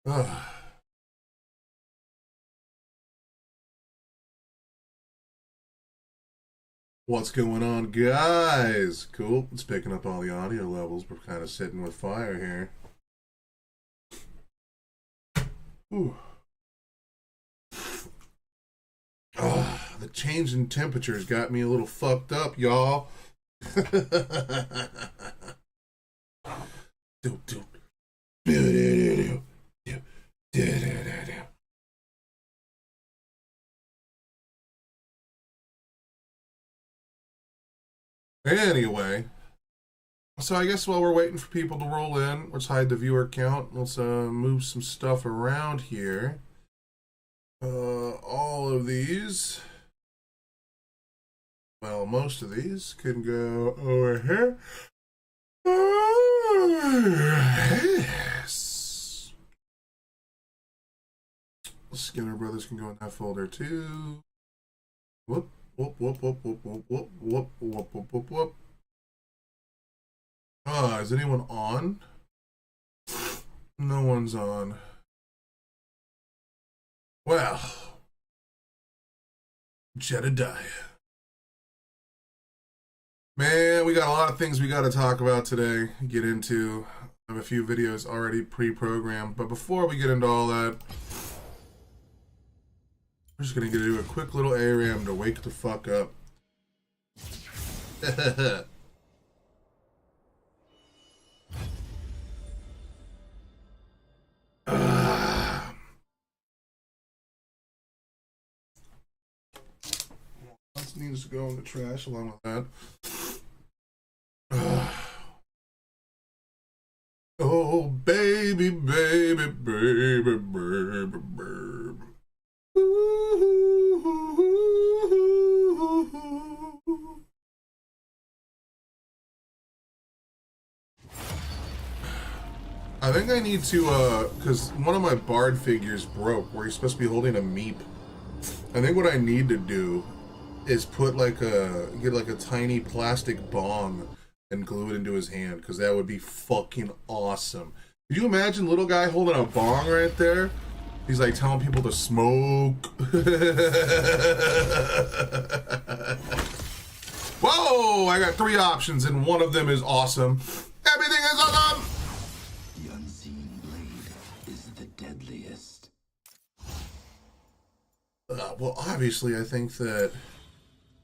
Ugh. What's going on, guys? Cool. It's picking up all the audio levels. We're kind of sitting with fire here. Ooh. The change in temperatures got me a little fucked up, y'all. Anyway, so I guess while we're waiting for people to roll in, let's hide the viewer count. Let's move some stuff around here. All of these, well, most of these can go over here. Yes. Skinner Brothers can go in that folder too. Whoop, whoop, whoop, whoop, whoop, whoop, whoop, whoop, whoop, whoop, whoop, whoop. Is anyone on? No one's on. Well, Jedediah. Man, we got a lot of things we got to talk about today, get into. I have a few videos already pre-programmed, but before we get into all that, we're just going to do a quick little ARAM to wake the fuck up. This needs to go in the trash along with that. Oh, baby, baby, baby, baby, baby. I think I need to, because one of my Bard figures broke, where he's supposed to be holding a meep. I think what I need to do is put get a tiny plastic bong and glue it into his hand, because that would be fucking awesome. Could you imagine little guy holding a bong right there? He's like telling people to smoke. Whoa, I got 3 options and one of them is awesome. Everything is awesome! The unseen blade is the deadliest. Well, obviously I think that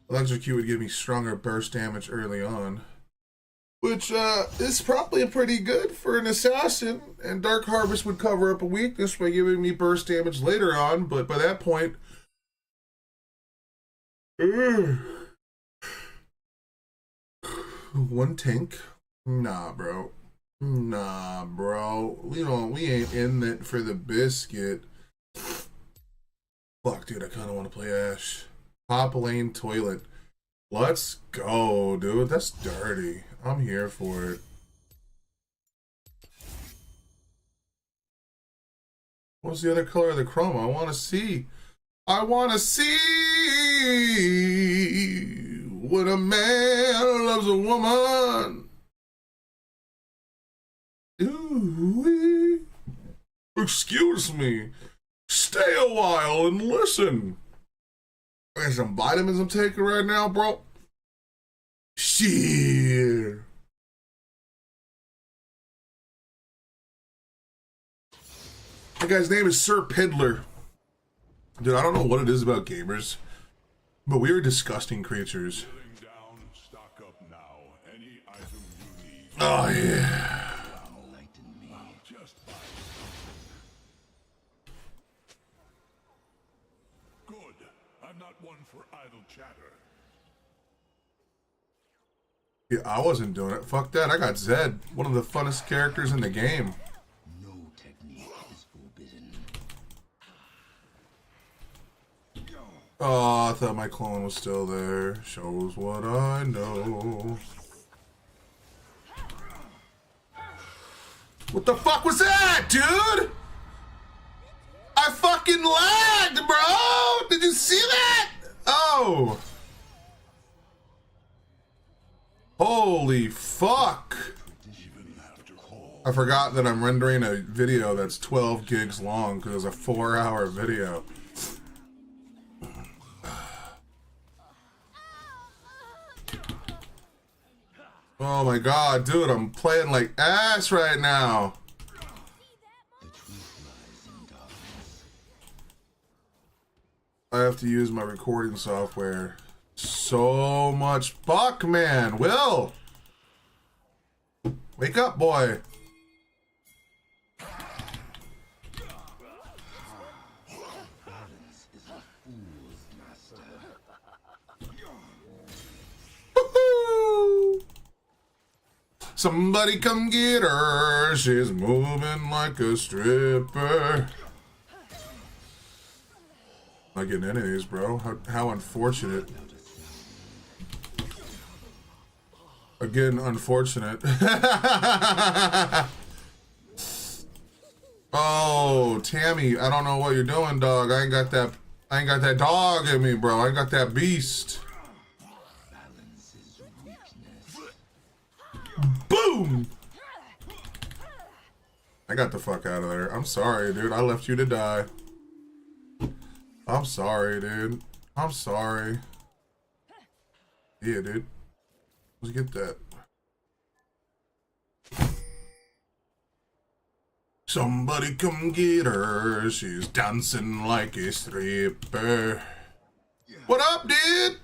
Electrocute would give me stronger burst damage early on, which is probably pretty good for an assassin, and Dark Harvest would cover up a weakness by giving me burst damage later on, but by that point... One tank? Nah, bro. Nah, bro. We ain't in it for the biscuit. Fuck, dude, I kind of want to play Ash. Top lane toilet. Let's go, dude. That's dirty. I'm here for it. What's the other color of the chroma? I want to see. I want to see when a man loves a woman. Ooh, excuse me. Stay a while and listen. I got some vitamins I'm taking right now, bro. Shit. That guy's name is Sir Piddler. Dude, I don't know what it is about gamers, but we are disgusting creatures. Oh, yeah. Yeah, I wasn't doing it. Fuck that. I got Zed, one of the funnest characters in the game. No technique is forbidden. Oh, I thought my clone was still there. Shows what I know. What the fuck was that, dude? I fucking lagged, bro! Did you see that? Oh. Holy fuck. I forgot that I'm rendering a video that's 12 gigs long because it's a 4-hour video. Oh my god, dude, I'm playing like ass right now. I have to use my recording software. So much fuck, man. Will! Wake up, boy. Somebody come get her. She's moving like a stripper. Not getting any of these, bro. How unfortunate. Again, unfortunate. Oh, Tammy, I don't know what you're doing, dog. I ain't got that dog in me, bro. I ain't got that beast. Boom! I got the fuck out of there. I'm sorry, dude. I left you to die. I'm sorry, dude. I'm sorry. Yeah, dude. Let's get that. Somebody come get her. She's dancing like a stripper. What up, dude?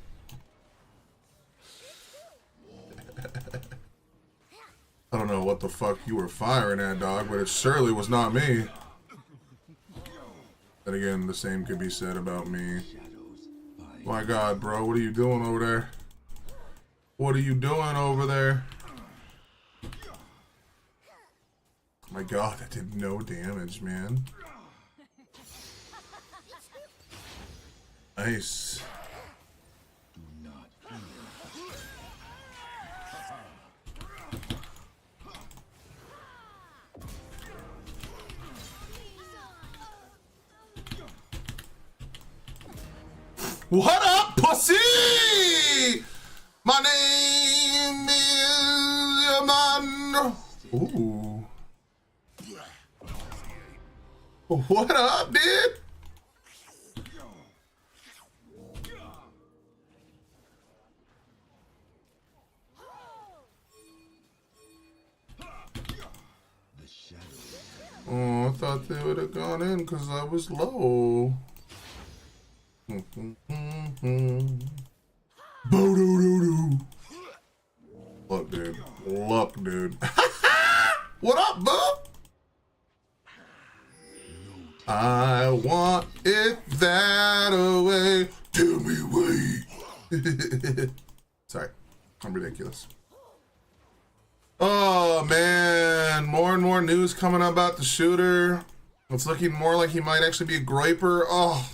I don't know what the fuck you were firing at, dog, but it surely was not me. Then again, the same could be said about me. My god, bro, what are you doing over there? What are you doing over there? My god, that did no damage, man. Nice. What up, pussy? My name is man. Ooh. What up, dude? Oh, I thought they would have gone in because I was low. Boo-doo-doo-doo. Look, dude. Look, dude. What up, bub? I want it that way. Tell me wait. Sorry. I'm ridiculous. Oh, man. More and more news coming out about the shooter. It's looking more like he might actually be a griper. Oh.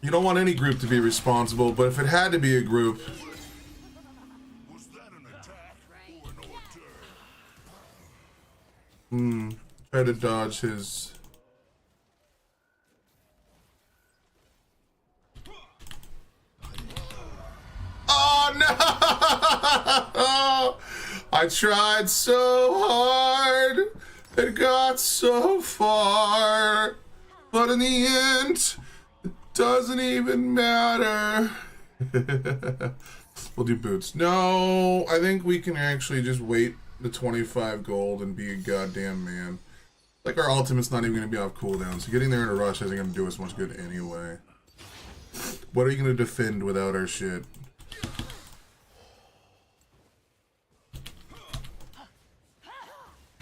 You don't want any group to be responsible, but if it had to be a group... Was that an attack or an hors d'oeuvre? Try to dodge his... Oh, no! I tried so hard. It got so far. But in the end... doesn't even matter. We'll do boots. No, I think we can actually just wait the 25 gold and be a goddamn man. Like, our ultimate's not even going to be off cooldown, so getting there in a rush isn't going to do us much good anyway. What are you going to defend without our shit?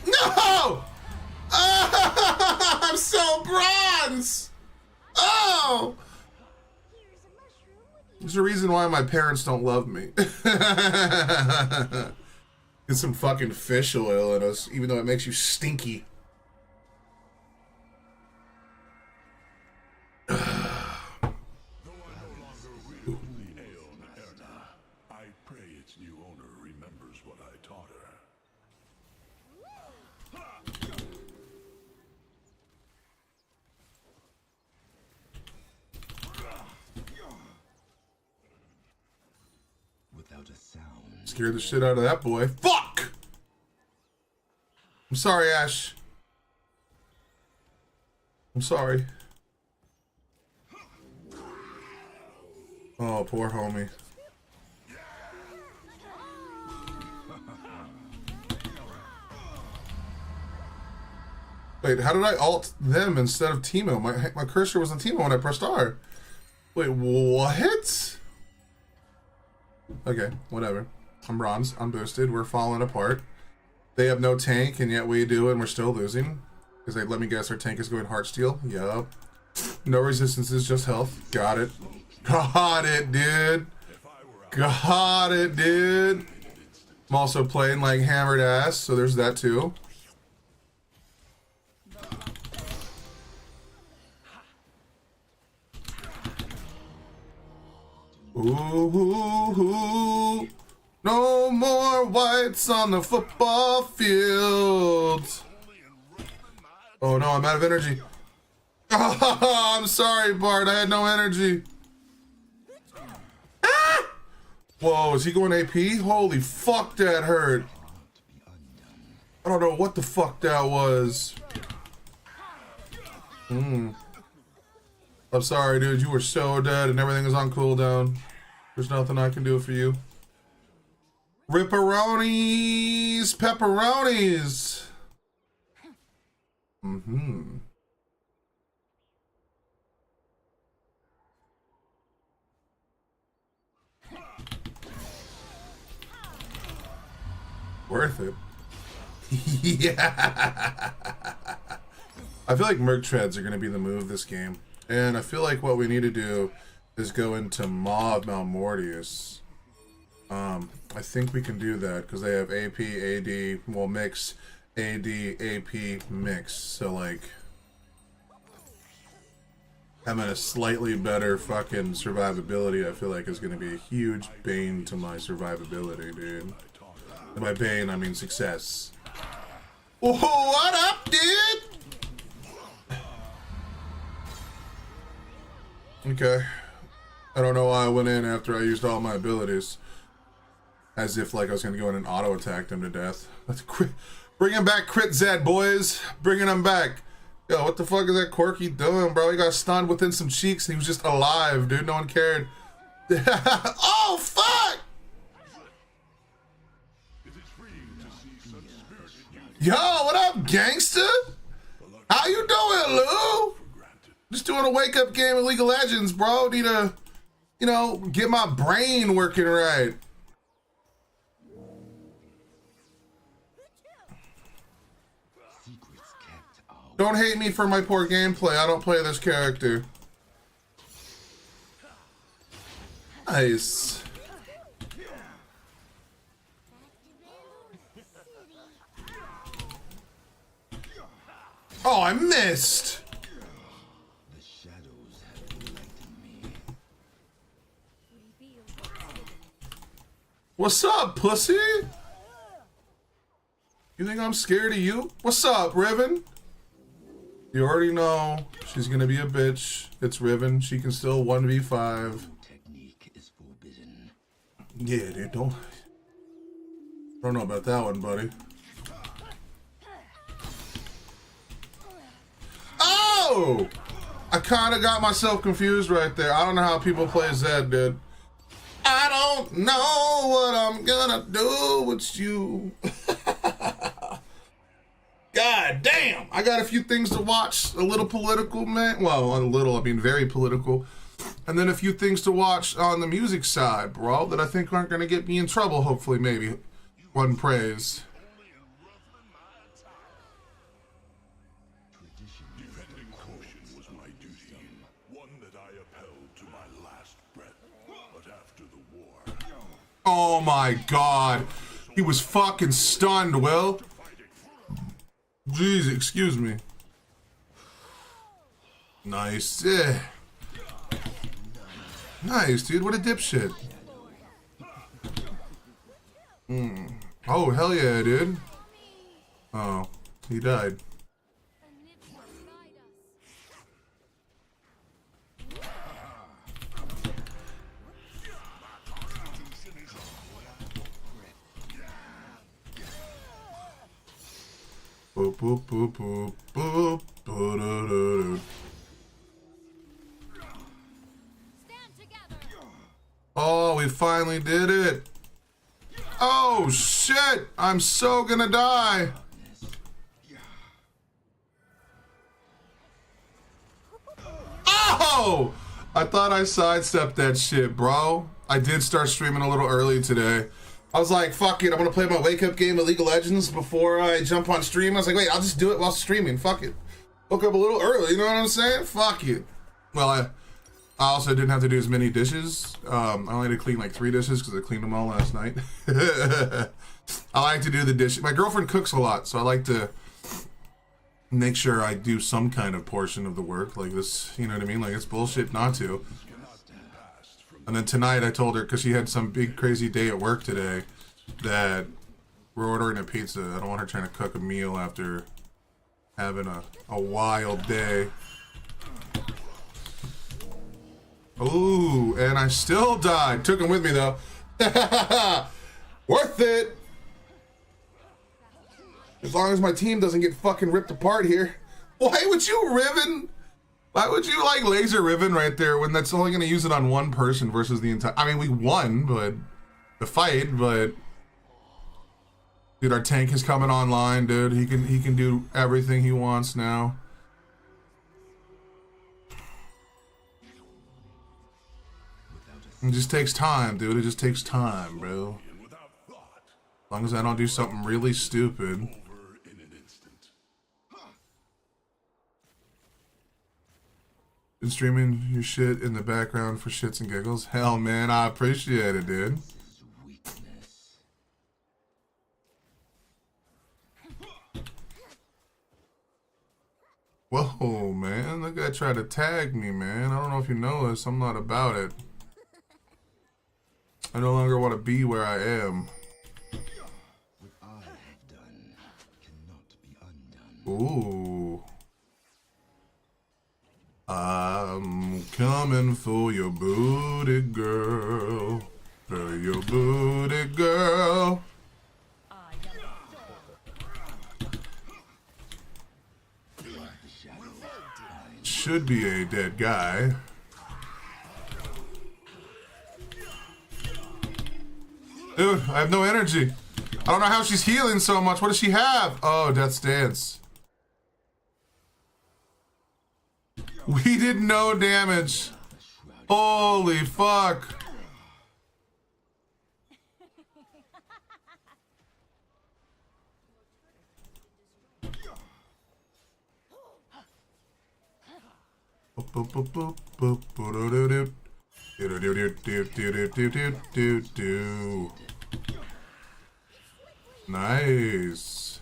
No! I'm so bronze! Oh! There's a reason why my parents don't love me. Get some fucking fish oil in us, even though it makes you stinky. Though I no longer wield the Aeon Erna, I pray its new owner remembers what I taught her. Without a sound. Scared the shit out of that boy. Fuck! I'm sorry, Ash. I'm sorry. Oh, poor homie. Wait, how did I alt them instead of Teemo? My cursor was on Teemo when I pressed R. Wait, what? Okay, whatever. I'm bronze. I'm boosted. We're falling apart. They have no tank, and yet we do, and we're still losing. Because they let me guess our tank is going Heartsteel. Yup. No resistances, just health. Got it. Got it, dude. Got it, dude. I'm also playing like hammered ass, so there's that too. Ooh, no more whites on the football field. Oh no, I'm out of energy. Oh, I'm sorry, Bart. I had no energy. Ah! Whoa, is he going AP? Holy fuck, that hurt. I don't know what the fuck that was. I'm sorry, dude. You were so dead and everything is on cooldown. There's nothing I can do for you. Ripperonis! Pepperonis! Worth it. Yeah! I feel like Merc Treads are going to be the move this game. And I feel like what we need to do is go into Maw of Malmortius. I think we can do that because they have AP, AD, well, mix, AD, AP, mix. So, like, having a slightly better fucking survivability, I feel like, is going to be a huge bane to my survivability, dude. And by bane, I mean success. Oh, what up, dude? Okay. I don't know why I went in after I used all my abilities. As if like I was gonna go in and auto attack them to death. Let's bringing back Crit Zed, boys. Bringing them back. Yo, what the fuck is that Corky doing, bro? He got stunned within some cheeks and he was just alive, dude. No one cared. Oh, fuck! Yo, what up, gangsta? How you doing, Lou? Just doing a wake-up game of League of Legends, bro. Need to, you know, get my brain working right. Don't hate me for my poor gameplay. I don't play this character. Nice. Oh, I missed. What's up, pussy? You think I'm scared of you? What's up, Riven? You already know she's gonna be a bitch. It's Riven. She can still 1v5. Technique is forbidden. Yeah, dude, don't know about that one, buddy. Oh! I kind of got myself confused right there. I don't know how people play Zed, dude. I don't know what I'm gonna do with you. God damn! I got a few things to watch. A little political, man. Well, a little, I mean very political. And then a few things to watch on the music side, bro, that I think aren't gonna get me in trouble, hopefully, maybe. One praise. Defending caution was my duty, one that I upheld to my last breath. But after the war... Oh my god. He was fucking stunned, Will. Jeez, excuse me. Nice. Yeah. Nice, dude. What a dipshit. Oh, hell yeah, dude. Oh, he died. boop, boop, boop, boop, boop, boop, Stand together. Oh, we finally did it. Oh, shit. I'm so gonna die. Oh! I thought I sidestepped that shit, bro. I did start streaming a little early today. I was like, fuck it, I'm gonna play my wake-up game of League of Legends before I jump on stream. I was like, wait, I'll just do it while streaming. Fuck it. Woke up a little early, you know what I'm saying? Fuck it. Well, I also didn't have to do as many dishes. I only had to clean like 3 dishes because I cleaned them all last night. I like to do the dishes. My girlfriend cooks a lot, so I like to make sure I do some kind of portion of the work. Like this, you know what I mean? Like it's bullshit not to. And then tonight I told her, because she had some big crazy day at work today, that we're ordering a pizza. I don't want her trying to cook a meal after having a wild day. Ooh, and I still died. Took him with me though. Worth it. As long as my team doesn't get fucking ripped apart here. Why would you Riven? Why would you like laser Riven right there when that's only gonna use it on one person versus the entire? I mean, we won, but the fight, but dude, our tank is coming online, dude. He can do everything he wants now. It just takes time, dude. It just takes time, bro. As long as I don't do something really stupid. Been streaming your shit in the background for shits and giggles. Hell, man, I appreciate it, dude. Whoa, man. That guy tried to tag me, man. I don't know if you know this. I'm not about it. I no longer want to be where I am. What I have done cannot be undone. Ooh. I'm coming for your booty, girl. For your booty, girl. Should be a dead guy. Dude, I have no energy. I don't know how she's healing so much. What does she have? Oh, Death's Dance. We did no damage. Holy fuck. Nice.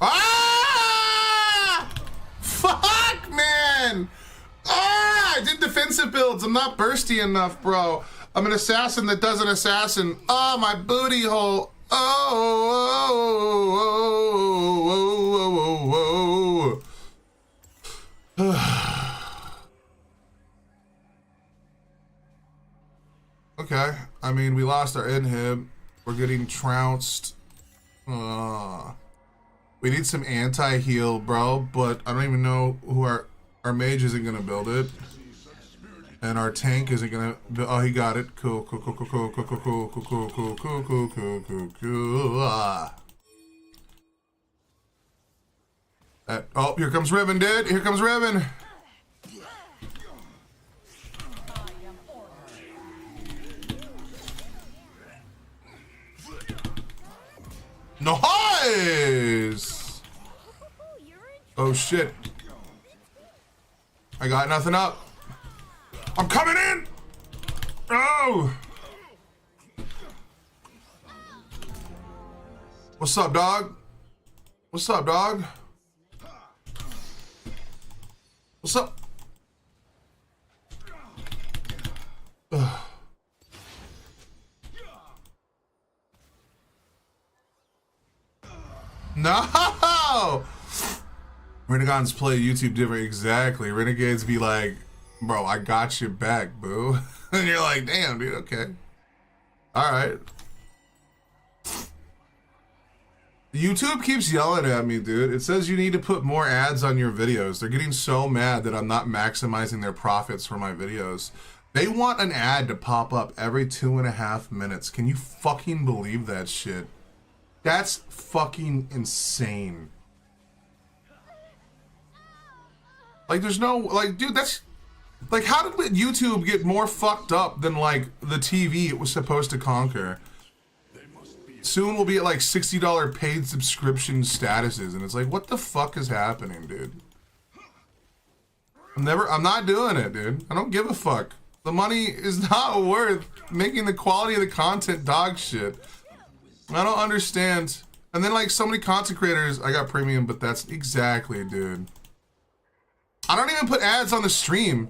Ah! Fuck, man! Ah! I did defensive builds. I'm not bursty enough, bro. I'm an assassin that does an assassin. Oh, my booty hole. Oh, okay. I mean, we lost our inhib. We're getting trounced. We need some anti-heal, bro, but I don't even know who our mage isn't gonna build it. And our tank isn't gonna oh, he got it. Cool, cool, cool, cool, cool, cool, cool, cool, cool, cool, cool, cool, cool, cool, cool, cool. Oh, here comes Riven, dude. Here comes Riven. Nice! Oh shit. I got nothing up. I'm coming in! Oh! What's up, dog? What's up, dog? What's up? Ugh. No! Renegades play YouTube different, exactly. Renegades be like, bro, I got your back, boo. And you're like, damn, dude, okay. Alright. YouTube keeps yelling at me, dude. It says you need to put more ads on your videos. They're getting so mad that I'm not maximizing their profits for my videos. They want an ad to pop up every 2.5 minutes. Can you fucking believe that shit? That's fucking insane. Like, there's no, like, dude, that's, like, how did YouTube get more fucked up than, like, the TV it was supposed to conquer? Soon we'll be at, like, $60 paid subscription statuses, and it's like, what the fuck is happening, dude? I'm not doing it, dude. I don't give a fuck. The money is not worth making the quality of the content dog shit. I don't understand. And then, like, so many content creators, I got premium, but that's exactly, dude. I don't even put ads on the stream,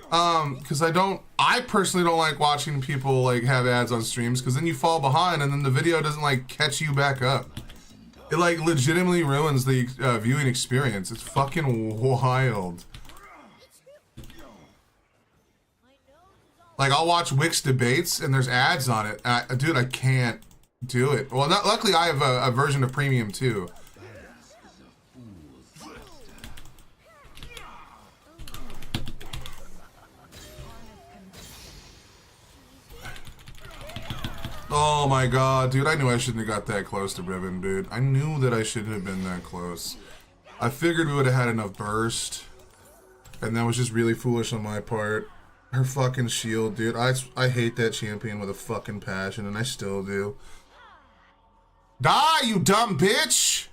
because I personally don't like watching people, like, have ads on streams, because then you fall behind, and then the video doesn't, like, catch you back up. It, like, legitimately ruins the viewing experience. It's fucking wild. Like, I'll watch Wix debates, and there's ads on it. Dude, I can't do it. Well, luckily I have a version of premium, too. Oh my god, dude, I knew I shouldn't have got that close to Riven, dude. I knew that I shouldn't have been that close. I figured we would have had enough burst. And that was just really foolish on my part. Her fucking shield, dude. I hate that champion with a fucking passion, and I still do. Die, you dumb bitch!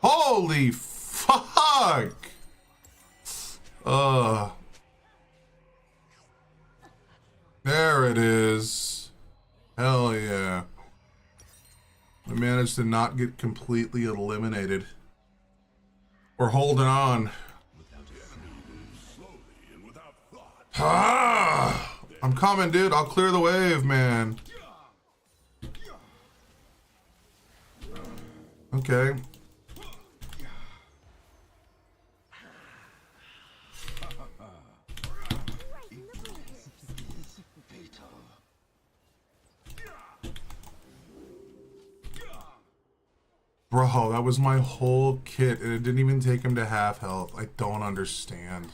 Holy fuck! There it is. Hell yeah. We managed to not get completely eliminated. We're holding on. Ah! I'm coming, dude. I'll clear the wave, man. Okay. Bro, that was my whole kit, and it didn't even take him to half health. I don't understand.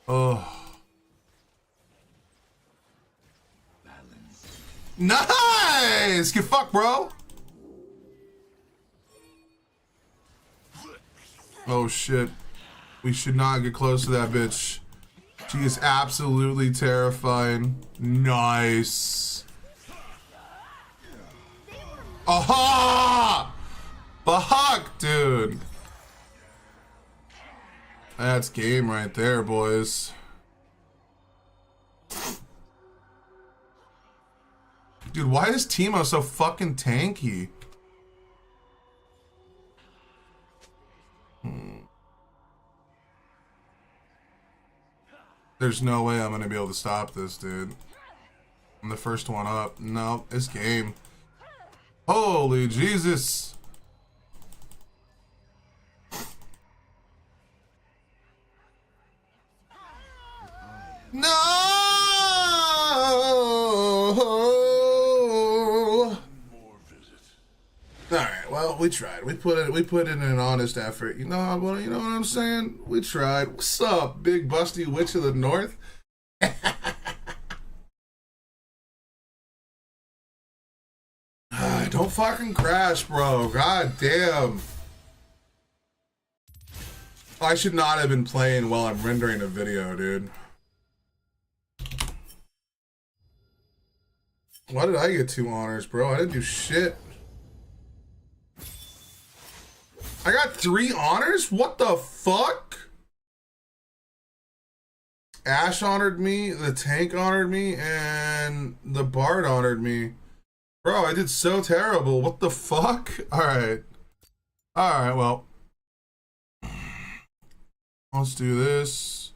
Ugh. Nice! Get fucked, bro! Oh, shit. We should not get close to that bitch. She is absolutely terrifying. Nice. Aha! Fuck, dude. That's game right there, boys. Dude, why is Teemo so fucking tanky? There's no way I'm gonna be able to stop this, dude. I'm the first one up. No, it's game. Holy Jesus. No! Alright, well, we tried. We put in an honest effort. You know what I'm saying? We tried. What's up, big busty witch of the north? Don't fucking crash, bro. God damn. I should not have been playing while I'm rendering a video, dude. Why did I get 2 honors, bro? I didn't do shit. I got 3 honors? What the fuck? Ashe honored me, the tank honored me, and the bard honored me. Bro, I did so terrible. What the fuck? Alright. Alright, well. Let's do this.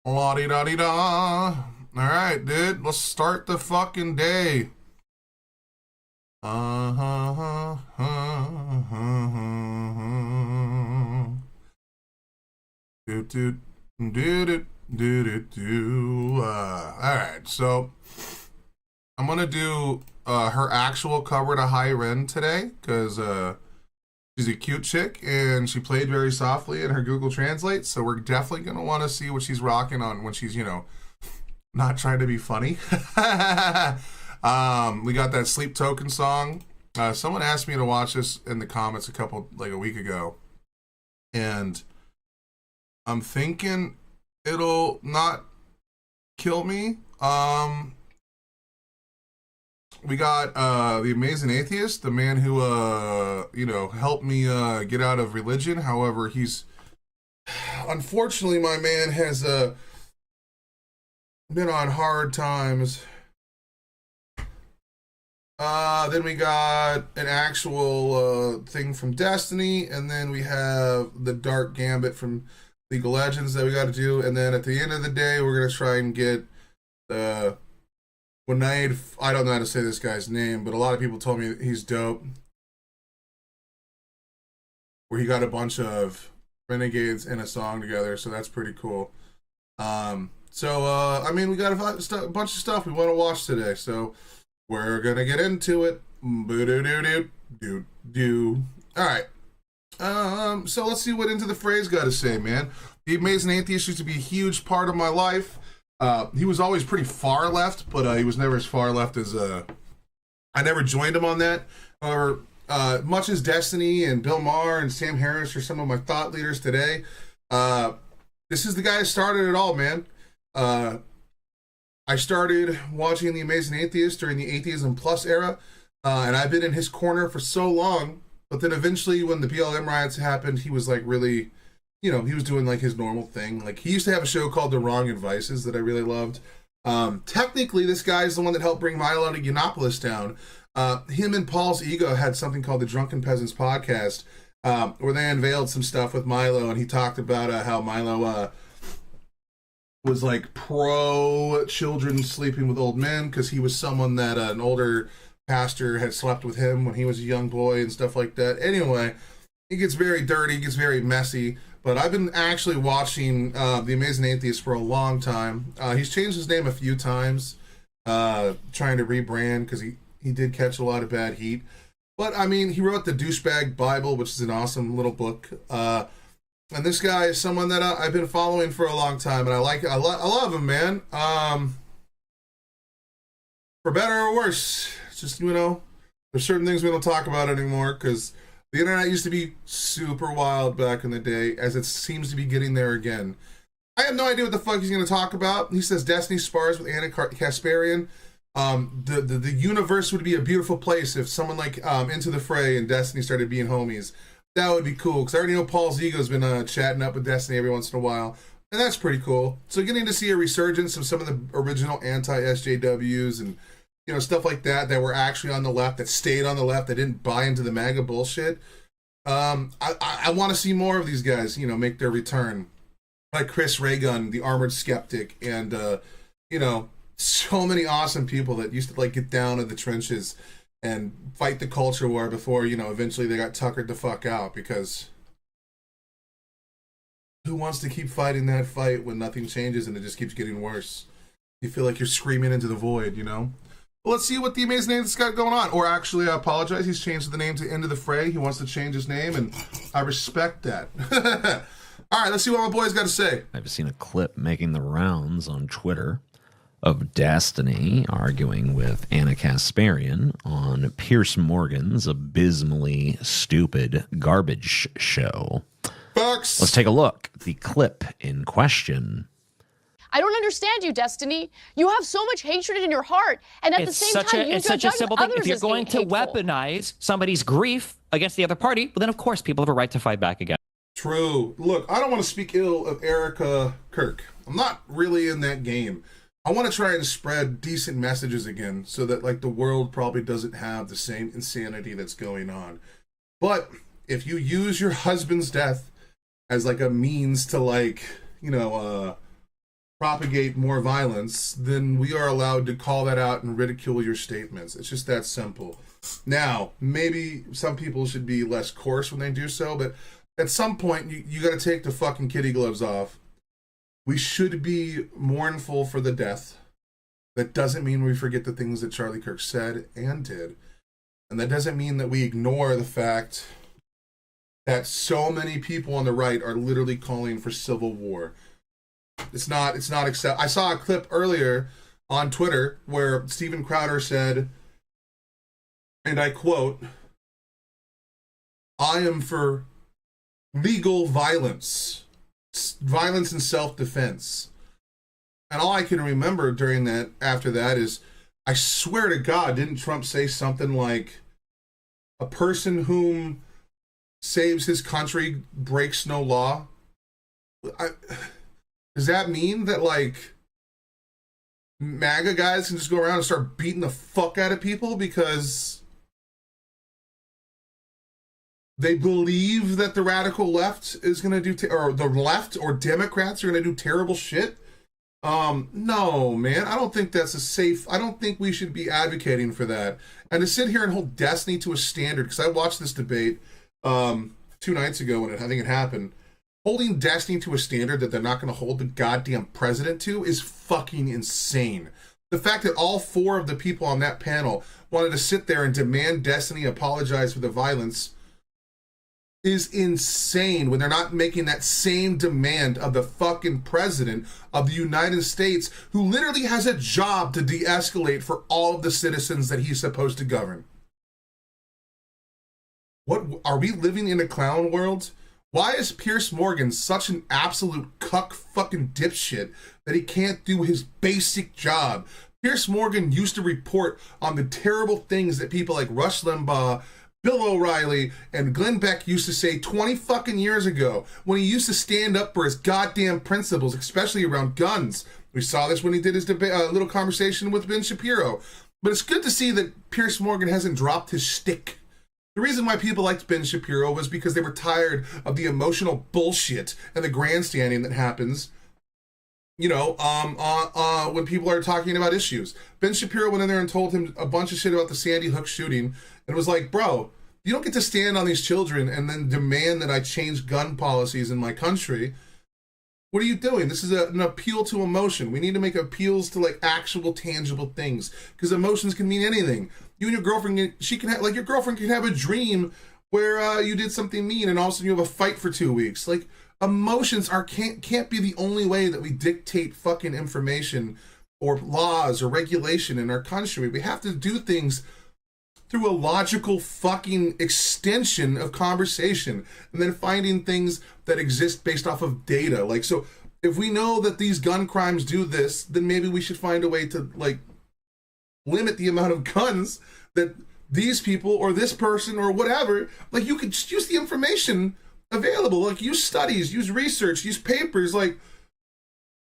La-di-da-di-da. Alright, dude. Let's start the fucking day. Alright, so I'm gonna do her actual cover to High Ren today because she's a cute chick and she played very softly in her Google Translate. So we're definitely going to want to see what she's rocking on when she's, not trying to be funny. We got that Sleep Token song. Someone asked me to watch this in the comments a week ago. And I'm thinking it'll not kill me. We got the Amazing Atheist, the man who helped me get out of religion. However, unfortunately my man has been on hard times. Then we got an actual thing from Destiny, and then we have the Dark Gambit from League of Legends that we got to do, and then at the end of the day, we're gonna try and get the Junaid. I don't know how to say this guy's name, but a lot of people told me he's dope. Where he got a bunch of renegades in a song together, so that's pretty cool. We got a bunch of stuff we want to watch today, so we're gonna get into it. Alright. So let's see what Into the Fray's got to say, man. The Amazing Atheist used to be a huge part of my life. He was always pretty far left, but he was never as far left as I never joined him on that. Or much as Destiny and Bill Maher and Sam Harris are some of my thought leaders today. This is the guy that started it all, man. I started watching The Amazing Atheist during the Atheism Plus era, and I've been in his corner for so long. But then eventually, when the BLM riots happened, he was like really, he was doing like his normal thing. Like he used to have a show called The Wrong Advices that I really loved. Technically, this guy is the one that helped bring Milo to Yiannopoulos down. Him and Paul's Ego had something called the Drunken Peasants Podcast, where they unveiled some stuff with Milo, and he talked about how Milo was like pro children sleeping with old men because he was someone that an older pastor had slept with him when he was a young boy and stuff like that. Anyway, it gets very dirty, gets very messy. But I've been actually watching The Amazing Atheist for a long time. He's changed his name a few times, trying to rebrand because he did catch a lot of bad heat. But I mean, he wrote the Douchebag Bible, which is an awesome little book. And this guy is someone that I've been following for a long time, and I love him, man. For better or worse, it's just, there's certain things we don't talk about anymore because the internet used to be super wild back in the day, as it seems to be getting there again. I have no idea what the fuck he's going to talk about. He says Destiny spars with Anna Kasparian. The universe would be a beautiful place if someone like Into the Fray and Destiny started being homies. That would be cool, because I already know Paul's Ego's been chatting up with Destiny every once in a while, and that's pretty cool. So getting to see a resurgence of some of the original anti-SJWs and, stuff like that were actually on the left, that stayed on the left, that didn't buy into the MAGA bullshit. I want to see more of these guys, make their return. Like Chris Raygun, the Armored Skeptic, and, so many awesome people that used to, get down in the trenches and fight the culture war before, eventually they got tuckered the fuck out, because who wants to keep fighting that fight when nothing changes and it just keeps getting worse? You feel like you're screaming into the void, Well, let's see what the Amazing Nathan's got going on. Or actually, I apologize, he's changed the name to Into the Fray. He wants to change his name, and I respect that. All right, let's see what my boy's got to say. I've seen a clip making the rounds on Twitter of Destiny arguing with Anna Kasparian on Piers Morgan's abysmally stupid garbage show. Fox. Let's take a look at the clip in question. I don't understand you, Destiny. You have so much hatred in your heart, and at the same time, it's such a simple thing. If you're going to weaponize somebody's grief against the other party, well, then of course people have a right to fight back again. True. Look, I don't want to speak ill of Erica Kirk. I'm not really in that game. I want to try and spread decent messages again, so that the world probably doesn't have the same insanity that's going on. But if you use your husband's death as a means to propagate more violence, then we are allowed to call that out and ridicule your statements. It's just that simple. Now, maybe some people should be less coarse when they do so, but at some point you got to take the fucking kitty gloves off. We should be mournful for the death. That doesn't mean we forget the things that Charlie Kirk said and did. And that doesn't mean that we ignore the fact that so many people on the right are literally calling for civil war. It's not accept. I saw a clip earlier on Twitter where Steven Crowder said, and I quote, "I am for legal violence and self-defense." And all I can remember during that, after that, is, I swear to God, didn't Trump say something like, a person whom saves his country breaks no law? Does that mean that, like, MAGA guys can just go around and start beating the fuck out of people because they believe that the radical left is going to do, or the left or Democrats are going to do terrible shit? No, man, I don't think that's I don't think we should be advocating for that. And to sit here and hold Destiny to a standard, because I watched this debate 2 nights ago when I think it happened, holding Destiny to a standard that they're not going to hold the goddamn president to is fucking insane. The fact that all 4 of the people on that panel wanted to sit there and demand Destiny apologize for the violence is insane, when they're not making that same demand of the fucking president of the United States, who literally has a job to de-escalate for all of the citizens that he's supposed to govern. What, are we living in a clown world? Why is Piers Morgan such an absolute cuck fucking dipshit that he can't do his basic job? Piers Morgan used to report on the terrible things that people like Rush Limbaugh, Bill O'Reilly, and Glenn Beck used to say 20 fucking years ago, when he used to stand up for his goddamn principles, especially around guns. We saw this when he did his little conversation with Ben Shapiro. But it's good to see that Piers Morgan hasn't dropped his shtick. The reason why people liked Ben Shapiro was because they were tired of the emotional bullshit and the grandstanding that happens, you know, when people are talking about issues. Ben Shapiro went in there and told him a bunch of shit about the Sandy Hook shooting, and was like, bro, you don't get to stand on these children and then demand that I change gun policies in my country. What are you doing? This is an appeal to emotion. We need to make appeals to, like, actual tangible things, because emotions can mean anything. You and your girlfriend, she can have, like, your girlfriend can have a dream where you did something mean and all of a sudden you have a fight for 2 weeks. Like, emotions can't be the only way that we dictate fucking information or laws or regulation in our country. We have to do things through a logical fucking extension of conversation, and then finding things that exist based off of data. Like, so if we know that these gun crimes do this, then maybe we should find a way to, like, limit the amount of guns that these people or this person or whatever, like, you could just use the information available, like, use studies, use research, use papers, like,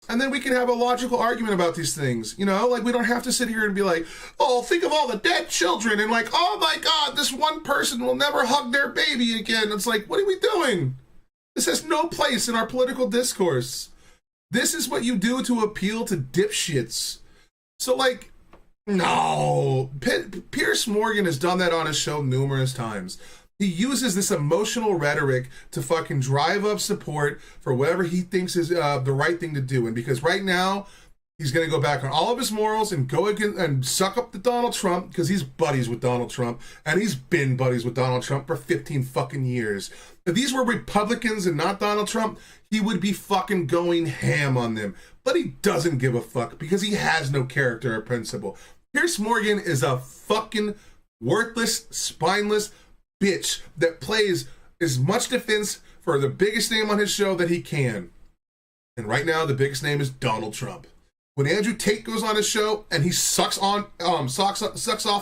and then we can have a logical argument about these things, you know? Like, we don't have to sit here and be like, oh, think of all the dead children, and like, oh my God, this one person will never hug their baby again. It's like, what are we doing? This has no place in our political discourse. This is what you do to appeal to dipshits. So, like, no. Piers Morgan has done that on his show numerous times. He uses this emotional rhetoric to fucking drive up support for whatever he thinks is the right thing to do. And because right now, he's going to go back on all of his morals and go again and suck up to Donald Trump, because he's buddies with Donald Trump, and he's been buddies with Donald Trump for 15 fucking years. If these were Republicans and not Donald Trump, he would be fucking going ham on them. But he doesn't give a fuck, because he has no character or principle. Piers Morgan is a fucking worthless, spineless bitch that plays as much defense for the biggest name on his show that he can. And right now, the biggest name is Donald Trump. When Andrew Tate goes on his show and he sucks off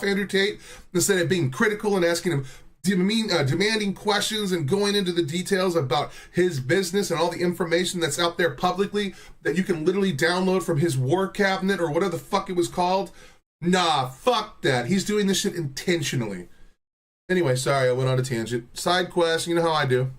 Andrew Tate, instead of being critical and asking him demanding questions and going into the details about his business and all the information that's out there publicly that you can literally download from his war cabinet or whatever the fuck it was called. Nah, fuck that. He's doing this shit intentionally. Anyway, sorry, I went on a tangent. Side quest, you know how I do.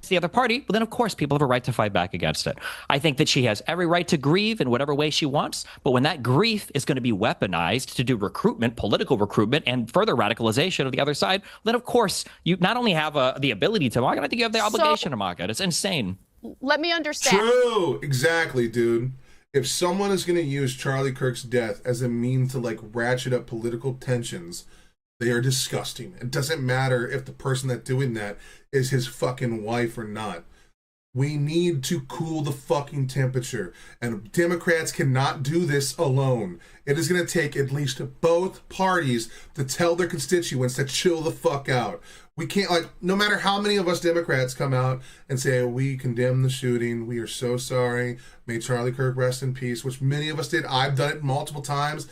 The other party, but then of course people have a right to fight back against it. I think that she has every right to grieve in whatever way she wants, but when that grief is going to be weaponized to do recruitment, political recruitment, and further radicalization of the other side, then of course you not only have the ability to mock it, I think you have the obligation to mock it. It's insane. Let me understand. True, exactly, dude. If someone is going to use Charlie Kirk's death as a means to like ratchet up political tensions, they are disgusting. It doesn't matter if the person that's doing that is his fucking wife or not. We need to cool the fucking temperature, and Democrats cannot do this alone. It is going to take at least both parties to tell their constituents to chill the fuck out. We can't, like, no matter how many of us Democrats come out and say, we condemn the shooting, we are so sorry, may Charlie Kirk rest in peace, which many of us did. I've done it multiple times.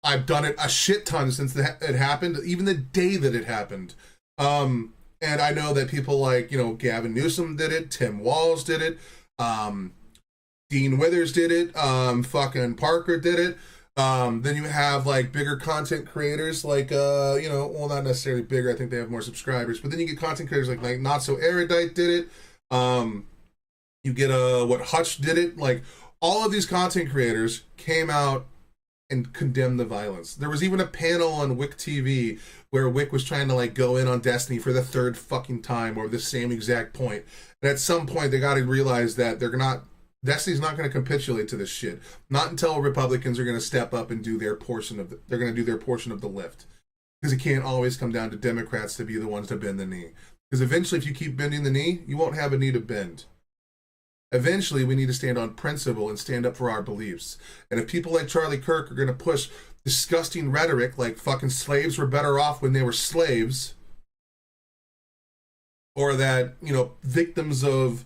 I've done it a shit ton since it happened, even the day that it happened. And I know that people like, you know, Gavin Newsom did it, Tim Walz did it, Dean Withers did it, fucking Parker did it. Then you have like bigger content creators like, you know, well, not necessarily bigger. I think they have more subscribers, but then you get content creators like Not So Erudite did it. You get what Hutch did it. Like all of these content creators came out and condemned the violence. There was even a panel on Wick TV where Wick was trying to like go in on Destiny for the third fucking time or the same exact point. And at some point they got to realize that Destiny's not going to capitulate to this shit. Not until Republicans are going to step up and do their portion of they're going to do their portion of the lift. Because it can't always come down to Democrats to be the ones to bend the knee. Because eventually if you keep bending the knee, you won't have a knee to bend. Eventually, we need to stand on principle and stand up for our beliefs. And if people like Charlie Kirk are going to push disgusting rhetoric like fucking slaves were better off when they were slaves, or that, you know, victims of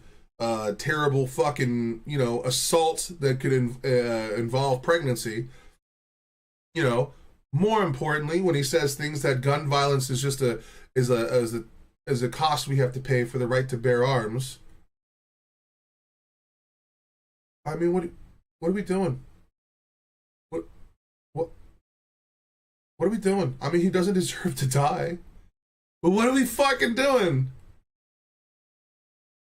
terrible fucking, you know, assault that could involve pregnancy, you know, more importantly, when he says things that gun violence is just a cost we have to pay for the right to bear arms. I mean, what are we doing? What are we doing? I mean, he doesn't deserve to die. But what are we fucking doing?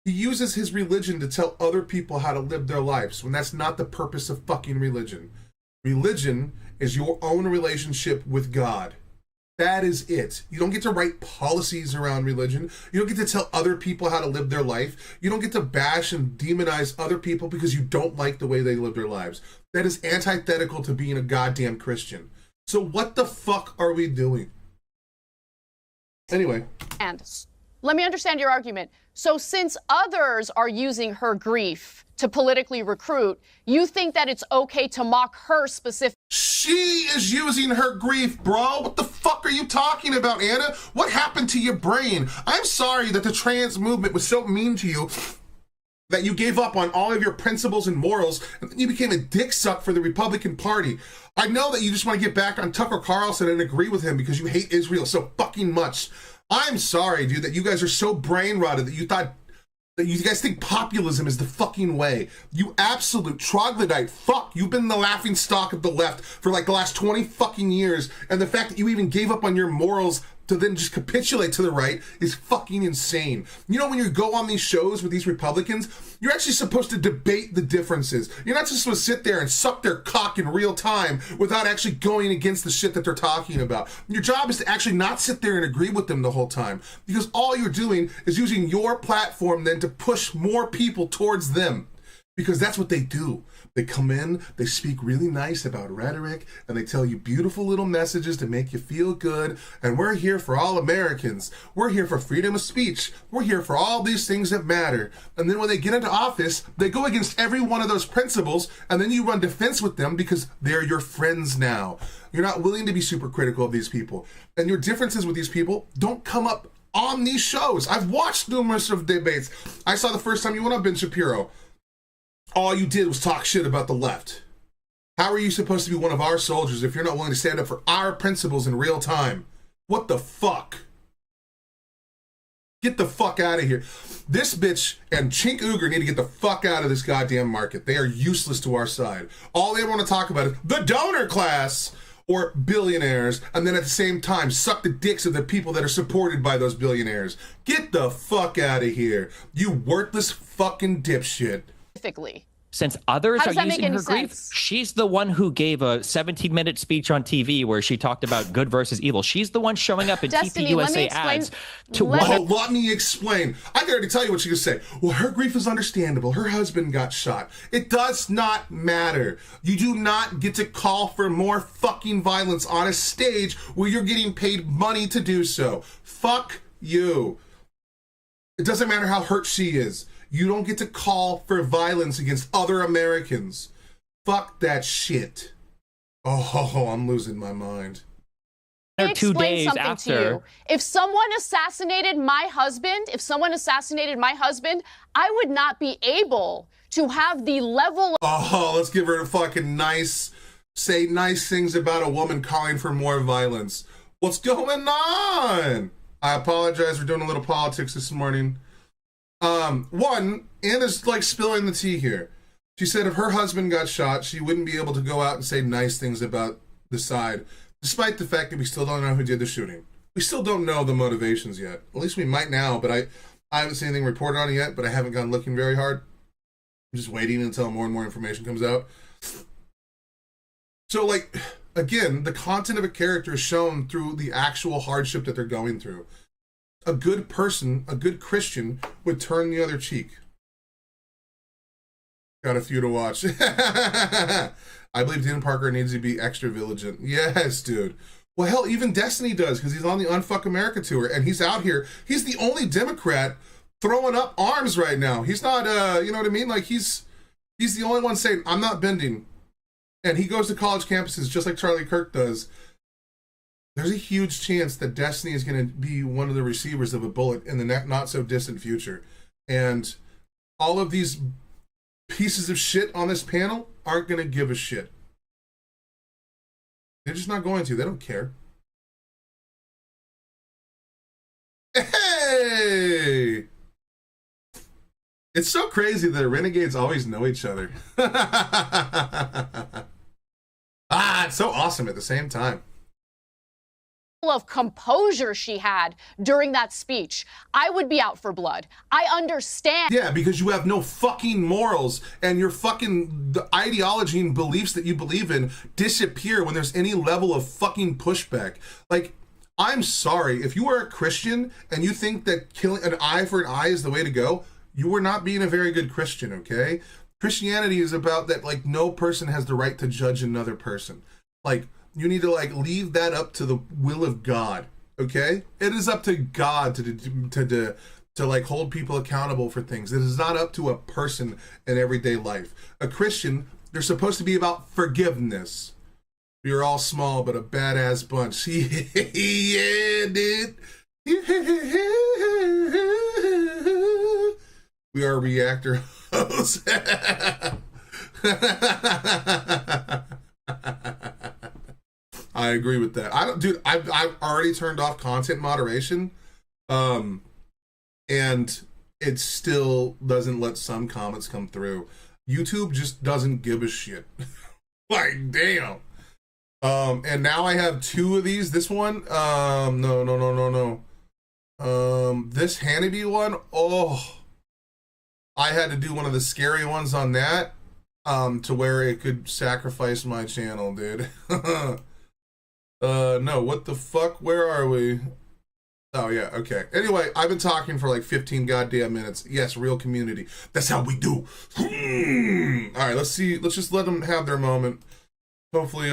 He uses his religion to tell other people how to live their lives when that's not the purpose of fucking religion. Religion is your own relationship with God. That is it. You don't get to write policies around religion. You don't get to tell other people how to live their life. You don't get to bash and demonize other people because you don't like the way they live their lives. That is antithetical to being a goddamn Christian. So what the fuck are we doing? Anyway. And let me understand your argument. So since others are using her grief to politically recruit, you think that it's okay to mock her specifically? She is using her grief, bro. What the fuck are you talking about, Anna? What happened to your brain? I'm sorry that the trans movement was so mean to you that you gave up on all of your principles and morals and then you became a dick suck for the Republican Party. I know that you just want to get back on Tucker Carlson and agree with him because you hate Israel so fucking much. I'm sorry, dude, that you guys are so brain rotted that you thought that you guys think populism is the fucking way. You absolute troglodyte fuck. You've been the laughing stock of the left for like the last 20 fucking years. And the fact that you even gave up on your morals to then just capitulate to the right is fucking insane. You know, when you go on these shows with these Republicans, you're actually supposed to debate the differences. You're not just supposed to sit there and suck their cock in real time without actually going against the shit that they're talking about. Your job is to actually not sit there and agree with them the whole time, because all you're doing is using your platform then to push more people towards them, because that's what they do. They come in, they speak really nice about rhetoric, and they tell you beautiful little messages to make you feel good. And we're here for all Americans. We're here for freedom of speech. We're here for all these things that matter. And then when they get into office, they go against every one of those principles, and then you run defense with them because they're your friends now. You're not willing to be super critical of these people. And your differences with these people don't come up on these shows. I've watched numerous of debates. I saw the first time you went on Ben Shapiro. All you did was talk shit about the left. How are you supposed to be one of our soldiers if you're not willing to stand up for our principles in real time? What the fuck? Get the fuck out of here. This bitch and Chink Uygur need to get the fuck out of this goddamn market. They are useless to our side. All they want to talk about is the donor class or billionaires, and then at the same time suck the dicks of the people that are supported by those billionaires. Get the fuck out of here, you worthless fucking dipshit. Specifically, Since others How are does that make using any her grief, sense? she's the one who gave a 17-minute speech on TV where she talked about good versus evil. She's the one showing up in Destiny, let me TPUSA explain- ads to let- one Oh, let me explain. I can already tell you what she could say. Well, her grief is understandable. Her husband got shot. It does not matter. You do not get to call for more fucking violence on a stage where you're getting paid money to do so. Fuck you. It doesn't matter how hurt she is. You don't get to call for violence against other Americans. Fuck that shit. Oh, I'm losing my mind. Let me 2 explain days something after. to you. If someone assassinated my husband, I would not be able to have the level Oh, let's give her a fucking say nice things about a woman calling for more violence. What's going on? I apologize for doing a little politics this morning. One, Anna's like spilling the tea here. She said if her husband got shot, she wouldn't be able to go out and say nice things about the side, despite the fact that we still don't know who did the shooting. We still don't know the motivations yet. At least we might now, but I haven't seen anything reported on it yet, but I haven't gone looking very hard. I'm just waiting until more and more information comes out. So, like, again, the content of a character is shown through the actual hardship that they're going through. A good person, a good Christian, would turn the other cheek. Got a few to watch. I believe Dan Parker needs to be extra vigilant. Yes, dude. Well, hell, even Destiny does, because he's on the Unfuck America tour, and he's out here. He's the only Democrat throwing up arms right now. He's not, you know what I mean? Like, he's the only one saying, I'm not bending. And he goes to college campuses just like Charlie Kirk does. There's a huge chance that Destiny is going to be one of the receivers of a bullet in the not so distant future. And all of these pieces of shit on this panel aren't going to give a shit. They're just not going to. They don't care. Hey! It's so crazy that renegades always know each other. It's so awesome at the same time. of composure she had during that speech, I would be out for blood. I understand. Yeah, because you have no fucking morals, and your fucking the ideology and beliefs that you believe in disappear when there's any level of fucking pushback. Like, I'm sorry, if you are a Christian and you think that killing an eye for an eye is the way to go, you are not being a very good Christian, okay? Christianity is about that, like, no person has the right to judge another person. Like, you need to, like, leave that up to the will of God, okay? It is up to God to like, hold people accountable for things. It is not up to a person in everyday life. A Christian, they're supposed to be about forgiveness. You're all small, but a badass bunch. Yeah, dude. We are reactor hosts. I agree with that. I've already turned off content moderation, and it still doesn't let some comments come through. YouTube just doesn't give a shit. Like, damn. And now I have two of these. This one, no. This Hannity one, oh, I had to do one of the scary ones on that, to where it could sacrifice my channel, dude. No, what the fuck? Where are we? Oh, yeah, okay. Anyway, I've been talking for like 15 goddamn minutes. Yes, real community. That's how we do. All right, let's see. Let's just let them have their moment. Hopefully,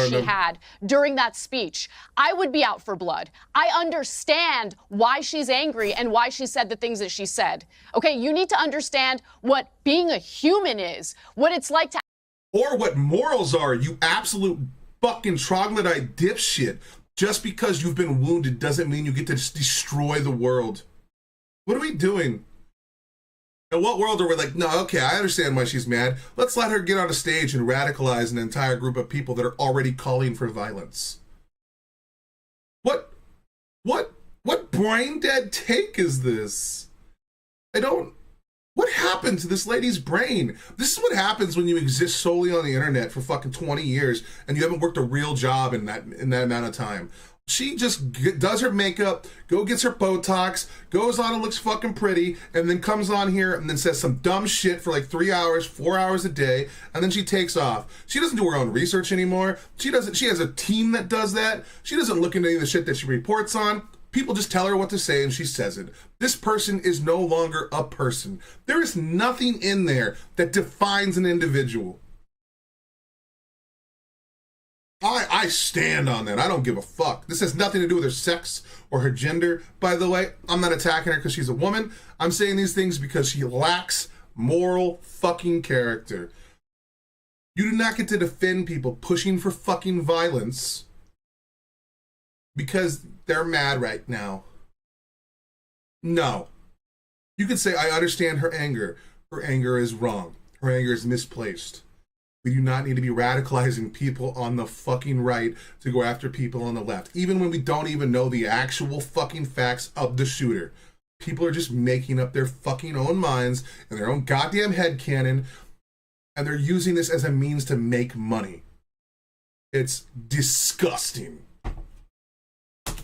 She had during that speech, I would be out for blood. I understand why she's angry and why she said the things that she said. Okay, you need to understand what being a human is, what it's like to... Or what morals are, you absolute fucking troglodyte dipshit. Just because you've been wounded doesn't mean you get to just destroy the world. What are we doing? In what world are we like, no, okay, I understand why she's mad. Let's let her get on a stage and radicalize an entire group of people that are already calling for violence. What brain dead take is this? What happened to this lady's brain? This is what happens when you exist solely on the internet for fucking 20 years and you haven't worked a real job in that amount of time. She just does her makeup, gets her Botox, goes on and looks fucking pretty, and then comes on here and then says some dumb shit for like 3 hours, 4 hours a day, and then she takes off. She doesn't do her own research anymore. She has a team that does that. She doesn't look into any of the shit that she reports on. People just tell her what to say and she says it. This person is no longer a person. There is nothing in there that defines an individual. I stand on that. I don't give a fuck. This has nothing to do with her sex or her gender. By the way, I'm not attacking her because she's a woman. I'm saying these things because she lacks moral fucking character. You do not get to defend people pushing for fucking violence because they're mad right now. No. You could say, I understand her anger. Her anger is wrong. Her anger is misplaced. We do not need to be radicalizing people on the fucking right to go after people on the left, even when we don't even know the actual fucking facts of the shooter. People are just making up their fucking own minds and their own goddamn headcanon, and they're using this as a means to make money. It's disgusting.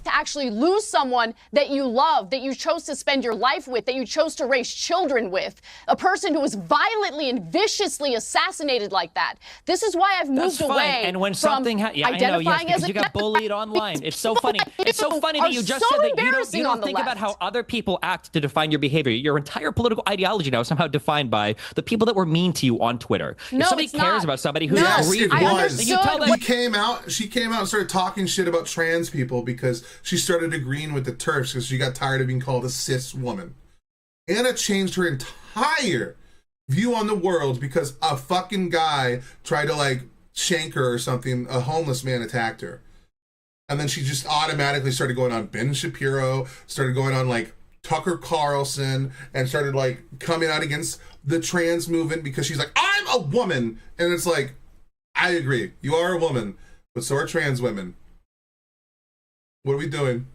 To actually lose someone that you love, that you chose to spend your life with, that you chose to raise children with, a person who was violently and viciously assassinated like that. This is why I've moved away and when from something identifying because as you got bullied online. It's so funny. It's so funny that you just so said that you embarrassing don't on the think about left. how other people act to define your behavior. Your entire political ideology now is somehow defined by the people that were mean to you on Twitter. No, if somebody it's cares not. about somebody who's No, grieving, I was. understood. you tell them She came out and started talking shit about trans people because she started agreeing with the TERFs because she got tired of being called a cis woman. Anna changed her entire view on the world because a fucking guy tried to like shank her or something. A homeless man attacked her. And then she just automatically started going on Ben Shapiro, started going on like Tucker Carlson, and started like coming out against the trans movement because she's like, I'm a woman. And it's like, I agree. You are a woman, but so are trans women. What are we doing?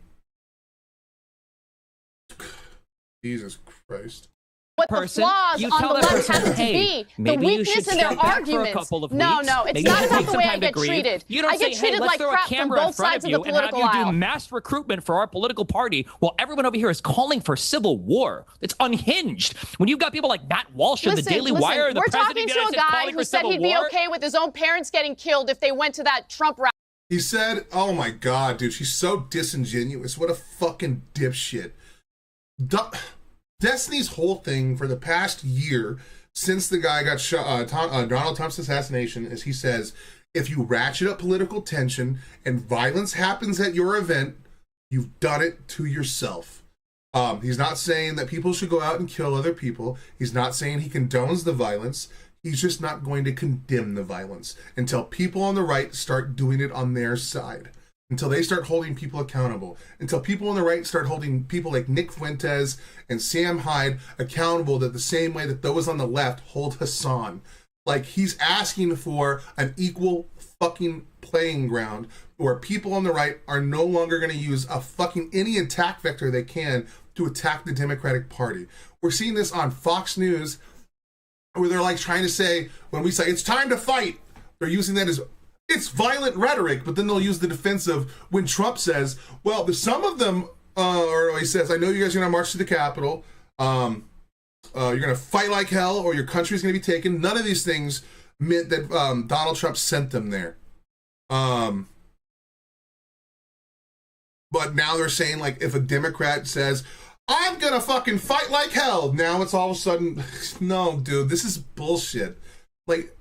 Jesus Christ. What person, the flaws you on tell the that left person, happen to hey, be. The maybe you weakness should in their step back for a arguments. couple of No, weeks. no, it's Maybe not you about take the some way time I to get grieve. treated. You don't I get say, treated hey, let's like throw a crap from camera in both front sides of of you the and have political you do aisle. mass recruitment for our political party while everyone over here is calling for civil war. It's unhinged. When you've got people like Matt Walsh and the Daily Wire, the we're president talking of the to a United States guy calling who for said civil he'd be war. okay with his own parents getting killed if they went to that Trump rally. He said, oh my God, dude, she's so disingenuous. What a fucking dipshit. Destiny's whole thing for the past year since the guy got shot, Donald Trump's assassination, is he says, if you ratchet up political tension and violence happens at your event, you've done it to yourself. He's not saying that people should go out and kill other people. He's not saying he condones the violence. He's just not going to condemn the violence until people on the right start doing it on their side. Until they start holding people accountable. Until people on the right start holding people like Nick Fuentes and Sam Hyde accountable that the same way that those on the left hold Hassan. Like, he's asking for an equal fucking playing ground where people on the right are no longer going to use a fucking any attack vector they can to attack the Democratic Party. We're seeing this on Fox News where they're like trying to say, when we say it's time to fight, they're using that as it's violent rhetoric, but then they'll use the defense of when Trump says, well, some of them, or he says, I know you guys are going to march to the Capitol. You're going to fight like hell or your country's going to be taken. None of these things meant that Donald Trump sent them there. But now they're saying, like, if a Democrat says, I'm going to fucking fight like hell, now it's all of a sudden, no, dude, this is bullshit. Like,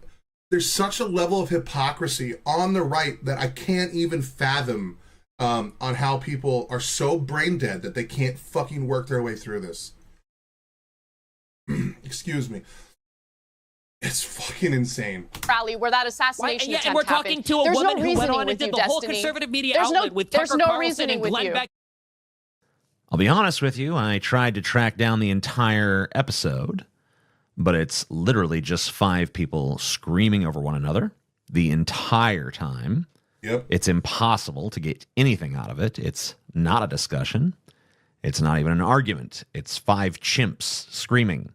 there's such a level of hypocrisy on the right that I can't even fathom on how people are so brain dead that they can't fucking work their way through this. Excuse me. It's fucking insane. Rally where that assassination attempt and we're happened. talking to a There's woman no who went reasoning on and with did you, the whole Destiny. conservative media There's outlet no, with there's Tucker no Carlson reasoning and with Glenn you. Beck. I'll be honest with you, I tried to track down the entire episode, but it's literally just 5 people screaming over one another the entire time. Yep. It's impossible to get anything out of it. It's not a discussion. It's not even an argument. It's 5 chimps screaming.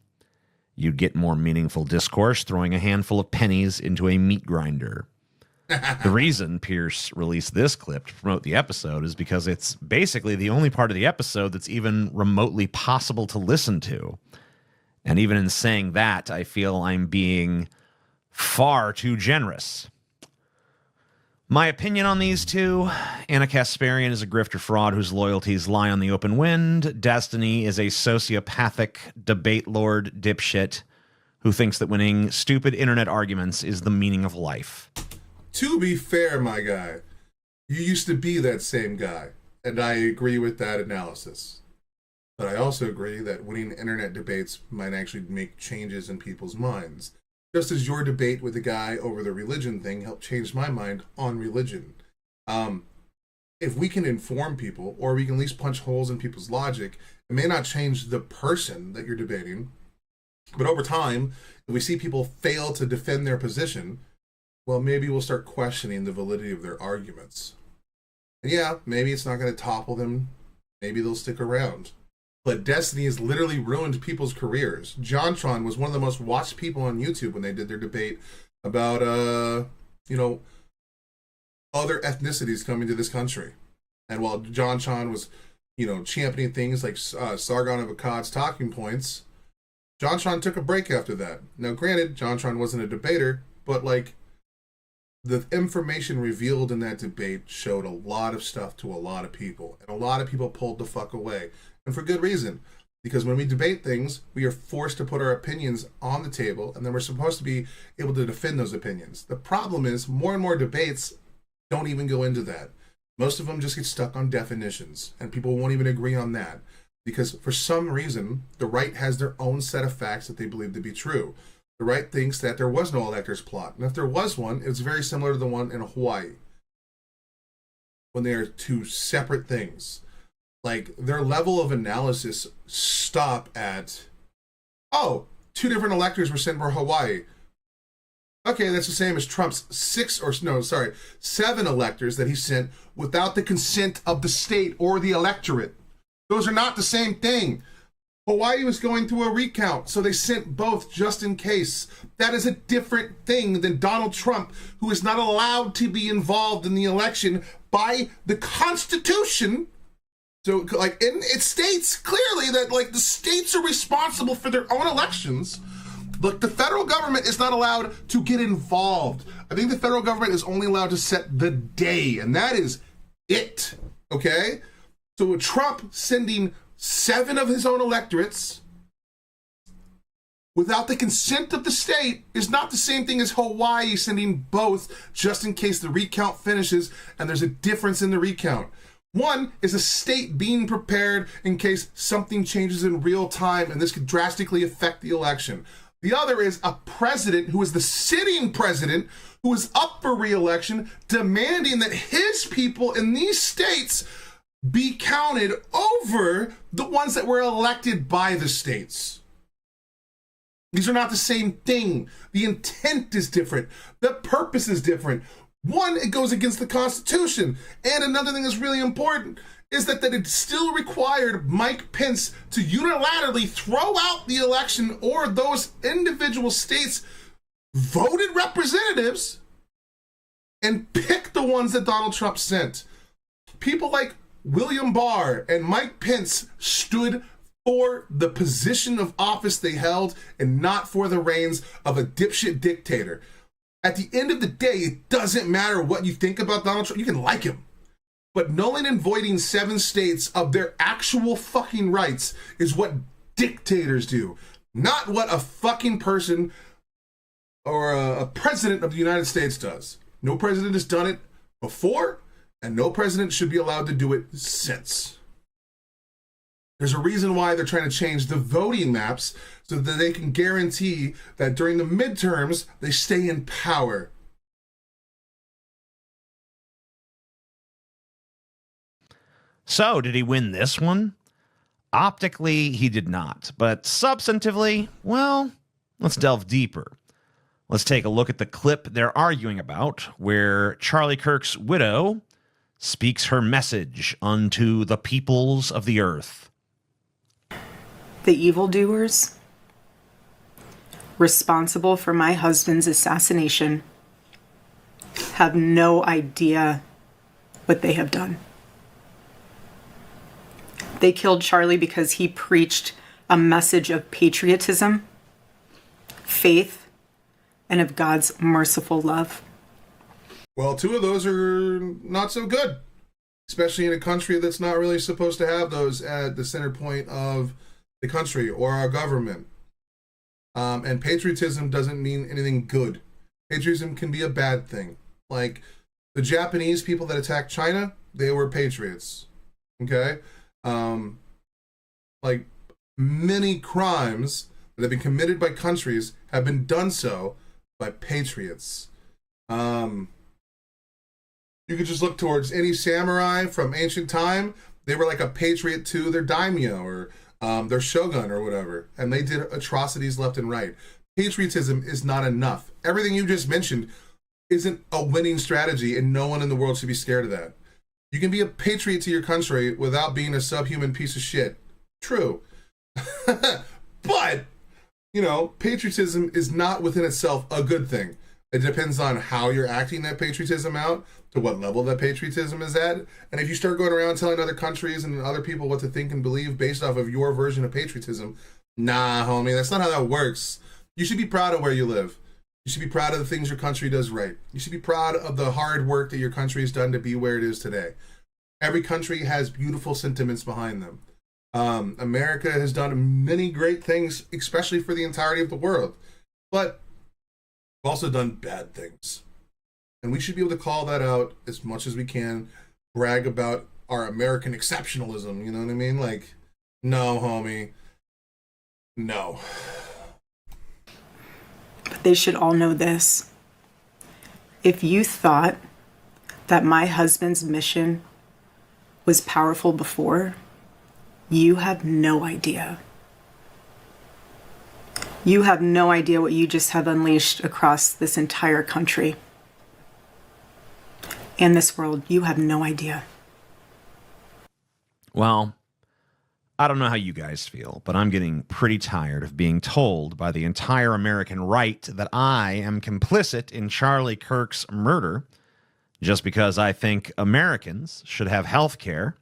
You'd get more meaningful discourse throwing a handful of pennies into a meat grinder. The reason Pierce released this clip to promote the episode is because it's basically the only part of the episode that's even remotely possible to listen to. And even in saying that, I feel I'm being far too generous. My opinion on these two: Anna Kasparian is a grifter fraud whose loyalties lie on the open wind. Destiny is a sociopathic debate lord dipshit who thinks that winning stupid internet arguments is the meaning of life. To be fair, my guy, you used to be that same guy, and I agree with that analysis. But I also agree that winning internet debates might actually make changes in people's minds. Just as your debate with the guy over the religion thing helped change my mind on religion. If we can inform people, or we can at least punch holes in people's logic, it may not change the person that you're debating, but over time, if we see people fail to defend their position, well, maybe we'll start questioning the validity of their arguments. And yeah, maybe it's not going to topple them. Maybe they'll stick around. But Destiny has literally ruined people's careers. JonTron was one of the most watched people on YouTube when they did their debate about, other ethnicities coming to this country. And while JonTron was, championing things like Sargon of Akkad's talking points, JonTron took a break after that. Now, granted, JonTron wasn't a debater, but, the information revealed in that debate showed a lot of stuff to a lot of people. And a lot of people pulled the fuck away. And for good reason, because when we debate things, we are forced to put our opinions on the table, and then we're supposed to be able to defend those opinions. The problem is more and more debates don't even go into that. Most of them just get stuck on definitions, and people won't even agree on that, because for some reason, the right has their own set of facts that they believe to be true. The right thinks that there was no electors plot, and if there was one, it's very similar to the one in Hawaii, when they are two separate things. Their level of analysis stop at, two different electors were sent for Hawaii. Okay, that's the same as Trump's 7 electors that he sent without the consent of the state or the electorate. Those are not the same thing. Hawaii was going through a recount, so they sent both just in case. That is a different thing than Donald Trump, who is not allowed to be involved in the election by the Constitution. So, it states clearly that, the states are responsible for their own elections. Look, the federal government is not allowed to get involved. I think the federal government is only allowed to set the day, and that is it, okay? So with Trump sending 7 of his own electorates without the consent of the state is not the same thing as Hawaii sending both just in case the recount finishes and there's a difference in the recount. One is a state being prepared in case something changes in real time and this could drastically affect the election. The other is a president who is the sitting president who is up for re-election demanding that his people in these states be counted over the ones that were elected by the states. These are not the same thing. The intent is different. The purpose is different. One, it goes against the Constitution. And another thing that's really important is that it still required Mike Pence to unilaterally throw out the election or those individual states' voted representatives and pick the ones that Donald Trump sent. People like William Barr and Mike Pence stood for the position of office they held and not for the reins of a dipshit dictator. At the end of the day, it doesn't matter what you think about Donald Trump. You can like him. But nulling and voiding 7 states of their actual fucking rights is what dictators do, not what a fucking person or a president of the United States does. No president has done it before, and no president should be allowed to do it since. There's a reason why they're trying to change the voting maps so that they can guarantee that during the midterms, they stay in power. So, did he win this one? Optically, he did not. But substantively, well, let's delve deeper. Let's take a look at the clip they're arguing about, where Charlie Kirk's widow speaks her message unto the peoples of the earth. The evildoers responsible for my husband's assassination have no idea what they have done. They killed Charlie because he preached a message of patriotism, faith, and of God's merciful love. Well, two of those are not so good, especially in a country that's not really supposed to have those at the center point of the country or our government. And patriotism doesn't mean anything good. Patriotism can be a bad thing. Like the Japanese people that attacked China, they were patriots. Okay? Like many crimes that have been committed by countries have been done so by patriots. You could just look towards any samurai from ancient time. They were like a patriot to their daimyo or their shogun or whatever. And they did atrocities left and right. Patriotism is not enough. Everything you just mentioned isn't a winning strategy, and no one in the world should be scared of that. You can be a patriot to your country without being a subhuman piece of shit. True. But, you know, patriotism is not within itself a good thing. It depends on how you're acting that patriotism out, to what level that patriotism is at. And if you start going around telling other countries and other people what to think and believe based off of your version of patriotism, nah, homie, that's not how that works. You should be proud of where you live. You should be proud of the things your country does right. You should be proud of the hard work that your country has done to be where it is today. Every country has beautiful sentiments behind them. America has done many great things, especially for the entirety of the world. But we've also done bad things. And we should be able to call that out as much as we can, brag about our American exceptionalism, you know what I mean? Like, no, homie. No. But they should all know this. If you thought that my husband's mission was powerful before, you have no idea. You have no idea what you just have unleashed across this entire country and this world. You have no idea. Well, I don't know how you guys feel, but I'm getting pretty tired of being told by the entire American right that I am complicit in Charlie Kirk's murder just because I think Americans should have health care,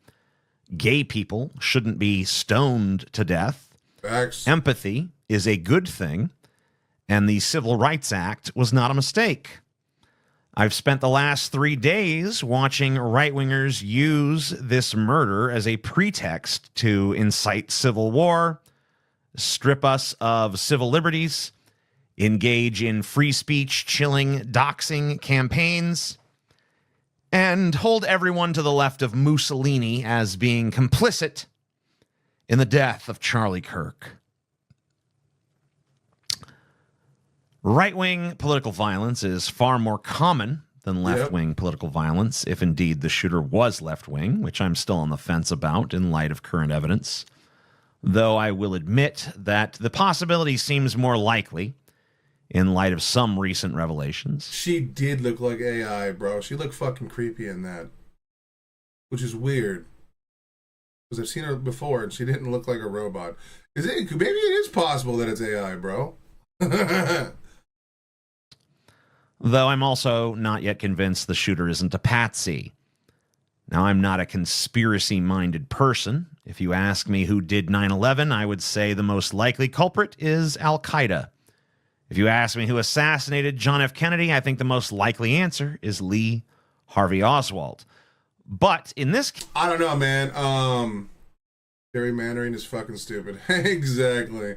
gay people shouldn't be stoned to death, Facts. empathy is a good thing, and the Civil Rights Act was not a mistake. I've spent the last 3 days watching right-wingers use this murder as a pretext to incite civil war, strip us of civil liberties, engage in free speech, chilling, doxing campaigns, and hold everyone to the left of Mussolini as being complicit in the death of Charlie Kirk. Right-wing political violence is far more common than left-wing political violence, if indeed the shooter was left-wing, which I'm still on the fence about in light of current evidence. Though I will admit that the possibility seems more likely in light of some recent revelations. She did look like AI, bro. She looked fucking creepy in that. Which is weird. Because I've seen her before and she didn't look like a robot. Maybe it is possible that it's AI, bro. Though I'm also not yet convinced the shooter isn't a patsy. Now, I'm not a conspiracy-minded person. If you ask me who did 9/11, I would say the most likely culprit is Al-Qaeda. If you ask me who assassinated John F. Kennedy, I think the most likely answer is Lee Harvey Oswald. But in this case, I don't know, man. Gerrymandering is fucking stupid. Exactly.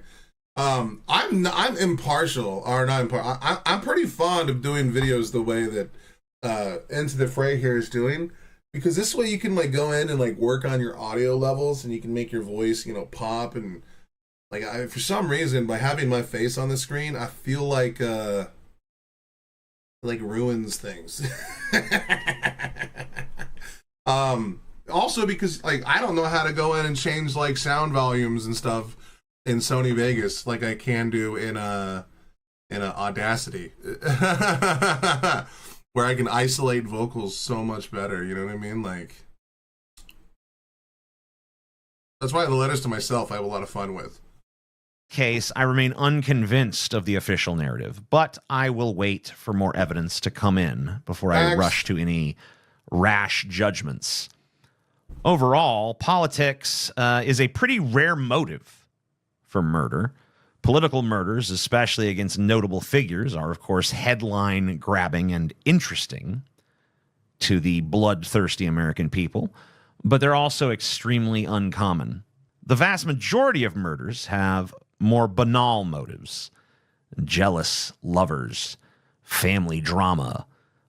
I'm impartial, or not impartial. I'm pretty fond of doing videos the way that Into the Fray here is doing, because this way you can like go in and like work on your audio levels, and you can make your voice, you know, pop, and like for some reason by having my face on the screen, I feel like ruins things. Also because like I don't know how to go in and change like sound volumes and stuff in Sony Vegas like I can do in a Audacity, where I can isolate vocals so much better. You know what I mean? Like that's why the letters to myself I have a lot of fun with. case, I remain unconvinced of the official narrative, but I will wait for more evidence to come in before I rush to any rash judgments. Overall, politics is a pretty rare motive for murder. Political murders, especially against notable figures, are, of course, headline-grabbing and interesting to the bloodthirsty American people, but they're also extremely uncommon. The vast majority of murders have more banal motives: jealous lovers, family drama,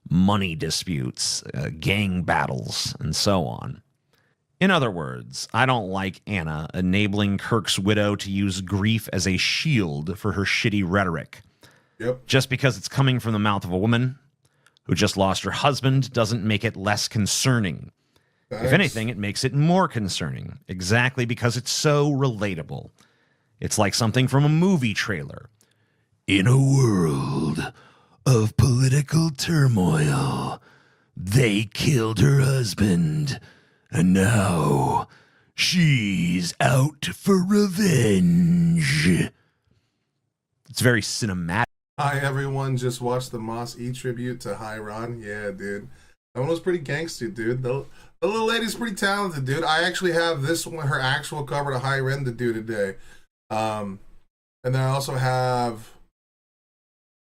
money disputes, gang battles, and so on. In other words, I don't like Anna enabling Kirk's widow to use grief as a shield for her shitty rhetoric. Yep. Just because it's coming from the mouth of a woman who just lost her husband doesn't make it less concerning. Thanks. If anything, it makes it more concerning, exactly because it's so relatable. It's like something from a movie trailer. In a world of political turmoil, they killed her husband, and now she's out for revenge. It's very cinematic. Hi, everyone. Just watched the Moss E tribute to Hyron. Yeah, dude. That one was pretty gangster, dude. The little lady's pretty talented, dude. I actually have this one, her actual cover to Hyron to do today. And then I also have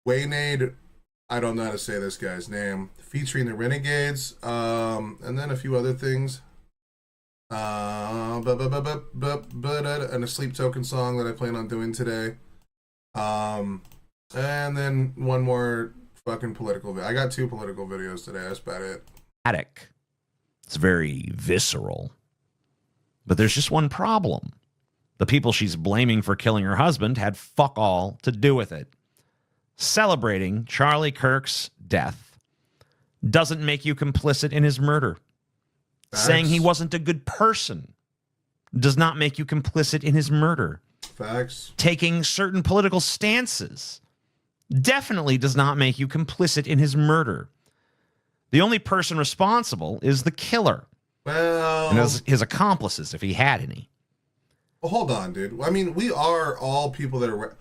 Waynade, I don't know how to say this guy's name, featuring the Renegades, and then a few other things. And a Sleep Token song that I plan on doing today. And then one more fucking political video. I got 2 political videos today. That's about it. It's very visceral. But there's just one problem. The people she's blaming for killing her husband had fuck all to do with it. Celebrating Charlie Kirk's death doesn't make you complicit in his murder. Facts. Saying he wasn't a good person does not make you complicit in his murder. Facts. Taking certain political stances definitely does not make you complicit in his murder. The only person responsible is the killer. Well, And his accomplices, if he had any. well, hold on, dude. I mean, we are all people that are...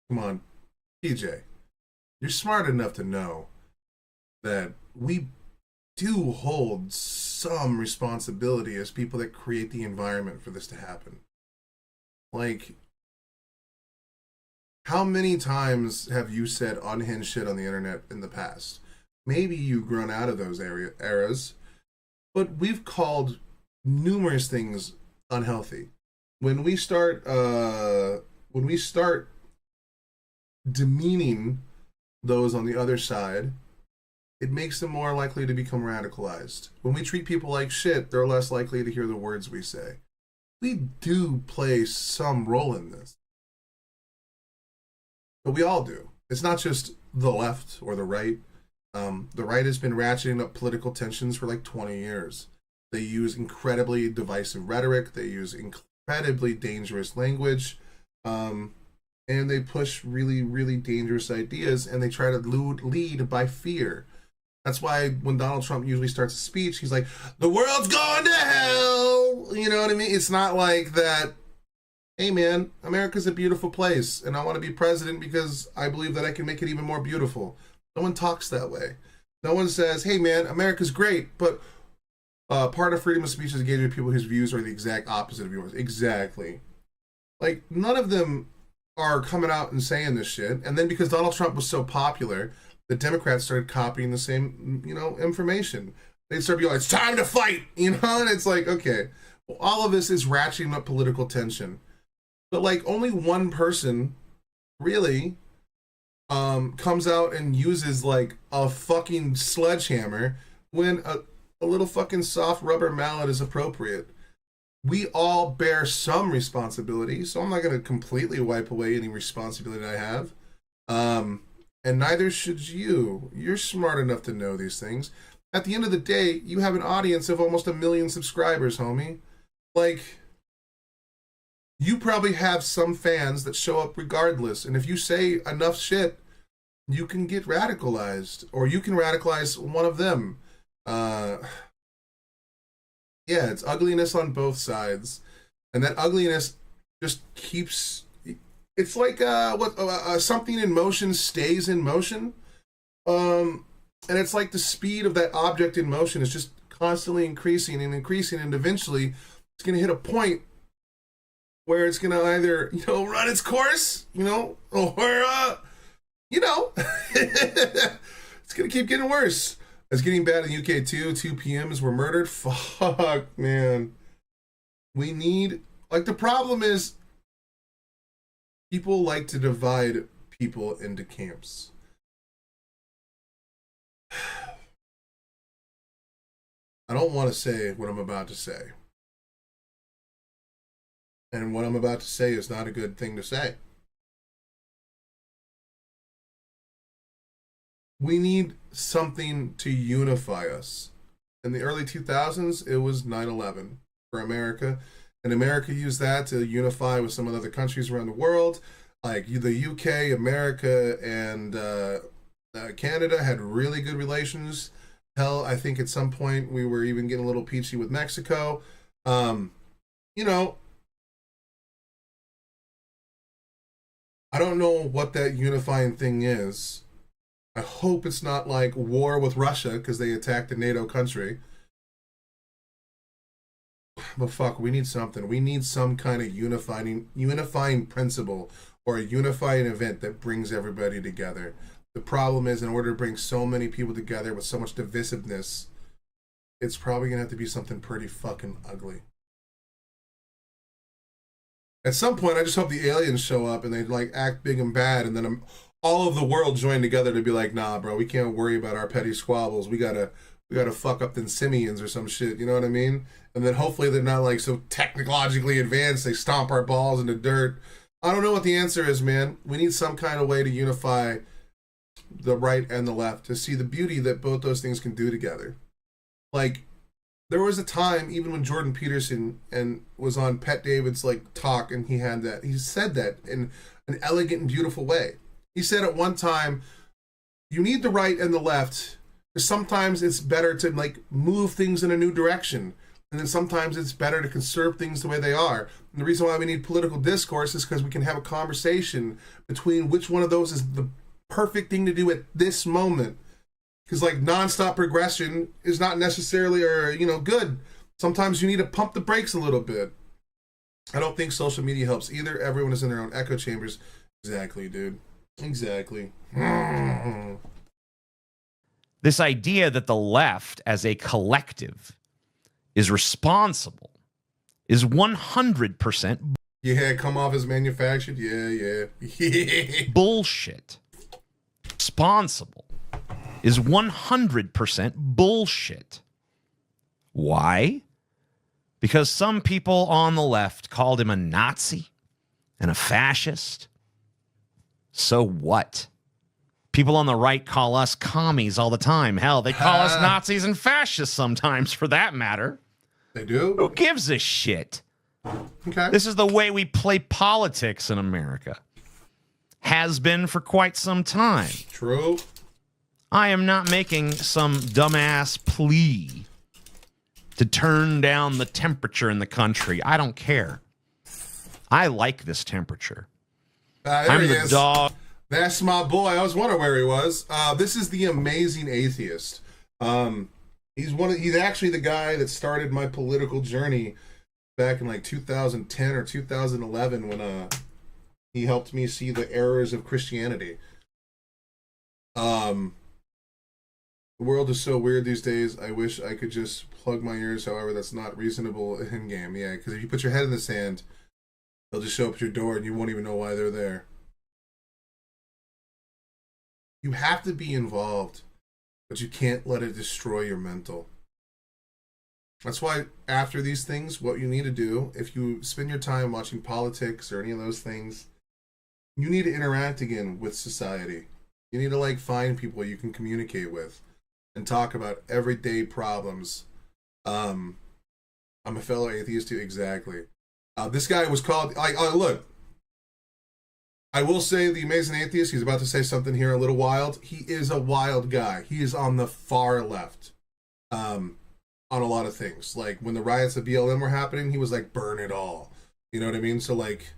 Come on, PJ. You're smart enough to know that we do hold some responsibility as people that create the environment for this to happen. Like, how many times have you said unhinged shit on the internet in the past? Maybe you've grown out of those eras, but we've called numerous things unhealthy. When we start demeaning those on the other side, it makes them more likely to become radicalized. When we treat people like shit, they're less likely to hear the words we say. We do play some role in this. But we all do. It's not just the left or the right. The right has been ratcheting up political tensions for like 20 years. They use incredibly divisive rhetoric. They use incredibly dangerous language. And they push really, really dangerous ideas, and they try to lead by fear. That's why when Donald Trump usually starts a speech, he's like, the world's going to hell. You know what I mean? It's not like that, hey man, America's a beautiful place, and I want to be president because I believe that I can make it even more beautiful. No one talks that way. No one says, hey man, America's great, but part of freedom of speech is engaging people whose views are the exact opposite of yours. Exactly. Like, none of them are coming out and saying this shit. And then because Donald Trump was so popular, the Democrats started copying the same, information. They started being like, it's time to fight, and it's like, okay, well, all of this is ratcheting up political tension. But like, only one person really comes out and uses like a fucking sledgehammer when a little fucking soft rubber mallet is appropriate. We all bear some responsibility, so I'm not going to completely wipe away any responsibility I have. And neither should you. You're smart enough to know these things. At the end of the day, you have an audience of almost 1 million subscribers, homie. Like, you probably have some fans that show up regardless. And if you say enough shit, you can get radicalized. Or you can radicalize one of them. Yeah, it's ugliness on both sides. And that ugliness just keeps. It's like something in motion stays in motion, and it's like the speed of that object in motion is just constantly increasing and increasing, and eventually it's going to hit a point where it's going to either run its course, or it's going to keep getting worse. It's getting bad in the UK too. 2 PMs were murdered. Fuck, man. We need, the problem is people like to divide people into camps. I don't want to say what I'm about to say. And what I'm about to say is not a good thing to say. We need something to unify us. In the early 2000s, it was 9/11 for America. And America used that to unify with some of the other countries around the world. Like the UK, America, and Canada had really good relations. Hell, I think at some point we were even getting a little peachy with Mexico. I don't know what that unifying thing is. I hope it's not like war with Russia because they attacked a NATO country. But fuck, we need something. We need some kind of unifying principle or a unifying event that brings everybody together. The problem is, in order to bring so many people together with so much divisiveness, it's probably going to have to be something pretty fucking ugly. At some point, I just hope the aliens show up and they act big and bad, and then all of the world join together to be like, nah, bro, we can't worry about our petty squabbles. We gotta fuck up the simians or some shit. You know what I mean? And then hopefully they're not so technologically advanced. They stomp our balls in the dirt. I don't know what the answer is, man. We need some kind of way to unify the right and the left to see the beauty that both those things can do together. There was a time, even when Jordan Peterson was on Pet David's talk, and he said that in an elegant and beautiful way. He said at one time, you need the right and the left, because sometimes it's better to move things in a new direction, and then sometimes it's better to conserve things the way they are. And the reason why we need political discourse is because we can have a conversation between which one of those is the perfect thing to do at this moment. Because nonstop progression is not necessarily good. Sometimes you need to pump the brakes a little bit. I don't think social media helps either. Everyone is in their own echo chambers. Exactly, dude. Exactly. This idea that the left as a collective is responsible is 100% Yeah, come off as manufactured. Yeah. bullshit. Responsible is 100% bullshit. Why? Because some people on the left called him a Nazi and a fascist. So what? People on the right call us commies all the time. Hell, they call us Nazis and fascists sometimes, for that matter. They do? Who gives a shit? Okay. This is the way we play politics in America. Has been for quite some time. True. I am not making some dumbass plea to turn down the temperature in the country. I don't care. I like this temperature. There I'm he the is. dog. That's my boy. I was wondering where he was. This is the Amazing Atheist. He's actually the guy that started my political journey back in 2010 or 2011 when he helped me see the errors of Christianity. The world is so weird these days. I wish I could just plug my ears. However, that's not reasonable in game. Yeah, because if you put your head in the sand, they'll just show up at your door and you won't even know why they're there. You have to be involved, but you can't let it destroy your mental. That's why after these things, what you need to do, if you spend your time watching politics or any of those things, you need to interact again with society. You need to find people you can communicate with and talk about everyday problems. I'm a fellow atheist too, exactly. This guy was called, look, I will say the Amazing Atheist, he's about to say something here a little wild. He is a wild guy. He is on the far left on a lot of things. When the riots at BLM were happening, he was burn it all. You know what I mean? So like,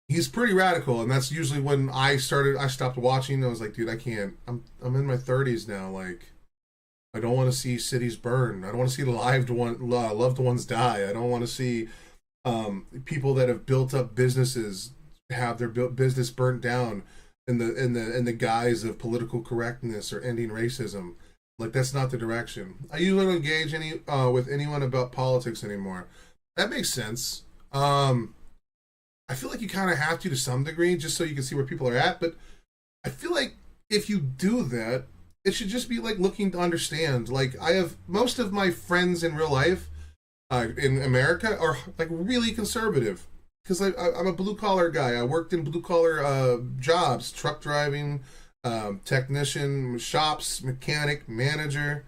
he's pretty radical, and that's usually when I stopped watching. I was like, dude, I can't. I'm in my 30s now. Like, I don't want to see cities burn. I don't want to see loved ones die. I don't want to see people that have built up businesses have their business burnt down in the guise of political correctness or ending racism. Like, that's not the direction. I usually don't engage with anyone about politics anymore. That makes sense. I feel like you kind of have to some degree, just so you can see where people are at. But I feel like if you do that, it should just be like looking to understand. Like, I have most of my friends in real life in America are like really conservative, because I'm a blue collar guy. I worked in blue collar jobs, truck driving, technician, shops, mechanic, manager.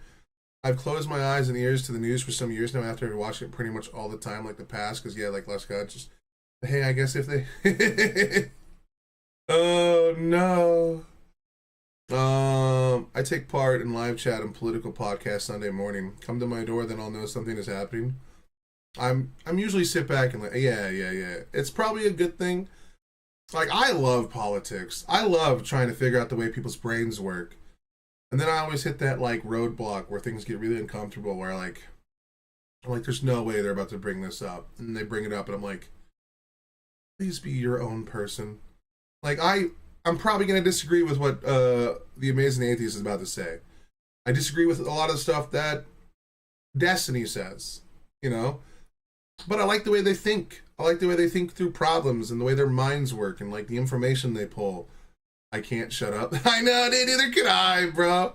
I've closed my eyes and ears to the news for some years now after watching it pretty much all the time, like the past, because, yeah, like Les Scott, just, hey, I guess if they... Oh, no. I take part in live chat and political podcast Sunday morning. Come to my door, then I'll know something is happening. I'm usually sit back and like, yeah. It's probably a good thing. Like, I love politics. I love trying to figure out the way people's brains work. And then I always hit that, like, roadblock where things get really uncomfortable, where, I'm like, there's no way they're about to bring this up. And they bring it up, and I'm like, please be your own person. Like, I'm probably going to disagree with what The Amazing Atheist is about to say. I disagree with a lot of stuff that Destiny says, you know? But I like the way they think. I like the way they think through problems and the way their minds work and, like, the information they pull. I can't shut up. I know, dude, neither can I, bro.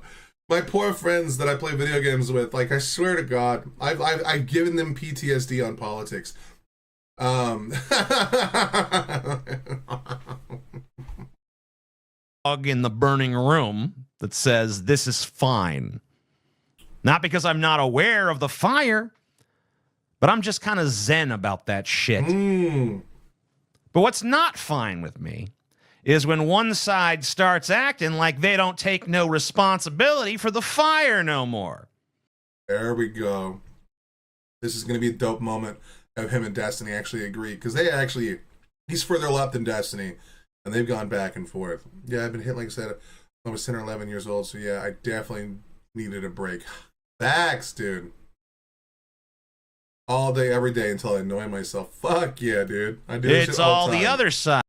My poor friends that I play video games with, like, I swear to God, I've given them PTSD on politics. In the burning room that says this is fine. Not because I'm not aware of the fire, but I'm just kind of zen about that shit. But what's not fine with me is when one side starts acting like they don't take no responsibility for the fire no more. There we go. This is going to be a dope moment of him and Destiny actually agree, because he's further left than Destiny, and they've gone back and forth. Yeah, I've been hit, like I said, I was 10 or 11 years old, so yeah, I definitely needed a break. Facts, dude. All day, every day, until I annoy myself. Fuck yeah, dude. I do this It's shit all the other side.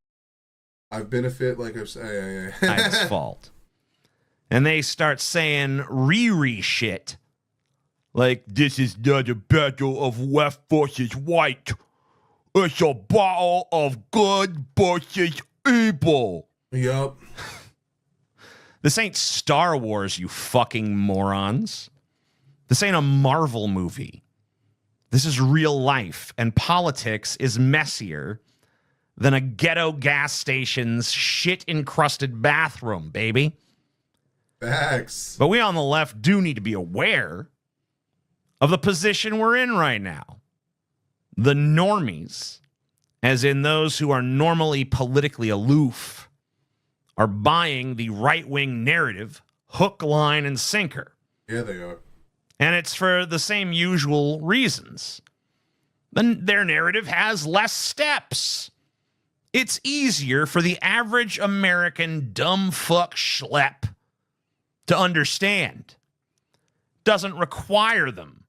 I've benefit, like I've said, It's fault. And they start saying Riri shit. Like, this is not a battle of left versus white. It's a battle of good versus evil. Yup. This ain't Star Wars, you fucking morons. This ain't a Marvel movie. This is real life, and politics is messier than a ghetto gas station's shit-encrusted bathroom, baby. Facts. But we on the left do need to be aware of the position we're in right now. The normies, as in those who are normally politically aloof, are buying the right-wing narrative hook, line, and sinker. Yeah, they are. And it's for the same usual reasons. Then their narrative has less steps. It's easier for the average American dumb fuck schlep to understand. Doesn't require them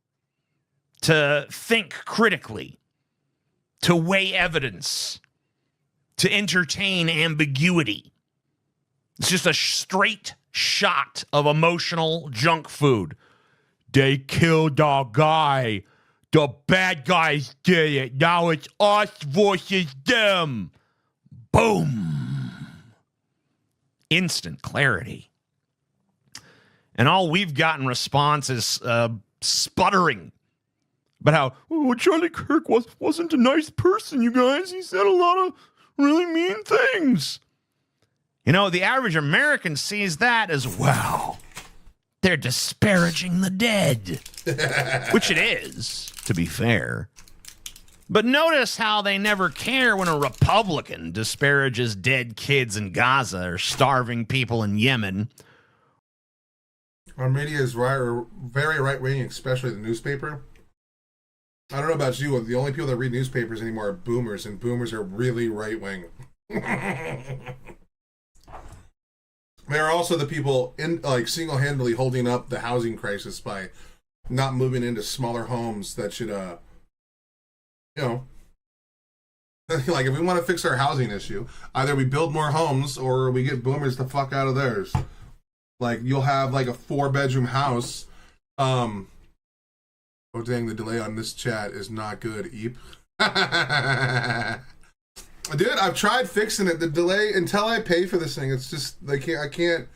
to think critically, to weigh evidence, to entertain ambiguity. It's just a straight shot of emotional junk food. They killed our guy. The bad guys did it. Now it's us versus them. Boom. Instant clarity. And all we've got in response is sputtering about how Charlie Kirk wasn't a nice person, you guys. He said a lot of really mean things. You know, the average American sees that as, wow, they're disparaging the dead. Which it is, to be fair. But notice how they never care when a Republican disparages dead kids in Gaza or starving people in Yemen. Our media is very right-wing, especially the newspaper. I don't know about you, the only people that read newspapers anymore are boomers, and boomers are really right-wing. There are also the people in like single-handedly holding up the housing crisis by not moving into smaller homes that should, you know, like if we want to fix our housing issue, either we build more homes or we get boomers the fuck out of theirs. Like you'll have like a 4-bedroom house. Oh dang, the delay on this chat is not good, Eep. Dude, I've tried fixing it. The delay until I pay for this thing, it's just I can't.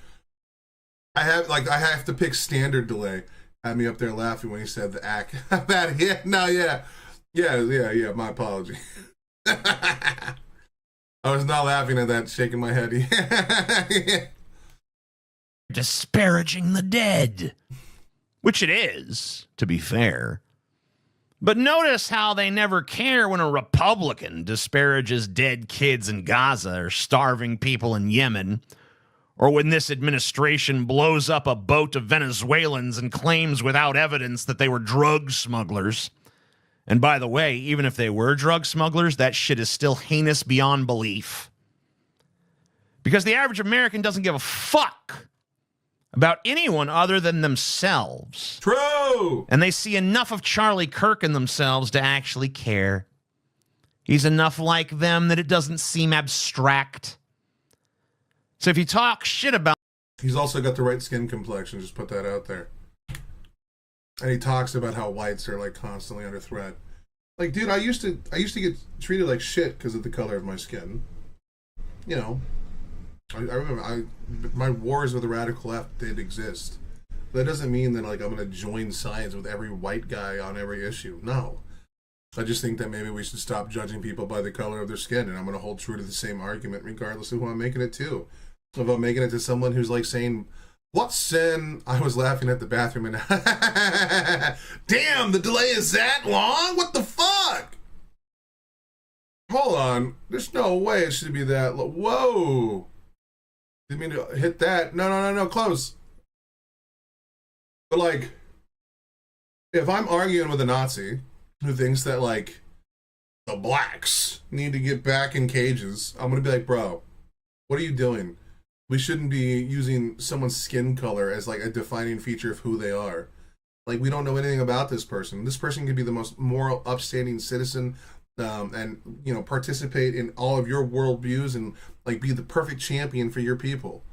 I have to pick standard delay. Had me up there laughing when he said the act. That yeah. My apology. I was not laughing at that, shaking my head. Yeah. Disparaging the dead, which it is, to be fair. But notice how they never care when a Republican disparages dead kids in Gaza or starving people in Yemen, or when this administration blows up a boat of Venezuelans and claims without evidence that they were drug smugglers. And by the way, even if they were drug smugglers, that shit is still heinous beyond belief. Because the average American doesn't give a fuck about anyone other than themselves. True! And they see enough of Charlie Kirk in themselves to actually care. He's enough like them that it doesn't seem abstract. So if you talk shit about... He's also got the right skin complexion, just put that out there. And he talks about how whites are like constantly under threat. Like, dude, I used to get treated like shit because of the color of my skin. You know, I remember my wars with the radical left did exist. That doesn't mean that like I'm gonna join sides with every white guy on every issue. No, I just think that maybe we should stop judging people by the color of their skin, and I'm gonna hold true to the same argument regardless of who I'm making it to. If I'm making it to someone who's like saying, "What sin?" I was laughing at the bathroom and damn, the delay is that long? What the fuck? Hold on, there's no way it should be that low. Whoa. Didn't mean to hit that. No, close. But like, if I'm arguing with a Nazi who thinks that like the blacks need to get back in cages, I'm gonna be like, bro, what are you doing? We shouldn't be using someone's skin color as like a defining feature of who they are. Like, we don't know anything about this person. This person could be the most moral, upstanding citizen, and you know, participate in all of your worldviews and like be the perfect champion for your people.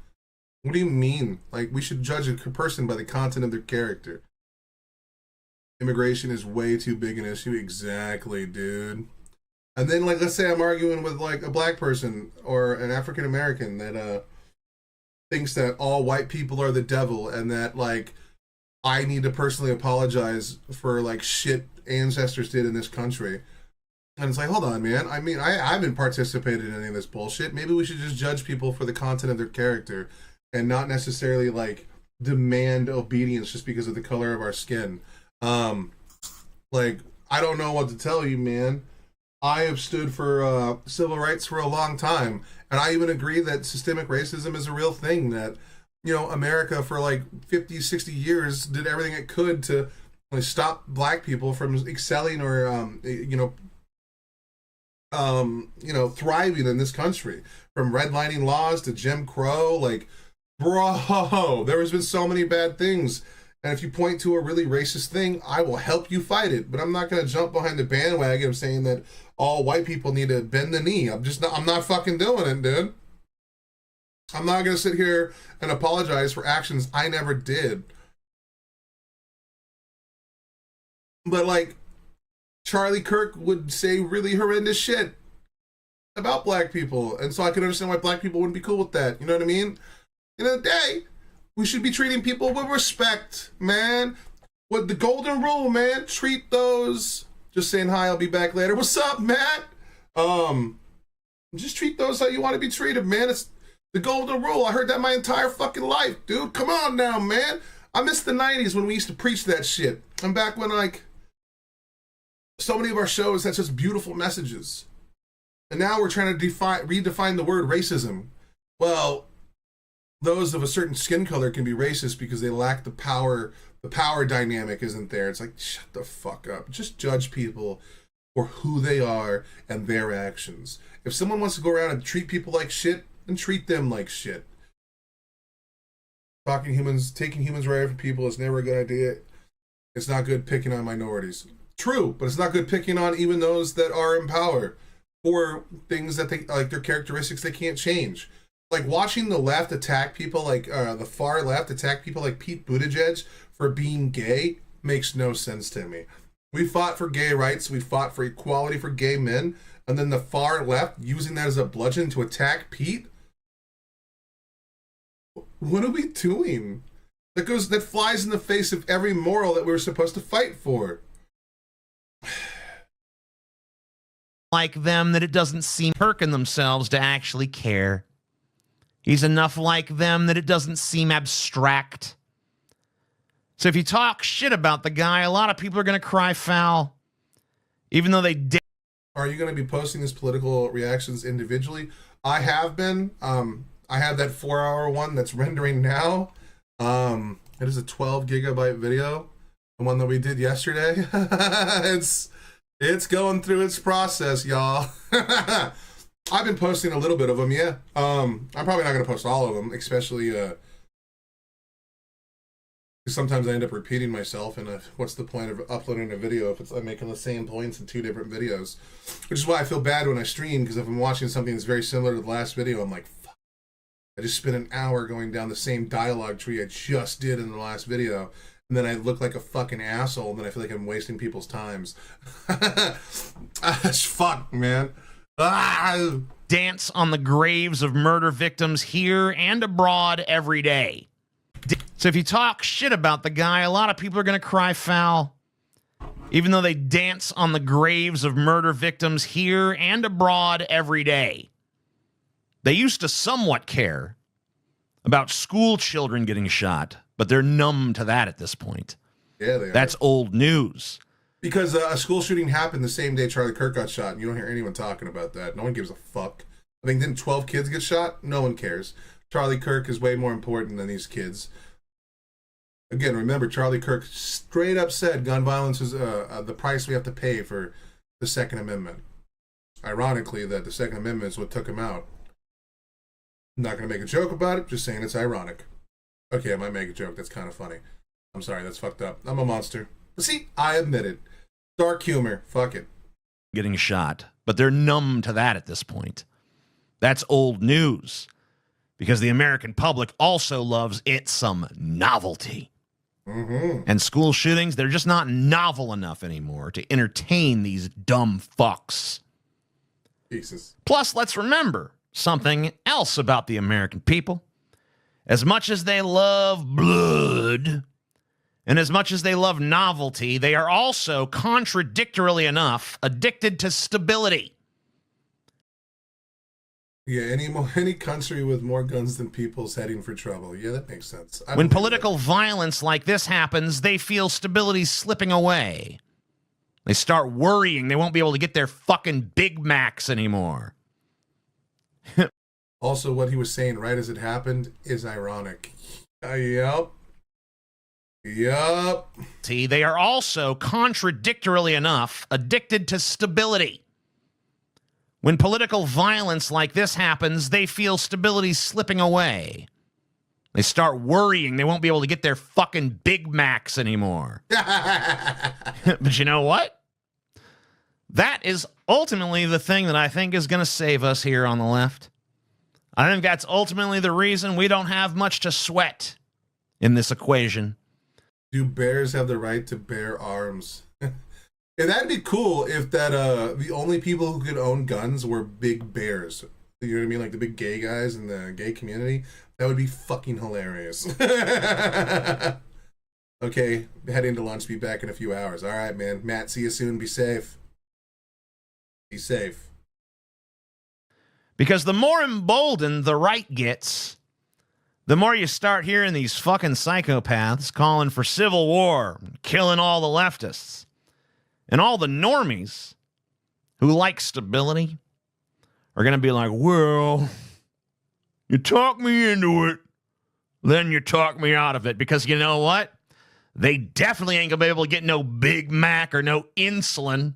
What do you mean? Like, we should judge a person by the content of their character. Immigration is way too big an issue. Exactly, dude. And then like, let's say I'm arguing with like a black person or an African American that thinks that all white people are the devil and that like I need to personally apologize for like shit ancestors did in this country. And it's like, hold on, man. I mean, I haven't participated in any of this bullshit. Maybe we should just judge people for the content of their character and not necessarily like demand obedience just because of the color of our skin. Like, I don't know what to tell you, man. I have stood for civil rights for a long time, and I even agree that systemic racism is a real thing, that, you know, America for like 50, 60 years did everything it could to like, stop black people from excelling or, thriving in this country. From redlining laws to Jim Crow, like, bro, there has been so many bad things. And if you point to a really racist thing, I will help you fight it. But I'm not going to jump behind the bandwagon of saying that all white people need to bend the knee. I'm not fucking doing it, dude. I'm not going to sit here and apologize for actions I never did. But like, Charlie Kirk would say really horrendous shit about black people. And so I can understand why black people wouldn't be cool with that. You know what I mean? End of the day, we should be treating people with respect, man. With the golden rule, man. Treat those. Just saying hi, I'll be back later. What's up, Matt? Just treat those how you want to be treated, man. It's the golden rule. I heard that my entire fucking life, dude. Come on now, man. I miss the 90s when we used to preach that shit. And back when, like, so many of our shows had such beautiful messages. And now we're trying to redefine the word racism. Well, those of a certain skin color can be racist because they lack the power The power dynamic isn't there. It's like, shut the fuck up. Just judge people for who they are and their actions. If someone wants to go around and treat people like shit, then treat them like shit. Taking humans right from people is never a good idea. It's not good picking on minorities. True, but it's not good picking on even those that are in power for things that they like, their characteristics they can't change. Like watching the left attack people like the far left attack people like Pete Buttigieg for being gay makes no sense to me. We fought for gay rights, we fought for equality for gay men, and then the far left using that as a bludgeon to attack Pete? What are we doing? That flies in the face of every moral that we were supposed to fight for. Like them that it doesn't seem perking themselves to actually care. He's enough like them that it doesn't seem abstract. So if you talk shit about the guy, a lot of people are going to cry foul, even though they did. Are you going to be posting these political reactions individually? I have been. I have that 4-hour one that's rendering now. It is a 12 gigabyte video, the one that we did yesterday. It's going through its process, y'all. I've been posting a little bit of them, yeah. I'm probably not going to post all of them, especially sometimes I end up repeating myself, and what's the point of uploading a video if I'm making the same points in 2 different videos? Which is why I feel bad when I stream, because if I'm watching something that's very similar to the last video, I'm like, fuck. I just spent an hour going down the same dialogue tree I just did in the last video, and then I look like a fucking asshole, and then I feel like I'm wasting people's times. Fuck, man. Dance on the graves of murder victims here and abroad every day. So if you talk shit about the guy, a lot of people are going to cry foul, even though they dance on the graves of murder victims here and abroad every day. They used to somewhat care about school children getting shot, but they're numb to that at this point. Yeah, they are. That's old news. Because a school shooting happened the same day Charlie Kirk got shot, and you don't hear anyone talking about that. No one gives a fuck. I mean, didn't 12 kids get shot? No one cares. Charlie Kirk is way more important than these kids. Again, remember, Charlie Kirk straight up said gun violence is the price we have to pay for the Second Amendment. Ironically, that the Second Amendment is what took him out. I'm not going to make a joke about it, just saying it's ironic. Okay, I might make a joke. That's kind of funny. I'm sorry, that's fucked up. I'm a monster. But see, I admit it. Dark humor. Fuck it. Getting shot, but they're numb to that at this point. That's old news, because the American public also loves it some novelty. Mm-hmm. And school shootings, they're just not novel enough anymore to entertain these dumb fucks. Jesus. Plus, let's remember something else about the American people. As much as they love blood, and as much as they love novelty, they are also, contradictorily enough, addicted to stability. Yeah, any country with more guns than people's heading for trouble. Yeah, that makes sense. When political violence like this happens, they feel stability slipping away. They start worrying they won't be able to get their fucking Big Macs anymore. Also, what he was saying right as it happened is ironic. Yup. See, they are also, contradictorily enough, addicted to stability. When political violence like this happens, they feel stability slipping away. They start worrying they won't be able to get their fucking Big Macs anymore. But you know what? That is ultimately the thing that I think is going to save us here on the left. I think that's ultimately the reason we don't have much to sweat in this equation. Do bears have the right to bear arms? Yeah, that'd be cool if that the only people who could own guns were big bears. You know what I mean? Like the big gay guys in the gay community. That would be fucking hilarious. Okay, heading to lunch. Be back in a few hours. All right, man. Matt, see you soon. Be safe. Be safe. Because the more emboldened the right gets, the more you start hearing these fucking psychopaths calling for civil war, killing all the leftists. And all the normies who like stability are going to be like, well, you talk me into it, then you talk me out of it. Because you know what? they definitely ain't gonna be able to get no Big Mac or no insulin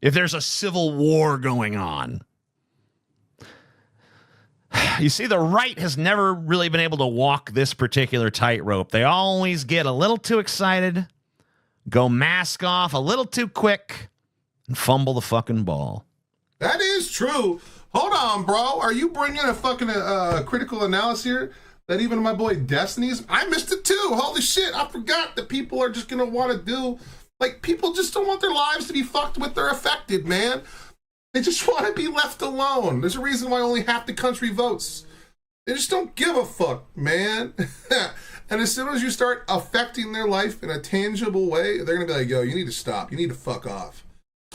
if there's a civil war going on. You see, the right has never really been able to walk this particular tightrope. They always get a little too excited, go mask off a little too quick, and fumble the fucking ball. That is true. Hold on, bro. Are you bringing a fucking critical analysis here? That even my boy Destiny's, I missed it too. Holy shit, I forgot that people are just gonna want to do, like, people just don't want their lives to be fucked with. They're affected, man. They just want to be left alone. There's a reason why only half the country votes. They just don't give a fuck, man. And as soon as you start affecting their life in a tangible way, they're gonna be like, yo, you need to stop. You need to fuck off.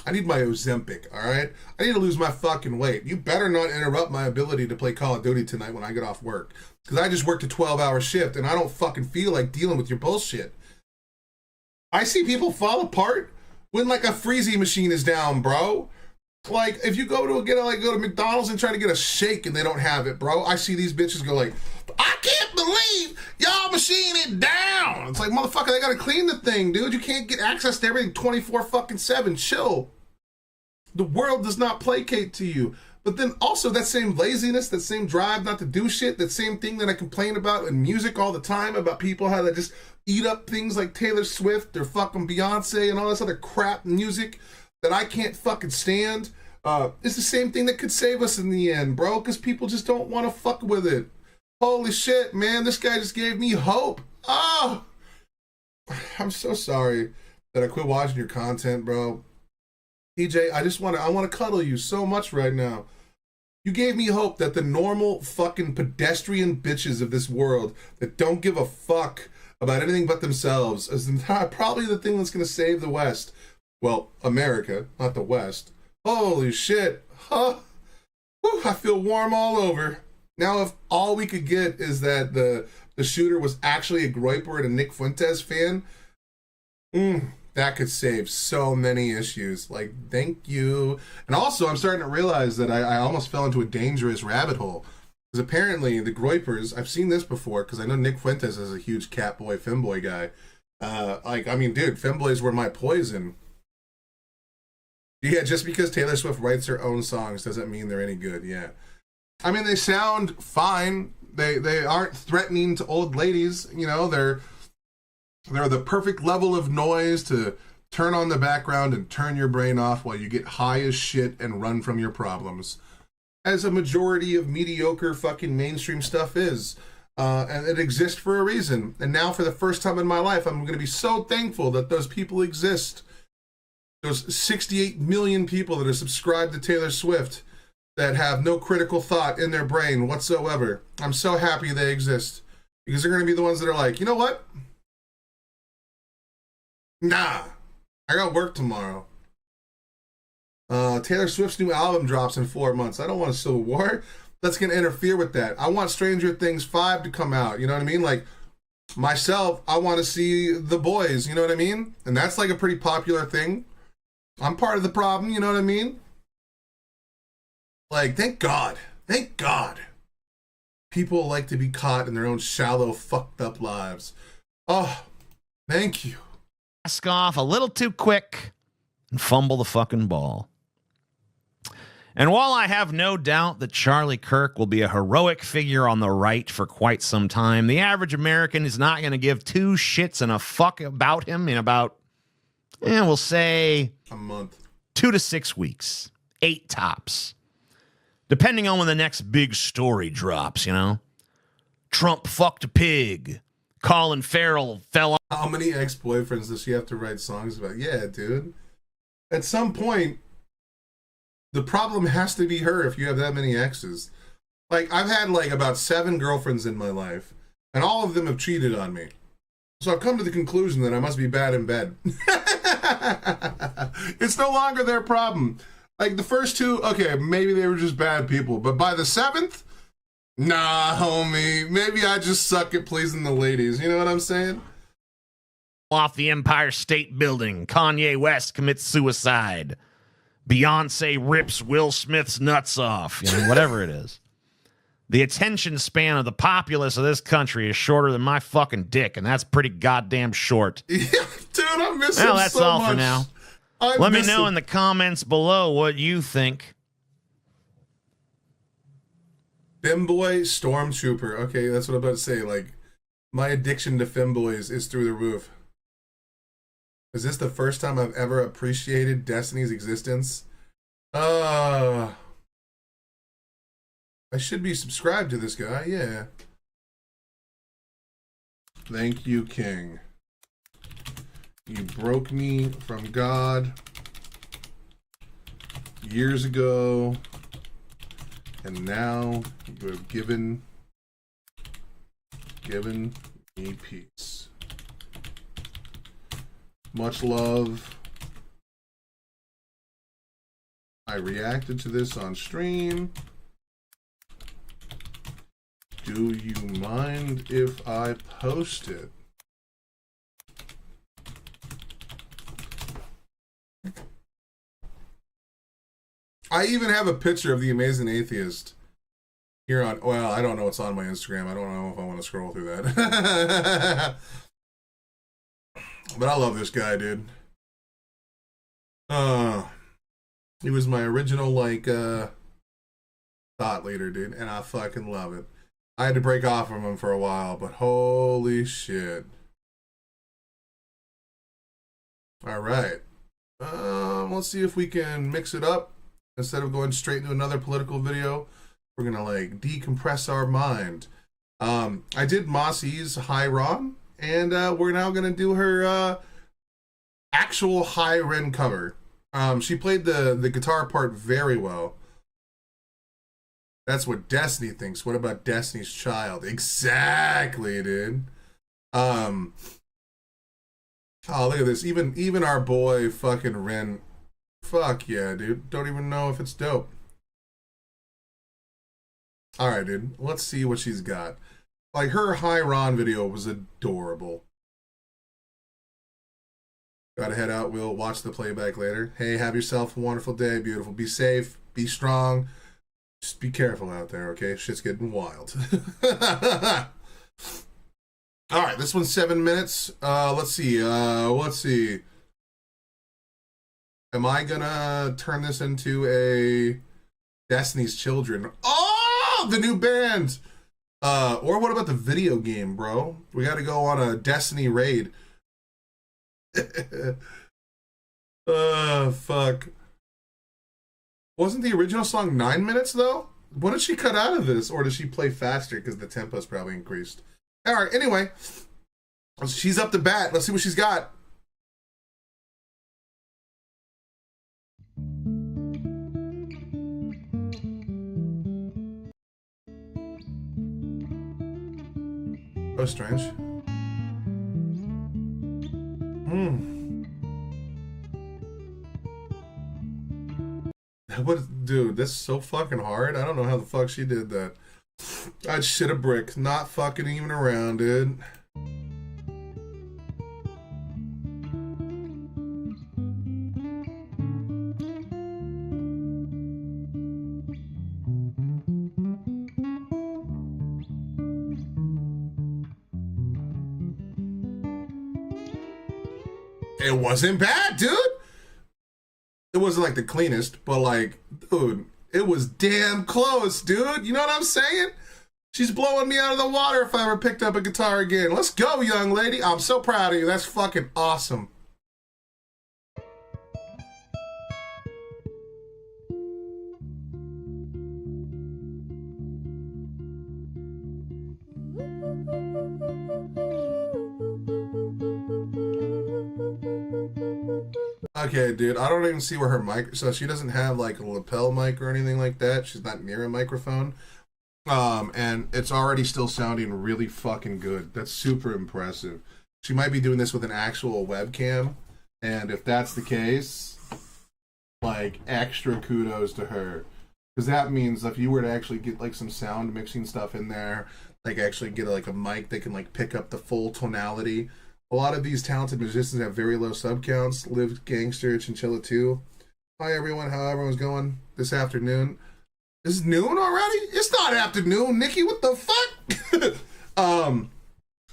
I need my Ozempic, all right? I need to lose my fucking weight. You better not interrupt my ability to play Call of Duty tonight when I get off work. Because I just worked a 12-hour shift, and I don't fucking feel like dealing with your bullshit. I see people fall apart when, like, a freezy machine is down, bro. Like, if you go to McDonald's and try to get a shake and they don't have it, bro, I see these bitches go like, I can't believe y'all machine it down. It's like, motherfucker, they gotta clean the thing, dude. You can't get access to everything 24/7. Chill. The world does not placate to you. But then also that same laziness, that same drive not to do shit, that same thing that I complain about in music all the time about people how they just eat up things like Taylor Swift or fucking Beyonce and all this other crap music that I can't fucking stand. It's the same thing that could save us in the end, bro, because people just don't want to fuck with it. Holy shit, man, this guy just gave me hope. Oh, I'm so sorry that I quit watching your content, bro. TJ, I want to cuddle you so much right now. You gave me hope that the normal fucking pedestrian bitches of this world that don't give a fuck about anything but themselves is probably the thing that's going to save the West. Well, America, not the West. Holy shit. Huh? Whew, I feel warm all over. Now, if all we could get is that the shooter was actually a Groyper and a Nick Fuentes fan, that could save so many issues. Like, thank you. And also, I'm starting to realize that I almost fell into a dangerous rabbit hole. Because apparently, the Groypers, I've seen this before, because I know Nick Fuentes is a huge Catboy, Femboy guy. Dude, Femboys were my poison. Yeah, just because Taylor Swift writes her own songs doesn't mean they're any good, yeah. I mean, they sound fine. They aren't threatening to old ladies. You know, they're the perfect level of noise to turn on the background and turn your brain off while you get high as shit and run from your problems. As a majority of mediocre fucking mainstream stuff is. And it exists for a reason. And now for the first time in my life, I'm going to be so thankful that those people exist. Those 68 million people that are subscribed to Taylor Swift that have no critical thought in their brain whatsoever. I'm so happy they exist. Because they're going to be the ones that are like, you know what? Nah, I got work tomorrow. Taylor Swift's new album drops in 4 months. I don't want a civil war. That's going to interfere with that. I want Stranger Things 5 to come out. You know what I mean? Like, myself, I want to see The Boys. You know what I mean? And that's like a pretty popular thing. I'm part of the problem. You know what I mean? Like, thank God. Thank God. People like to be caught in their own shallow, fucked up lives. Oh, thank you. Mask off a little too quick and fumble the fucking ball. And while I have no doubt that Charlie Kirk will be a heroic figure on the right for quite some time, the average American is not going to give two shits and a fuck about him in about, we'll say, a month. 2 to 6 weeks. 8 tops. Depending on when the next big story drops, you know? Trump fucked a pig. Colin Farrell fell off. How many ex-boyfriends does she have to write songs about? Yeah, dude. At some point, the problem has to be her if you have that many exes. Like, I've had like about 7 girlfriends in my life, and all of them have cheated on me. So I've come to the conclusion that I must be bad in bed. It's no longer their problem. Like, the first 2, okay, maybe they were just bad people, but by the 7th, nah, homie, maybe I just suck at pleasing the ladies. You know what I'm saying? Off the Empire State Building. Kanye West commits suicide. Beyonce rips Will Smith's nuts off. You know, whatever it is. The attention span of the populace of this country is shorter than my fucking dick, and that's pretty goddamn short. Yeah, dude, I miss him Well, that's so all much. for now. Let me know in the comments below what you think. Femboy Stormtrooper. Okay, that's what I'm about to say. Like, my addiction to femboys is through the roof. Is this the first time I've ever appreciated Destiny's existence? I should be subscribed to this guy, yeah. Thank you, King. You broke me from God years ago, and now you have given me peace. Much love. I reacted to this on stream. Do you mind if I post it? I even have a picture of the Amazing Atheist here on, well, I don't know what's on my Instagram. I don't know if I want to scroll through that. But I love this guy, dude. He was my original, like, thought leader, dude, and I fucking love it. I had to break off from him for a while, but holy shit. All right. Let's see if we can mix it up. Instead of going straight into another political video, we're gonna like decompress our mind. I did Mossy's High Ron, and we're now gonna do her actual High Ren cover. She played the guitar part very well. That's what Destiny thinks. What about Destiny's Child? Exactly, dude. Oh, look at this. Even our boy fucking Ren. Fuck yeah, dude. Don't even know if it's dope. Alright, dude. Let's see what she's got. Like, her High Ron video was adorable. Gotta head out. We'll watch the playback later. Hey, have yourself a wonderful day, beautiful. Be safe. Be strong. Just be careful out there, okay? Shit's getting wild. Alright, this one's 7 minutes. Let's see. Am I gonna turn this into a Destiny's Children? Oh, the new band! Or what about the video game, bro? We gotta go on a Destiny raid. Fuck. Wasn't the original song 9 minutes, though? What did she cut out of this? Or did she play faster because the tempo's probably increased? Alright, anyway. She's up to bat. Let's see what she's got. Oh, strange. What, dude, this is so fucking hard. I don't know how the fuck she did that. I'd shit a brick. Not fucking even around, dude. It wasn't bad, dude. It wasn't like the cleanest, but like, dude, it was damn close, dude. You know what I'm saying? She's blowing me out of the water if I ever picked up a guitar again. Let's go, young lady. I'm so proud of you. That's fucking awesome. Okay, dude, I don't even see where her mic... So she doesn't have, like, a lapel mic or anything like that. She's not near a microphone. And it's already still sounding really fucking good. That's super impressive. She might be doing this with an actual webcam. And if that's the case, like, extra kudos to her. Because that means if you were to actually get, like, some sound mixing stuff in there, like, actually get, like, a mic that can, like, pick up the full tonality... A lot of these talented musicians have very low sub counts. Live Gangster, Chinchilla 2. Hi everyone, how everyone's going this afternoon. It's noon already? It's not afternoon, Nikki. What the fuck?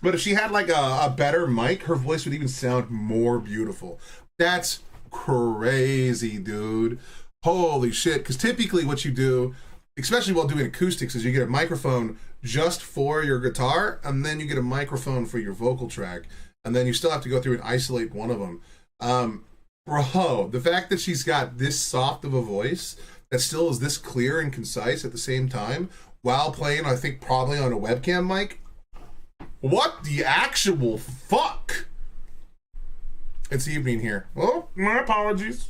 But if she had like a better mic, her voice would even sound more beautiful. That's crazy, dude. Holy shit. Because typically what you do, especially while doing acoustics, is you get a microphone just for your guitar, and then you get a microphone for your vocal track, and then you still have to go through and isolate one of them. Bro, the fact that she's got this soft of a voice that still is this clear and concise at the same time while playing, I think, probably on a webcam mic. What the actual fuck? It's evening here. Oh, my apologies.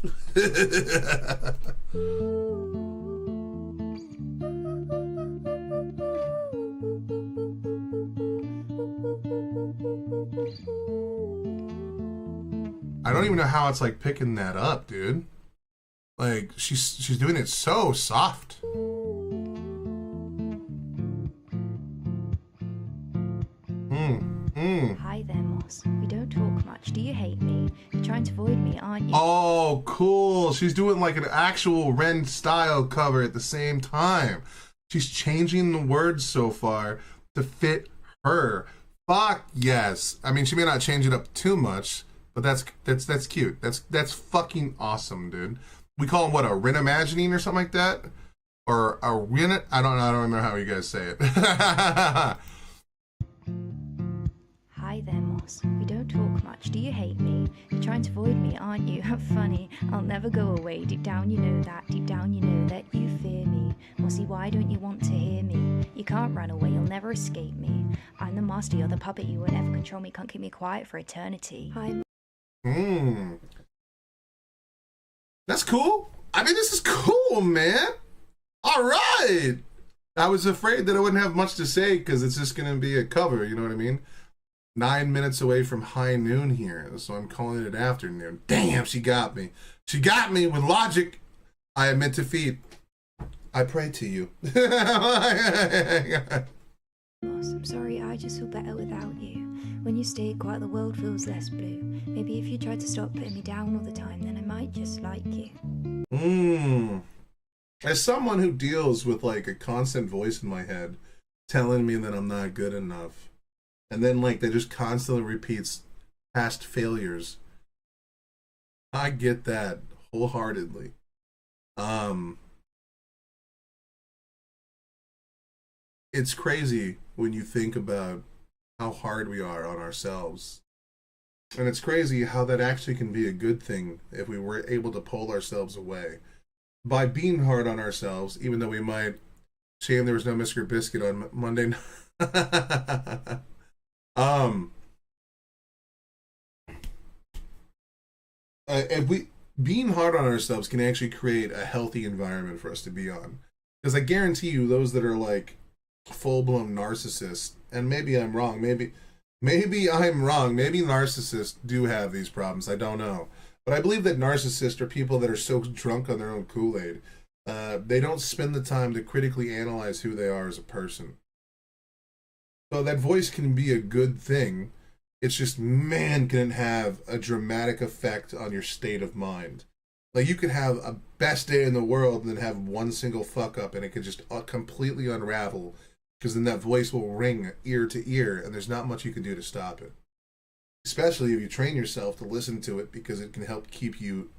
I don't even know how it's like picking that up, dude. Like she's doing it so soft. Hi there, Moss. We don't talk much. Do you hate me? You're trying to avoid me, aren't you? Oh, cool. She's doing like an actual Ren style cover at the same time. She's changing the words so far to fit her. Fuck yes. I mean, she may not change it up too much, but that's cute. That's fucking awesome, dude. We call them what, a Ren imagining or something like that? Or a Ren, I don't remember how you guys say it. Hi there, Moss. We don't talk much. Do you hate me? You're trying to avoid me, aren't you? Funny. I'll never go away. Deep down you know that. Deep down you know that you fear me. Mossy, why don't you want to hear me? You can't run away. You'll never escape me. I'm the master. You're the puppet. You will never control me. Can't keep me quiet for eternity. Hi. That's cool. I mean, this is cool, man. All right. I was afraid that I wouldn't have much to say because it's just going to be a cover. You know what I mean? 9 minutes away from high noon here, so I'm calling it afternoon. Damn, she got me. She got me with logic. I admit defeat. I pray to you. Moss, I'm sorry, I just feel better without you. When you stay quiet, the world feels less blue. Maybe if you tried to stop putting me down all the time, then I might just like you. As someone who deals with like a constant voice in my head telling me that I'm not good enough, and then like that just constantly repeats past failures, I get that wholeheartedly. It's crazy when you think about how hard we are on ourselves. And it's crazy how that actually can be a good thing if we were able to pull ourselves away. By being hard on ourselves, even though we might, shame there was no Mr. Biscuit on Monday night. If we, being hard on ourselves can actually create a healthy environment for us to be on. Because I guarantee you, those that are like full-blown narcissists, and maybe I'm wrong, maybe I'm wrong, maybe narcissists do have these problems, I don't know. But I believe that narcissists are people that are so drunk on their own Kool-Aid, they don't spend the time to critically analyze who they are as a person. So that voice can be a good thing. It's just, man, can it have a dramatic effect on your state of mind. Like, you could have a best day in the world and then have one single fuck up and it could just completely unravel, because then that voice will ring ear to ear and there's not much you can do to stop it. Especially if you train yourself to listen to it, because it can help keep you...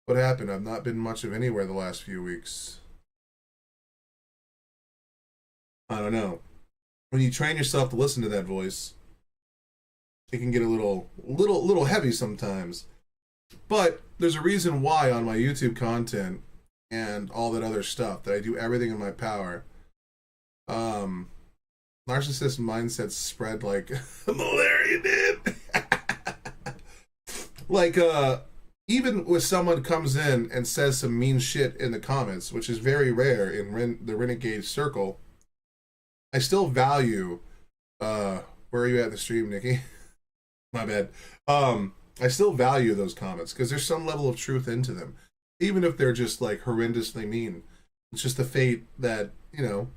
What happened? I've not been much of anywhere the last few weeks. I don't know. When you train yourself to listen to that voice, it can get a little heavy sometimes. But there's a reason why on my YouTube content and all that other stuff that I do everything in my power. Narcissist mindsets spread like malaria did. Like, even when someone comes in and says some mean shit in the comments, which is very rare in the Renegade circle, I still value, where are you at in the stream, Nikki? My bad. I still value those comments because there's some level of truth into them. Even if they're just like horrendously mean. It's just the fate that, you know,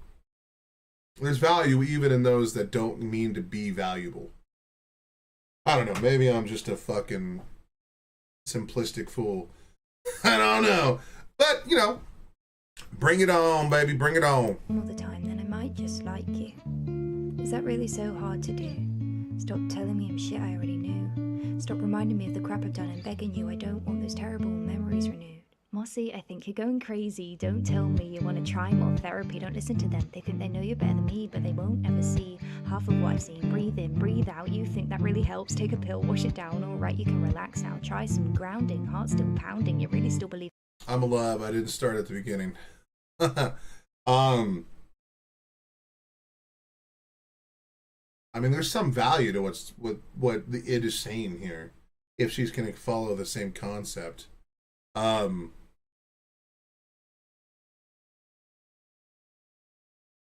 there's value even in those that don't mean to be valuable. I don't know. Maybe I'm just a fucking simplistic fool. I don't know. But, you know, Bring it on, baby. Bring it on. all the time, then I might just like you. Is that really so hard to do? Stop telling me I'm shit I already knew. Stop reminding me of the crap I've done and begging you I don't want those terrible memories renewed. Mossy, I think you're going crazy. Don't tell me you want to try more therapy. Don't listen to them. They think they know you better than me, but they won't ever see half of what I've seen. Breathe in, breathe out. You think that really helps? Take a pill, wash it down. All right, you can relax now. Try some grounding. Heart still pounding. You really still believe? I'm alive. I didn't start at the beginning. I mean, there's some value to what the id is saying here, if she's going to follow the same concept. The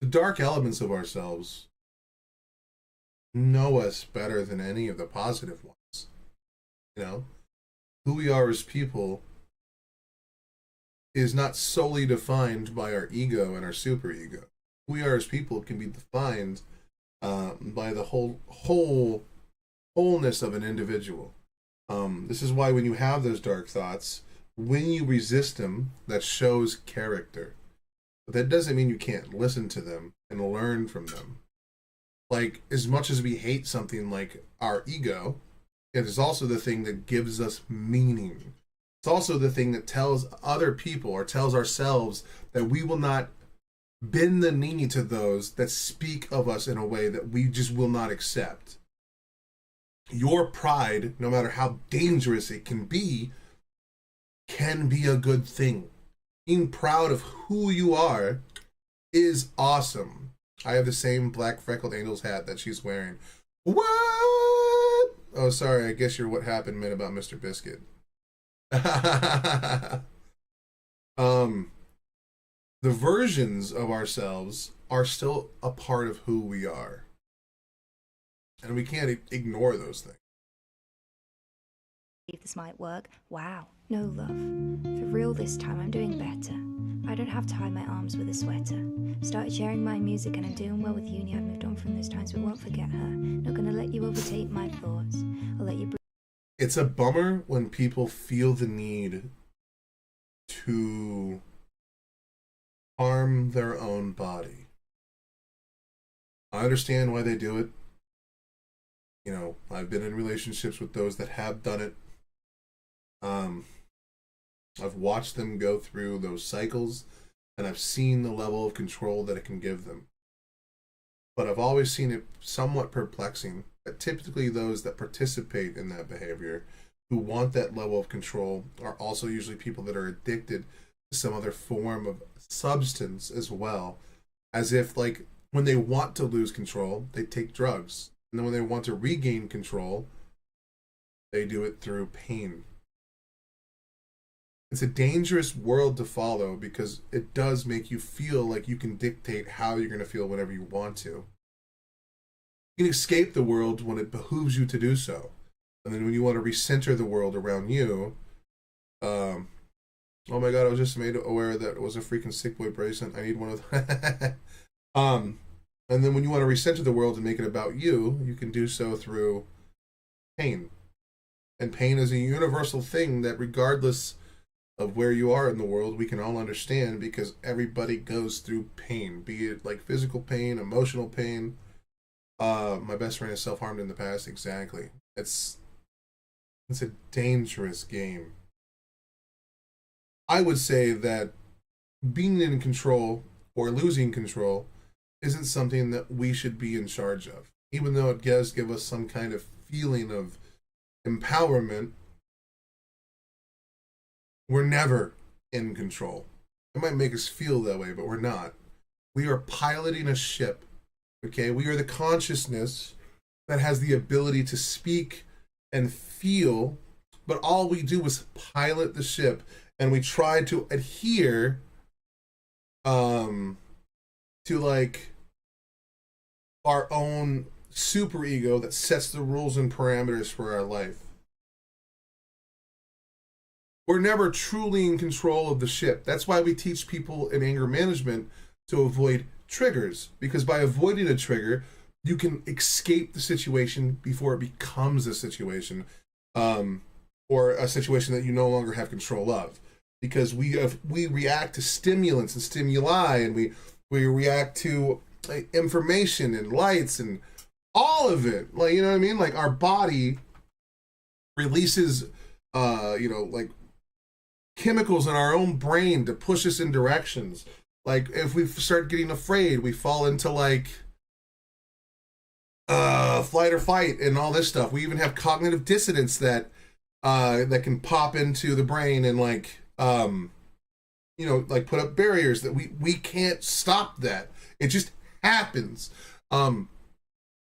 dark elements of ourselves know us better than any of the positive ones. You know, who we are as people is not solely defined by our ego and our superego. Who we are as people can be defined by the wholeness of an individual. This is why when you have those dark thoughts, when you resist them, that shows character. But that doesn't mean you can't listen to them and learn from them. Like, as much as we hate something like our ego, it is also the thing that gives us meaning. It's also the thing that tells other people or tells ourselves that we will not bend the knee to those that speak of us in a way that we just will not accept. Your pride, no matter how dangerous it can be a good thing. Being proud of who you are is awesome. I have the same black freckled Angels hat that she's wearing. What? Oh, sorry. I guess you're What Happened Man about Mr. Biscuit. The versions of ourselves are still a part of who we are. And we can't ignore those things. This might work. Wow. No, love. For real this time, I'm doing better. I don't have to hide my arms with a sweater. Started sharing my music and I'm doing well with uni. I've moved on from those times, but won't forget her. Not gonna let you overtake my thoughts. I'll let you breathe. It's a bummer when people feel the need to harm their own body. I understand why they do it. You know, I've been in relationships with those that have done it. I've watched them go through those cycles, and I've seen the level of control that it can give them. But I've always seen it somewhat perplexing that typically those that participate in that behavior, who want that level of control, are also usually people that are addicted to some other form of substance as well. As if, like, when they want to lose control, they take drugs. And then when they want to regain control, they do it through pain. It's a dangerous world to follow because it does make you feel like you can dictate how you're going to feel whenever you want to. You can escape the world when it behooves you to do so. And then when you want to recenter the world around you, oh my god, I was just made aware that it was a freaking sick boy bracelet. I need one of them. And then when you want to recenter the world and make it about you, you can do so through pain. And pain is a universal thing that regardless of where you are in the world, we can all understand because everybody goes through pain, be it like physical pain, emotional pain. My best friend has self-harmed in the past. Exactly. It's a dangerous game. I would say that being in control or losing control isn't something that we should be in charge of. Even though it does give us some kind of feeling of empowerment, we're never in control. It might make us feel that way, but we're not. We are piloting a ship, okay? We are the consciousness that has the ability to speak and feel, but all we do is pilot the ship, and we try to adhere to, like, our own superego that sets the rules and parameters for our life. We're never truly in control of the ship. That's why we teach people in anger management to avoid triggers, because by avoiding a trigger, you can escape the situation before it becomes a situation, or a situation that you no longer have control of. because we react to stimulants and stimuli, and we react to information and lights and all of it. Like, you know what I mean? Like, our body releases, like chemicals in our own brain to push us in directions. Like, if we start getting afraid, we fall into like flight or fight and all this stuff. We even have cognitive dissonance that can pop into the brain and like put up barriers that we can't stop. That it just happens, and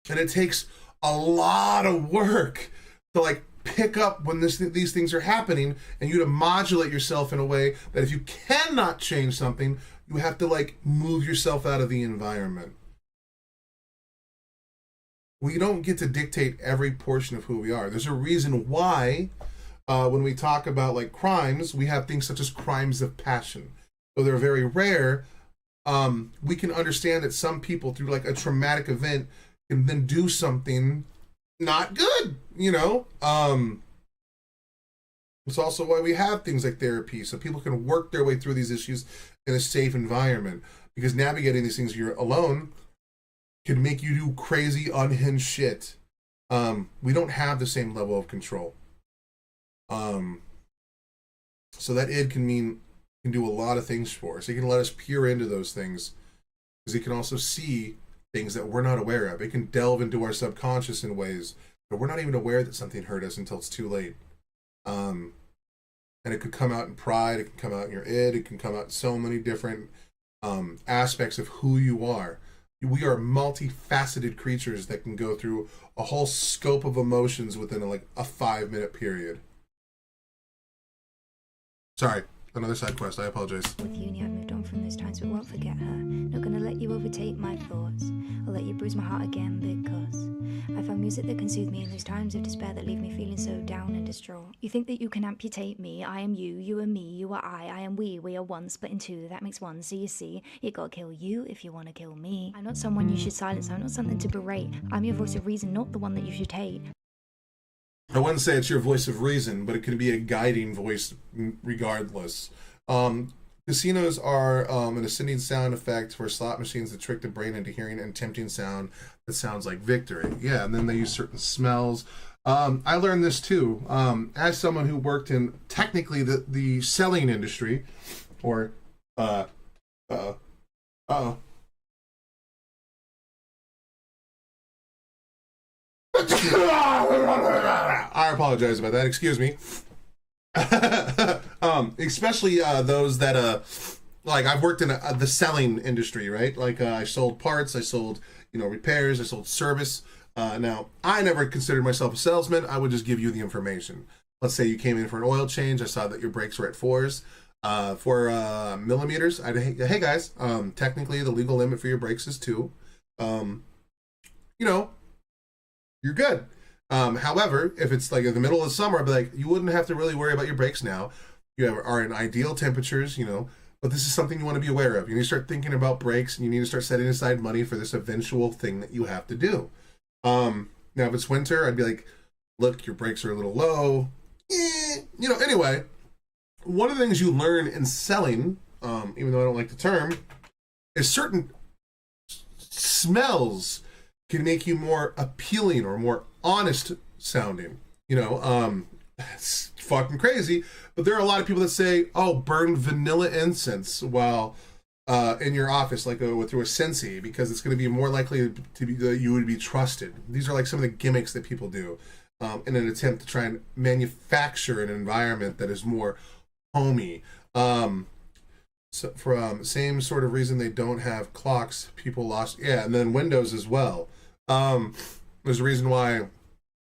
it takes a lot of work to like pick up when these things are happening, and you to modulate yourself in a way that if you cannot change something, you have to like move yourself out of the environment. We don't get to dictate every portion of who we are. There's a reason why when we talk about like crimes, we have things such as crimes of passion. Though they're very rare, we can understand that some people through like a traumatic event can then do something not good, It's also why we have things like therapy, so people can work their way through these issues in a safe environment. Because navigating these things you're alone can make you do crazy, unhinged shit. We don't have the same level of control. So that id can do a lot of things for us. It can let us peer into those things, because it can also see things that we're not aware of. It can delve into our subconscious in ways that we're not even aware that something hurt us until it's too late. And it could come out in pride, it can come out in your id, it can come out in so many different aspects of who you are. We are multifaceted creatures that can go through a whole scope of emotions within a 5-minute period. Sorry, another side quest. I apologize. With uni, I've moved on from those times, but won't forget her. Not gonna let you overtake my thoughts. I'll let you bruise my heart again because I found music that can soothe me in those times of despair that leave me feeling so down and distraught. You think that you can amputate me? I am you, you are me, you are I am we are one, split in two, that makes one. So you see, you gotta kill you if you wanna kill me. I'm not someone you should silence, I'm not something to berate. I'm your voice of reason, not the one that you should hate. I wouldn't say it's your voice of reason, but it can be a guiding voice regardless. Casinos are an ascending sound effect for slot machines that trick the brain into hearing an tempting sound that sounds like victory. Yeah, and then they use certain smells. I learned this too. As someone who worked in technically the selling industry, or I apologize about that. Excuse me. Especially those that I've worked in the selling industry, right? Like I sold parts, I sold repairs, I sold service. Now I never considered myself a salesman. I would just give you the information. Let's say you came in for an oil change. I saw that your brakes were at 4s, 4 millimeters. Hey guys, technically the legal limit for your brakes is 2. You're good. However, if it's like in the middle of the summer, I'd be like, you wouldn't have to really worry about your brakes now. You are in ideal temperatures, but this is something you want to be aware of. You need to start thinking about brakes, and you need to start setting aside money for this eventual thing that you have to do. Now, if it's winter, I'd be like, look, your brakes are a little low. Anyway, one of the things you learn in selling, even though I don't like the term, is certain smells can make you more appealing or more honest sounding. It's fucking crazy, but there are a lot of people that say, oh, burn vanilla incense while in your office, like through a Scentsy, because it's going to be more likely to be that you would be trusted. These are like some of the gimmicks that people do in an attempt to try and manufacture an environment that is more homey. So for same sort of reason they don't have clocks, people lost, and then windows as well. There's a reason why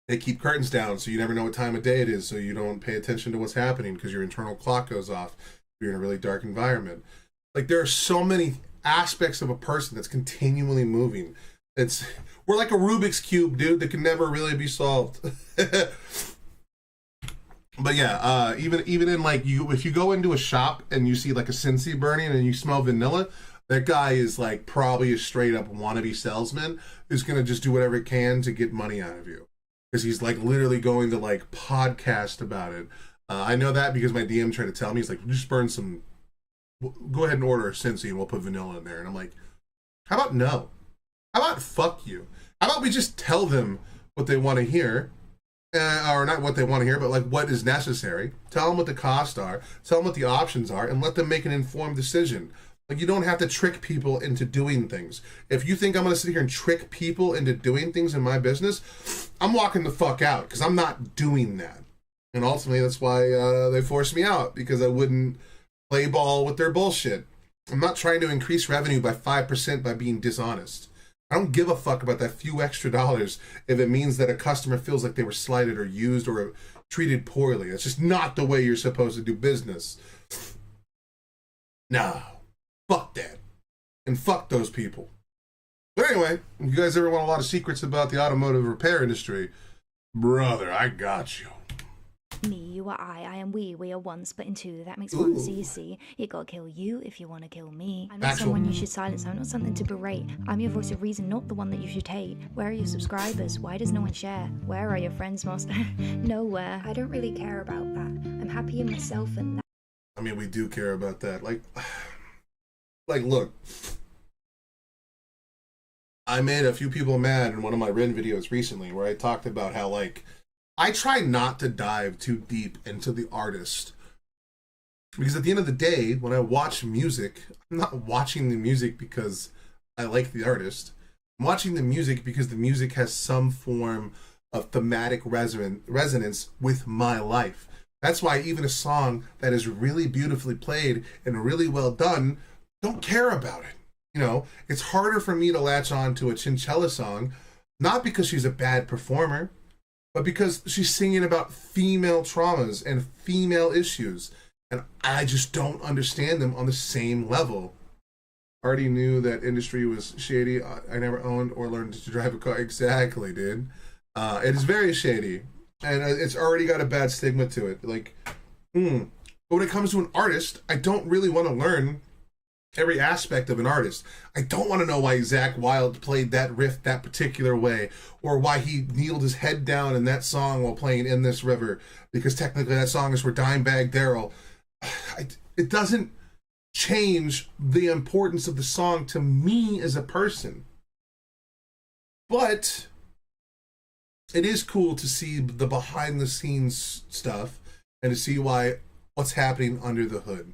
they keep curtains down, so you never know what time of day it is, so you don't pay attention to what's happening because your internal clock goes off if you're in a really dark environment. Like, there are so many aspects of a person that's continually moving. We're like a Rubik's Cube, dude, that can never really be solved. But yeah, even in like if you go into a shop and you see like a Scentsy burning and you smell vanilla, that guy is like probably a straight up wannabe salesman who's gonna just do whatever he can to get money out of you, because he's like literally going to like podcast about it. I know that because my DM tried to tell me, he's like, just burn some, go ahead and order a Cincy and we'll put vanilla in there. And I'm like, how about no? How about fuck you? How about we just tell them what they want to hear? Or not what they want to hear, but like what is necessary. Tell them what the costs are. Tell them what the options are, and let them make an informed decision. Like, you don't have to trick people into doing things. If you think I'm going to sit here and trick people into doing things in my business, I'm walking the fuck out, because I'm not doing that. And ultimately, that's why they forced me out, because I wouldn't play ball with their bullshit. I'm not trying to increase revenue by 5% by being dishonest. I don't give a fuck about that few extra dollars if it means that a customer feels like they were slighted or used or treated poorly. That's just not the way you're supposed to do business. No. Fuck that. And fuck those people. But anyway, if you guys ever want a lot of secrets about the automotive repair industry, brother, I got you. Me, you are I am we are one split in two. That makes one. So you see, you gotta kill you if you wanna kill me. I'm not someone you should silence, I'm not something to berate. I'm your voice of reason, not the one that you should hate. Where are your subscribers? Why does no one share? Where are your friends most? Nowhere. I don't really care about that. I'm happy in myself and that. I mean, we do care about that. Like, look. I made a few people mad in one of my Ren videos recently where I talked about how, like, I try not to dive too deep into the artist, because at the end of the day, when I watch music, I'm not watching the music because I like the artist. I'm watching the music because the music has some form of thematic resonance with my life. That's why even a song that is really beautifully played and really well done, don't care about it. You know, it's harder for me to latch on to a Chinchilla song, not because she's a bad performer, but because she's singing about female traumas and female issues, and I just don't understand them on the same level. Already knew that industry was shady. I never owned or learned to drive a car. Exactly, dude. It is very shady, and it's already got a bad stigma to it. Like, but when it comes to an artist, I don't really want to learn every aspect of an artist. I don't want to know why Zakk Wylde played that riff that particular way, or why he kneeled his head down in that song while playing In This River, because technically that song is for Dimebag Darrell. It doesn't change the importance of the song to me as a person. But it is cool to see the behind the scenes stuff and to see what's happening under the hood.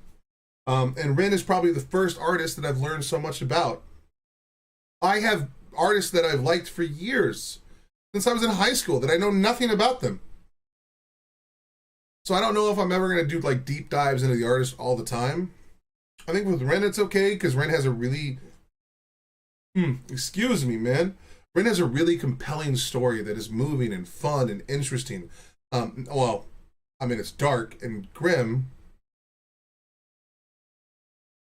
And Ren is probably the first artist that I've learned so much about. I have artists that I've liked for years, since I was in high school, that I know nothing about them. So I don't know if I'm ever going to do like deep dives into the artist all the time. I think with Ren it's okay, because Ren has a really... excuse me, man. Ren has a really compelling story that is moving and fun and interesting. Well, I mean, it's dark and grim.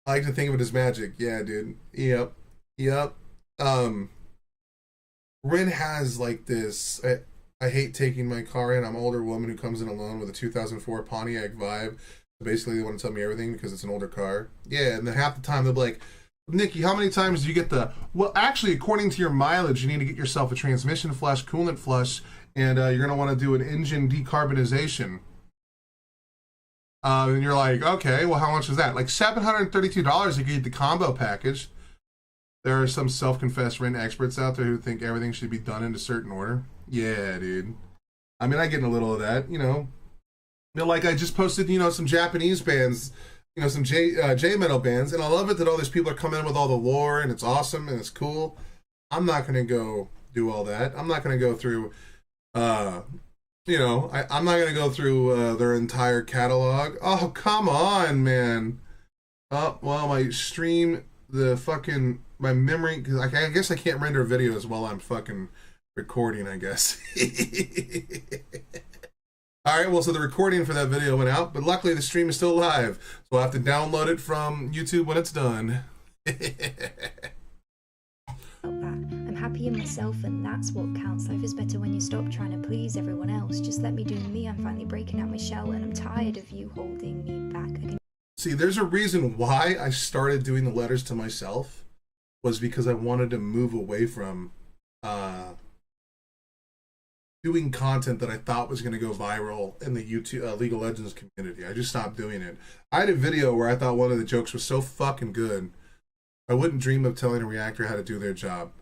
I like to think of it as magic. Yeah, dude. Yep. Ren has like this, I hate taking my car in. I'm an older woman who comes in alone with a 2004 Pontiac Vibe. Basically, they want to tell me everything because it's an older car. Yeah, and then half the time they'll be like, Nikki, how many times do you get well, actually, according to your mileage, you need to get yourself a transmission flush, coolant flush, and you're going to want to do an engine decarbonization. And you're like, okay, well, how much is that? Like $732 you get the combo package. There are some self-confessed Ren experts out there who think everything should be done in a certain order. Yeah, dude. I mean, I get a little of that, you know. Like I just posted, some Japanese bands, some J-metal bands, and I love it that all these people are coming in with all the lore, and it's awesome, and it's cool. I'm not going to go do all that. I'm not going to go through... I'm not going to go through their entire catalog. Oh, come on, man. Oh, well, my stream, my memory, because I guess I can't render videos while I'm fucking recording, I guess. All right, well, so the recording for that video went out, but luckily the stream is still live, so I'll have to download it from YouTube when it's done. I'm happy in myself, and that's what counts. Life is better when you stop trying to please everyone else. Just let me do me. I'm finally breaking out my shell, and I'm tired of you holding me back. See, there's a reason why I started doing the letters to myself, was because I wanted to move away from doing content that I thought was going to go viral in the YouTube League of Legends community. I just stopped doing it. I had a video where I thought one of the jokes was so fucking good, I wouldn't dream of telling a reactor how to do their job.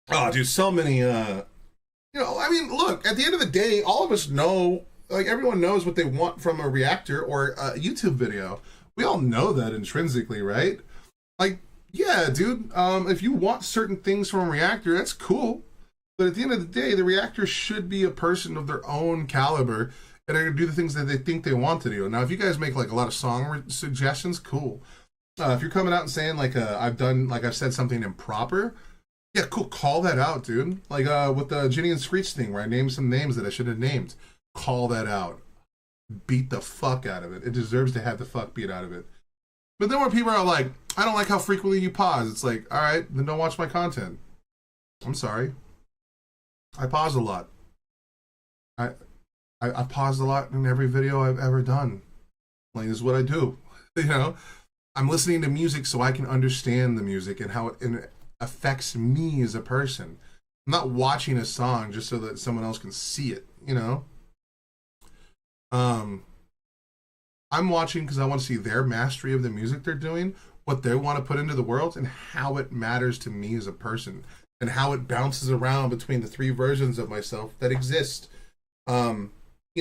Oh, dude, so many, I mean, look, at the end of the day, all of us know, like, everyone knows what they want from a reactor or a YouTube video. We all know that intrinsically, right? Like, yeah, dude, if you want certain things from a reactor, that's cool. But at the end of the day, the reactor should be a person of their own caliber and are going to do the things that they think they want to do. Now, if you guys make like a lot of song suggestions, cool. If you're coming out and saying like I've said something improper, yeah, cool. Call that out, dude. Like with the Ginny and Screech thing, where I named some names that I should have named. Call that out. Beat the fuck out of it. It deserves to have the fuck beat out of it. But then when people are like, I don't like how frequently you pause, it's like, all right, then don't watch my content. I'm sorry. I pause a lot. I paused a lot in every video I've ever done. Like, this is what I do. You know, I'm listening to music so I can understand the music and how it affects me as a person. I'm not watching a song just so that someone else can see it, you know? I'm watching because I want to see their mastery of the music they're doing, what they want to put into the world, and how it matters to me as a person, and how it bounces around between the three versions of myself that exist. You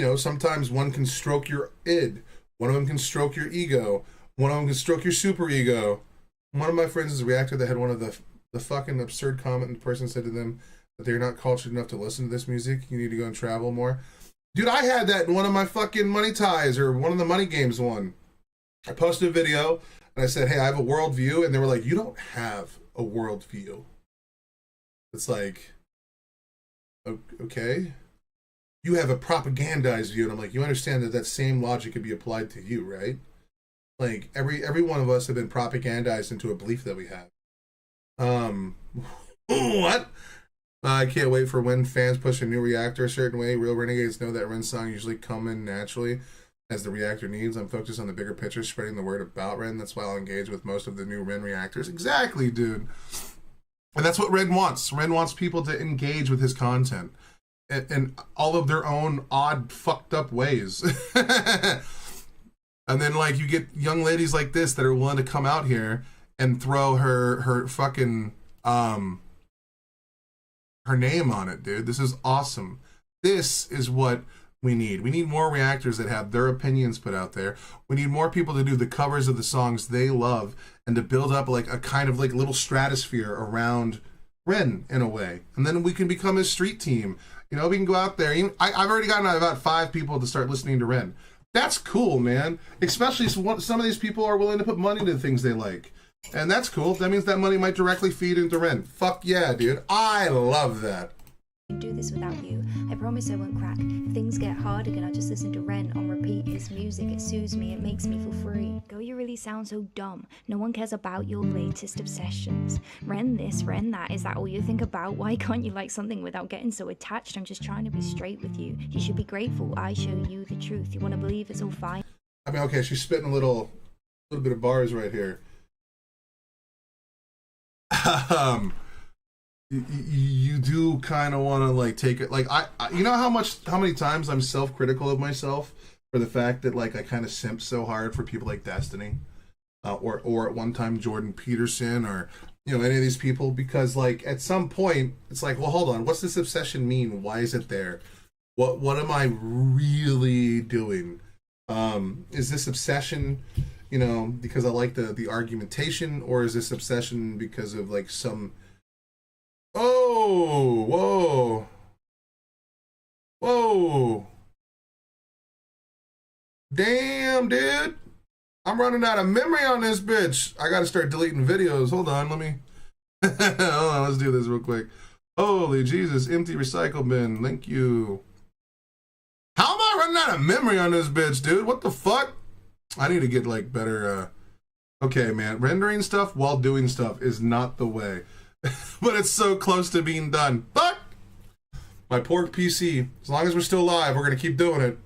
know, sometimes one can stroke your id, one of them can stroke your ego, one of them can stroke your super ego. One of my friends is a reactor that had one of the fucking absurd comment, and the person said to them that they're not cultured enough to listen to this music. You need to go and travel more. Dude, I had that in one of my fucking Money Ties or one of the Money Games one. I posted a video and I said, hey, I have a worldview. And they were like, you don't have a worldview. It's like, okay. You have a propagandized view. And I'm like, you understand that that same logic could be applied to you, right? Like, every one of us have been propagandized into a belief that we have. What? I can't wait for when fans push a new reactor a certain way. Real renegades know that Ren song usually come in naturally as the reactor needs. I'm focused on the bigger picture, spreading the word about Ren. That's why I'll engage with most of the new Ren reactors. Exactly, dude. And that's what Ren wants. Ren wants people to engage with his content in all of their own odd, fucked up ways. And then, like, you get young ladies like this that are willing to come out here and throw her fucking her name on it, dude. This is awesome. This is what we need. We need more reactors that have their opinions put out there. We need more people to do the covers of the songs they love and to build up like a kind of like little stratosphere around Ren in a way. And then we can become a street team. You know, we can go out there. I've already gotten about 5 people to start listening to Ren. That's cool, man. Especially some of these people are willing to put money into the things they like. And that's cool. That means that money might directly feed into Ren. Fuck yeah, dude. I love that. Do this without you. I promise I won't crack. If things get hard again, I'll just listen to Ren on repeat. His music, it soothes me, it makes me feel free. Girl, you really sound so dumb. No one cares about your latest obsessions. Ren this, Ren that. Is that all you think about? Why can't you like something without getting so attached? I'm just trying to be straight with you. You should be grateful I show you the truth. You want to believe it's all fine? I mean, okay, she's spitting a little bit of bars right here. You do kind of want to like take it like I you know how many times I'm self-critical of myself for the fact that like I kind of simp so hard for people like Destiny or at one time Jordan Peterson or you know any of these people, because like at some point it's like, well, hold on, what's this obsession mean? Why is it there? What am I really doing? Is this obsession, you know, because I like the argumentation, or is this obsession because of like some whoa damn, dude, I'm running out of memory on this bitch. I gotta start deleting videos. Hold on, let me hold on, let's do this real quick. Holy Jesus, empty recycle bin, thank you. How am I running out of memory on this bitch, dude? What the fuck? I need to get like better okay, man, rendering stuff while doing stuff is not the way. But it's so close to being done. But my poor PC, as long as we're still alive, we're gonna keep doing it.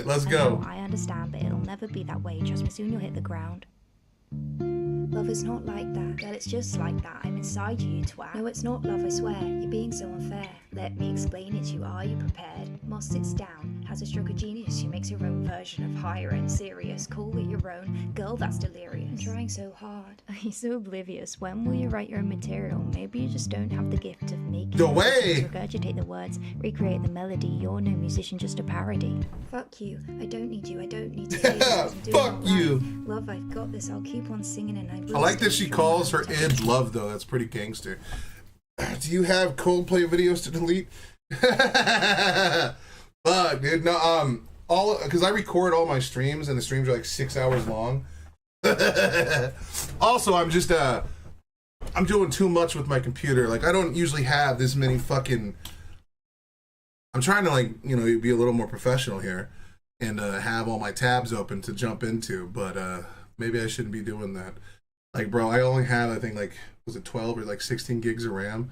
Let's go. I understand, but it'll never be that way. Trust me, soon you'll hit the ground. Love is not like that. Girl, it's just like that. I'm inside you, you twat. No, it's not love, I swear. You're being so unfair. Let me explain it to you. Are you prepared? Moss sits down, has a stroke of genius. She makes her own version of higher and serious. Call it your own. Girl, that's delirious. I'm trying so hard. You're so oblivious. When will you write your own material? Maybe you just don't have the gift of making No way! regurgitate the words, recreate the melody. You're no musician, just a parody. Fuck you. I don't need you. I don't need to hear you. I'm doing Fuck all you. right. Love, I've got this. I'll keep on singing and I like that she calls her id love though. That's pretty gangster. Do you have Coldplay videos to delete? Fuck, dude. No, all because I record all my streams and the streams are like 6 hours long. Also, I'm just I'm doing too much with my computer. Like I don't usually have this many fucking. I'm trying to like be a little more professional here and have all my tabs open to jump into, but maybe I shouldn't be doing that. Like, bro, I only have, I think, like, was it 12 or like 16 gigs of RAM?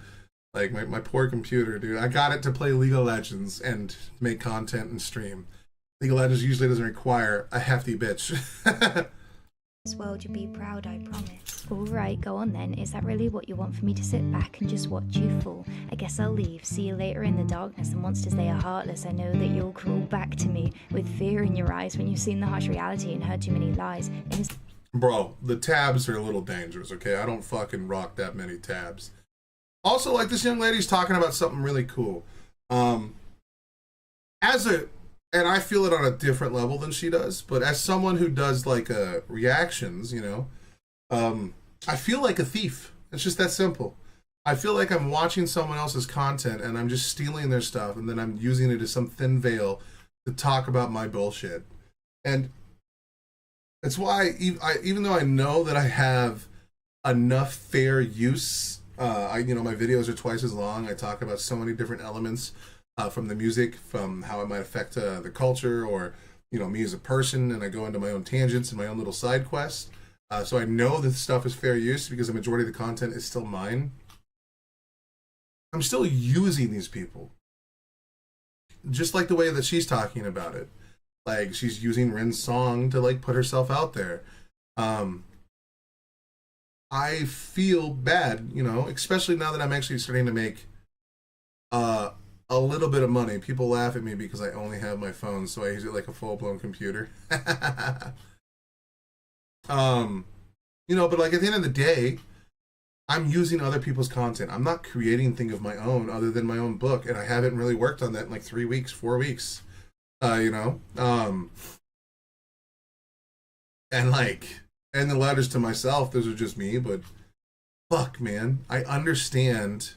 Like, my poor computer, dude. I got it to play League of Legends and make content and stream. League of Legends usually doesn't require a hefty bitch. This world, you'll be proud, I promise. Alright, go on then. Is that really what you want for me to sit back and just watch you fall? I guess I'll leave. See you later in the darkness. The monsters, they are heartless. I know that you'll crawl back to me with fear in your eyes when you've seen the harsh reality and heard too many lies. Bro, the tabs are a little dangerous, okay? I don't fucking rock that many tabs. Also, like, this young lady's talking about something really cool. And I feel it on a different level than she does, but as someone who does, like, reactions, I feel like a thief. It's just that simple. I feel like I'm watching someone else's content and I'm just stealing their stuff and then I'm using it as some thin veil to talk about my bullshit. And it's why, even though I know that I have enough fair use, my videos are twice as long. I talk about so many different elements from the music, from how it might affect the culture, or me as a person, and I go into my own tangents and my own little side quests. So I know this stuff is fair use because the majority of the content is still mine. I'm still using these people, just like the way that she's talking about it. Like, she's using Rin's song to, like, put herself out there. I feel bad, especially now that I'm actually starting to make a little bit of money. People laugh at me because I only have my phone, so I use it like a full-blown computer. But, like, at the end of the day, I'm using other people's content. I'm not creating a thing of my own other than my own book, and I haven't really worked on that in, like, 3 weeks, 4 weeks. And the letters to myself, those are just me, but fuck, man, I understand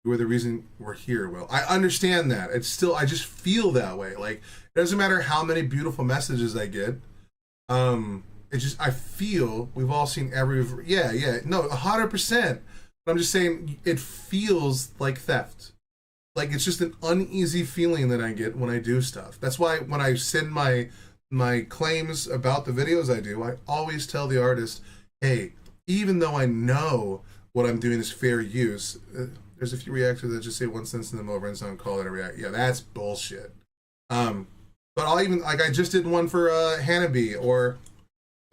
you're the reason we're here, Will. I understand that. It's still, I just feel that way. Like, it doesn't matter how many beautiful messages I get. I feel, we've all seen no, 100%. But I'm just saying, it feels like theft. Like, it's just an uneasy feeling that I get when I do stuff. That's why when I send my claims about the videos I do, I always tell the artist, hey, even though I know what I'm doing is fair use, there's a few reactors that just say one sentence in them over and so call it a react. Yeah, that's bullshit. But I'll even, like, I just did one for Hanabi, or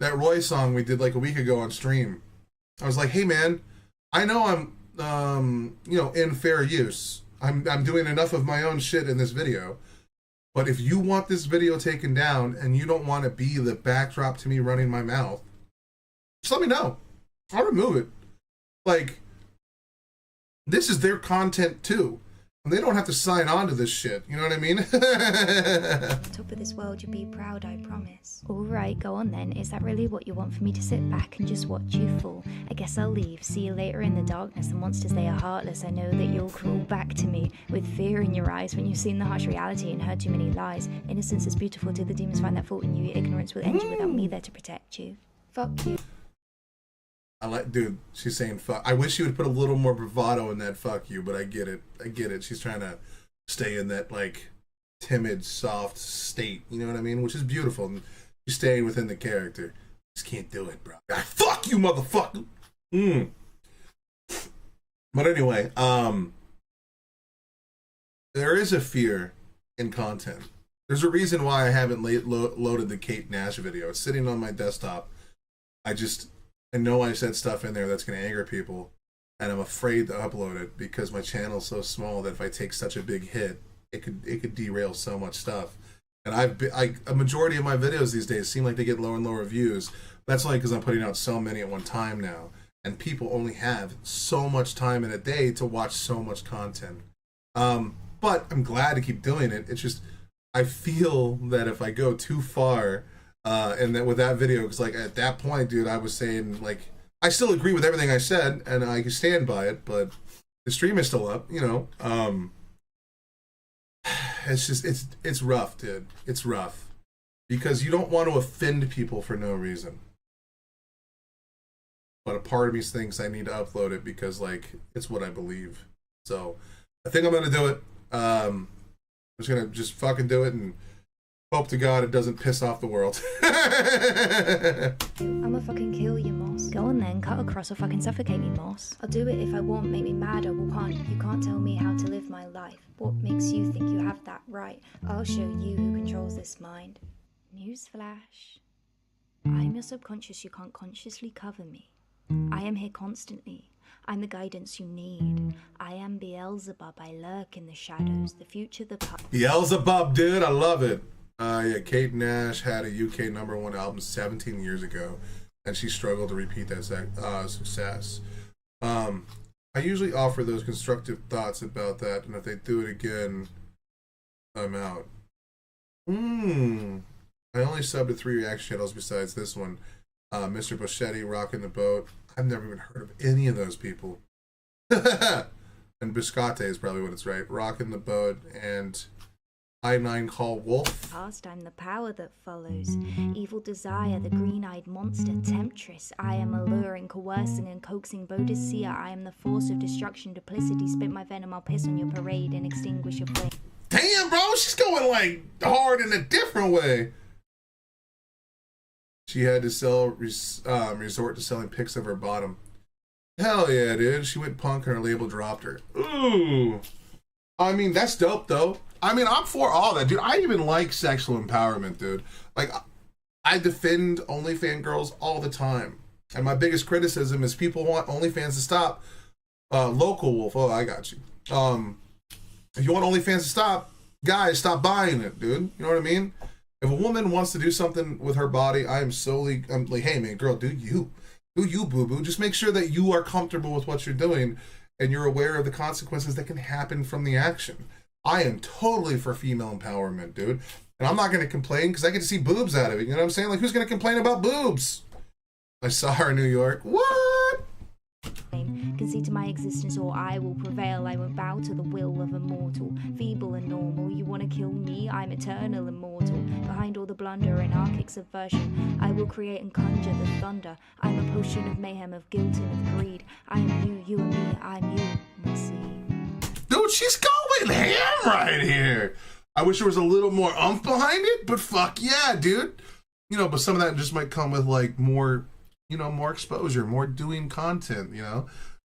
that Roy song we did like a week ago on stream. I was like, hey man, I know I'm in fair use. I'm doing enough of my own shit in this video. But if you want this video taken down and you don't want to be the backdrop to me running my mouth, just let me know. I'll remove it. Like, this is their content too. And they don't have to sign on to this shit. You know what I mean? Top of this world, you'll be proud, I promise. Alright, go on then. Is that really what you want for me to sit back and just watch you fall? I guess I'll leave. See you later in the darkness. The monsters, they are heartless. I know that you'll crawl back to me with fear in your eyes when you've seen the harsh reality and heard too many lies. Innocence is beautiful till the demons find that fault in you. Ignorance will end you without me there to protect you. Fuck you. Dude, she's saying fuck. I wish she would put a little more bravado in that fuck you, but I get it. She's trying to stay in that, like, timid, soft state. You know what I mean? Which is beautiful. And she's staying within the character. Just can't do it, bro. Fuck you, motherfucker! But anyway, there is a fear in content. There's a reason why I haven't loaded the Kate Nash video. It's sitting on my desktop. I know I said stuff in there that's going to anger people, and I'm afraid to upload it because my channel's so small that if I take such a big hit, it could derail so much stuff. And a majority of my videos these days seem like they get lower and lower views. That's only because I'm putting out so many at one time now, and people only have so much time in a day to watch so much content. But I'm glad to keep doing it. It's just I feel that if I go too far, and that with that video, because like at that point, dude, I was saying like I still agree with everything I said, and I can stand by it, but the stream is still up, you know. It's just it's rough, dude. It's rough because you don't want to offend people for no reason. But a part of me thinks I need to upload it because like it's what I believe. So I think I'm gonna do it. I'm just gonna just fucking do it and hope to God it doesn't piss off the world. I'ma fucking kill you, Moss. Go on then, cut across or fucking suffocate me, Moss. I'll do it if I want, make me mad, I will can't. You can't tell me how to live my life. What makes you think you have that right? I'll show you who controls this mind. Newsflash. I'm your subconscious, you can't consciously cover me. I am here constantly. I'm the guidance you need. I am Beelzebub, I lurk in the shadows. The future, the past. Beelzebub, dude, I love it. Yeah, Kate Nash had a UK #1 album 17 years ago, and she struggled to repeat that success. I usually offer those constructive thoughts about that, and if they do it again, I'm out. I only subbed to 3 reaction channels besides this one. Mr. Boschetti, Rockin' the Boat. I've never even heard of any of those people. And Biscotte is probably what it's right. Rockin' the Boat and I9 Call Wolf. Past, I'm the power that follows. Evil desire, the green-eyed monster, temptress. I am alluring, coercing, and coaxing Bodicea. I am the force of destruction, duplicity. Spit my venom, I'll piss on your parade and extinguish your flame. Damn, bro, she's going like hard in a different way. She had to resort to selling pics of her bottom. Hell yeah, dude. She went punk and her label dropped her. Ooh. I mean, that's dope, though. I mean, I'm for all that, dude. I even like sexual empowerment, dude. Like, I defend OnlyFans girls all the time. And my biggest criticism is people want OnlyFans to stop. Local Wolf, oh, I got you. If you want OnlyFans to stop, guys, stop buying it, dude. You know what I mean? If a woman wants to do something with her body, I'm like, hey, man, girl, do you, boo-boo. Just make sure that you are comfortable with what you're doing and you're aware of the consequences that can happen from the action. I am totally for female empowerment, dude. And I'm not going to complain because I get to see boobs out of it. You know what I'm saying? Like, who's going to complain about boobs? I saw her in New York. What? Concede to my existence or I will prevail. I won't bow to the will of a mortal. Feeble and normal, you want to kill me? I'm eternal and mortal. Behind all the blunder and archaic subversion, I will create and conjure the thunder. I'm a potion of mayhem, of guilt and of greed. I am you, you and me, I'm you, Mossy. Dude, she's going ham right here. I wish there was a little more oomph behind it, but fuck yeah, dude. You know, but some of that just might come with like more, you know, more exposure, more doing content, you know.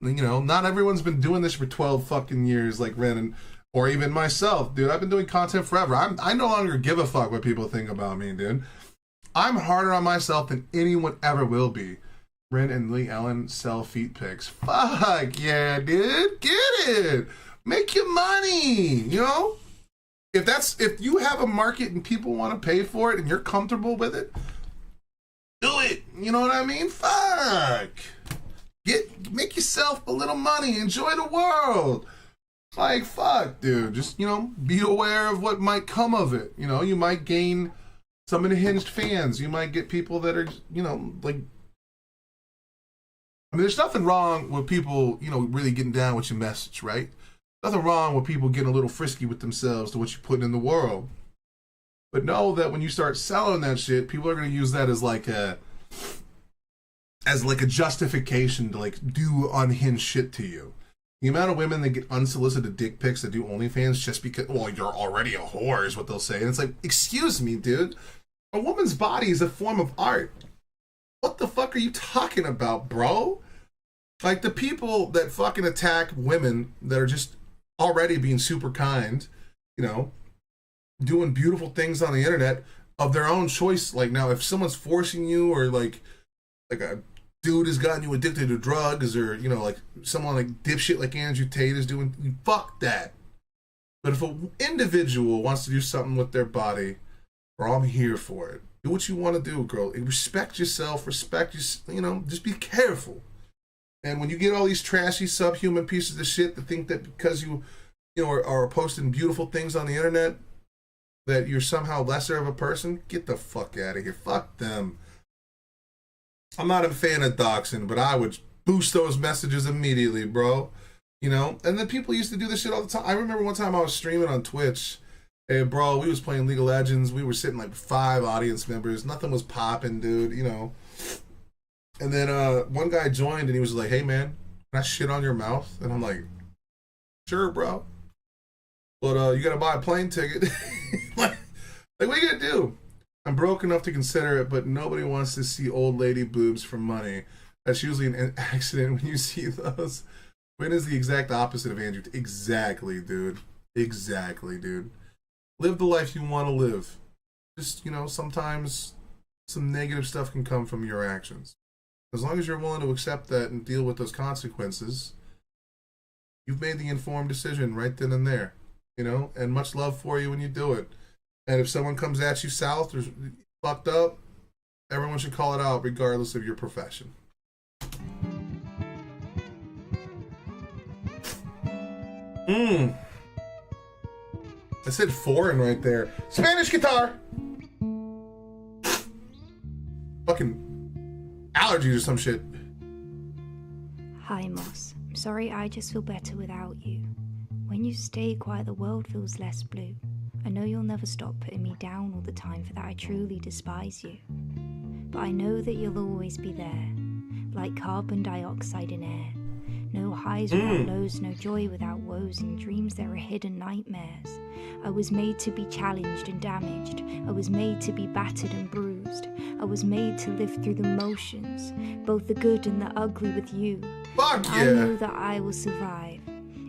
You know, not everyone's been doing this for 12 fucking years like Ren or even myself, dude. I've been doing content forever. I no longer give a fuck what people think about me, dude. I'm harder on myself than anyone ever will be. Ren and Lee Ellen sell feet pics. Fuck yeah, dude. Get it. Make your money, you know? If you have a market and people want to pay for it and you're comfortable with it, do it. You know what I mean? Fuck. Make yourself a little money. Enjoy the world. Like, fuck, dude. Just, you know, be aware of what might come of it. You know, you might gain some unhinged fans. You might get people that are, you know, like, I mean, there's nothing wrong with people, you know, really getting down with your message, right? Nothing wrong with people getting a little frisky with themselves to what you're putting in the world. But know that when you start selling that shit, people are going to use that as like a justification to like do unhinged shit to you. The amount of women that get unsolicited dick pics that do OnlyFans just because, well, you're already a whore is what they'll say. And it's like, excuse me, dude. A woman's body is a form of art. What the fuck are you talking about, bro? Like the people that fucking attack women that are just already being super kind, you know, doing beautiful things on the internet of their own choice. Like now, if someone's forcing you or like a dude has gotten you addicted to drugs, or, you know, like someone like dipshit like Andrew Tate is doing, fuck that. But if an individual wants to do something with their body, bro, I'm here for it. Do what you want to do, girl. Respect yourself, respect your, you know, just be careful. And when you get all these trashy subhuman pieces of shit that think that because you know, are posting beautiful things on the internet, that you're somehow lesser of a person, get the fuck out of here. Fuck them. I'm not a fan of doxing, but I would boost those messages immediately, bro. You know? And then people used to do this shit all the time. I remember one time I was streaming on Twitch. Hey, bro, we was playing League of Legends. We were sitting like 5 audience members. Nothing was popping, dude, you know. And then one guy joined and he was like, hey, man, can I shit on your mouth? And I'm like, sure, bro. But you got to buy a plane ticket. like, what are you going to do? I'm broke enough to consider it, but nobody wants to see old lady boobs for money. That's usually an accident when you see those. When is the exact opposite of Andrew? Exactly, dude. Exactly, dude. Live the life you want to live. Just, you know, sometimes some negative stuff can come from your actions. As long as you're willing to accept that and deal with those consequences, you've made the informed decision right then and there. You know, and much love for you when you do it. And if someone comes at you south or fucked up, everyone should call it out regardless of your profession. I said foreign right there. Spanish guitar! Fucking allergies or some shit. Hi, Moss. I'm sorry, I just feel better without you. When you stay quiet, the world feels less blue. I know you'll never stop putting me down all the time, for that I truly despise you. But I know that you'll always be there, like carbon dioxide in air. No highs without lows, no joy without woes, and dreams that are hidden nightmares. I was made to be challenged and damaged. I was made to be battered and bruised. I was made to live through the motions, both the good and the ugly with you. Fuck yeah! I know that I will survive.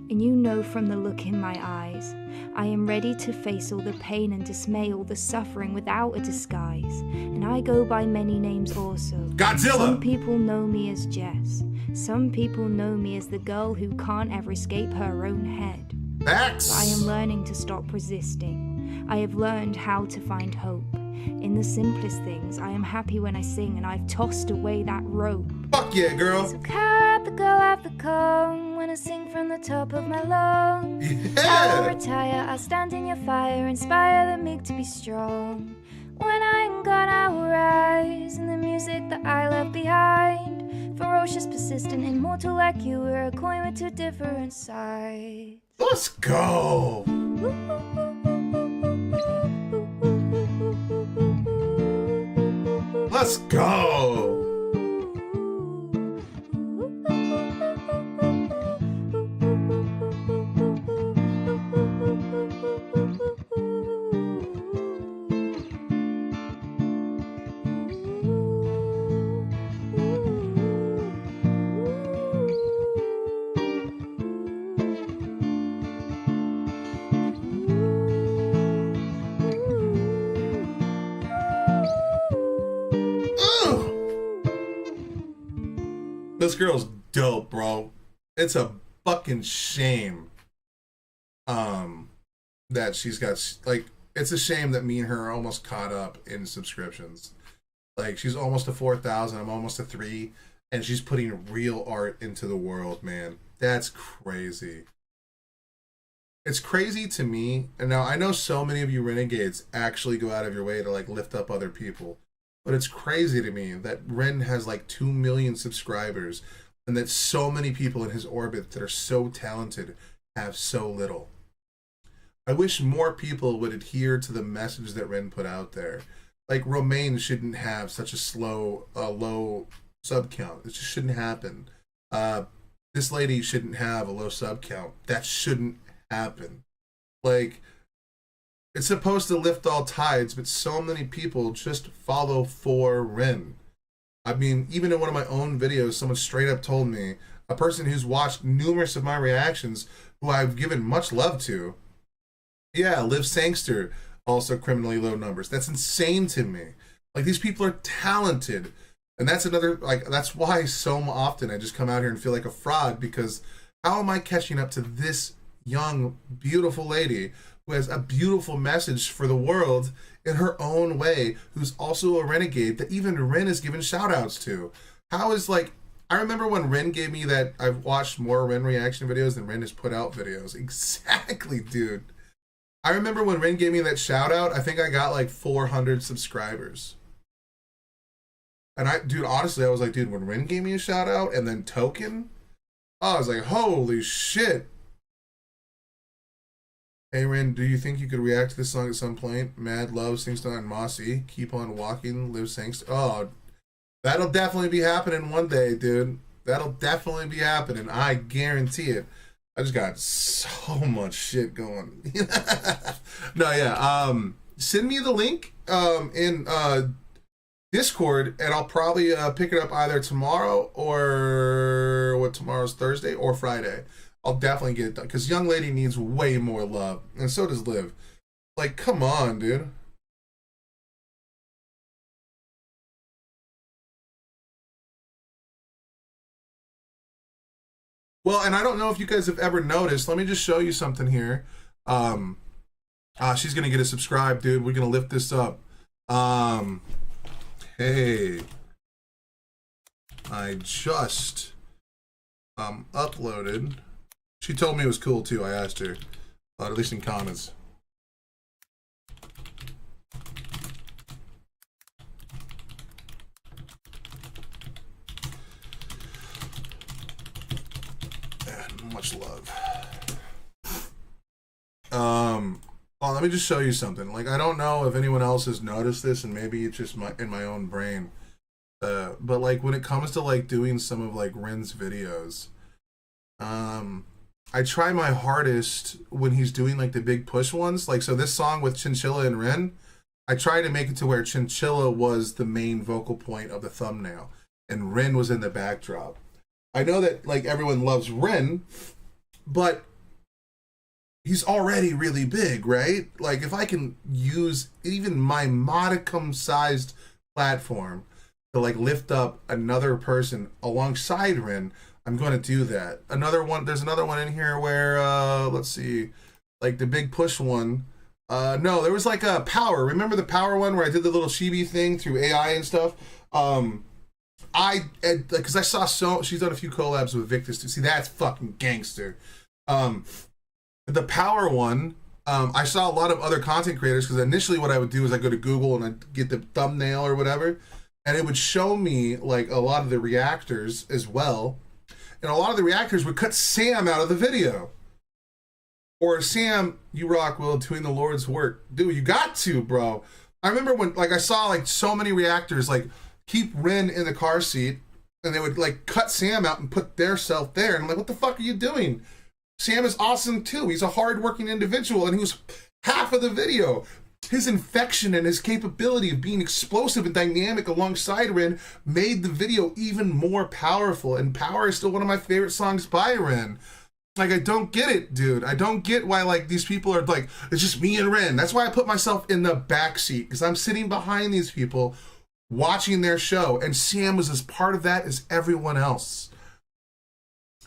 And you know from the look in my eyes, I am ready to face all the pain and dismay, all the suffering without a disguise. And I go by many names also. Godzilla! Some people know me as Jess. Some people know me as the girl who can't ever escape her own head. Max! But I am learning to stop resisting. I have learned how to find hope. In the simplest things, I am happy when I sing, and I've tossed away that rope. Fuck yeah, girl! So cat the girl I've become when I sing from the top of my lungs. Yeah! I will retire, I'll stand in your fire, inspire the meek to be strong. When I'm gone, I will rise in the music that I left behind. Ferocious, persistent, immortal like you, we're a coin with 2 different sides. Let's go! Let's go! This girl's dope, bro. It's a fucking shame that she's got, like, it's a shame that me and her are almost caught up in subscriptions. Like, she's almost to 4,000, I'm almost to 3, and she's putting real art into the world, man. That's crazy. It's crazy to me, and now I know so many of you renegades actually go out of your way to, like, lift up other people. But it's crazy to me that Ren has like 2 million subscribers, and that so many people in his orbit that are so talented have so little. I wish more people would adhere to the message that Ren put out there. Like, Romaine shouldn't have such a low sub count. It just shouldn't happen. This lady shouldn't have a low sub count. That shouldn't happen. Like, it's supposed to lift all tides, but so many people just follow for Ren. I mean, even in one of my own videos, someone straight up told me, a person who's watched numerous of my reactions, who I've given much love to, yeah, Liv Sangster, also criminally low numbers. That's insane to me. Like, these people are talented, And that's another, like, that's why so often I just come out here and feel like a fraud, because how am I catching up to this young, beautiful lady who has a beautiful message for the world in her own way, who's also a renegade that even Ren is giving shout outs to? How is, like, I remember when Ren gave me that, I've watched more Ren reaction videos than Ren has put out videos. Exactly, dude. I remember when Ren gave me that shout out, I think I got like 400 subscribers. And dude, honestly, I was like, dude, when Ren gave me a shout out and then Token, I was like, holy shit. Hey Ren, do you think you could react to this song at some point? Mad Love, Singstar and Mossy, Keep on Walking, Live Singstar. Oh, that'll definitely be happening one day, dude. That'll definitely be happening. I guarantee it. I just got so much shit going. No, yeah. Send me the link in Discord, and I'll probably pick it up either tomorrow or tomorrow's Thursday or Friday. I'll definitely get it done, because Young Lady needs way more love, and so does Liv. Like, come on, dude. Well, and I don't know if you guys have ever noticed. Let me just show you something here. She's gonna get a subscribe, dude. We're gonna lift this up. Hey, I just uploaded. She told me it was cool too. I asked her, at least in comments. Much love. Oh, let me just show you something. Like, I don't know if anyone else has noticed this, and maybe it's just in my own brain. But like, when it comes to like doing some of like Ren's videos, I try my hardest when he's doing like the big push ones. Like, so this song with Chinchilla and Ren, I try to make it to where Chinchilla was the main vocal point of the thumbnail, and Ren was in the backdrop. I know that like everyone loves Ren, but he's already really big, right? Like, if I can use even my modicum sized platform to like lift up another person alongside Ren, I'm going to do that. There's another one in here where let's see, like the big push one. No, there was like a Power. Remember the Power one where I did the little chibi thing through AI and stuff? Because I saw she's done a few collabs with Victus too. See, that's fucking gangster. The Power one, I saw a lot of other content creators, because initially what I would do is I go to Google and I'd get the thumbnail or whatever, and it would show me like a lot of the reactors as well, and a lot of the reactors would cut Sam out of the video. Or Sam, you rock, Will, doing the Lord's work. Dude, you got to, bro. I remember when like I saw like so many reactors like keep Ren in the car seat, and they would like cut Sam out and put their self there, and I'm like, what the fuck are you doing? Sam is awesome too. He's a hardworking individual, and he was half of the video. His infection and his capability of being explosive and dynamic alongside Ren made the video even more powerful, and Power is still one of my favorite songs by Ren. Like, I don't get it, dude. I don't get why like these people are like, it's just me and Ren. That's why I put myself in the back seat, because I'm sitting behind these people watching their show, and Sam was as part of that as everyone else.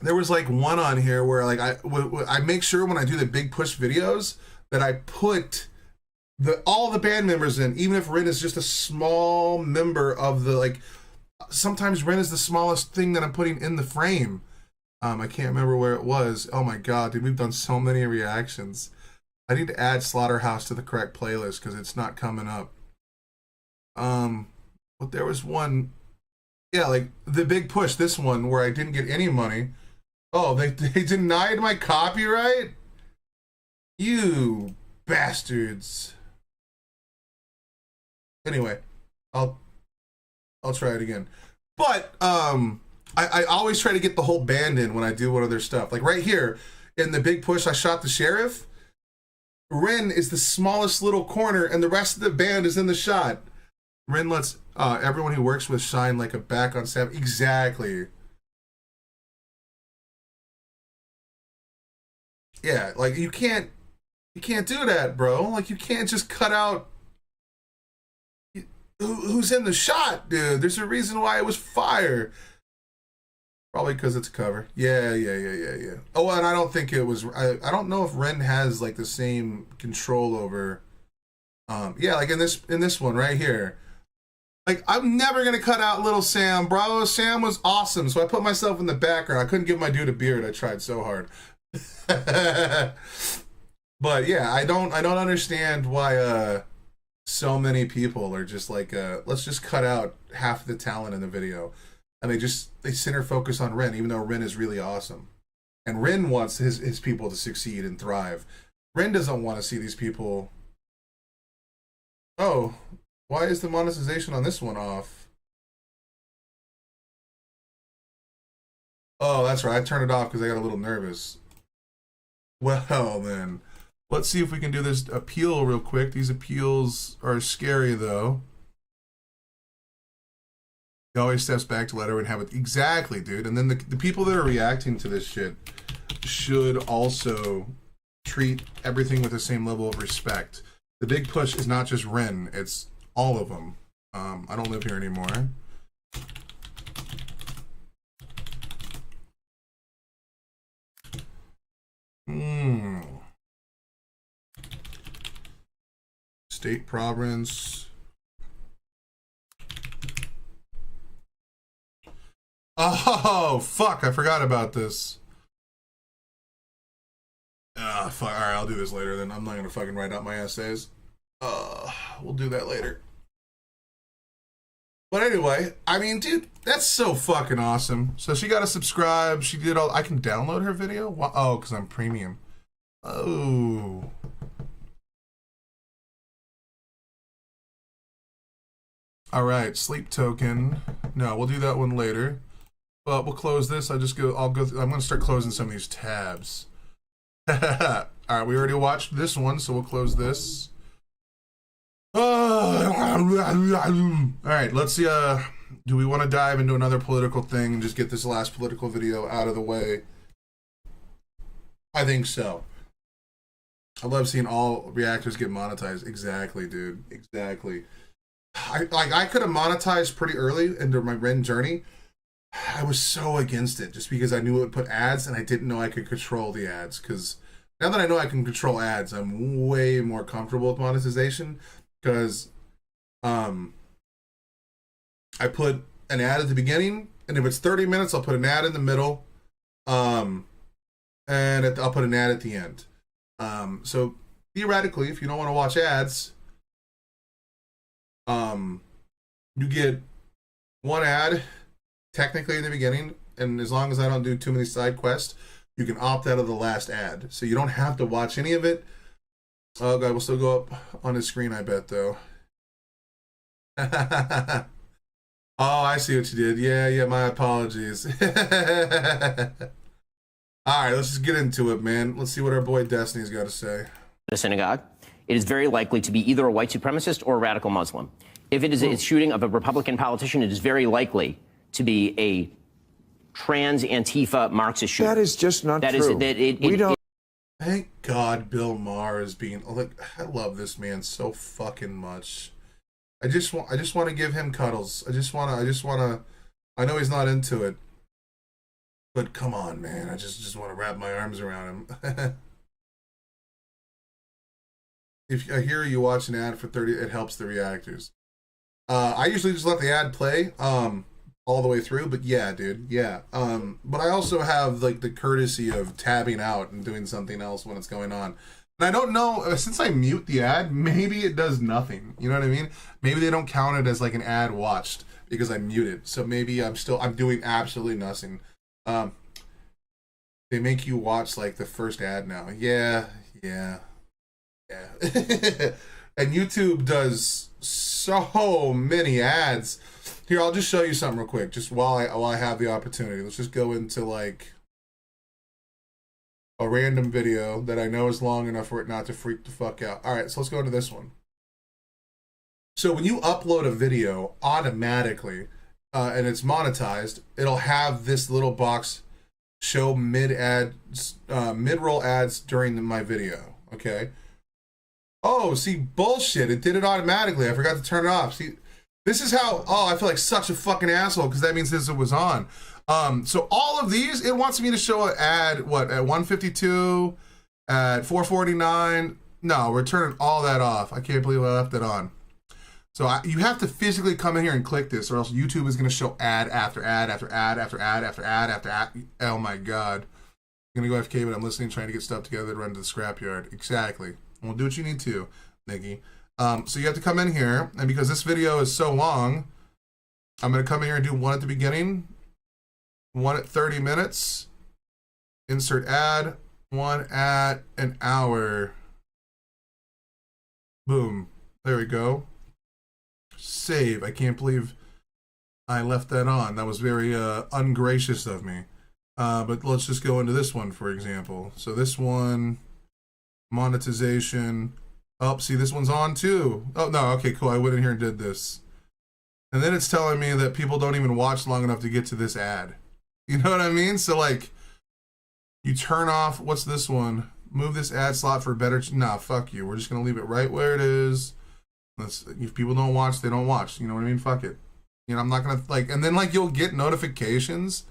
There was like one on here where like I make sure when I do the big push videos that I put all the band members in, even if Ren is just a small member of the, like, sometimes Ren is the smallest thing that I'm putting in the frame. I can't remember where it was. Oh my god, dude, we've done so many reactions. I need to add Slaughterhouse to the correct playlist because it's not coming up. But there was one, yeah, like the big push, this one where I didn't get any money. Oh, they denied my copyright? You bastards. Anyway, I'll try it again. But I always try to get the whole band in when I do one of their stuff. Like right here in the big push, I shot the sheriff. Ren is the smallest little corner, and the rest of the band is in the shot. Ren lets everyone he works with shine like a back on staff. Exactly. Yeah, like you can't do that, bro. Like you can't just cut out. who's in the shot, dude? There's a reason why it was fire. Probably because it's a cover. Yeah. Oh, and I don't think it was. I don't know if Ren has like the same control over. Yeah, like in this one right here. Like, I'm never gonna cut out little Sam, bro. Sam was awesome, so I put myself in the background. I couldn't give my dude a beard. I tried so hard. But yeah, I don't understand why so many people are just like, let's just cut out half the talent in the video. And they center focus on Ren, even though Ren is really awesome. And Ren wants his people to succeed and thrive. Ren doesn't want to see these people. Oh, why is the monetization on this one off? Oh, that's right. I turned it off because I got a little nervous. Well, then. Let's see if we can do this appeal real quick. These appeals are scary, though. He always steps back to let everyone have it. Exactly, dude. And then the people that are reacting to this shit should also treat everything with the same level of respect. The big push is not just Ren. It's all of them. I don't live here anymore. State, province. Oh, fuck. I forgot about this. Fuck. All right, I'll do this later then. I'm not going to fucking write out my essays. We'll do that later. But anyway, I mean, dude, that's so fucking awesome. So she got to subscribe. She did all... I can download her video? Oh, because I'm premium. Oh... All right, sleep token. No, we'll do that one later. But we'll close this. I'm gonna start closing some of these tabs. All right, we already watched this one, so we'll close this. All right, let's see. Do we want to dive into another political thing and just get this last political video out of the way? I think so. I love seeing all reactors get monetized. Exactly, dude. Exactly. I could have monetized pretty early into my Ren journey. I was so against it just because I knew it would put ads and I didn't know I could control the ads. Because now that I know I can control ads, I'm way more comfortable with monetization. Because I put an ad at the beginning, and if it's 30 minutes, I'll put an ad in the middle, and I'll put an ad at the end. So theoretically, if you don't want to watch ads, you get one ad technically in the beginning, and as long as I don't do too many side quests, you can opt out of the last ad. So you don't have to watch any of it. Oh god, we'll still go up on his screen, I bet, though. Oh, I see what you did. Yeah, my apologies. Alright, let's just get into it, man. Let's see what our boy Destiny's got to say. The synagogue, it is very likely to be either a white supremacist or a radical Muslim. If it is a shooting of a Republican politician, it is very likely to be a trans Antifa Marxist shooter. That is just not true. We don't. Thank God Bill Maher is being like. I love this man so fucking much. I just want to give him cuddles. I just want to. I know he's not into it, but come on, man. I just want to wrap my arms around him. If I hear you watch an ad for 30, it helps the reactors. I usually just let the ad play all the way through, but yeah, dude, yeah. But I also have like the courtesy of tabbing out and doing something else when it's going on. And I don't know, since I mute the ad, maybe it does nothing. You know what I mean? Maybe they don't count it as like an ad watched because I muted. So maybe I'm doing absolutely nothing. They make you watch like the first ad now. Yeah. And YouTube does so many ads. Here, I'll just show you something real quick, just while I have the opportunity. Let's just go into like a random video that I know is long enough for it not to freak the fuck out. All right, so let's go into this one. So when you upload a video automatically, and it's monetized, it'll have this little box show mid-roll ads during my video. Okay. Oh, see, bullshit. It did it automatically. I forgot to turn it off. See, This is how, oh, I feel like such a fucking asshole because that means this was on. So all of these, it wants me to show an ad, what, at 152, at 449. No, we're turning all that off. I can't believe I left it on. So you have to physically come in here and click this or else YouTube is going to show ad after ad after ad after ad after ad after ad. Oh my God. I'm going to go AFK, but I'm listening, trying to get stuff together to run to the scrapyard. Exactly. Well, do what you need to, Nikki. So you have to come in here, and because this video is so long, I'm going to come in here and do one at the beginning, one at 30 minutes, insert ad, one at an hour. Boom. There we go. Save. I can't believe I left that on. That was very ungracious of me. But let's just go into this one, for example. So this one, monetization. Oh, see, this one's on too. Oh, no, okay, cool. I went in here and did this. And then it's telling me that people don't even watch long enough to get to this ad. You know what I mean? So, like, you turn off, what's this one? Move this ad slot for better, nah, fuck you. We're just going to leave it right where it is. If people don't watch, they don't watch. You know what I mean? Fuck it. You know, I'm not going to, like, and then, like, you'll get notifications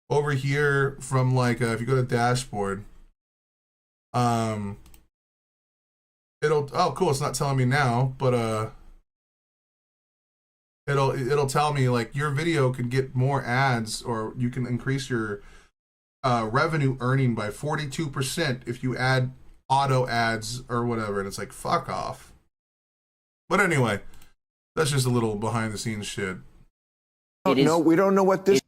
over here from, like, if you go to dashboard, it'll, oh cool, it's not telling me now, but it'll tell me like your video could get more ads, or you can increase your revenue earning by 42% if you add auto ads or whatever. And it's like, fuck off. But anyway, that's just a little behind the scenes shit. No, we don't know what this.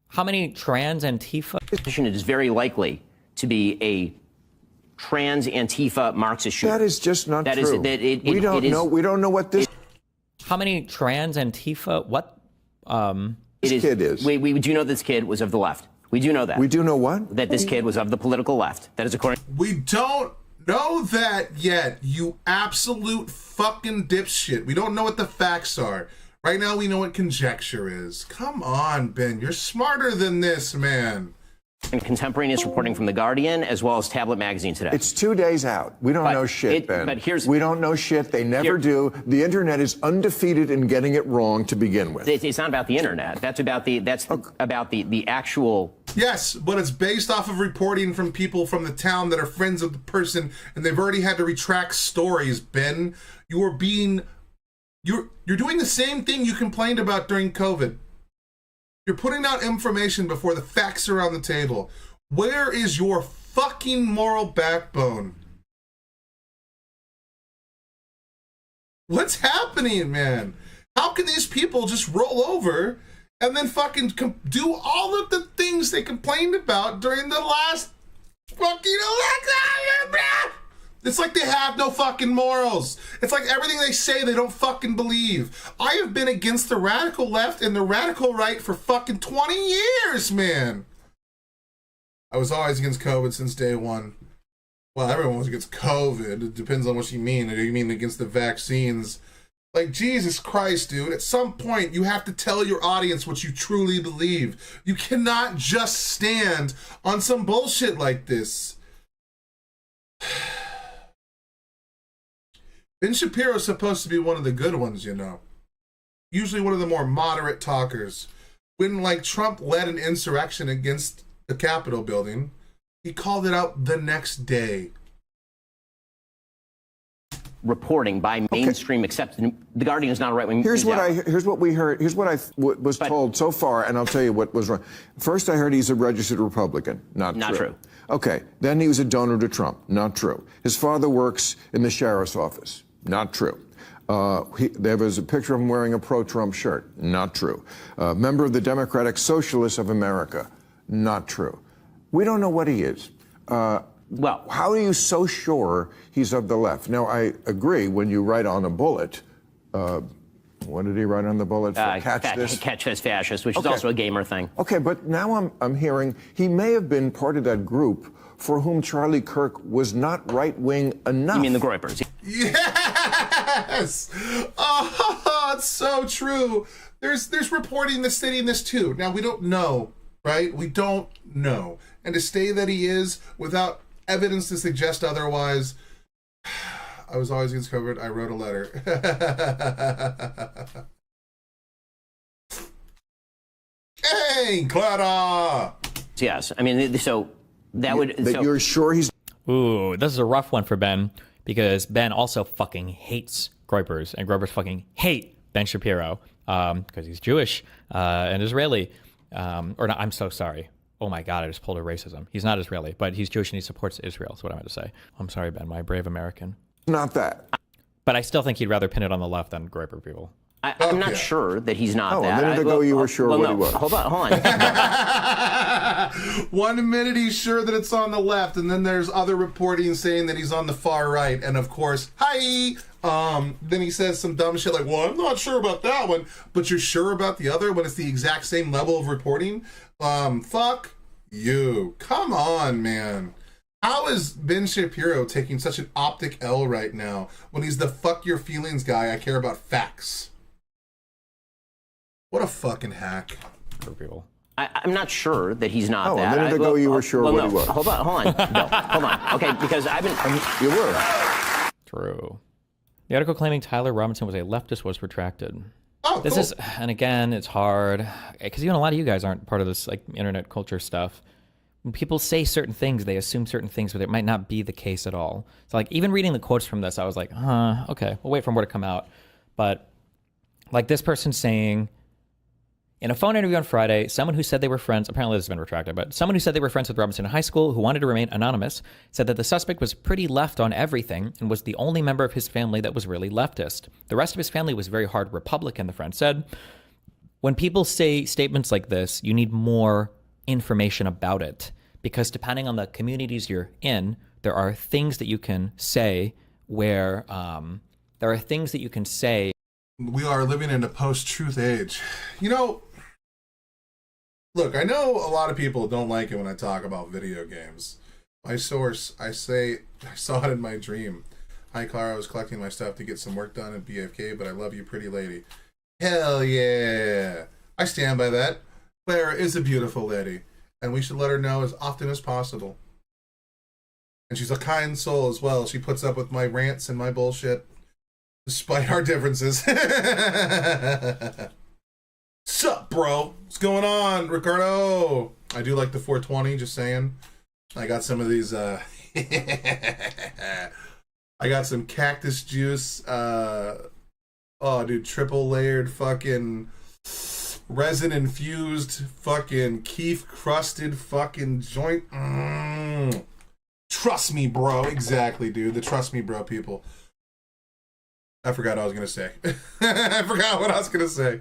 How many trans Antifa? It is very likely to be a trans Antifa Marxist shooter. That is just not that true. Is, that it, we don't know. We don't know what this. How many trans Antifa? What? This kid is. We do know this kid was of the left. We do know that. We do know what? That this kid was of the political left. That is according. We don't know that yet, you absolute fucking dipshit. We don't know what the facts are. Right now, we know what conjecture is. Come on, Ben. You're smarter than this, man. And contemporaneous reporting from The Guardian, as well as Tablet Magazine today. It's 2 days out. We don't know shit, Ben. But here's... We don't know shit. They never do. The internet is undefeated in getting it wrong to begin with. It's not about the internet. That's about the actual... Yes, but it's based off of reporting from people from the town that are friends of the person, and they've already had to retract stories, Ben. You're doing the same thing you complained about during COVID. You're putting out information before the facts are on the table. Where is your fucking moral backbone? What's happening, man? How can these people just roll over and then fucking do all of the things they complained about during the last fucking election? It's like they have no fucking morals. It's like everything they say they don't fucking believe. I have been against the radical left and the radical right for fucking 20 years, man. I was always against COVID since day one. Well, everyone was against COVID. It depends on what you mean. Do you mean against the vaccines? Like, Jesus Christ, dude. At some point, you have to tell your audience what you truly believe. You cannot just stand on some bullshit like this. Ben Shapiro's supposed to be one of the good ones, you know. Usually one of the more moderate talkers. When, like, Trump led an insurrection against the Capitol building, he called it out the next day. Reporting by mainstream, except The Guardian is not a right-wing. Here's what we heard. Here's what I was told so far, and I'll tell you what was wrong. First, I heard he's a registered Republican. Not true. Okay. Then he was a donor to Trump. Not true. His father works in the sheriff's office. Not true. There was a picture of him wearing a pro-Trump shirt. Not true. Member of the Democratic Socialists of America. Not true. We don't know what he is. Well, how are you so sure he's of the left? Now, I agree when you write on a bullet, what did he write on the bullet? For catch this fascist, which is also a gamer thing. Okay, but now I'm hearing he may have been part of that group for whom Charlie Kirk was not right-wing enough. You mean the Groypers? Yes! Oh, it's so true. There's reporting that's stating this too. Now, we don't know, right? We don't know. And to say that he is without evidence to suggest otherwise, I was always against COVID. I wrote a letter. Bang, Clara. Yes, I mean, so that would. That so, you're sure he's. Ooh, this is a rough one for Ben because Ben also fucking hates Groypers, and Groypers fucking hate Ben Shapiro because he's Jewish and Israeli. Or not, I'm so sorry. Oh my God, I just pulled a racism. He's not Israeli, but he's Jewish and he supports Israel. That's what I meant to say. I'm sorry, Ben, my brave American. Not that. But I still think he'd rather pin it on the left than Groyper people. I'm not sure that he's not that. A minute ago you were sure what he was. Hold on. 1 minute he's sure that it's on the left, and then there's other reporting saying that he's on the far right. And of course, hi. Then he says some dumb shit like, well, I'm not sure about that one, but you're sure about the other when it's the exact same level of reporting? Fuck you. Come on, man. How is Ben Shapiro taking such an optic L right now when he's the fuck your feelings guy? I care about facts. What a fucking hack. For people. I'm not sure that he's not that. A minute ago you were sure what he was. Hold on. No, hold on. Okay, because I've been... You were. True. The article claiming Tyler Robinson was a leftist was retracted. Oh, this cool. is, and again, it's hard because even a lot of you guys aren't part of this like internet culture stuff. When people say certain things, they assume certain things, but it might not be the case at all. So like even reading the quotes from this, I was like, okay, we'll wait for more to come out. But like this person saying, in a phone interview on Friday, someone who said they were friends, apparently this has been retracted, but someone who said they were friends with Robinson in high school who wanted to remain anonymous said that the suspect was pretty left on everything and was the only member of his family that was really leftist. The rest of his family was very hard Republican, the friend said. When people say statements like this, you need more information about it because depending on the communities you're in, there are things that you can say where we are living in a post-truth age. You know, look, I know a lot of people don't like it when I talk about video games. My source, I saw it in my dream. Hi, Clara, I was collecting my stuff to get some work done at BFK, but I love you, pretty lady. Hell yeah. I stand by that. Clara is a beautiful lady, and we should let her know as often as possible. And she's a kind soul as well. She puts up with my rants and my bullshit, despite our differences. Sup, bro? What's going on, Ricardo? I do like the 420, just saying. I got some of these, I got some cactus juice, dude, triple layered fucking resin infused fucking keef crusted fucking joint. Trust me, bro. Exactly, dude. The trust me, bro people. I forgot what I was going to say. I forgot what I was going to say.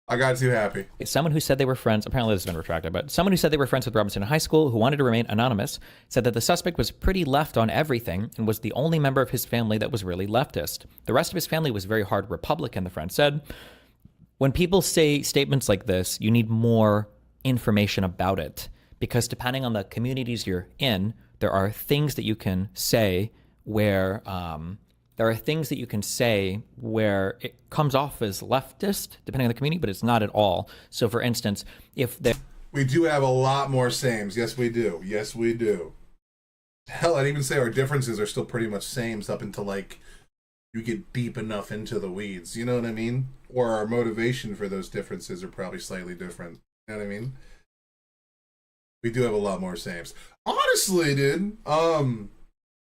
I got too happy. Someone who said they were friends, apparently this has been retracted, but someone who said they were friends with Robinson in high school who wanted to remain anonymous said that the suspect was pretty left on everything and was the only member of his family that was really leftist. The rest of his family was very hard Republican, the friend said. When people say statements like this, you need more information about it because depending on the communities you're in, there are things that you can say where it comes off as leftist, depending on the community, but it's not at all. So, for instance, we do have a lot more sames. Yes, we do. Yes, we do. Hell, I'd even say our differences are still pretty much sames up until, like, you get deep enough into the weeds. You know what I mean? Or our motivation for those differences are probably slightly different. You know what I mean? We do have a lot more sames. Honestly, dude,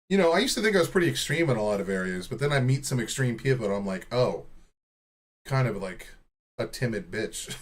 you know, I used to think I was pretty extreme in a lot of areas, but then I meet some extreme people and I'm like, oh, kind of like a timid bitch.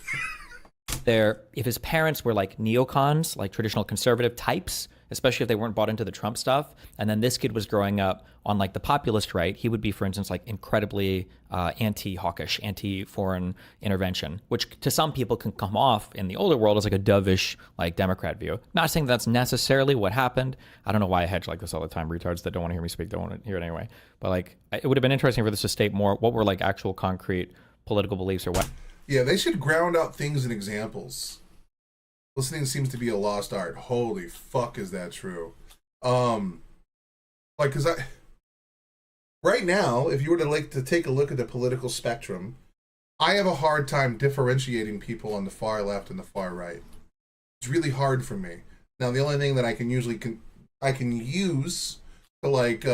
If his parents were like neocons, like traditional conservative types, especially if they weren't bought into the Trump stuff, and then this kid was growing up on like the populist right, he would be, for instance, like incredibly anti-hawkish, anti-foreign intervention, which to some people can come off in the older world as like a dovish, like Democrat view. Not saying that's necessarily what happened. I don't know why I hedge like this all the time. Retards that don't want to hear me speak don't want to hear it anyway. But like, it would have been interesting for this to state more what were like actual concrete political beliefs or what. Yeah, they should ground out things in examples. Listening seems to be a lost art. Holy fuck, is that true? Like, cause right now, if you were to like to take a look at the political spectrum, I have a hard time differentiating people on the far left and the far right. It's really hard for me. Now, the only thing that I can usually I can use to like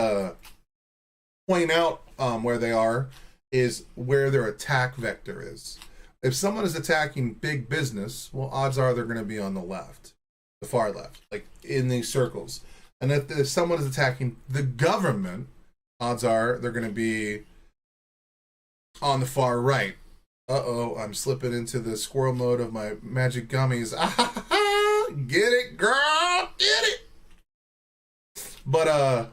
point out where they are is where their attack vector is. if someone is attacking big business, well, odds are they're going to be on the left, the far left, like in these circles. And if someone is attacking the government, odds are they're going to be on the far right. Uh-oh, I'm slipping into the squirrel mode of my magic gummies. Get it, girl, get it. But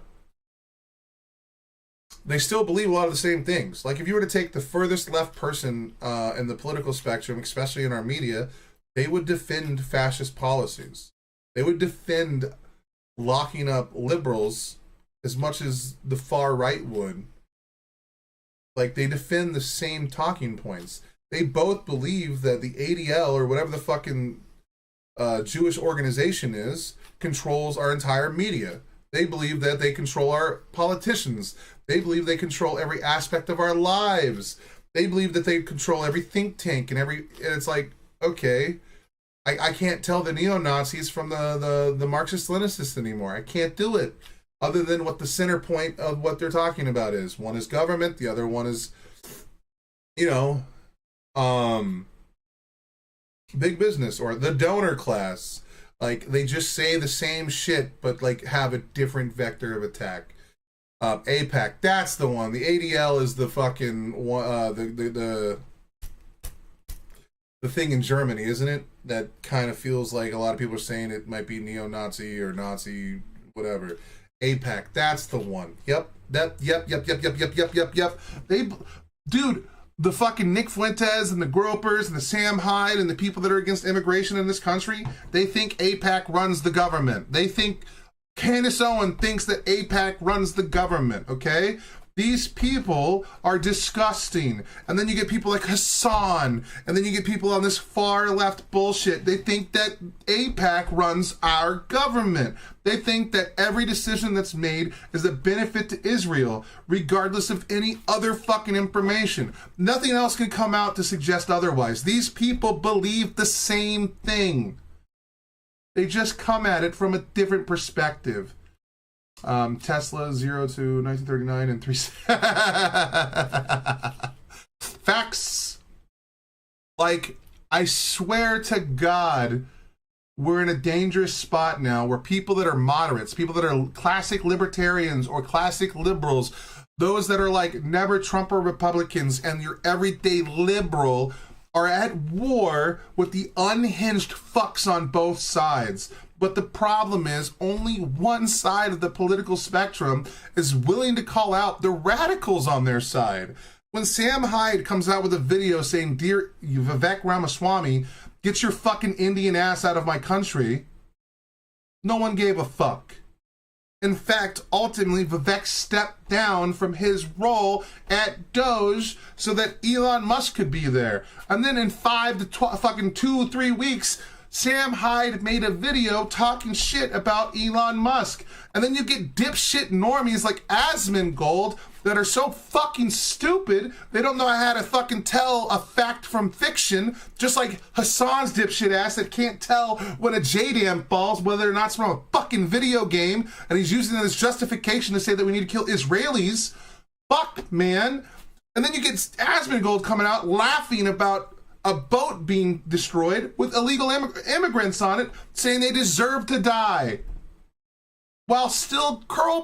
they still believe a lot of the same things. Like if you were to take the furthest left person in the political spectrum, especially in our media, they would defend fascist policies. They would defend locking up liberals as much as the far right would. Like they defend the same talking points. They both believe that the ADL or whatever the fucking Jewish organization is controls our entire media. They believe that they control our politicians. They believe they control every aspect of our lives. They believe that they control every think tank and it's like, okay, I can't tell the neo-Nazis from the Marxist-Leninists anymore. I can't do it, other than what the center point of what they're talking about is. One is government, the other one is, big business or the donor class. Like they just say the same shit, but like have a different vector of attack. AIPAC, that's the one. The ADL is the fucking the thing in Germany, isn't it? That kind of feels like a lot of people are saying it might be neo-Nazi or Nazi, whatever. AIPAC, that's the one. Yep. Dude, the fucking Nick Fuentes and the Gropers and the Sam Hyde and the people that are against immigration in this country, they think AIPAC runs the government. They think Candace Owen thinks that AIPAC runs the government, okay? These people are disgusting. And then you get people like Hassan, and then you get people on this far left bullshit. They think that AIPAC runs our government. They think that every decision that's made is a benefit to Israel, regardless of any other fucking information. Nothing else can come out to suggest otherwise. These people believe the same thing. They just come at it from a different perspective. Tesla 0 to 1939 and 3 facts. Like, I swear to God, we're in a dangerous spot now where people that are moderates, people that are classic libertarians or classic liberals, those that are like never Trump or Republicans and your everyday liberal, are at war with the unhinged fucks on both sides. But the problem is only one side of the political spectrum is willing to call out the radicals on their side. When Sam Hyde comes out with a video saying, "Dear Vivek Ramaswamy, get your fucking Indian ass out of my country," no one gave a fuck. In fact, ultimately, Vivek stepped down from his role at Doge so that Elon Musk could be there. And then in 5 to fucking 2-3 weeks, Sam Hyde made a video talking shit about Elon Musk. And then you get dipshit normies like Asmongold that are so fucking stupid, they don't know how to fucking tell a fact from fiction, just like Hassan's dipshit ass that can't tell when a JDAM falls, whether or not it's from a fucking video game, and he's using it as justification to say that we need to kill Israelis. Fuck, man. And then you get Asmongold coming out laughing about a boat being destroyed with illegal immigrants on it, saying they deserve to die, while still pearl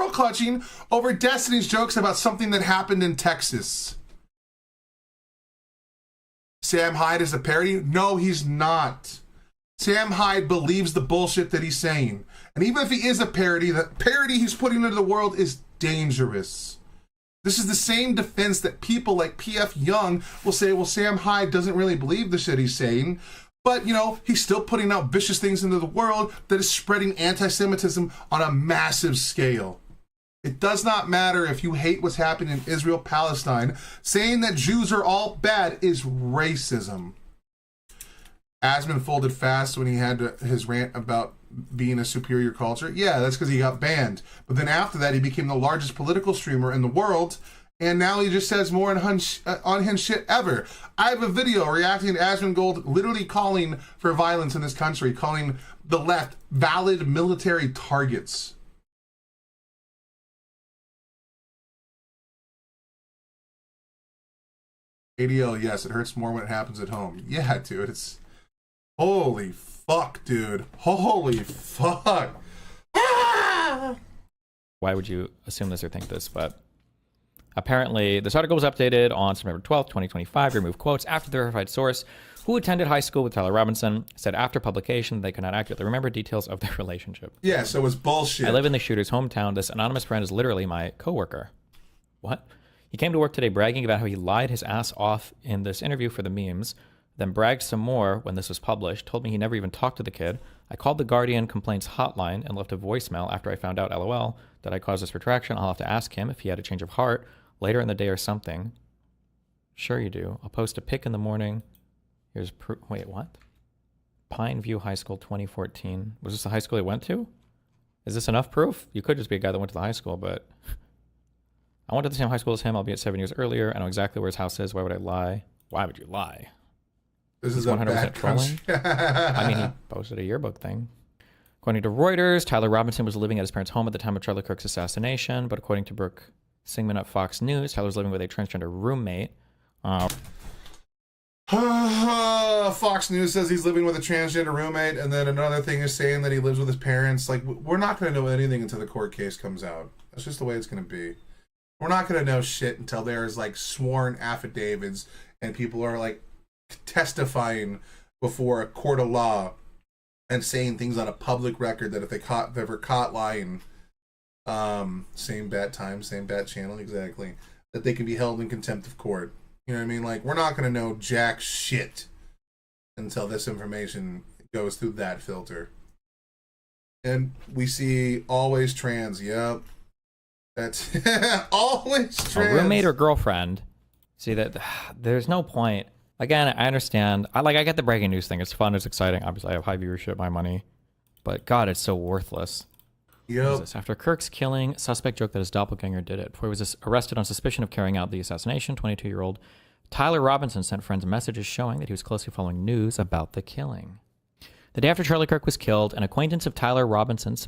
clutching over Destiny's jokes about something that happened in Texas. Sam Hyde is a parody? No, he's not. Sam Hyde believes the bullshit that he's saying. And even if he is a parody, the parody he's putting into the world is dangerous. This is the same defense that people like P.F. Young will say, well, Sam Hyde doesn't really believe the shit he's saying, but, he's still putting out vicious things into the world that is spreading anti-Semitism on a massive scale. It does not matter if you hate what's happening in Israel, Palestine. Saying that Jews are all bad is racism. Asman folded fast when he had his rant about being a superior culture. Yeah, that's because he got banned. But then after that, he became the largest political streamer in the world, and now he just says more unhinged shit ever. I have a video reacting to Asmongold literally calling for violence in this country, calling the left valid military targets. ADL, yes, it hurts more when it happens at home. Yeah, dude, it's... Holy fuck, dude. Holy fuck. Why would you assume this or think this? But apparently, this article was updated on September 12th, 2025. Remove quotes after the verified source, who attended high school with Tyler Robinson, said after publication they could not accurately remember details of their relationship. Yeah, so it's bullshit. I live in the shooter's hometown. This anonymous friend is literally my coworker. What? He came to work today bragging about how he lied his ass off in this interview for the memes, then bragged some more when this was published, told me he never even talked to the kid. I called the Guardian complaints hotline and left a voicemail after I found out, LOL, that I caused this retraction. I'll have to ask him if he had a change of heart later in the day or something. Sure you do. I'll post a pic in the morning. Here's proof. Wait, what? Pineview High School 2014. Was this the high school he went to? Is this enough proof? You could just be a guy that went to the high school, but... I went to the same high school as him, albeit 7 years earlier. I know exactly where his house is. Why would I lie? Why would you lie? This is 100% trolling. I mean, he posted a yearbook thing. According to Reuters, Tyler Robinson was living at his parents' home at the time of Charlie Kirk's assassination, but according to Brooke Singman at Fox News, Tyler was living with a transgender roommate. Fox News says he's living with a transgender roommate, and then another thing is saying that he lives with his parents. Like, we're not going to know anything until the court case comes out. That's just the way it's going to be. We're not going to know shit until there's, like, sworn affidavits and people are, like, testifying before a court of law and saying things on a public record that if they were caught lying, same bat time, same bat channel, exactly, that they can be held in contempt of court. You know what I mean? Like, we're not going to know jack shit until this information goes through that filter. And we see always trans, yep. That's always trans. A roommate or girlfriend. See, that there's no point. Again, I understand. I get the breaking news thing. It's fun. It's exciting. Obviously, I have high viewership, my money. But God, it's so worthless. Yep. After Kirk's killing, suspect joked that his doppelganger did it. Before he was arrested on suspicion of carrying out the assassination, 22-year-old Tyler Robinson sent friends messages showing that he was closely following news about the killing. The day after Charlie Kirk was killed, an acquaintance of Tyler Robinson's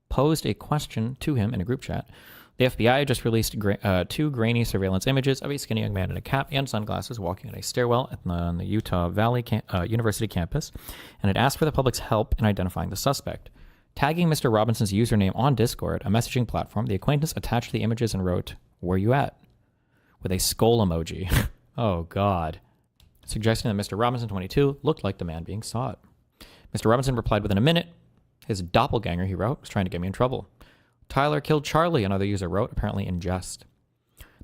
posed a question to him in a group chat. The FBI just released 2 grainy surveillance images of a skinny young man in a cap and sunglasses walking in a stairwell on the Utah Valley University campus, and had asked for the public's help in identifying the suspect. Tagging Mr. Robinson's username on Discord, a messaging platform, the acquaintance attached the images and wrote, "Where you at?" with a skull emoji. Oh, God. Suggesting that Mr. Robinson, 22, looked like the man being sought. Mr. Robinson replied within a minute. His doppelganger, he wrote, was trying to get me in trouble. Tyler killed Charlie, another user wrote, apparently in jest.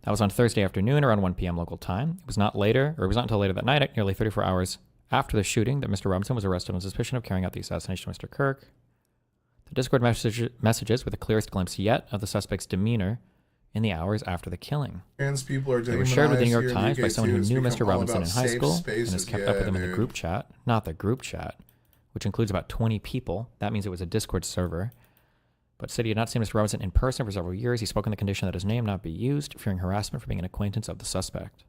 That was on Thursday afternoon around 1 p.m. local time. It was not until later that night, nearly 34 hours after the shooting, that Mr. Robinson was arrested on suspicion of carrying out the assassination of Mr. Kirk. The Discord messages were the clearest glimpse yet of the suspect's demeanor in the hours after the killing. Trans people are they were shared with the New York Times by someone who knew become Mr. Robinson in high school spaces. and has kept up with him in the group chat. Not the group chat, which includes about 20 people. That means it was a Discord server. But said he had not seen Mr. Robinson in person for several years. He spoke on the condition that his name not be used, fearing harassment for being an acquaintance of the suspect.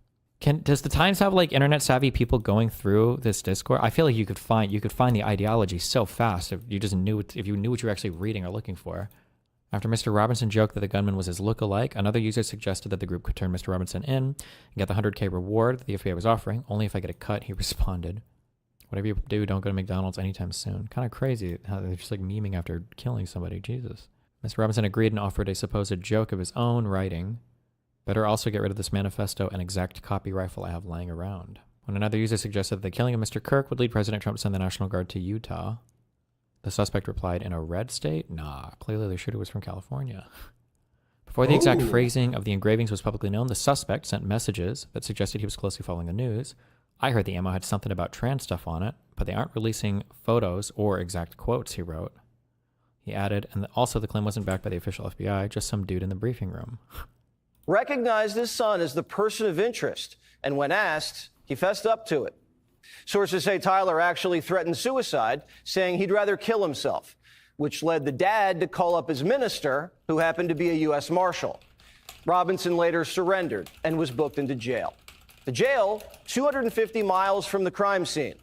Does the Times have like internet savvy people going through this Discord? I feel like you could find the ideology so fast if you just knew what you were actually reading or looking for. After Mr. Robinson joked that the gunman was his look-alike, another user suggested that the group could turn Mr. Robinson in and get the $100K reward that the FBI was offering. Only if I get a cut, he responded. Whatever you do, don't go to McDonald's anytime soon. Kind of crazy how they're just like memeing after killing somebody. Jesus. Mr. Robinson agreed and offered a supposed joke of his own writing. Better also get rid of this manifesto and exact copy rifle I have lying around. When another user suggested that the killing of Mr. Kirk would lead President Trump to send the National Guard to Utah, the suspect replied, "In a red state? Nah, clearly the shooter was from California." Before the exact phrasing of the engravings was publicly known, the suspect sent messages that suggested he was closely following the news. I heard the ammo had something about trans stuff on it, but they aren't releasing photos or exact quotes, he wrote. He added, and also the claim wasn't backed by the official FBI, just some dude in the briefing room. Recognized his son as the person of interest, and when asked, he fessed up to it. Sources say Tyler actually threatened suicide, saying he'd rather kill himself, which led the dad to call up his minister, who happened to be a U.S. Marshal. Robinson later surrendered and was booked into jail. The jail, 250 miles from the crime scene.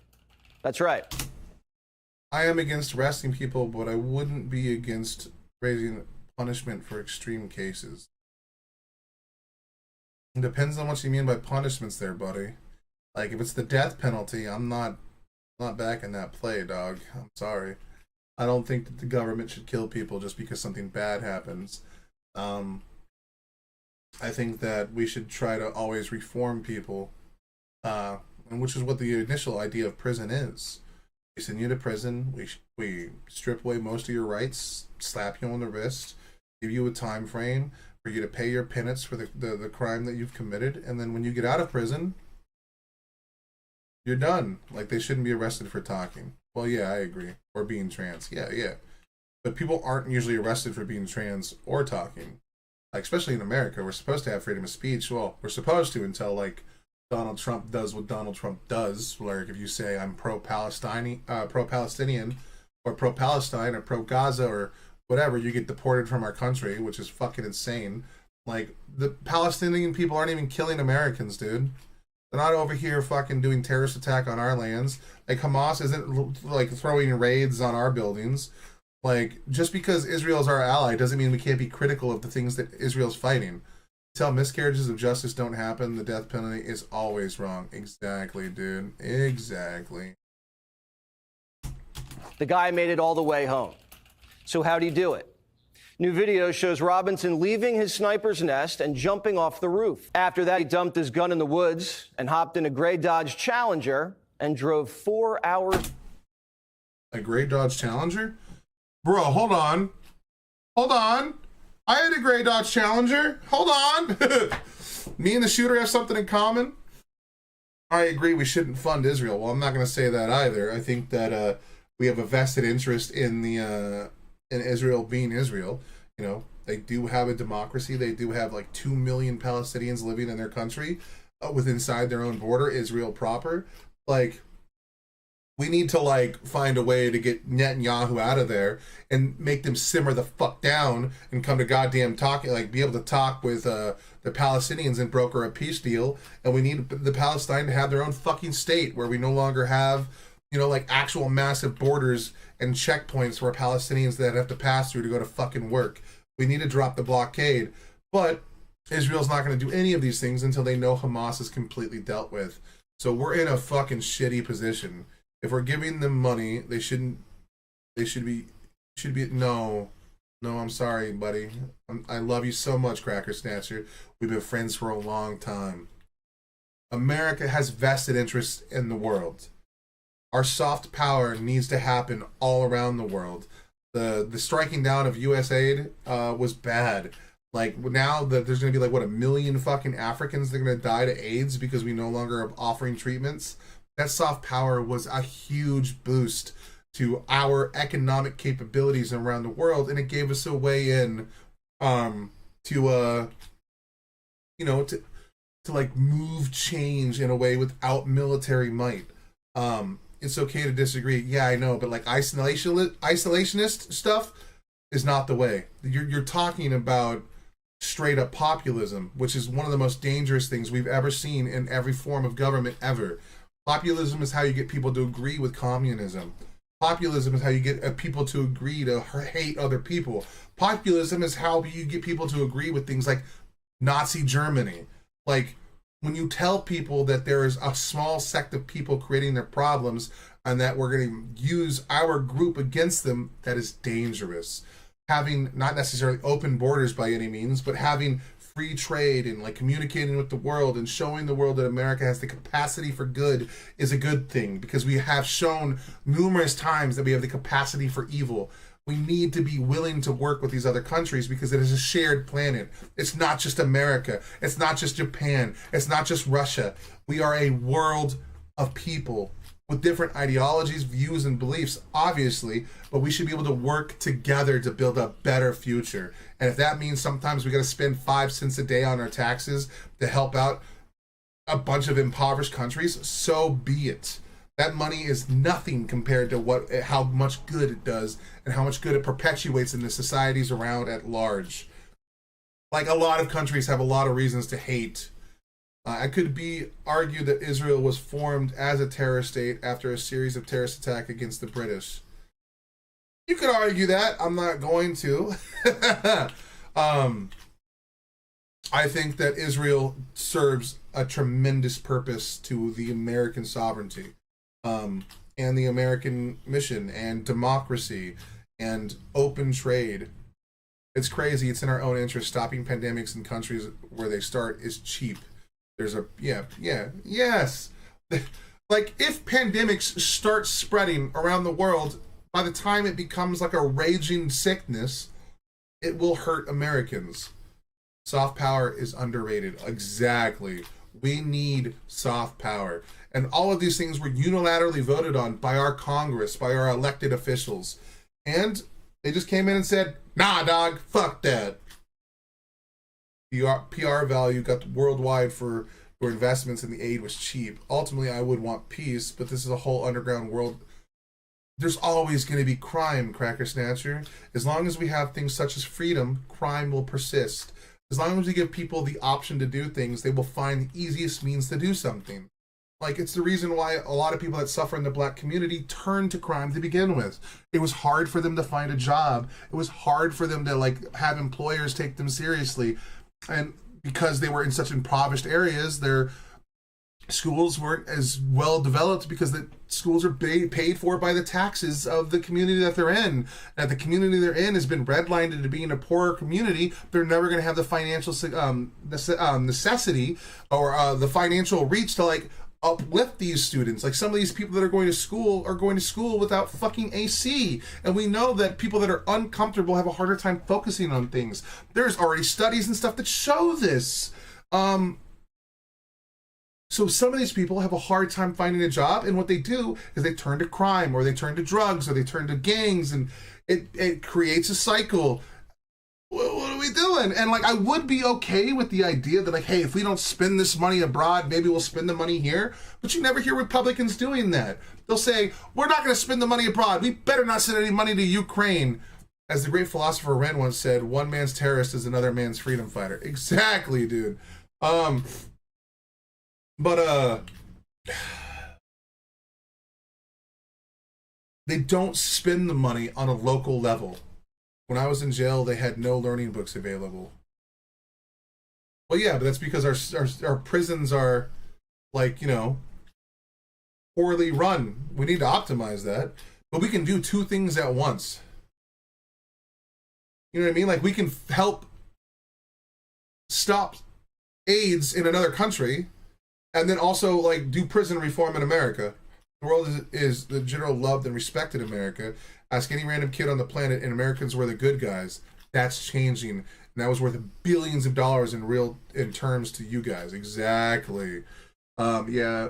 That's right. I am against arresting people, but I wouldn't be against raising punishment for extreme cases. It depends on what you mean by punishments there, buddy. Like, if it's the death penalty, I'm not backing that play, dog. I'm sorry. I don't think that the government should kill people just because something bad happens. I think that we should try to always reform people, and which is what the initial idea of prison is. We send you to prison, we strip away most of your rights, slap you on the wrist, give you a time frame for you to pay your penance for the crime that you've committed, and then when you get out of prison, you're done. Like, they shouldn't be arrested for talking. Well, yeah, I agree. Or being trans. Yeah. But people aren't usually arrested for being trans or talking. Like, especially in America, we're supposed to have freedom of speech. Well, we're supposed to until, like, Donald Trump does what Donald Trump does. Like, if you say I'm pro-Palestinian or pro-Palestine or pro-Gaza or whatever, you get deported from our country, which is fucking insane. Like, the Palestinian people aren't even killing Americans, dude. They're not over here fucking doing terrorist attack on our lands. Like, Hamas isn't, like, throwing raids on our buildings. Like, just because Israel's our ally doesn't mean we can't be critical of the things that Israel's fighting. Until miscarriages of justice don't happen, the death penalty is always wrong. Exactly, dude. Exactly. The guy made it all the way home. So how'd he do it? New video shows Robinson leaving his sniper's nest and jumping off the roof. After that, he dumped his gun in the woods and hopped in a gray Dodge Challenger and drove 4 hours. A gray Dodge Challenger? Bro, hold on. I had a gray Dodge Challenger. Hold on. Me and the shooter have something in common. I agree we shouldn't fund Israel. Well, I'm not going to say that either. I think that we have a vested interest in the in Israel being Israel. You know, they do have a democracy. They do have like 2 million Palestinians living in their country inside their own border, Israel proper. Like, we need to, like, find a way to get Netanyahu out of there and make them simmer the fuck down and come to goddamn talking, like, be able to talk with the Palestinians and broker a peace deal. And we need the Palestine to have their own fucking state where we no longer have, you know, like, actual massive borders and checkpoints for Palestinians that have to pass through to go to fucking work. We need to drop the blockade. But Israel's not going to do any of these things until they know Hamas is completely dealt with. So we're in a fucking shitty position. If we're giving them money, they should be no, I'm sorry, buddy. I love you so much, Cracker Snatcher. We've been friends for a long time. America has vested interest in the world. Our soft power needs to happen all around the world. The striking down of U.S. aid was bad. Like, now that there's going to be, like, what, 1 million fucking Africans that are going to die to AIDS because we no longer are offering treatments. That soft power was a huge boost to our economic capabilities around the world, and it gave us a way in to like move change in a way without military might. It's okay to disagree. Yeah, I know, but like isolationist stuff is not the way. You're talking about straight up populism, which is one of the most dangerous things we've ever seen in every form of government ever. Populism is how you get people to agree with communism. Populism is how you get people to agree to hate other people. Populism is how you get people to agree with things like Nazi Germany. Like, when you tell people that there is a small sect of people creating their problems and that we're going to use our group against them, that is dangerous. Having not necessarily open borders by any means, but having free trade and like communicating with the world and showing the world that America has the capacity for good is a good thing, because we have shown numerous times that we have the capacity for evil. We need to be willing to work with these other countries because it is a shared planet. It's not just America. It's not just Japan. It's not just Russia. We are a world of people with different ideologies, views, and beliefs, obviously, but we should be able to work together to build a better future. And if that means sometimes we got to spend 5 cents a day on our taxes to help out a bunch of impoverished countries, so be it. That money is nothing compared to how much good it does and how much good it perpetuates in the societies around at large. Like, a lot of countries have a lot of reasons to hate. I could argue that Israel was formed as a terrorist state after a series of terrorist attacks against the British. You could argue that. I'm not going to. I think that Israel serves a tremendous purpose to the American sovereignty, and the American mission and democracy and open trade. It's crazy. It's in our own interest. Stopping pandemics in countries where they start is cheap. There's a yes. Like, if pandemics start spreading around the world, by the time it becomes like a raging sickness, it will hurt Americans. Soft power is underrated. Exactly. We need soft power. And all of these things were unilaterally voted on by our Congress, by our elected officials. And they just came in and said, nah, dog, fuck that. PR value got worldwide for investments, and the aid was cheap. Ultimately, I would want peace, but this is a whole underground world. There's always going to be crime, Cracker Snatcher. As long as we have things such as freedom, crime will persist. As long as we give people the option to do things, they will find the easiest means to do something. Like, it's the reason why a lot of people that suffer in the black community turn to crime to begin with. It was hard for them to find a job. It was hard for them to, like, have employers take them seriously. And because they were in such impoverished areas, their schools weren't as well developed because the schools are paid for by the taxes of the community that they're in. And the community they're in has been redlined into being a poorer community. They're never going to have the financial necessity or the financial reach to, like, uplift these students. Like, some of these people that are going to school without fucking AC, and we know that people that are uncomfortable have a harder time focusing on things. There's already studies and stuff that show this. So some of these people have a hard time finding a job, and what they do is they turn to crime, or they turn to drugs, or they turn to gangs, and it creates a cycle. What are we doing? And, like, I would be okay with the idea that, like, hey, if we don't spend this money abroad, maybe we'll spend the money here. But you never hear Republicans doing that. They'll say, we're not going to spend the money abroad. We better not send any money to Ukraine. As the great philosopher Ren once said, one man's terrorist is another man's freedom fighter. Exactly, dude. They don't spend the money on a local level. When I was in jail, they had no learning books available. Well, yeah, but that's because our prisons are, like, you know, poorly run. We need to optimize that. But we can do two things at once. You know what I mean? Like, we can help stop AIDS in another country, and then also, like, do prison reform in America. The world is the general loved and respected America. Ask any random kid on the planet, and Americans were the good guys. That's changing, and that was worth billions of dollars in terms to you guys. Exactly. Yeah,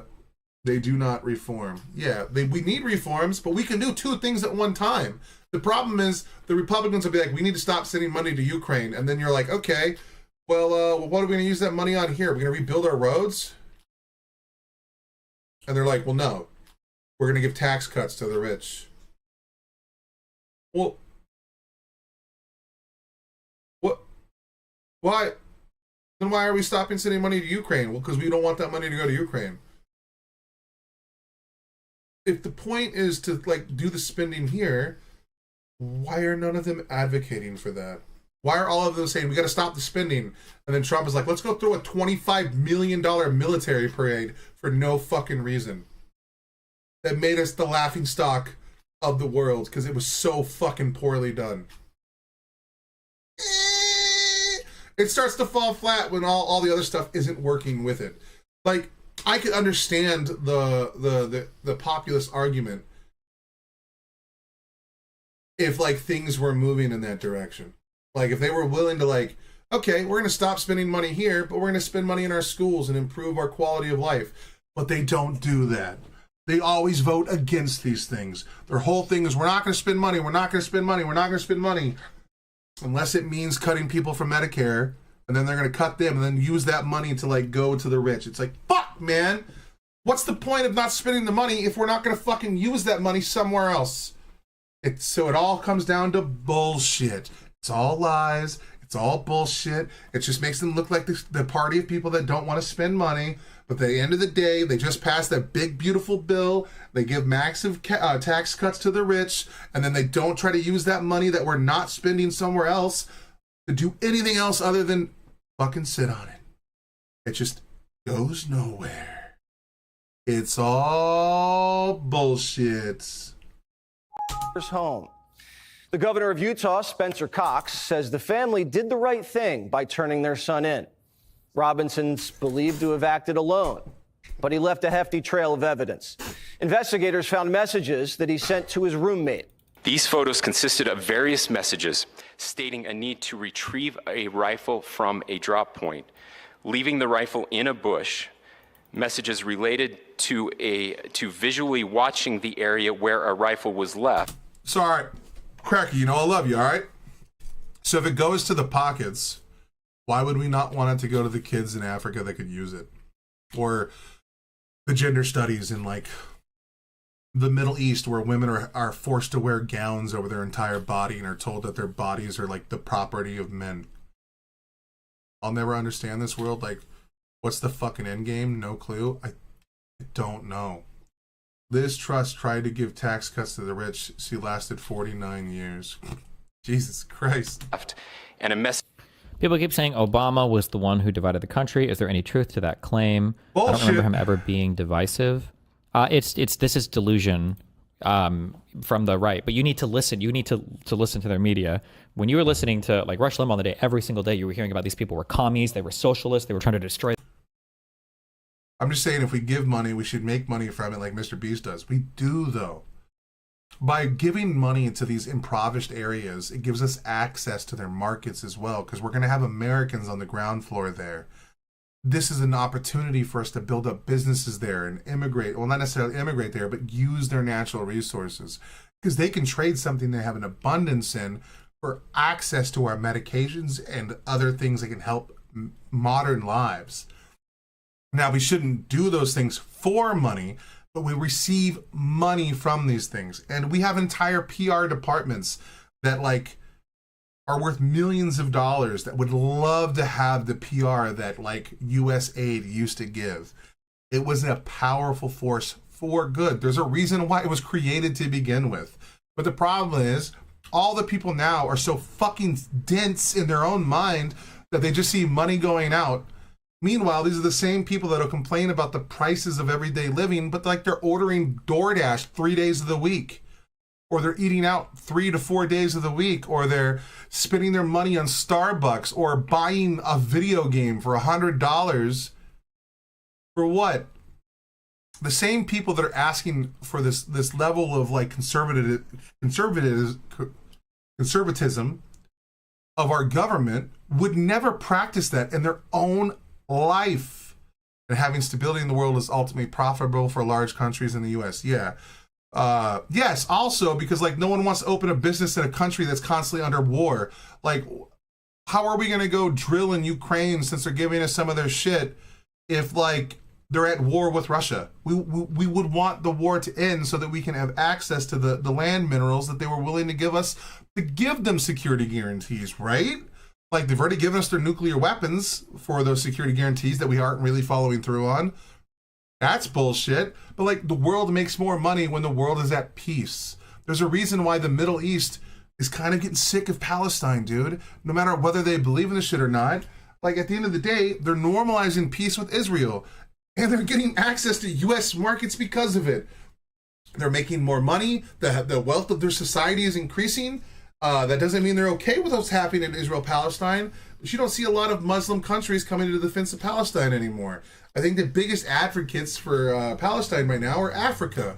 they do not reform. Yeah, we need reforms, but we can do two things at one time. The problem is the Republicans will be like, we need to stop sending money to Ukraine, and then you're like, okay, well, what are we going to use that money on here? We're going to rebuild our roads? And they're like, well, no, we're going to give tax cuts to the rich. Well, what? Why? Then why are we stopping sending money to Ukraine? Well, because we don't want that money to go to Ukraine. If the point is to, like, do the spending here, why are none of them advocating for that? Why are all of them saying we got to stop the spending? And then Trump is like, let's go throw a $25 million military parade for no fucking reason. That made us the laughingstock of the world because it was so fucking poorly done. It starts to fall flat when all the other stuff isn't working with it. Like, I could understand the populist argument if, like, things were moving in that direction. Like, if they were willing to, like, okay, we're going to stop spending money here, but we're going to spend money in our schools and improve our quality of life. But they don't do that. They always vote against these things. Their whole thing is, we're not going to spend money, we're not going to spend money, we're not going to spend money. Unless it means cutting people from Medicare, and then they're going to cut them and then use that money to, like, go to the rich. It's like, fuck, man. What's the point of not spending the money if we're not going to fucking use that money somewhere else? So it all comes down to bullshit. It's all lies. It's all bullshit. It just makes them look like the party of people that don't want to spend money. But at the end of the day, they just passed that big, beautiful bill. They give massive tax cuts to the rich, and then they don't try to use that money that we're not spending somewhere else to do anything else other than fucking sit on it. It just goes nowhere. It's all bullshit. Home. The governor of Utah, Spencer Cox, says the family did the right thing by turning their son in. Robinson's believed to have acted alone, but he left a hefty trail of evidence. Investigators found messages that he sent to his roommate. These photos consisted of various messages stating a need to retrieve a rifle from a drop point, leaving the rifle in a bush, messages related to visually watching the area where a rifle was left. Sorry, Cracky, you know I love you, all right? So if it goes to the pockets, why would we not want it to go to the kids in Africa that could use it? Or the gender studies in like the Middle East where women are forced to wear gowns over their entire body and are told that their bodies are like the property of men. I'll never understand this world. Like, what's the fucking end game? No clue. I don't know. Liz Truss tried to give tax cuts to the rich. She lasted 49 years. Jesus Christ. And a mess. People keep saying Obama was the one who divided the country. Is there any truth to that claim? Bullshit. I don't remember him ever being divisive. This is delusion from the right. But you need to listen. You need to listen to their media. When you were listening to like Rush Limbaugh on the day, every single day you were hearing about these people were commies. They were socialists. They were trying to destroy. I'm just saying if we give money, we should make money from it like Mr. Beast does. We do, though. By giving money to these impoverished areas, it gives us access to their markets as well, because we're going to have Americans on the ground floor there. This is an opportunity for us to build up businesses there and immigrate. Well, not necessarily immigrate there, but use their natural resources, because they can trade something they have an abundance in for access to our medications and other things that can help modern lives. Now, we shouldn't do those things for money, but we receive money from these things. And we have entire PR departments that like are worth millions of dollars that would love to have the PR that like US Aid used to give. It was a powerful force for good. There's a reason why it was created to begin with. But the problem is all the people now are so fucking dense in their own mind that they just see money going out. Meanwhile, these are the same people that'll complain about the prices of everyday living, but like they're ordering DoorDash 3 days of the week, or they're eating out 3 to 4 days of the week, or they're spending their money on Starbucks, or buying a video game for $100 for what? The same people that are asking for this level of like conservatism of our government would never practice that in their own life. And having stability in the world is ultimately profitable for large countries in the US. Yeah. Yes, also because like no one wants to open a business in a country that's constantly under war. Like, how are we going to go drill in Ukraine since they're giving us some of their shit if like they're at war with Russia? We would want the war to end so that we can have access to the land minerals that they were willing to give us to give them security guarantees, right? Like, they've already given us their nuclear weapons for those security guarantees that we aren't really following through on. That's bullshit. But, like, the world makes more money when the world is at peace. There's a reason why the Middle East is kind of getting sick of Palestine, dude. No matter whether they believe in this shit or not. Like, at the end of the day, they're normalizing peace with Israel. And they're getting access to U.S. markets because of it. They're making more money. The wealth of their society is increasing. That doesn't mean they're okay with what's happening in Israel-Palestine. But you don't see a lot of Muslim countries coming to the defense of Palestine anymore. I think the biggest advocates for Palestine right now are Africa.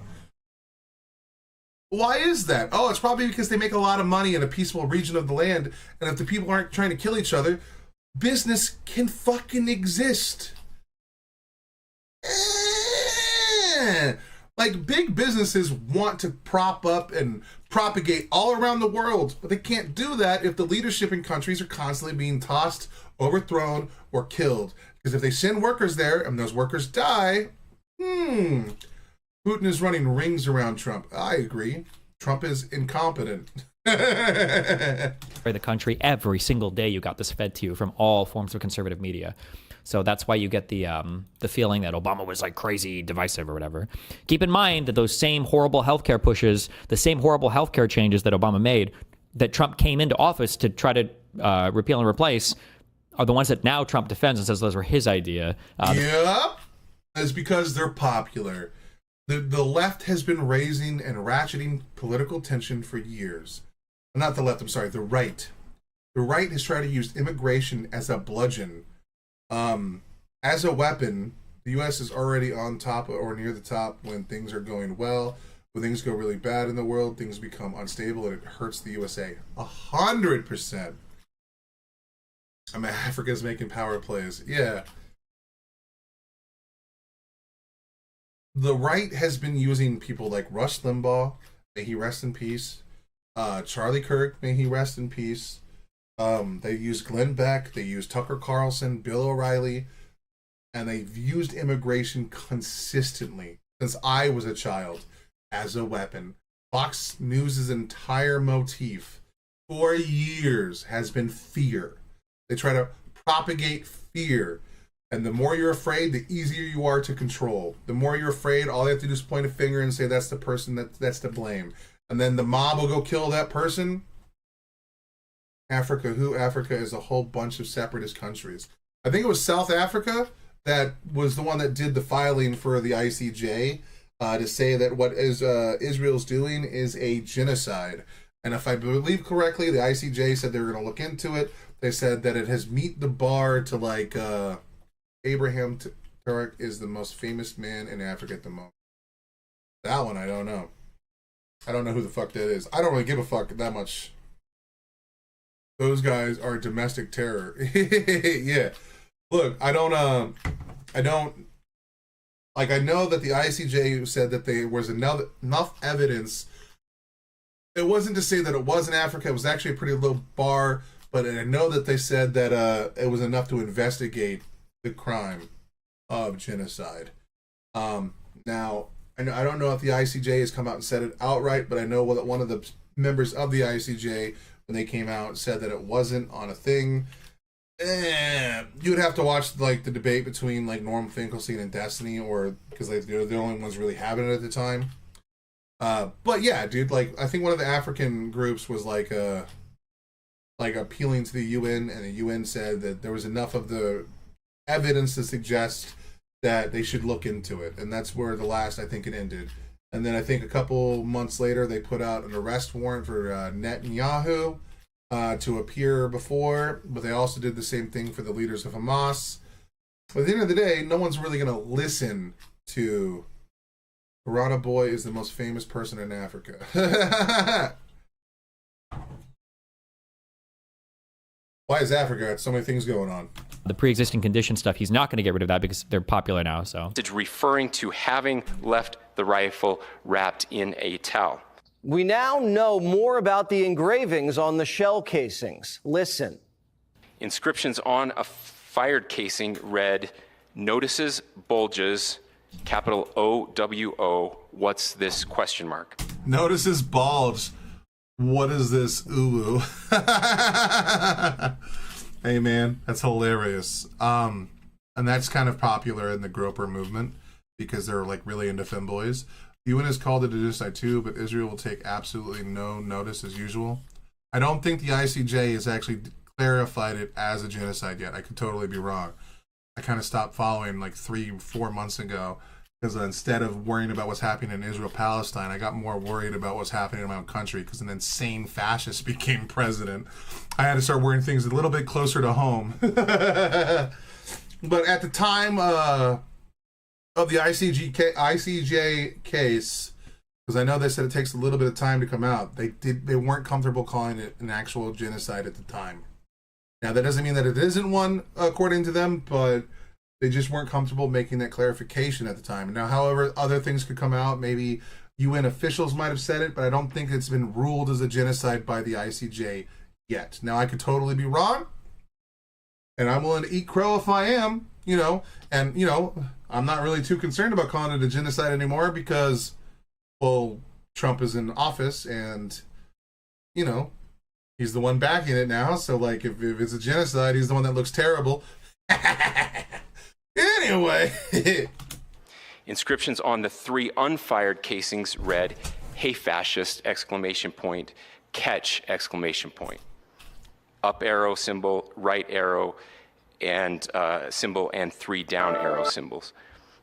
Why is that? Oh, it's probably because they make a lot of money in a peaceful region of the land, and if the people aren't trying to kill each other, business can fucking exist. Like, big businesses want to prop up and propagate all around the world, but they can't do that if the leadership in countries are constantly being tossed, overthrown, or killed. Because if they send workers there and those workers die, Putin is running rings around Trump. I agree. Trump is incompetent. The country every single day you got this fed to you from all forms of conservative media. So that's why you get the feeling that Obama was like crazy divisive or whatever. Keep in mind that those same horrible healthcare pushes, the same horrible healthcare changes that Obama made, that Trump came into office to try to repeal and replace, are the ones that now Trump defends and says those were his idea. Yep. It's because they're popular. The left has been raising and ratcheting political tension for years. Not the left, I'm sorry, the right. The right has tried to use immigration as a bludgeon. As a weapon, the U.S. is already on top or near the top when things are going well. When things go really bad in the world, things become unstable and it hurts the USA. 100%. I mean, Africa's making power plays. Yeah. The right has been using people like Rush Limbaugh, may he rest in peace. Charlie Kirk, may he rest in peace. They used Glenn Beck, they used Tucker Carlson, Bill O'Reilly, and they've used immigration consistently since I was a child as a weapon. Fox News' entire motif for years has been fear. They try to propagate fear. And the more you're afraid, the easier you are to control. The more you're afraid, all you have to do is point a finger and say that's the person that's to blame. And then the mob will go kill that person. Africa is a whole bunch of separatist countries. I think it was South Africa that was the one that did the filing for the ICJ to say that what Israel's doing is a genocide. And if I believe correctly, the ICJ said they were going to look into it. They said that it has met the bar to like Abraham Turek is the most famous man in Africa at the moment. That one I don't know. I don't know who the fuck that is. I don't really give a fuck that much. Those guys are domestic terror. Yeah. Look, I know that the ICJ said that there was enough evidence. It wasn't to say that it was in Africa. It was actually a pretty low bar, but I know that they said that it was enough to investigate the crime of genocide. Now, I don't know if the ICJ has come out and said it outright, but I know that one of the members of the ICJ, when they came out, said that it wasn't on a thing. You would have to watch like the debate between like Norm Finkelstein and Destiny, or because like, they're the only ones really having it at the time. But yeah, dude, like I think one of the African groups was like appealing to the UN, and the UN said that there was enough of the evidence to suggest that they should look into it, and that's where the last I think it ended. And then I think a couple months later they put out an arrest warrant for Netanyahu to appear before, but they also did the same thing for the leaders of Hamas. But at the end of the day, no one's really going to listen to Piranha Boy is the most famous person in Africa. Why is Africa got so many things going on? The pre-existing condition stuff, he's not going to get rid of that because they're popular now. So It's referring to having left the rifle wrapped in a towel. We now know more about the engravings on the shell casings. Listen. Inscriptions on a fired casing read, "Notices bulges, capital OWO, what's this question mark?" Notices bulge. What is this? Ooh. Hey man, that's hilarious. And that's kind of popular in the Groper movement because they're like really into femboys. The UN has called it a genocide too, but Israel will take absolutely no notice as usual. I don't think the ICJ has actually clarified it as a genocide yet. I could totally be wrong. I kind of stopped following like 3-4 months ago because instead of worrying about what's happening in Israel-Palestine, I got more worried about what's happening in my own country because an insane fascist became president. I had to start worrying things a little bit closer to home. But at the time of the ICJ case, because I know they said it takes a little bit of time to come out, they weren't comfortable calling it an actual genocide at the time. Now, that doesn't mean that it isn't one, according to them, but they just weren't comfortable making that clarification at the time. Now, however, other things could come out. Maybe UN officials might have said it, but I don't think it's been ruled as a genocide by the ICJ yet. Now, I could totally be wrong, and I'm willing to eat crow if I am, and, I'm not really too concerned about calling it a genocide anymore because, well, Trump is in office and, he's the one backing it now. So, like, if it's a genocide, he's the one that looks terrible. Anyway. Inscriptions on the 3 unfired casings read, "Hey fascist, !" Catch, ! Up arrow symbol, right arrow, and symbol and 3 down arrow symbols.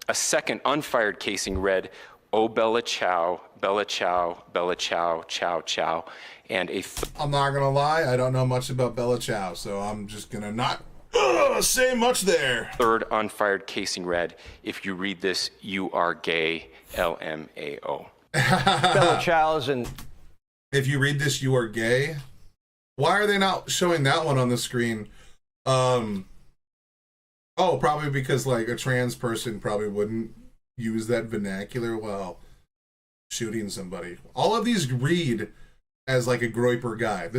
A second unfired casing read, "Oh Bella Ciao, Bella Ciao, Bella Ciao, Ciao Ciao," and I'm not gonna lie, I don't know much about Bella Ciao, so I'm just gonna not say much there. third unfired casing read, "If you read this, you are gay, LMAO." Bella Ciao's and if you read this, you are gay. Why are they not showing that one on the screen? Oh, probably because like a trans person probably wouldn't use that vernacular while shooting somebody. All of these read as like a Groyper guy.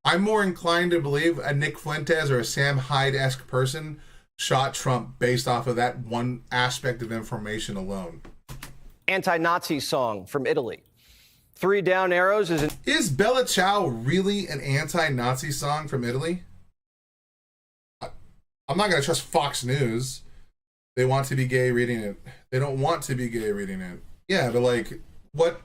I'm more inclined to believe a Nick Fuentes or a Sam Hyde-esque person shot Trump based off of that one aspect of information alone. anti-Nazi song from Italy. 3 down arrows Is Bella Ciao really an anti-Nazi song from Italy? I'm not going to trust Fox News. They want to be gay reading it. They don't want to be gay reading it. Yeah, but like, what?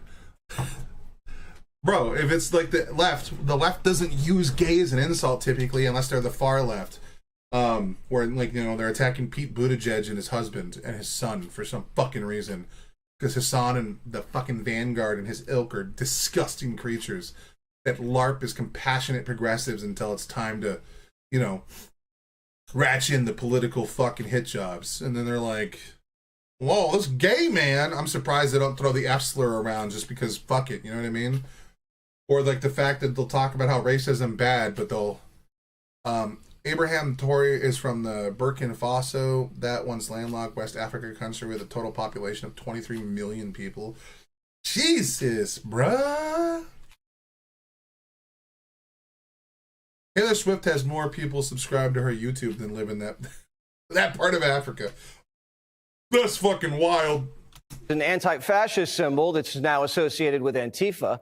Bro, if it's like the left doesn't use gay as an insult typically unless they're the far left. Where like, you know, they're attacking Pete Buttigieg and his husband and his son for some fucking reason. Because Hassan and the fucking Vanguard and his ilk are disgusting creatures that LARP as compassionate progressives until it's time to, you know, ratchet in the political fucking hit jobs. And then they're like, whoa, this gay man. I'm surprised they don't throw the F slur around just because fuck it, you know what I mean? Or like the fact that they'll talk about how racism bad, but they'll Abraham Tory is from the Burkina Faso, that one's landlocked West Africa country with a total population of 23 million people. Jesus, bruh. Taylor Swift has more people subscribed to her YouTube than live in that part of Africa. That's fucking wild. An anti-fascist symbol that's now associated with Antifa,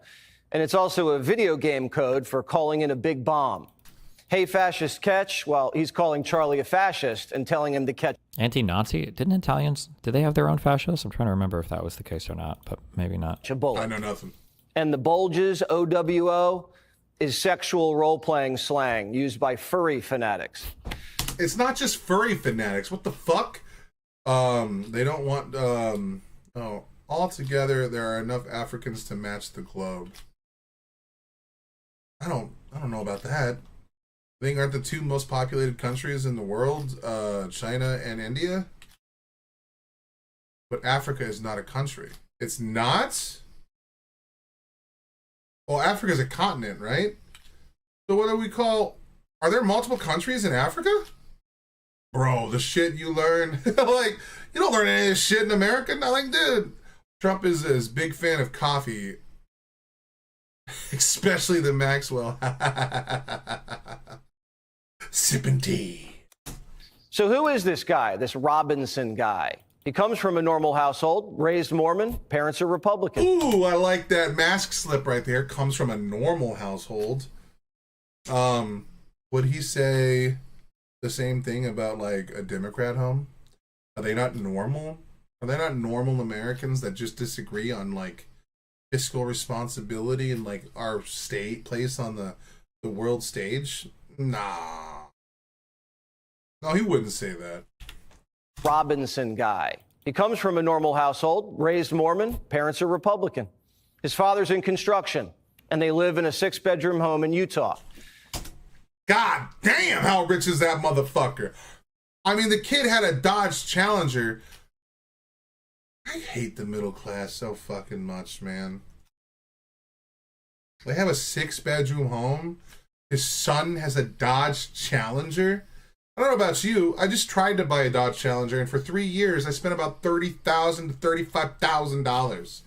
and it's also a video game code for calling in a big bomb. Hey, fascist, catch, while he's calling Charlie a fascist and telling him to catch. Anti-Nazi? Didn't Italians, did they have their own fascists? I'm trying to remember if that was the case or not, but maybe not. A bullet. I know nothing. And the bulges, OWO, is sexual role-playing slang used by furry fanatics. It's not just furry fanatics. What the fuck? They don't want, altogether, there are enough Africans to match the globe. I don't know about that. I think aren't the 2 most populated countries in the world, China and India? But Africa is not a country. It's not? Well, Africa is a continent, right? So what do we call... Are there multiple countries in Africa? Bro, the shit you learn... like, you don't learn any of this shit in America. Not like, dude. Trump is a big fan of coffee. Especially the Maxwell. Sipping tea. So who is this guy, this Robinson guy? He comes from a normal household, raised Mormon, parents are Republican. Ooh, I like that mask slip right there. Comes from a normal household. Would he say the same thing about like a Democrat home? Are they not normal? Are they not normal Americans that just disagree on like fiscal responsibility and like our state place on the world stage? Nah. No, he wouldn't say that. Robinson guy. He comes from a normal household, raised Mormon, parents are Republican. His father's in construction, and they live in a 6-bedroom home in Utah. God damn, how rich is that motherfucker? I mean, the kid had a Dodge Challenger. I hate the middle class so fucking much, man. They have a 6-bedroom home. His son has a Dodge Challenger. I don't know about you. I just tried to buy a Dodge Challenger, and for 3 years, I spent about $30,000 to $35,000.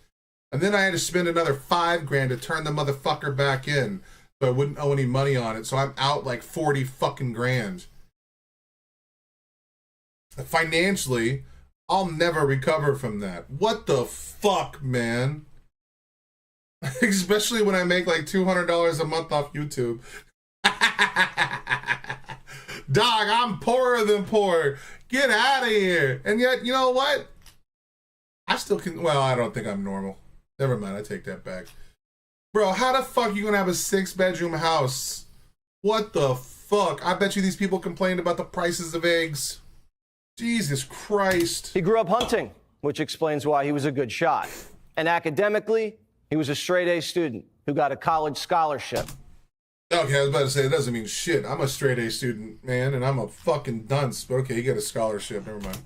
And then I had to spend another $5,000 to turn the motherfucker back in, so I wouldn't owe any money on it. So I'm out like 40 fucking grand. Financially, I'll never recover from that. What the fuck, man? Especially when I make like $200 a month off YouTube. Dog, I'm poorer than poor. Get out of here. And yet, you know what? I still can. Well, I don't think I'm normal. Never mind. I take that back. Bro, how the fuck are you going to have a 6-bedroom house? What the fuck. I bet you these people complained about the prices of eggs. Jesus Christ. He grew up hunting, which explains why he was a good shot. And academically, he was a straight A student who got a college scholarship. Okay, I was about to say, it doesn't mean shit. I'm a straight A student, man, and I'm a fucking dunce. But okay, you got a scholarship. Never mind.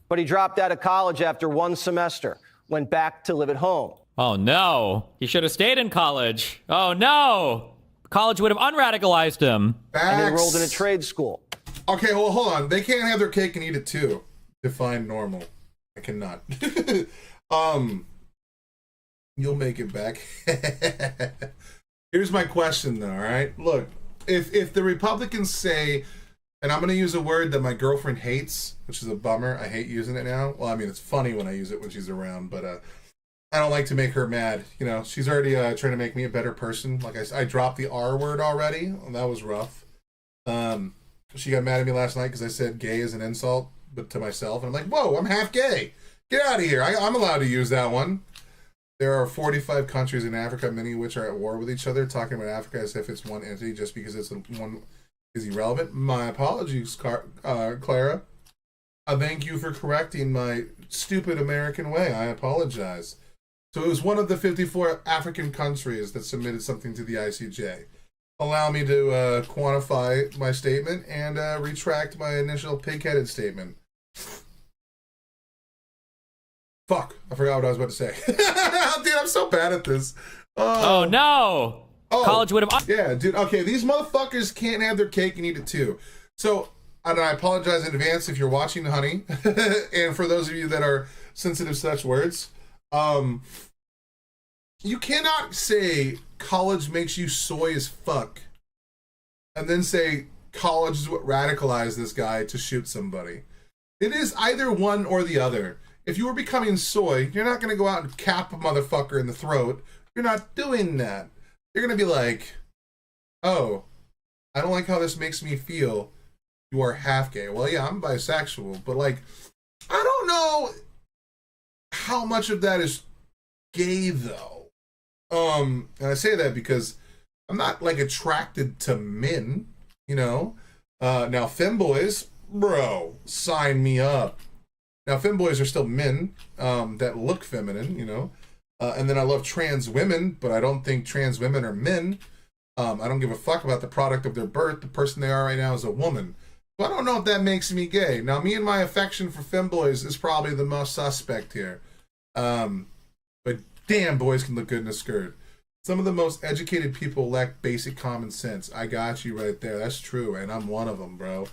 But he dropped out of college after one semester, went back to live at home. Oh, no. He should have stayed in college. Oh, no. College would have unradicalized him. And enrolled in a trade school. Okay, well, hold on. They can't have their cake and eat it too. Define normal. I cannot. You'll make it back. Here's my question, though, all right? Look, if the Republicans say, and I'm going to use a word that my girlfriend hates, which is a bummer. I hate using it now. Well, I mean, it's funny when I use it when she's around, but I don't like to make her mad. You know, she's already trying to make me a better person. Like I dropped the R word already. And that was rough. She got mad at me last night because I said gay is an insult, but to myself. And I'm like, whoa, I'm half gay. Get out of here. I'm allowed to use that one. There are 45 countries in Africa, many of which are at war with each other, talking about Africa as if it's one entity just because it's one is irrelevant. My apologies, Clara. Thank you for correcting my stupid American way. I apologize. So it was one of the 54 African countries that submitted something to the ICJ. Allow me to quantify my statement and retract my initial pig-headed statement. Fuck, I forgot what I was about to say. Dude, I'm so bad at this. Oh, no. College would have... Yeah, dude, okay, these motherfuckers can't have their cake and eat it too. So, and I apologize in advance if you're watching, honey. And for those of you that are sensitive to such words, you cannot say college makes you soy as fuck and then say college is what radicalized this guy to shoot somebody. It is either one or the other. If you were becoming soy, you're not going to go out and cap a motherfucker in the throat. You're not doing that. You're going to be like, oh, I don't like how this makes me feel. You are half gay. Well, yeah, I'm bisexual, but like, I don't know how much of that is gay though. And I say that because I'm not like attracted to men, you know. Now femboys, bro, sign me up. Now femboys are still men that look feminine, you know. And then I love trans women, but I don't think trans women are men. I don't give a fuck about the product of their birth. The person they are right now is a woman. So I don't know if that makes me gay. Now, me and my affection for femboys is probably the most suspect here. But damn, boys can look good in a skirt. Some of the most educated people lack basic common sense. I got you right there. That's true, and I'm one of them, bro.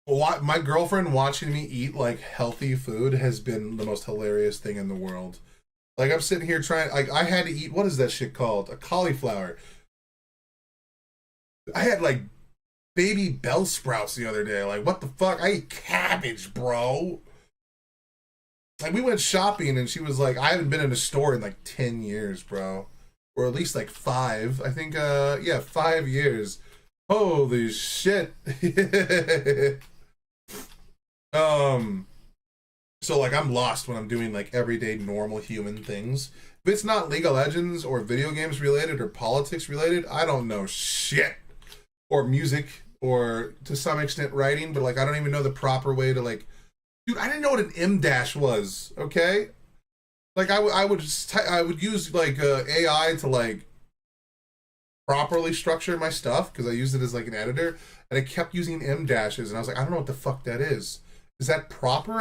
My girlfriend watching me eat like healthy food has been the most hilarious thing in the world. Like I'm sitting here trying, like I had to eat, what is that shit called? A cauliflower. I had like baby bell sprouts the other day. Like what the fuck? I ate cabbage, bro. Like we went shopping and she was like, I haven't been in a store in like 10 years, bro. Or at least like 5. I think, 5 years. Holy shit. So like I'm lost when I'm doing like everyday normal human things. If it's not League of Legends or video games related or politics related, I don't know shit. Or music or to some extent writing, but like I don't even know the proper way to like, dude, I didn't know what an M-dash was, okay? Like I would use like AI to like properly structure my stuff because I used it as like an editor, and I kept using M-dashes, and I was like, I don't know what the fuck that is. Is that proper?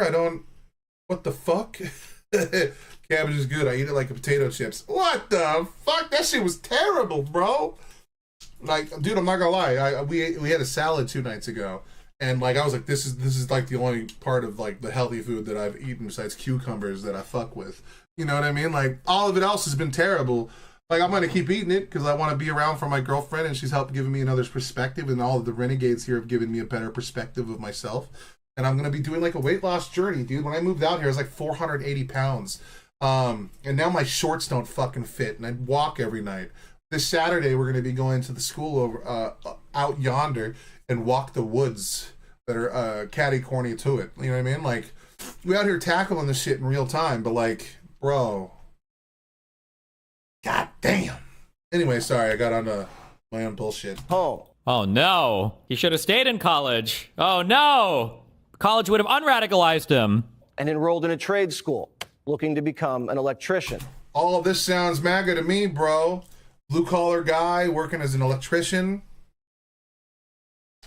What the fuck? Cabbage is good. I eat it like a potato chips. What the fuck? That shit was terrible, bro. Like, dude, I'm not gonna lie. We had a salad 2 nights ago, and like I was like, this is like the only part of like the healthy food that I've eaten besides cucumbers that I fuck with. You know what I mean? Like all of it else has been terrible. Like I'm gonna keep eating it because I want to be around for my girlfriend, and she's helped giving me another perspective, and all of the renegades here have given me a better perspective of myself. And I'm gonna be doing like a weight loss journey, dude. When I moved out here, I was like 480 pounds, and now my shorts don't fucking fit, and I walk every night. This Saturday, we're gonna be going to the school over out yonder and walk the woods that are catty corny to it. You know what I mean? Like we out here tackling this shit in real time, but like, bro. God damn. Anyway, sorry, I got onto my own bullshit. Home, Oh no, he should have stayed in college. Oh no, college would have unradicalized him. And enrolled in a trade school, looking to become an electrician. All of this sounds MAGA to me, bro. Blue collar guy working as an electrician.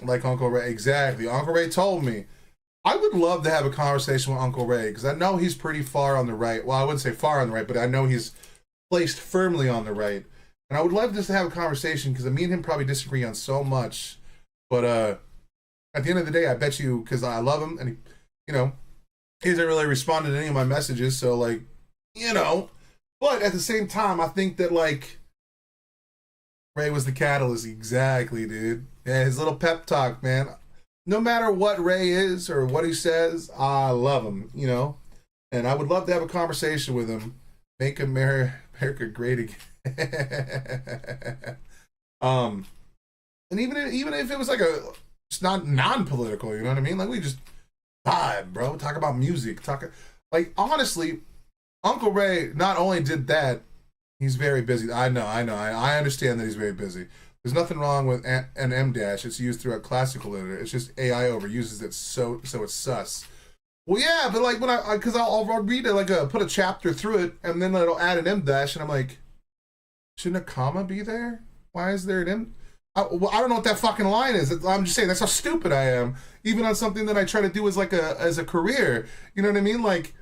Like Uncle Ray. Exactly. Uncle Ray told me. I would love to have a conversation with Uncle Ray because I know he's pretty far on the right. Well, I wouldn't say far on the right, but I know he's placed firmly on the right. And I would love just to have a conversation because me and him probably disagree on so much. But at the end of the day, I bet you, because I love him and, he hasn't really responded to any of my messages. So, like, but at the same time, I think that, like, Ray was the catalyst. Exactly, dude. Yeah, his little pep talk, man. No matter what Ray is or what he says, I love him, And I would love to have a conversation with him. Make America great again. And even if it was like it's not non-political, you know what I mean? Like, we just vibe, bro. Talk about music. Like, honestly, Uncle Ray not only did that, he's very busy. I know. I understand that he's very busy. There's nothing wrong with an M dash. It's used throughout classical literature. It's just AI overuses it, so it's sus. Well, yeah, but like when because I'll read it, like put a chapter through it, and then it'll add an M dash, and I'm like, shouldn't a comma be there? Why is there an M? I don't know what that fucking line is. I'm just saying that's how stupid I am. Even on something that I try to do as a career. You know what I mean? Like,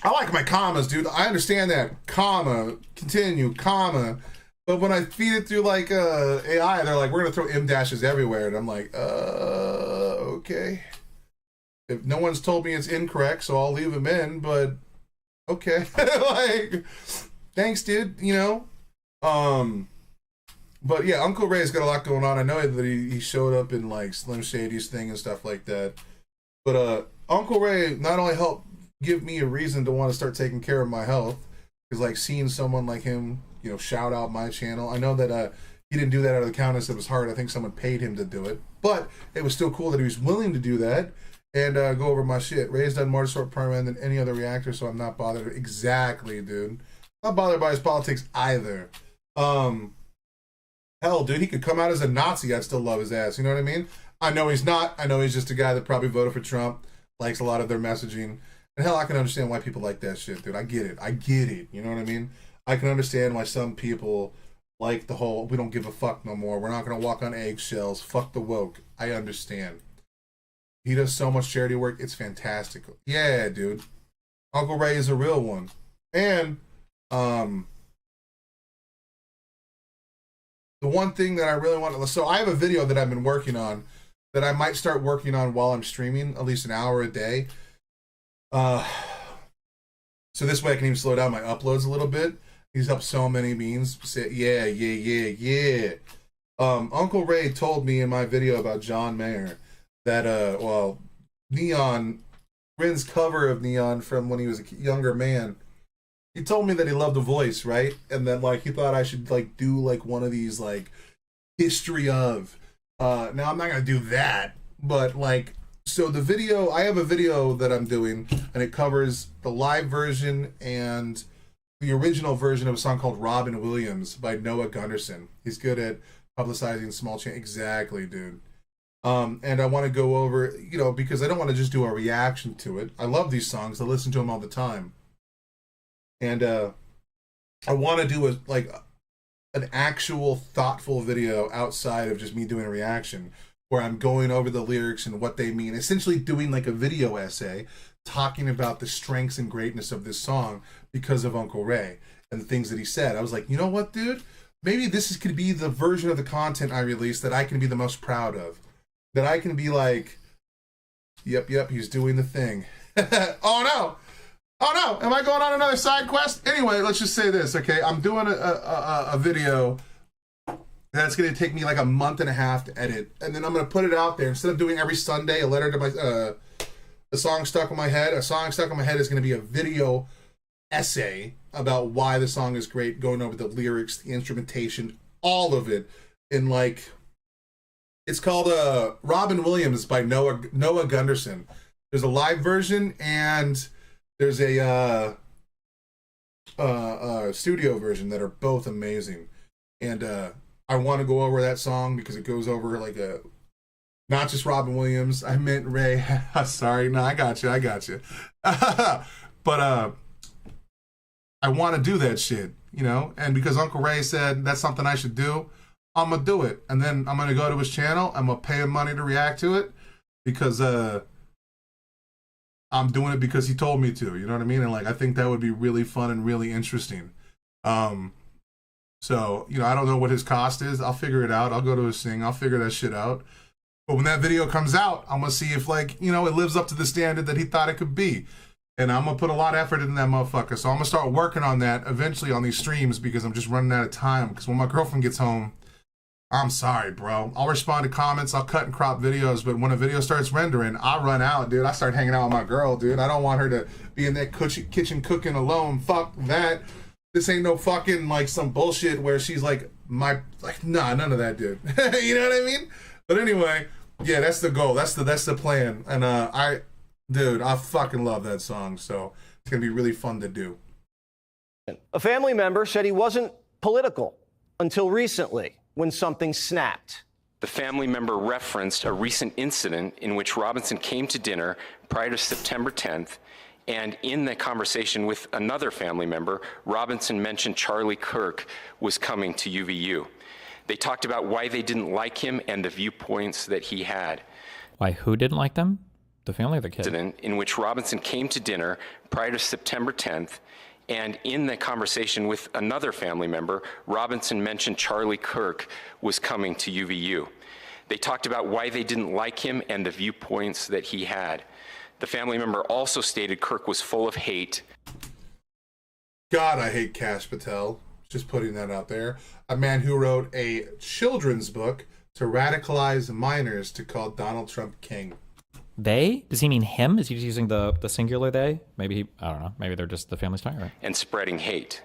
I like my commas, dude. I understand that. Comma, continue, comma. But when I feed it through like AI, they're like, we're gonna throw M dashes everywhere, and I'm like, okay. If no one's told me it's incorrect, so I'll leave them in. But okay, like, thanks, dude. But yeah, Uncle Ray's got a lot going on. I know that he showed up in like Slim Shady's thing and stuff like that. But Uncle Ray not only helped give me a reason to want to start taking care of my health, because like seeing someone like him, shout out my channel. I know that he didn't do that out of the kindness of his heart. I think someone paid him to do it, but it was still cool that he was willing to do that and go over my shit. Ray's done more to sort permanent than any other reactor, so I'm not bothered. Exactly, dude. Not bothered by his politics either. Hell, dude, he could come out as a Nazi. I'd still love his ass. You know what I mean? I know he's not. I know he's just a guy that probably voted for Trump, likes a lot of their messaging. And hell, I can understand why people like that shit, dude. I get it. You know what I mean? I can understand why some people like the whole, we don't give a fuck no more. We're not going to walk on eggshells. Fuck the woke. I understand. He does so much charity work. It's fantastic. Yeah, dude. Uncle Ray is a real one. And, the one thing that I really want to, so I have a video that I've been working on that I might start working on while I'm streaming, at least an hour a day. So this way I can even slow down my uploads a little bit. He's helped so many memes. Say, yeah. Uncle Ray told me in my video about John Mayer that, Neon, Rin's cover of Neon from when he was a younger man, he told me that he loved the voice, right? And then, like, he thought I should, like, do, like, one of these, like, history of. Now, I'm not going to do that, but, like, so the video, I have a video that I'm doing, and it covers the live version and the original version of a song called Robin Williams by Noah Gunderson. He's good at publicizing small change. Exactly, dude. And I want to go over, because I don't want to just do a reaction to it. I love these songs. I listen to them all the time. And I want to do an actual thoughtful video outside of just me doing a reaction, where I'm going over the lyrics and what they mean, essentially doing like a video essay talking about the strengths and greatness of this song because of Uncle Ray and the things that he said. I was like, you know what, dude? Maybe this could be the version of the content I release that I can be the most proud of. That I can be like, yep, he's doing the thing. Oh no, am I going on another side quest? Anyway, let's just say this, okay? I'm doing a video that's going to take me like a month and a half to edit, and then I'm going to put it out there. Instead of doing every Sunday a letter to my a song stuck in my head, a song stuck in my head is going to be a video essay about why the song is great, going over the lyrics, the instrumentation, all of it, in like, it's called Robin Williams by Noah Gunderson. There's a live version and there's a studio version that are both amazing. And I want to go over that song because it goes over like a, not just Robin Williams. I meant Ray. Sorry, no, I got you. But I want to do that shit, you know. And because Uncle Ray said that's something I should do, I'm gonna do it. And then I'm gonna go to his channel. I'm gonna pay him money to react to it because I'm doing it because he told me to. You know what I mean? And like I think that would be really fun and really interesting. So, you know, I don't know what his cost is. I'll figure it out. I'll go to his thing. I'll figure that shit out. But when that video comes out, I'm going to see if, like, you know, it lives up to the standard that he thought it could be. And I'm going to put a lot of effort into that motherfucker. So I'm going to start working on that eventually on these streams because I'm just running out of time. Because when my girlfriend gets home, I'm sorry, bro. I'll respond to comments. I'll cut and crop videos. But when a video starts rendering, I run out, dude. I start hanging out with my girl, dude. I don't want her to be in that kitchen cooking alone. Fuck that. This ain't no fucking, like, some bullshit where she's like, nah, none of that, dude. You know what I mean? But anyway, yeah, that's the goal. That's the plan. And I fucking love that song. So it's going to be really fun to do. A family member said he wasn't political until recently when something snapped. The family member referenced a recent incident in which Robinson came to dinner prior to September 10th. And in that conversation with another family member, Robinson mentioned Charlie Kirk was coming to UVU. They talked about why they didn't like him and the viewpoints that he had. Why, who didn't like them? The family or the kid? Incident in which Robinson came to dinner prior to September 10th. And in that conversation with another family member, Robinson mentioned Charlie Kirk was coming to UVU. They talked about why they didn't like him and the viewpoints that he had. The family member also stated Kirk was full of hate. God, I hate Kash Patel. Just putting that out there. A man who wrote a children's book to radicalize minors to call Donald Trump king. They? Does he mean him? Is he just using the singular they? Maybe I don't know. Maybe they're just the family's tyrant. And spreading hate.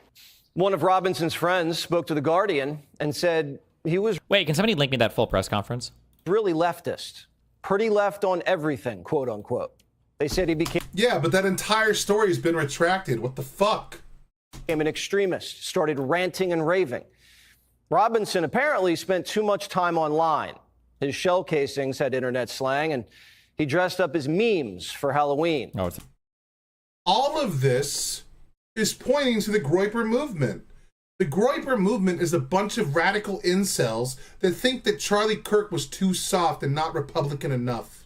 One of Robinson's friends spoke to The Guardian and said he was... Wait, can somebody link me that full press conference? ...really leftist. Pretty left on everything, quote unquote. They said he became... Yeah, but that entire story has been retracted. What the fuck? ...became an extremist, started ranting and raving. Robinson apparently spent too much time online. His shell casings had internet slang, and he dressed up as memes for Halloween. All of this is pointing to the Groyper movement. The Groyper movement is a bunch of radical incels that think that Charlie Kirk was too soft and not Republican enough.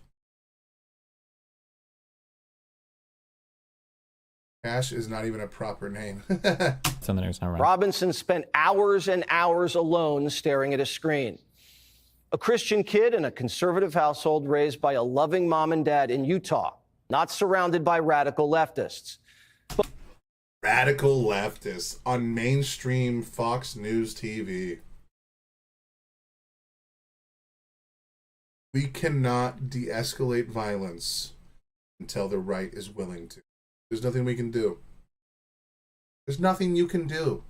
Kash is not even a proper name. It's on the news now, right? Robinson spent hours and hours alone staring at a screen. A Christian kid in a conservative household raised by a loving mom and dad in Utah, not surrounded by radical leftists. Radical leftists on mainstream Fox News TV. We cannot de-escalate violence until the right is willing to. There's nothing we can do. There's nothing you can do.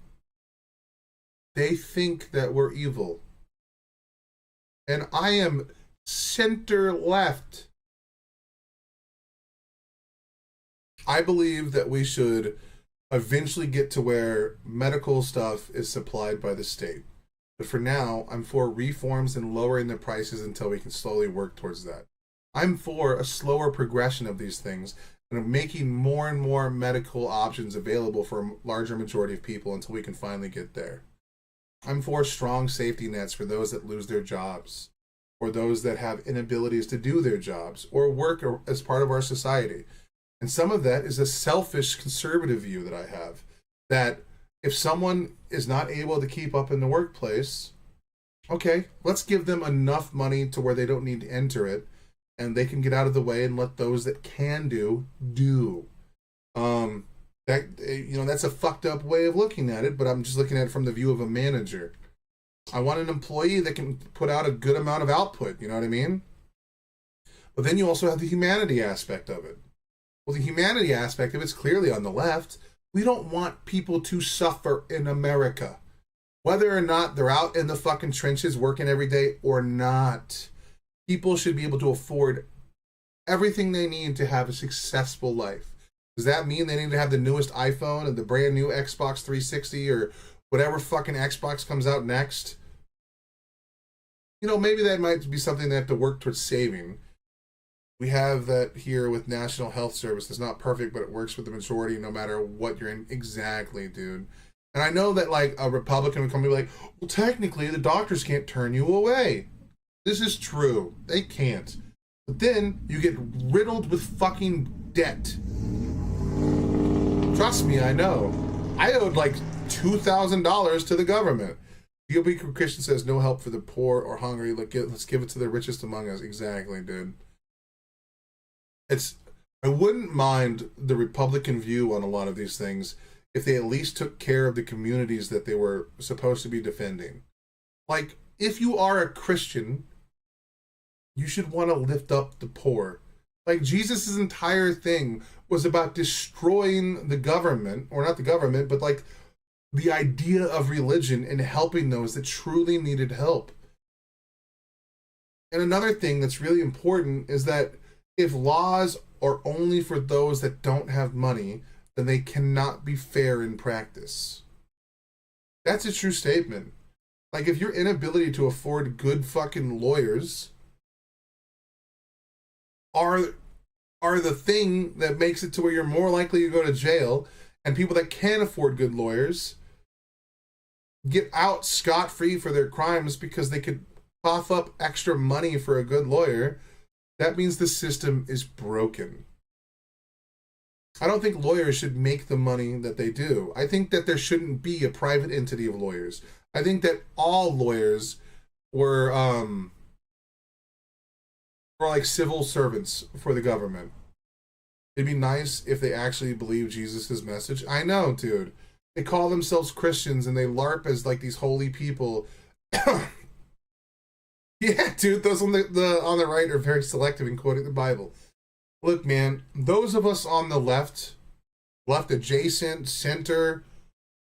They think that we're evil. And I am center left. I believe that we should eventually get to where medical stuff is supplied by the state. But for now, I'm for reforms and lowering the prices until we can slowly work towards that. I'm for a slower progression of these things and making more and more medical options available for a larger majority of people until we can finally get there. I'm for strong safety nets for those that lose their jobs, or those that have inabilities to do their jobs, or work as part of our society. And some of that is a selfish conservative view that I have, that if someone is not able to keep up in the workplace, okay, let's give them enough money to where they don't need to enter it, and they can get out of the way and let those that can do. That's a fucked up way of looking at it, but I'm just looking at it from the view of a manager. I want an employee that can put out a good amount of output, you know what I mean? But then you also have the humanity aspect of it. Well, the humanity aspect of it's clearly on the left. We don't want people to suffer in America. Whether or not they're out in the fucking trenches working every day or not. People should be able to afford everything they need to have a successful life. Does that mean they need to have the newest iPhone and the brand new Xbox 360 or whatever fucking Xbox comes out next? you know, maybe that might be something they have to work towards saving. We have that here with National Health Service. It's not perfect, but it works with the majority no matter what you're in. Exactly, dude. And I know that, like, a Republican would come and be like, well, technically, the doctors can't turn you away. This is true. They can't. But then you get riddled with fucking debt. Trust me, I know. I owed like $2,000 to the government. GOP Christian says no help for the poor or hungry. Let's give it to the richest among us. Exactly, dude. I wouldn't mind the Republican view on a lot of these things if they at least took care of the communities that they were supposed to be defending. Like, if you are a Christian, you should want to lift up the poor. Like, Jesus' entire thing was about destroying the government, or not the government, but like the idea of religion and helping those that truly needed help. And another thing that's really important is that if laws are only for those that don't have money, then they cannot be fair in practice. That's a true statement. Like, if your inability to afford good fucking lawyers are the thing that makes it to where you're more likely to go to jail, and people that can afford good lawyers get out scot-free for their crimes because they could cough up extra money for a good lawyer, that means the system is broken. I don't think lawyers should make the money that they do. I think that there shouldn't be a private entity of lawyers. I think that all lawyers were like civil servants for the government. It'd be nice if they actually believe Jesus' message. I know, dude. They call themselves Christians and they LARP as like these holy people. Yeah, dude, those on the right are very selective in quoting the Bible. Look, man, those of us on the left adjacent, center,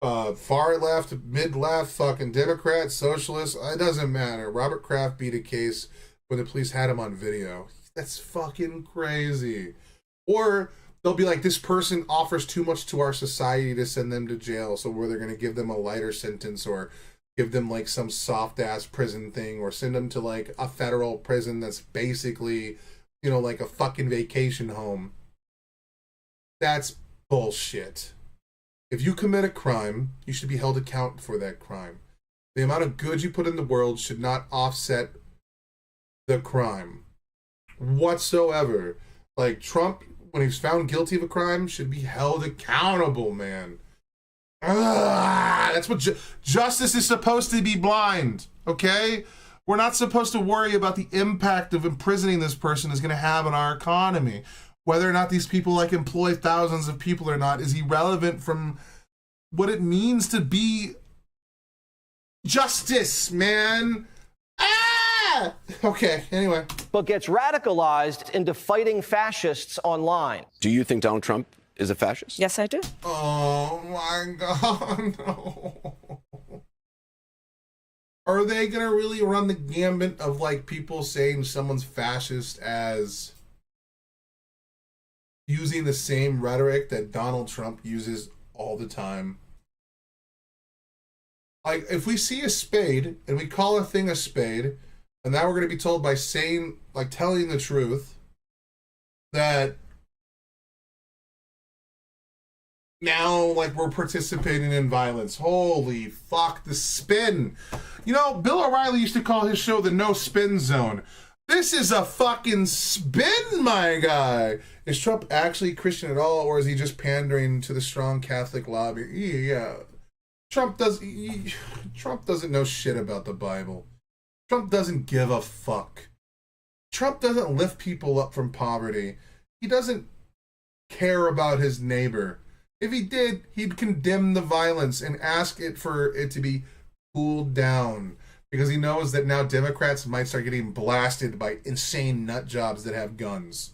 far left, mid left, fucking Democrats, socialists, it doesn't matter. Robert Kraft beat a case when the police had him on video. That's fucking crazy. Or they'll be like, this person offers too much to our society to send them to jail, so where they're going to give them a lighter sentence or give them like some soft ass prison thing or send them to like a federal prison that's basically, you know, like a fucking vacation home. That's bullshit. If you commit a crime, you should be held accountable for that crime. The amount of good you put in the world should not offset the crime whatsoever. Like, Trump, when he's found guilty of a crime, should be held accountable, man. That's what justice is supposed to be blind, okay? We're not supposed to worry about the impact of imprisoning this person is going to have on our economy. Whether or not these people like employ thousands of people or not is irrelevant from what it means to be justice, man. Okay, anyway. But gets radicalized into fighting fascists online. Do you think Donald Trump is a fascist? Yes, I do. Oh my God, no. Are they gonna really run the gambit of like people saying someone's fascist as using the same rhetoric that Donald Trump uses all the time? Like, if we see a spade and we call a thing a spade, and now we're going to be told by saying, like, telling the truth, that now, like, we're participating in violence. Holy fuck, the spin. You know, Bill O'Reilly used to call his show the No Spin Zone. This is a fucking spin, my guy. Is Trump actually Christian at all, or is he just pandering to the strong Catholic lobby? Yeah. Trump doesn't know shit about the Bible. Trump doesn't give a fuck. Trump doesn't lift people up from poverty. He doesn't care about his neighbor. If he did, he'd condemn the violence and ask it for it to be cooled down, because he knows that now Democrats might start getting blasted by insane nut jobs that have guns.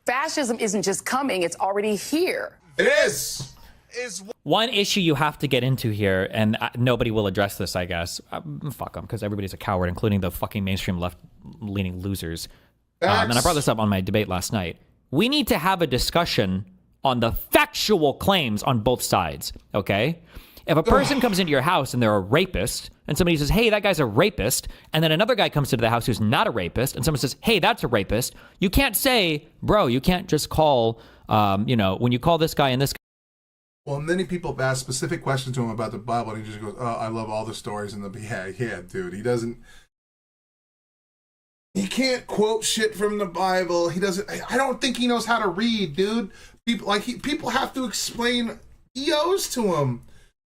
Fascism isn't just coming, it's already here. It is. One issue you have to get into here, and nobody will address this, I guess. Fuck them, because everybody's a coward, including the fucking mainstream left-leaning losers. And I brought this up on my debate last night. We need to have a discussion on the factual claims on both sides, okay? If a person comes into your house and they're a rapist, and somebody says, hey, that guy's a rapist, and then another guy comes into the house who's not a rapist, and someone says, hey, that's a rapist, you can't say, bro, you can't just call, when you call this guy and this guy. Well, many people have asked specific questions to him about the Bible, and he just goes, oh, I love all the stories in the... Yeah, dude, he doesn't... He can't quote shit from the Bible. He doesn't... I don't think he knows how to read, dude. People have to explain EOs to him.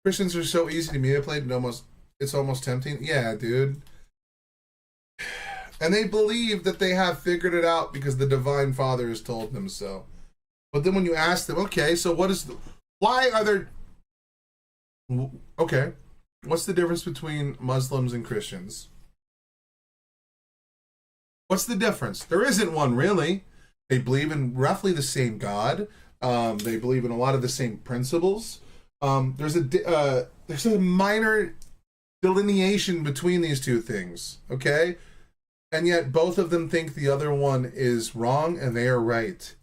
Christians are so easy to manipulate and it's almost tempting. Yeah, dude. And they believe that they have figured it out because the Divine Father has told them so. But then when you ask them, okay, so why are there... Okay, what's the difference between Muslims and Christians? What's the difference? There isn't one, really. They believe in roughly the same God. They believe in a lot of the same principles. There's a minor delineation between these two things, okay? And yet both of them think the other one is wrong and they are right.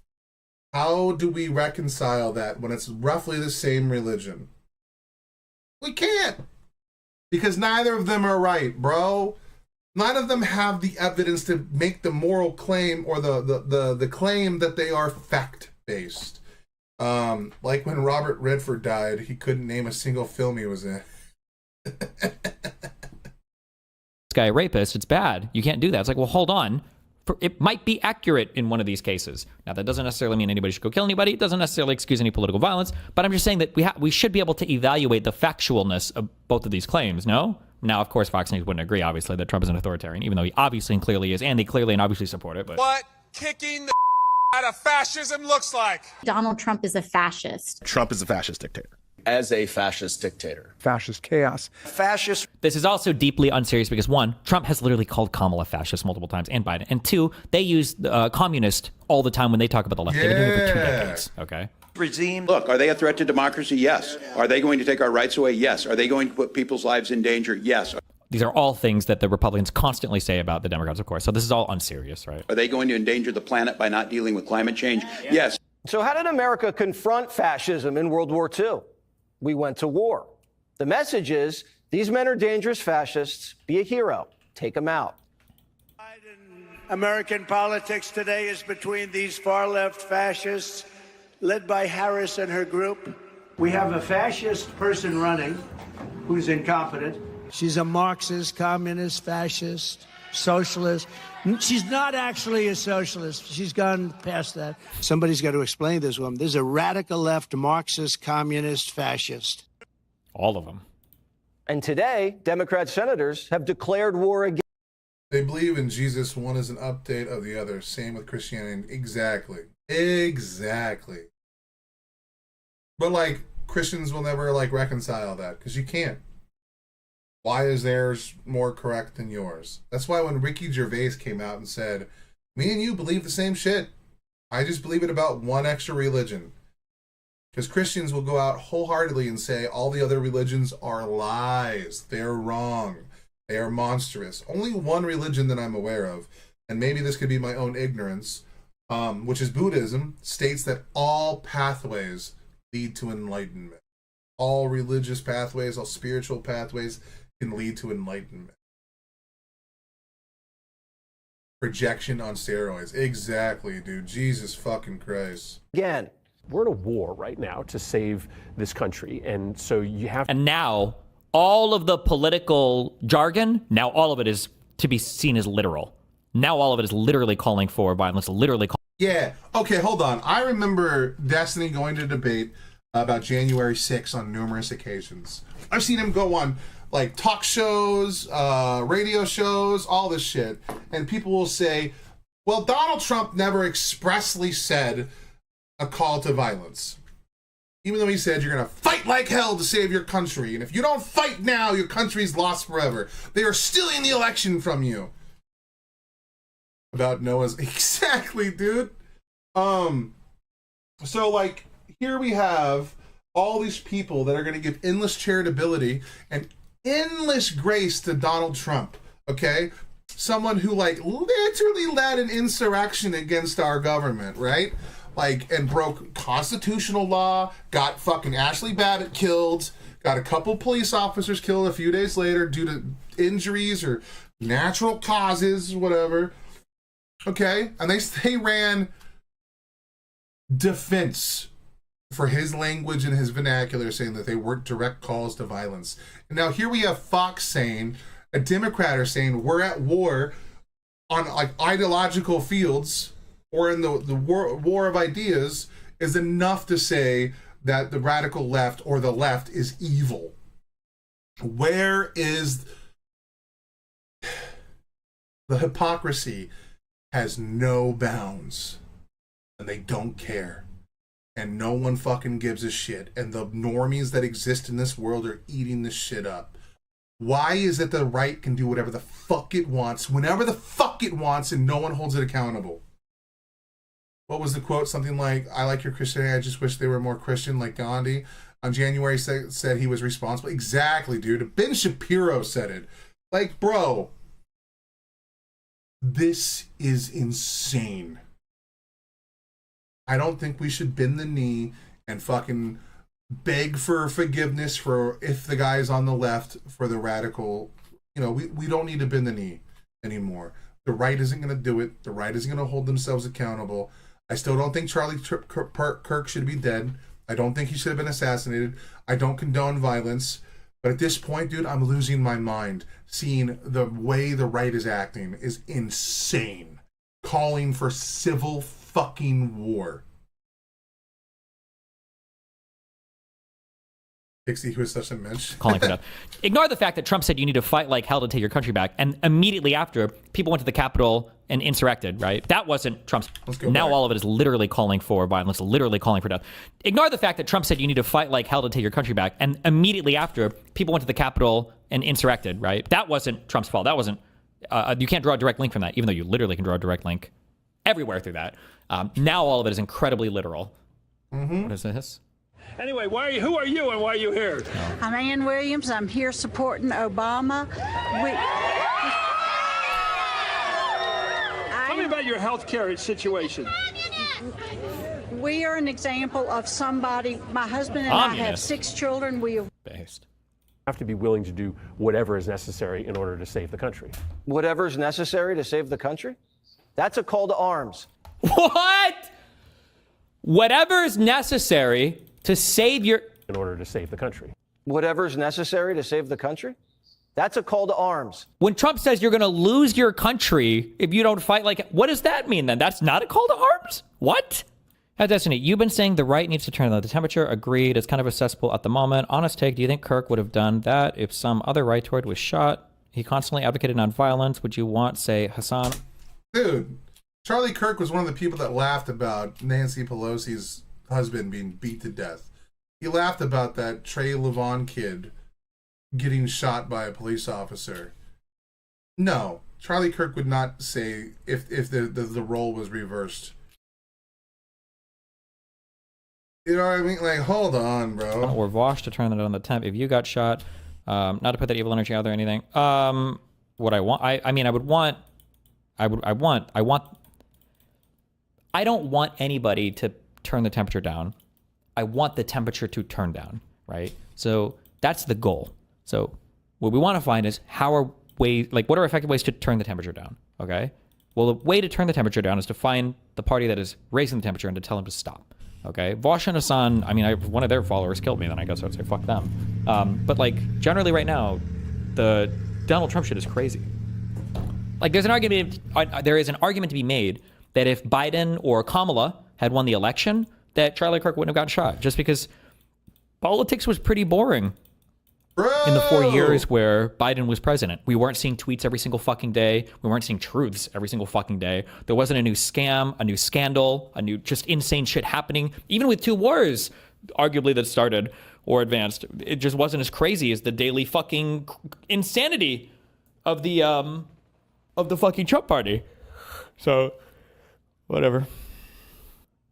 How do we reconcile that when it's roughly the same religion? We can't. Because neither of them are right, bro. None of them have the evidence to make the moral claim or the claim that they are fact-based. Like when Robert Redford died, he couldn't name a single film he was in. This guy a rapist, it's bad. You can't do that. It's like, well, hold on. It might be accurate in one of these cases. Now, that doesn't necessarily mean anybody should go kill anybody. It doesn't necessarily excuse any political violence. But I'm just saying that we should be able to evaluate the factualness of both of these claims, no? Now, of course, Fox News wouldn't agree, obviously, that Trump is an authoritarian, even though he obviously and clearly is, and they clearly and obviously support it. But what kicking the out of fascism looks like. Donald Trump is a fascist. Trump is a fascist dictator. As a fascist dictator. Fascist chaos. Fascist. This is also deeply unserious because, one, Trump has literally called Kamala fascist multiple times, and Biden. And two, they use communist all the time when they talk about the left. They've been doing it for 2 decades, okay? Regime. Look, are they a threat to democracy? Yes. Are they going to take our rights away? Yes. Are they going to put people's lives in danger? Yes. These are all things that the Republicans constantly say about the Democrats, of course. So this is all unserious, right? Are they going to endanger the planet by not dealing with climate change? Yes. So how did America confront fascism in World War II? We went to war. The message is, these men are dangerous fascists. Be a hero. Take them out. American politics today is between these far-left fascists led by Harris and her group. We have a fascist person running who's incompetent. She's a Marxist, communist, fascist, socialist. She's not actually a socialist. She's gone past that. Somebody's got to explain this woman. There's a radical left Marxist, communist, fascist. All of them. And today, Democrat senators have declared war again. They believe in Jesus. One is an update of the other. Same with Christianity. Exactly. Exactly. But, like, Christians will never, like, reconcile that because you can't. Why is theirs more correct than yours? That's why when Ricky Gervais came out and said, me and you believe the same shit. I just believe it about one extra religion. Because Christians will go out wholeheartedly and say all the other religions are lies. They're wrong. They are monstrous. Only one religion that I'm aware of, and maybe this could be my own ignorance, which is Buddhism, states that all pathways lead to enlightenment. All religious pathways, all spiritual pathways can lead to enlightenment. Projection on steroids. Exactly, dude. Jesus fucking Christ. Again, we're in a war right now to save this country. And so you have... And now, all of the political jargon, now all of it is to be seen as literal. Now all of it is literally calling for violence, literally calling... Yeah. Okay, hold on. I remember Destiny going to debate about January 6th on numerous occasions. I've seen him go on like talk shows, radio shows, all this shit. And people will say, well, Donald Trump never expressly said a call to violence. Even though he said you're going to fight like hell to save your country. And if you don't fight now, your country's lost forever. They are stealing the election from you. About Noah's... Exactly, dude. So, like, here we have all these people that are going to give endless charitability and endless grace to Donald Trump, okay? Someone who, like, literally led an insurrection against our government, right? Like, and broke constitutional law, got fucking Ashley Babbitt killed, got a couple police officers killed a few days later due to injuries or natural causes, whatever. Okay, and they ran defense for his language and his vernacular, saying that they weren't direct calls to violence. And now here we have Fox saying, a Democrat are saying, we're at war on like ideological fields or in the war of ideas is enough to say that the radical left or the left is evil. Where is the hypocrisy? Has no bounds, and they don't care, and no one fucking gives a shit, and the normies that exist in this world are eating this shit up. Why is it the right can do whatever the fuck it wants, whenever the fuck it wants, and no one holds it accountable? What was the quote? Something like, I like your Christianity, I just wish they were more Christian, like Gandhi. On January said he was responsible. Exactly, dude. Ben Shapiro said it. Like, bro, this is insane. I don't think we should bend the knee and fucking beg for forgiveness for if the guy is on the left for the radical. You know, we don't need to bend the knee anymore. The right isn't going to do it. The right isn't going to hold themselves accountable. I still don't think Charlie Kirk should be dead. I don't think he should have been assassinated. I don't condone violence. But at this point, dude, I'm losing my mind. Seeing the way the right is acting is insane. Calling for civil fucking war. Pixie, who is such a mensch. Calling for death. Ignore the fact that Trump said you need to fight like hell to take your country back. And immediately after, people went to the Capitol and insurrected, right? That wasn't Trump's. Now all of it is literally calling for violence, literally calling for death. Ignore the fact that Trump said you need to fight like hell to take your country back. And immediately after, people went to the Capitol and insurrected, right? That wasn't Trump's fault. That wasn't, you can't draw a direct link from that, even though you literally can draw a direct link everywhere through that. Now all of it is incredibly literal. Mm-hmm. What is this? Anyway, who are you and why are you here? I'm Ann Williams. I'm here supporting Obama. Tell me about your health care situation. We are an example of somebody. My husband and I have 6 children. We have to be willing to do whatever is necessary in order to save the country. Whatever is necessary to save the country? That's a call to arms. What? Whatever is necessary to save your... In order to save the country. Whatever is necessary to save the country? That's a call to arms. When Trump says you're going to lose your country if you don't fight like... What does that mean then? That's not a call to arms? What? Destiny, you've been saying the right needs to turn the temperature. Agreed. It's kind of a cesspool at the moment. Honest take, do you think Kirk would have done that if some other rightoid was shot? He constantly advocated nonviolence. Would you want, say, Hassan? Dude, Charlie Kirk was one of the people that laughed about Nancy Pelosi's husband being beat to death. He laughed about that Trey Levon kid getting shot by a police officer. No, Charlie Kirk would not say if the role was reversed. You know what I mean? Like, hold on, bro. Or Vosh to turn that on the temp. If you got shot, not to put that evil energy out there or anything. What I want, I mean, I don't want anybody to turn the temperature down. I want the temperature to turn down, right? So that's the goal. So what we want to find is what are effective ways to turn the temperature down, okay? Well, the way to turn the temperature down is to find the party that is raising the temperature and to tell them to stop, okay? Vosh and Hassan, I mean, one of their followers killed me, then I guess I'd say fuck them. But like, generally right now, the Donald Trump shit is crazy. Like, there is an argument to be made that if Biden or Kamala had won the election, that Charlie Kirk wouldn't have gotten shot, just because politics was pretty boring. Bro. In the 4 years where Biden was president. We weren't seeing tweets every single fucking day. We weren't seeing truths every single fucking day. There wasn't a new scam, a new scandal, a new just insane shit happening. Even with 2 wars, arguably, that started or advanced, it just wasn't as crazy as the daily fucking insanity of the fucking Trump party. So, whatever.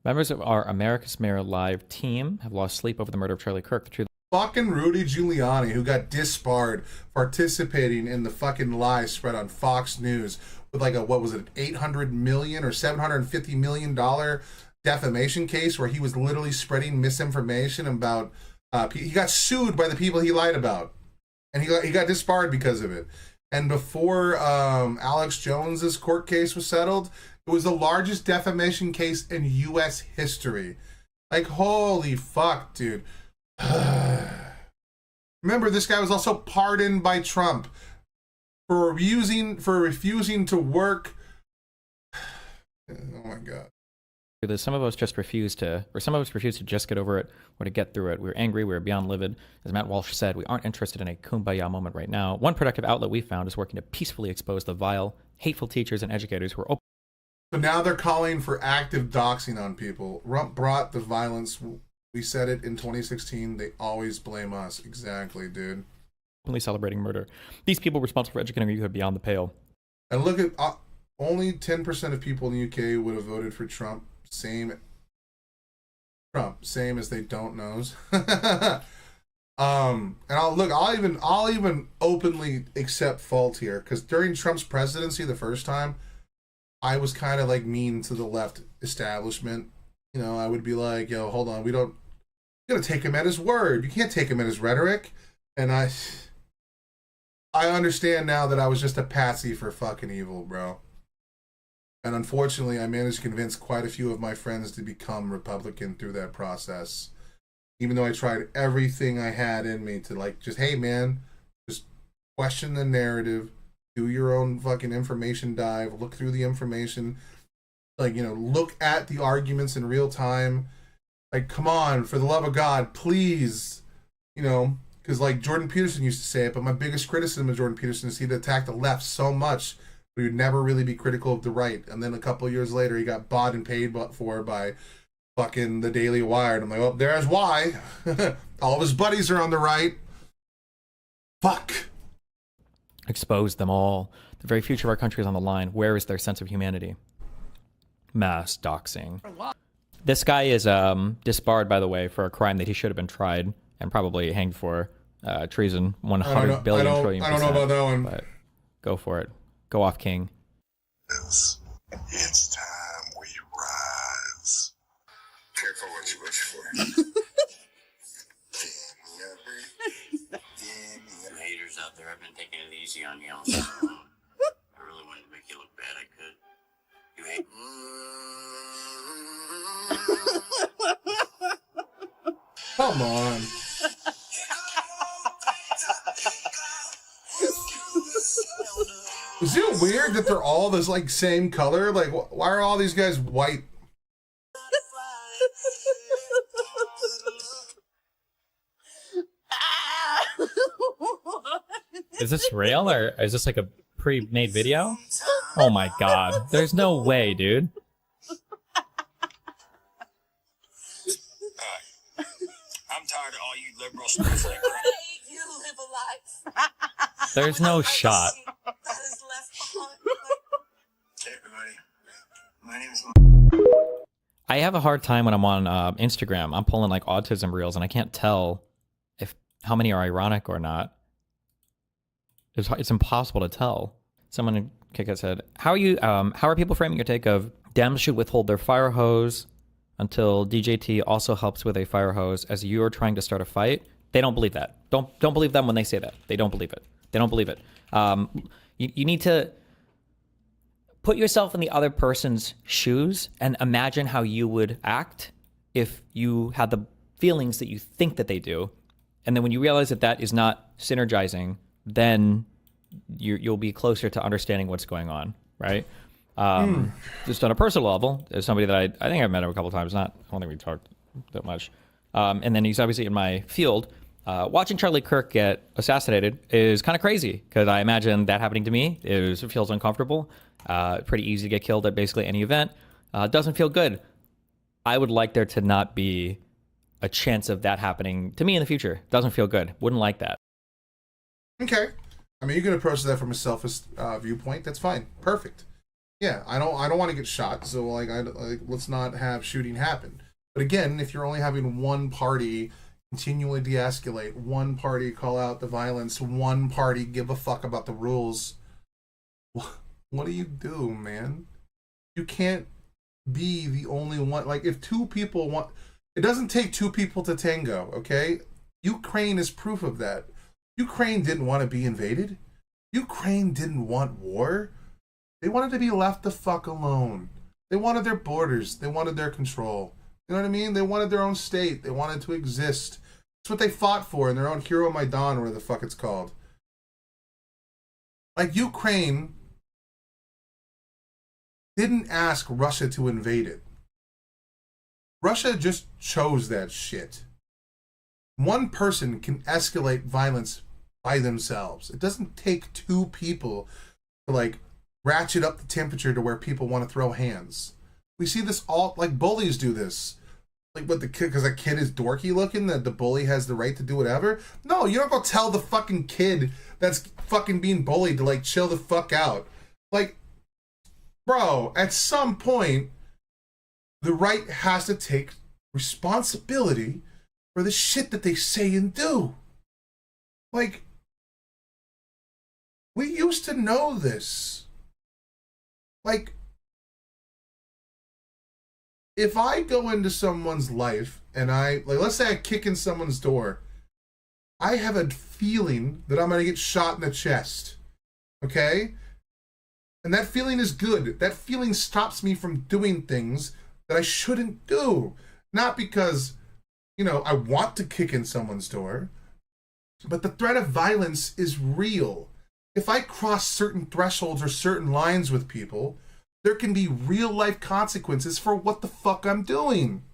Members of our America's Mayor Live team have lost sleep over the murder of Charlie Kirk. The truth. Fucking Rudy Giuliani, who got disbarred participating in the fucking lie spread on Fox News with like what was it, $800 million or $750 million defamation case where he was literally spreading misinformation about He got sued by the people he lied about, and he got disbarred because of it. And before Alex Jones's court case was settled, it was the largest defamation case in U.S. history. Like, holy fuck, dude. Remember, this guy was also pardoned by Trump for refusing to work. Oh my God. Some of us just refuse to just get over it or to get through it. We're angry. We're beyond livid. As Matt Walsh said, we aren't interested in a kumbaya moment right now. One productive outlet we found is working to peacefully expose the vile, hateful teachers and educators who are open. So now they're calling for active doxing on people. Rump brought the violence. We said it in 2016. They always blame us. Exactly, dude. Openly celebrating murder. These people responsible for educating you are beyond the pale. And look at only 10% of people in the UK would have voted for Trump. Same as they don't knows. And I'll even openly accept fault here, because during Trump's presidency the first time, I was kind of like mean to the left establishment. You know, I would be like, yo, hold on, you gotta take him at his word. You can't take him at his rhetoric. And I understand now that I was just a patsy for fucking evil, bro. And unfortunately, I managed to convince quite a few of my friends to become Republican through that process. Even though I tried everything I had in me to, like, just, hey man, just question the narrative, do your own fucking information dive, look through the information, like, you know, look at the arguments in real time. Like, come on, for the love of God, please, you know, because like Jordan Peterson used to say it, but my biggest criticism of Jordan Peterson is he'd attack the left so much, but he'd never really be critical of the right. And then a couple of years later, he got bought and paid for by fucking the Daily Wire. And I'm like, well, there's why. All of his buddies are on the right. Fuck. Expose them all. The very future of our country is on the line. Where is their sense of humanity? Mass doxing. This guy is disbarred, by the way, for a crime that he should have been tried and probably hanged for. Treason, 100 billion trillion percent. I don't know about that one. But go for it. Go off, King. It's time we rise. Careful what you wish for. Haters out there, I've been taking it easy on you all summer long. I really wanted to make you look bad. I could. You hate. Come on. Is it weird that they're all this like same color? Like, why are all these guys white? Is this real or is this like a pre-made video? Oh my God. There's no way, dude. I'm tired of all you liberal snowflake crap. You live a life. There's no shot. That is left behind. Hey everybody. My name is I have a hard time when I'm on Instagram. I'm pulling like autism reels and I can't tell if how many are ironic or not. It's impossible to tell. Someone in Kika said, how are people framing your take of Dems should withhold their fire hose until DJT also helps with a fire hose as you're trying to start a fight? They don't believe that. Don't believe them when they say that. They don't believe it. They don't believe it. You need to put yourself in the other person's shoes and imagine how you would act if you had the feelings that you think that they do. And then when you realize that that is not synergizing, then you'll be closer to understanding what's going on, right? Just on a personal level, as somebody that I think I've met him a couple times. I don't think we talked that much. And then he's obviously in my field. Watching Charlie Kirk get assassinated is kind of crazy because I imagine that happening to me it feels uncomfortable. Pretty easy to get killed at basically any event. Doesn't feel good. I would like there to not be a chance of that happening to me in the future. Doesn't feel good. Wouldn't like that. Okay. I mean, you can approach that from a selfish viewpoint. That's fine. Perfect. Yeah, I don't want to get shot, so like let's not have shooting happen. But again, if you're only having one party continually de-escalate, one party call out the violence, one party give a fuck about the rules, what do you do, man? You can't be the only one. Like, if two people want, it doesn't take two people to tango, okay? Ukraine is proof of that. Ukraine didn't want to be invaded. Ukraine didn't want war. They wanted to be left the fuck alone. They wanted their borders. They wanted their control. You know what I mean? They wanted their own state. They wanted to exist. That's what they fought for in their own Hero Maidan, or whatever the fuck it's called. Like, Ukraine didn't ask Russia to invade it. Russia just chose that shit. One person can escalate violence by themselves. It doesn't take two people to, like, ratchet up the temperature to where people want to throw hands. We see this all, like, bullies do this. Like, what, the kid, because a kid is dorky looking, that the bully has the right to do whatever? No, you don't go tell the fucking kid that's fucking being bullied to, like, chill the fuck out. Like, bro, at some point, the right has to take responsibility for the shit that they say and do. Like, we used to know this. Like, if I go into someone's life and let's say I kick in someone's door, I have a feeling that I'm going to get shot in the chest. Okay? And that feeling is good. That feeling stops me from doing things that I shouldn't do. Not because, you know, I want to kick in someone's door, but the threat of violence is real. If I cross certain thresholds or certain lines with people, there can be real life consequences for what the fuck I'm doing.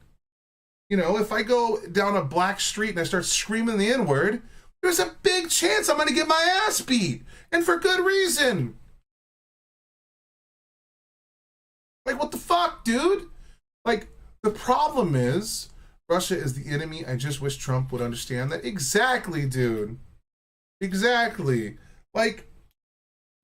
You know, if I go down a black street and I start screaming the N-word, there's a big chance I'm going to get my ass beat. And for good reason. Like, what the fuck, dude? Like, the problem is, Russia is the enemy. I just wish Trump would understand that. Exactly, dude. Exactly. Like,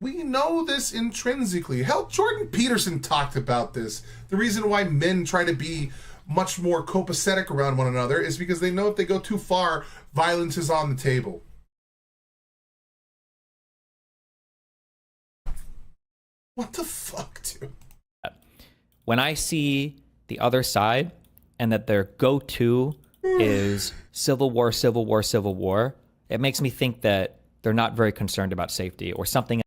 we know this intrinsically. Hell, Jordan Peterson talked about this. The reason why men try to be much more copacetic around one another is because they know if they go too far, violence is on the table. What the fuck, dude? When I see the other side and that their go-to is civil war, civil war, civil war, it makes me think that they're not very concerned about safety or something.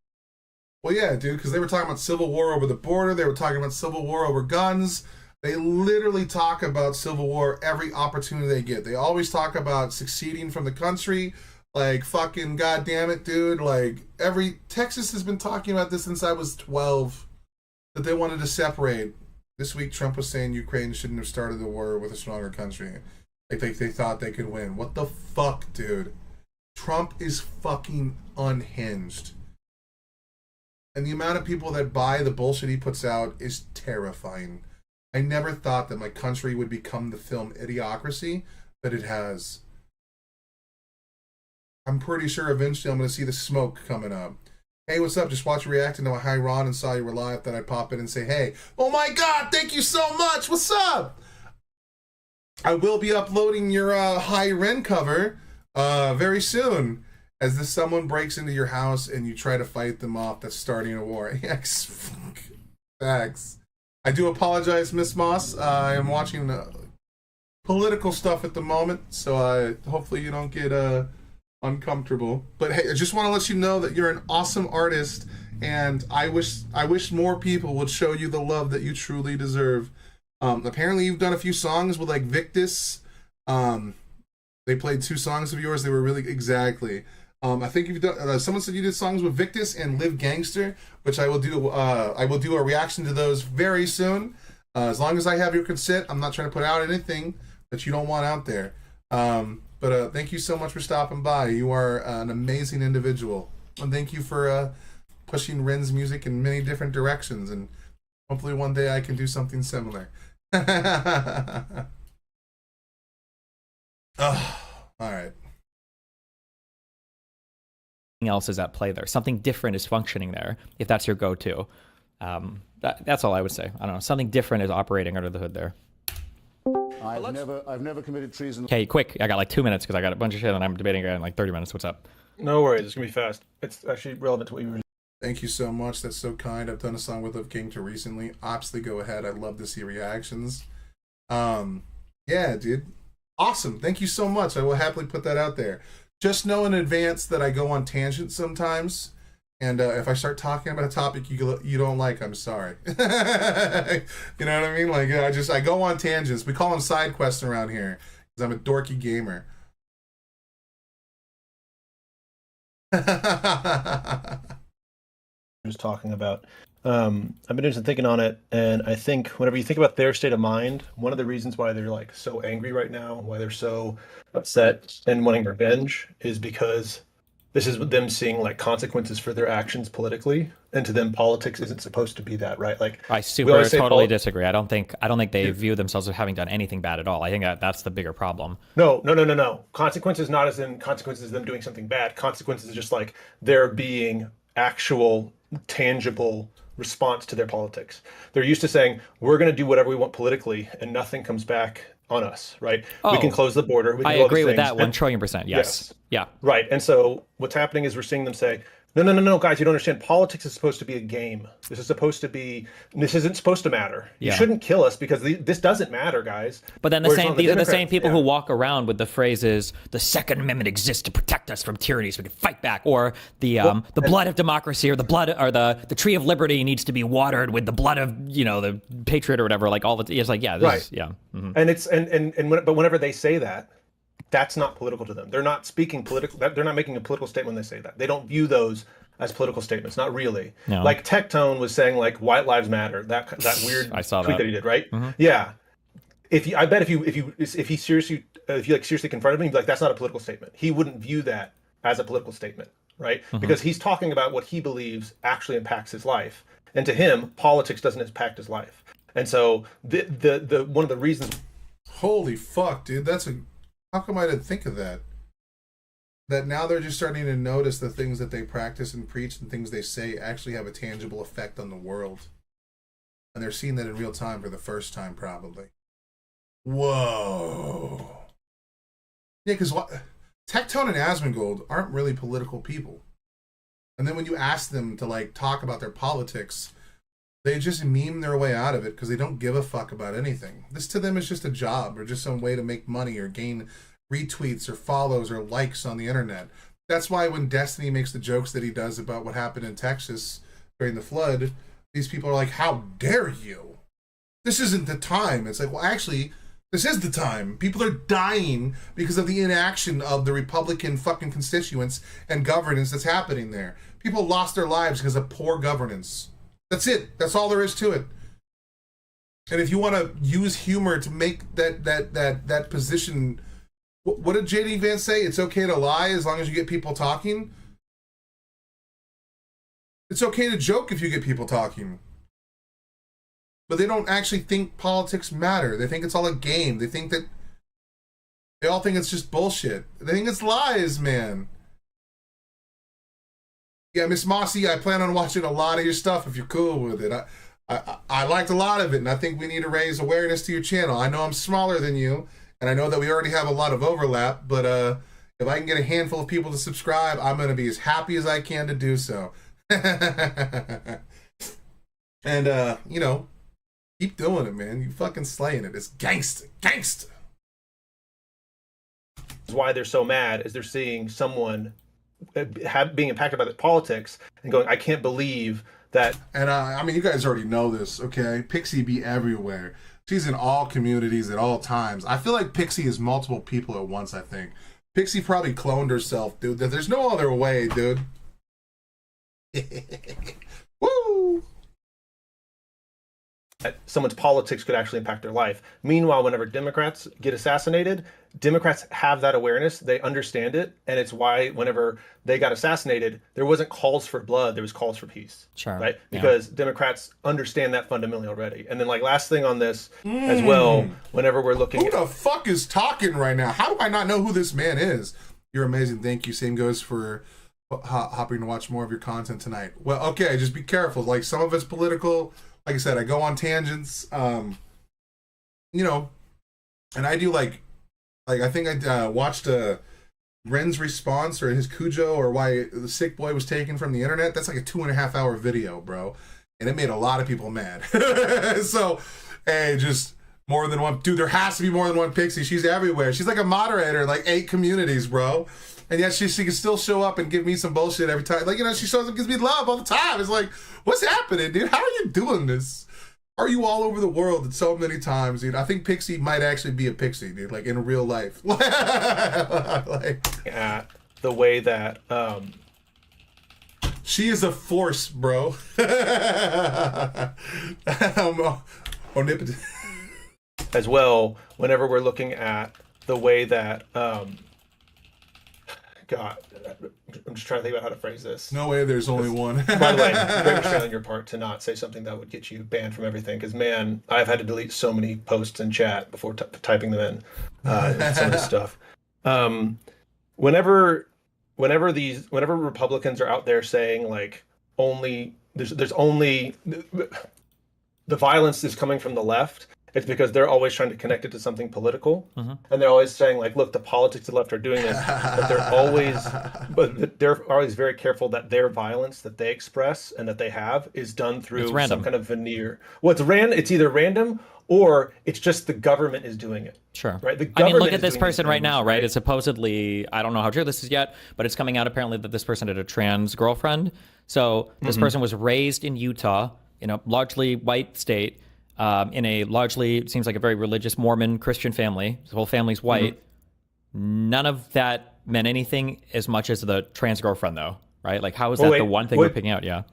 Well, yeah, dude, because they were talking about civil war over the border. They were talking about civil war over guns. They literally talk about civil war every opportunity they get. They always talk about succeeding from the country. Like, fucking goddamn it, dude. Like, Texas has been talking about this since I was 12, that they wanted to separate. This week, Trump was saying Ukraine shouldn't have started the war with a stronger country. Like, they thought they could win. What the fuck, dude? Trump is fucking unhinged. And the amount of people that buy the bullshit he puts out is terrifying. I never thought that my country would become the film Idiocracy, but it has. I'm pretty sure eventually I'm going to see the smoke coming up. Hey, what's up? Just watch reacting to a Hi Ron and saw you were live. Thought I'd pop in and say, hey, oh my God, thank you so much. What's up? I will be uploading your Hi Ren cover very soon. As this someone breaks into your house and you try to fight them off, that's starting a war. Facts. I do apologize, Miss Moss. I am watching political stuff at the moment, so hopefully you don't get uncomfortable. But hey, I just want to let you know that you're an awesome artist, and I wish more people would show you the love that you truly deserve. Apparently, you've done a few songs with like Victus. They played 2 songs of yours. They were really exactly. I think you've done. Someone said you did songs with Victus and Live Gangster, which I will do. I will do a reaction to those very soon. As long as I have your consent, I'm not trying to put out anything that you don't want out there. But thank you so much for stopping by. You are an amazing individual, and thank you for pushing Ren's music in many different directions. And hopefully one day I can do something similar. Oh, all right. Else is at play there. Something different is functioning there, if that's your go-to. That's all I would say. I don't know. Something different is operating under the hood there. I've never committed treason. Okay, quick. I got like 2 minutes because I got a bunch of shit and I'm debating it in like 30 minutes. What's up? No worries. It's going to be fast. It's actually relevant to what you were. Thank you so much. That's so kind. I've done a song with Liv Gangster recently. Obviously, go ahead. I'd love to see reactions. Yeah, dude. Awesome. Thank you so much. I will happily put that out there. Just know in advance that I go on tangents sometimes. And if I start talking about a topic you don't like, I'm sorry. You know what I mean? Like, I go on tangents. We call them side quests around here because I'm a dorky gamer. Was talking about. I've been doing some thinking on it, and I think whenever you think about their state of mind, one of the reasons why they're like so angry right now, why they're so upset and wanting revenge, is because this is them seeing like consequences for their actions politically, and to them politics isn't supposed to be that, right? Like I totally disagree. I don't think they view themselves as having done anything bad at all. I think that's the bigger problem. No. Consequences not as in consequences of them doing something bad. Consequences is just like there being actual tangible response to their politics. They're used to saying, we're going to do whatever we want politically and nothing comes back on us, right? We can close the border. We can I do all agree these with things. that 1 trillion%. Yes. Yeah. Right. And so what's happening is we're seeing them say, no, guys, you don't understand. Politics is supposed to be a game. This isn't supposed to matter. You shouldn't kill us because this doesn't matter, guys. But then these are the same people who walk around with the phrases, the Second Amendment exists to protect us from tyranny so we can fight back, or the blood of democracy, or the tree of liberty needs to be watered with the blood of, the patriot or whatever. Like all the, it's like, And it's, but whenever they say that, that's not political to them. They're not speaking political. They're not making a political statement when they say that. They don't view those as political statements. Not really. No. Like Tectone was saying, like white lives matter. That weird I saw tweet that he did, right? Mm-hmm. Yeah. If he seriously confronted me, he'd be like, that's not a political statement. He wouldn't view that as a political statement, right? Mm-hmm. Because he's talking about what he believes actually impacts his life, and to him, politics doesn't impact his life. And so the one of the reasons. Holy fuck, dude! How come I didn't think of that? That now they're just starting to notice the things that they practice and preach and things they say actually have a tangible effect on the world. And they're seeing that in real time for the first time, probably. Whoa. Yeah, because Tectone and Asmongold aren't really political people. And then when you ask them to, like, talk about their politics, they just meme their way out of it because they don't give a fuck about anything. This to them is just a job or just some way to make money or gain retweets or follows or likes on the internet. That's why when Destiny makes the jokes that he does about what happened in Texas during the flood, these people are like, how dare you? This isn't the time. It's like, well, actually, this is the time. People are dying because of the inaction of the Republican fucking constituents and governance that's happening there. People lost their lives because of poor governance. That's it. That's all there is to it. And if you want to use humor to make that position, what did J.D. Vance say? It's okay to lie as long as you get people talking. It's okay to joke if you get people talking. But they don't actually think politics matter. They think it's all a game. They all think it's just bullshit. They think it's lies, man. Yeah, Miss Mossy, I plan on watching a lot of your stuff if you're cool with it. I liked a lot of it, and I think we need to raise awareness to your channel. I know I'm smaller than you, and I know that we already have a lot of overlap, but if I can get a handful of people to subscribe, I'm going to be as happy as I can to do so. And, keep doing it, man. You fucking slaying it. It's gangsta. Why they're so mad is they're seeing someone being impacted by the politics and going, I can't believe that. And you guys already know this, okay? Pixie be everywhere. She's in all communities at all times. I feel like Pixie is multiple people at once, I think. Pixie probably cloned herself, dude. There's no other way, dude. Woo! That someone's politics could actually impact their life. Meanwhile, whenever Democrats get assassinated, Democrats have that awareness. They understand it. And it's why whenever they got assassinated, there wasn't calls for blood. There was calls for peace. Sure. Right? Because Democrats understand that fundamentally already. And then, like, last thing on this as well, whenever we're looking Who the fuck is talking right now? How do I not know who this man is? You're amazing. Thank you. Same goes for hopping to watch more of your content tonight. Well, okay, just be careful. Like, some of it's political. Like I said, I go on tangents, and I do like I think I watched Ren's response or his Cujo or why the sick boy was taken from the internet. That's like a 2.5 hour video, bro. And it made a lot of people mad. So, hey, just More than one. Dude, there has to be more than one Pixie. She's everywhere. She's like a moderator, like 8 communities, bro. And yet she can still show up and give me some bullshit every time. Like, you know, she shows up and gives me love all the time. It's like, what's happening, dude? How are you doing this? Are you all over the world so many times, dude? I think Pixie might actually be a Pixie, dude, like in real life. Like, at the way that she is a force, bro. Omnipotent. As well, whenever we're looking at the way that God, I'm just trying to think about how to phrase this. No way, there's only one. By the way, very restrained on your part to not say something that would get you banned from everything. Because man, I've had to delete so many posts in chat before typing them in. Some of this stuff. Whenever Republicans are out there saying like there's only the violence is coming from the left, it's because they're always trying to connect it to something political, and they're always saying like, look, the politics of the left are doing this, but they're always very careful that their violence that they express and that they have is done through some kind of veneer. Well, it's either random or it's just the government is doing it. Sure. Right. I mean, look at this person right now, right? It's supposedly, I don't know how true this is yet, but it's coming out apparently that this person had a trans girlfriend. So this person was raised in Utah, in a largely white state, in a largely, it seems like a very religious Mormon Christian family. The whole family's white. None of that meant anything as much as the trans girlfriend, though, right? Like, how is that the one thing we're picking out? Yeah.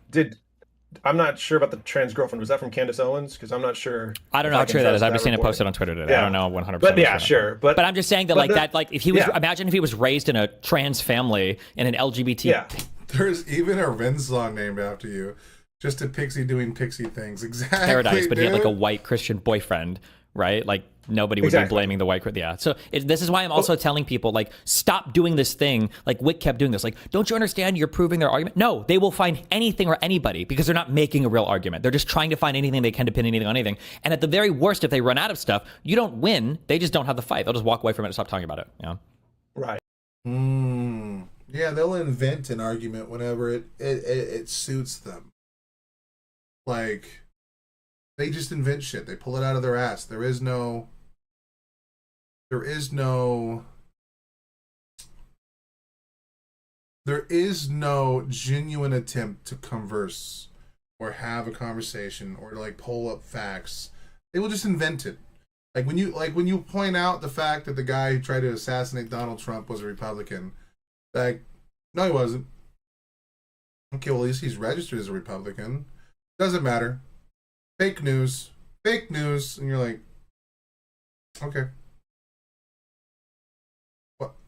I'm not sure about the trans girlfriend. Was that from Candace Owens? Because I'm not sure. I don't know how true that is. I've just seen it posted on Twitter today. Yeah. I don't know 100%. But yeah, sure. But I'm just saying that if he was, imagine if he was raised in a trans family in an LGBT. Yeah. There's even a Ren song named after you. Just a Pixie doing Pixie things. Exactly. Paradise, but dude. he had like a white Christian boyfriend, right? Like nobody would be blaming the white. Yeah. So this is why I'm also telling people, like, stop doing this thing. Like Wick kept doing this. Like, don't you understand? You're proving their argument. No, they will find anything or anybody because they're not making a real argument. They're just trying to find anything they can to pin anything on anything. And at the very worst, if they run out of stuff, you don't win. They just don't have the fight. They'll just walk away from it and stop talking about it. Yeah. Right. Yeah, they'll invent an argument whenever it suits them. Like, they just invent shit. They pull it out of their ass. There is no genuine attempt to converse or have a conversation or to like pull up facts. They will just invent it. Like when you point out the fact that the guy who tried to assassinate Donald Trump was a Republican. Like, no, he wasn't. Okay, well, at least he's registered as a Republican. Doesn't matter. Fake news. Fake news. And you're like, okay.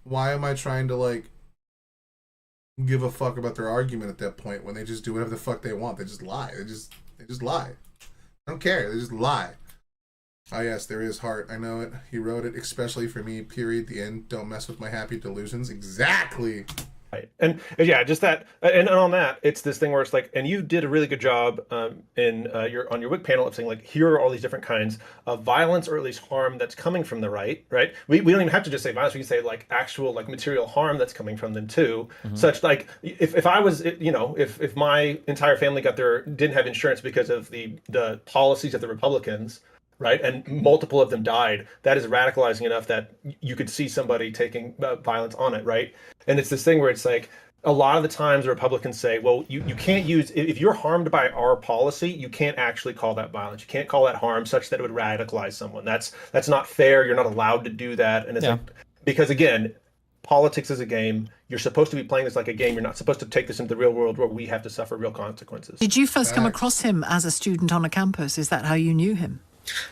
Why am I trying to, like, give a fuck about their argument at that point when they just do whatever the fuck they want? They just lie. They just lie. I don't care. They just lie. Oh, yes, there is heart. I know it. He wrote it especially for me, period, the end. Don't mess with my happy delusions. Exactly. Right. And yeah, just that, and on that, it's this thing where it's like, and you did a really good job on your WIC panel of saying like, here are all these different kinds of violence or at least harm that's coming from the right. We don't even have to just say violence. We can say like actual like material harm that's coming from them too. Such like if I was, if my entire family didn't have insurance because of the policies of the Republicans. Right, and multiple of them died. That is radicalizing enough that you could see somebody taking violence on it, right? And it's this thing where it's like a lot of the times Republicans say, well, you can't use, if you're harmed by our policy, you can't actually call that violence. You can't call that harm such that it would radicalize someone. That's not fair. You're not allowed to do that. And it's like, because again, politics is a game. You're supposed to be playing this like a game. You're not supposed to take this into the real world where we have to suffer real consequences. Did you first come across him as a student on a campus? Is that how you knew him?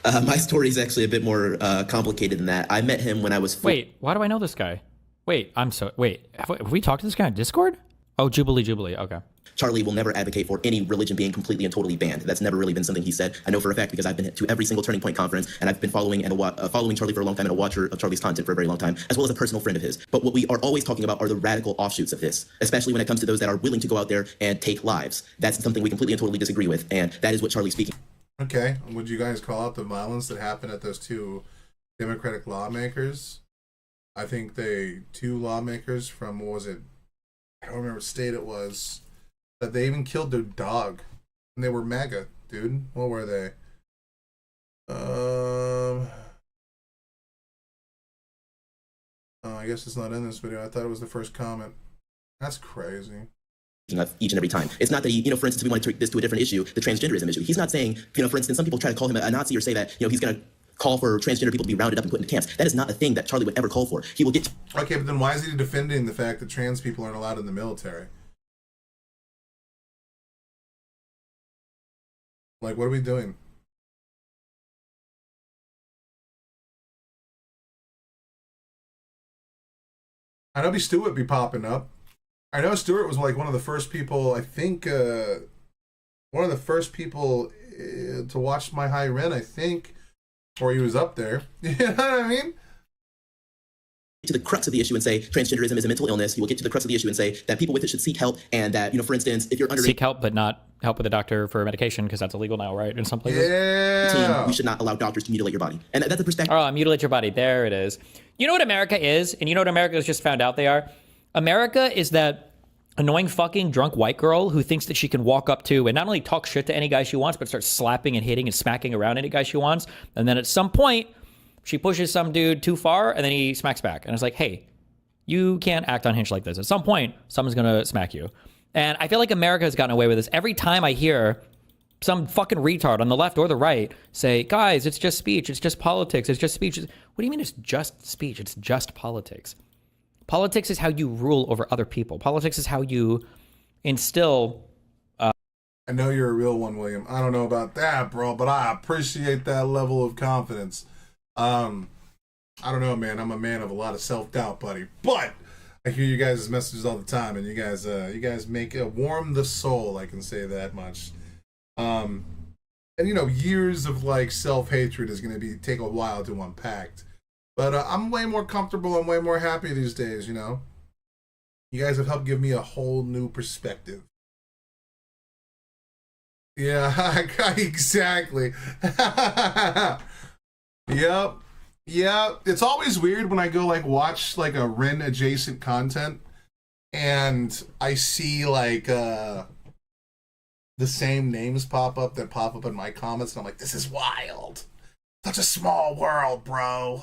My story is actually a bit more complicated than that. I met him when I was Wait, why do I know this guy? Wait, have we talked to this guy on Discord? Oh, Jubilee, okay. Charlie will never advocate for any religion being completely and totally banned. That's never really been something he said. I know for a fact because I've been to every single Turning Point conference, and I've been following Charlie for a long time and a watcher of Charlie's content for a very long time, as well as a personal friend of his. But what we are always talking about are the radical offshoots of this, especially when it comes to those that are willing to go out there and take lives. That's something we completely and totally disagree with, and that is what Charlie's speaking. Okay, would you guys call out the violence that happened at those two Democratic lawmakers? I think two lawmakers from, what was it? I don't remember what state it was. That they even killed their dog. And they were MAGA, dude. What were they? Oh, I guess it's not in this video. I thought it was the first comment. That's crazy. Each and every time. It's not that he, for instance, we want to take this to a different issue, the transgenderism issue. He's not saying, for instance, some people try to call him a Nazi or say that, he's going to call for transgender people to be rounded up and put into camps. That is not a thing that Charlie would ever call for. He will get... Okay, but then why is he defending the fact that trans people aren't allowed in the military? Like, what are we doing? I know Stewart be popping up. I know Stewart was like one of the first people, I think, one of the first people to watch My High Rent, I think, or he was up there. You know what I mean? To the crux of the issue and say transgenderism is a mental illness. He will get to the crux of the issue and say that people with it should seek help, and that, for instance, if you're under... Seek help, but not help with a doctor for medication, because that's illegal now, right? In some places. Yeah. We should not allow doctors to mutilate your body. And that's the perspective. Oh, mutilate your body. There it is. You know what America is? And you know what America has just found out they are? America is that annoying fucking drunk white girl who thinks that she can walk up to and not only talk shit to any guy she wants, but start slapping and hitting and smacking around any guy she wants. And then at some point, she pushes some dude too far, and then he smacks back. And it's like, hey, you can't act on Hinge like this. At some point, someone's going to smack you. And I feel like America has gotten away with this. Every time I hear some fucking retard on the left or the right say, guys, it's just speech. It's just politics. It's just speech. What do you mean it's just speech? It's just politics. Politics is how you rule over other people. Politics is how you instill... I know you're a real one, William. I don't know about that, bro, but I appreciate that level of confidence. I don't know, man. I'm a man of a lot of self-doubt, buddy. But I hear you guys' messages all the time, and you guys make warm the soul. I can say that much. And years of like self-hatred is going to take a while to unpack. But I'm way more comfortable and way more happy these days. You guys have helped give me a whole new perspective. Yeah, exactly. Yep. Yeah, it's always weird when I go like watch like a Ren adjacent content and I see like the same names pop up in my comments, and I'm like, this is wild. Such a small world, bro.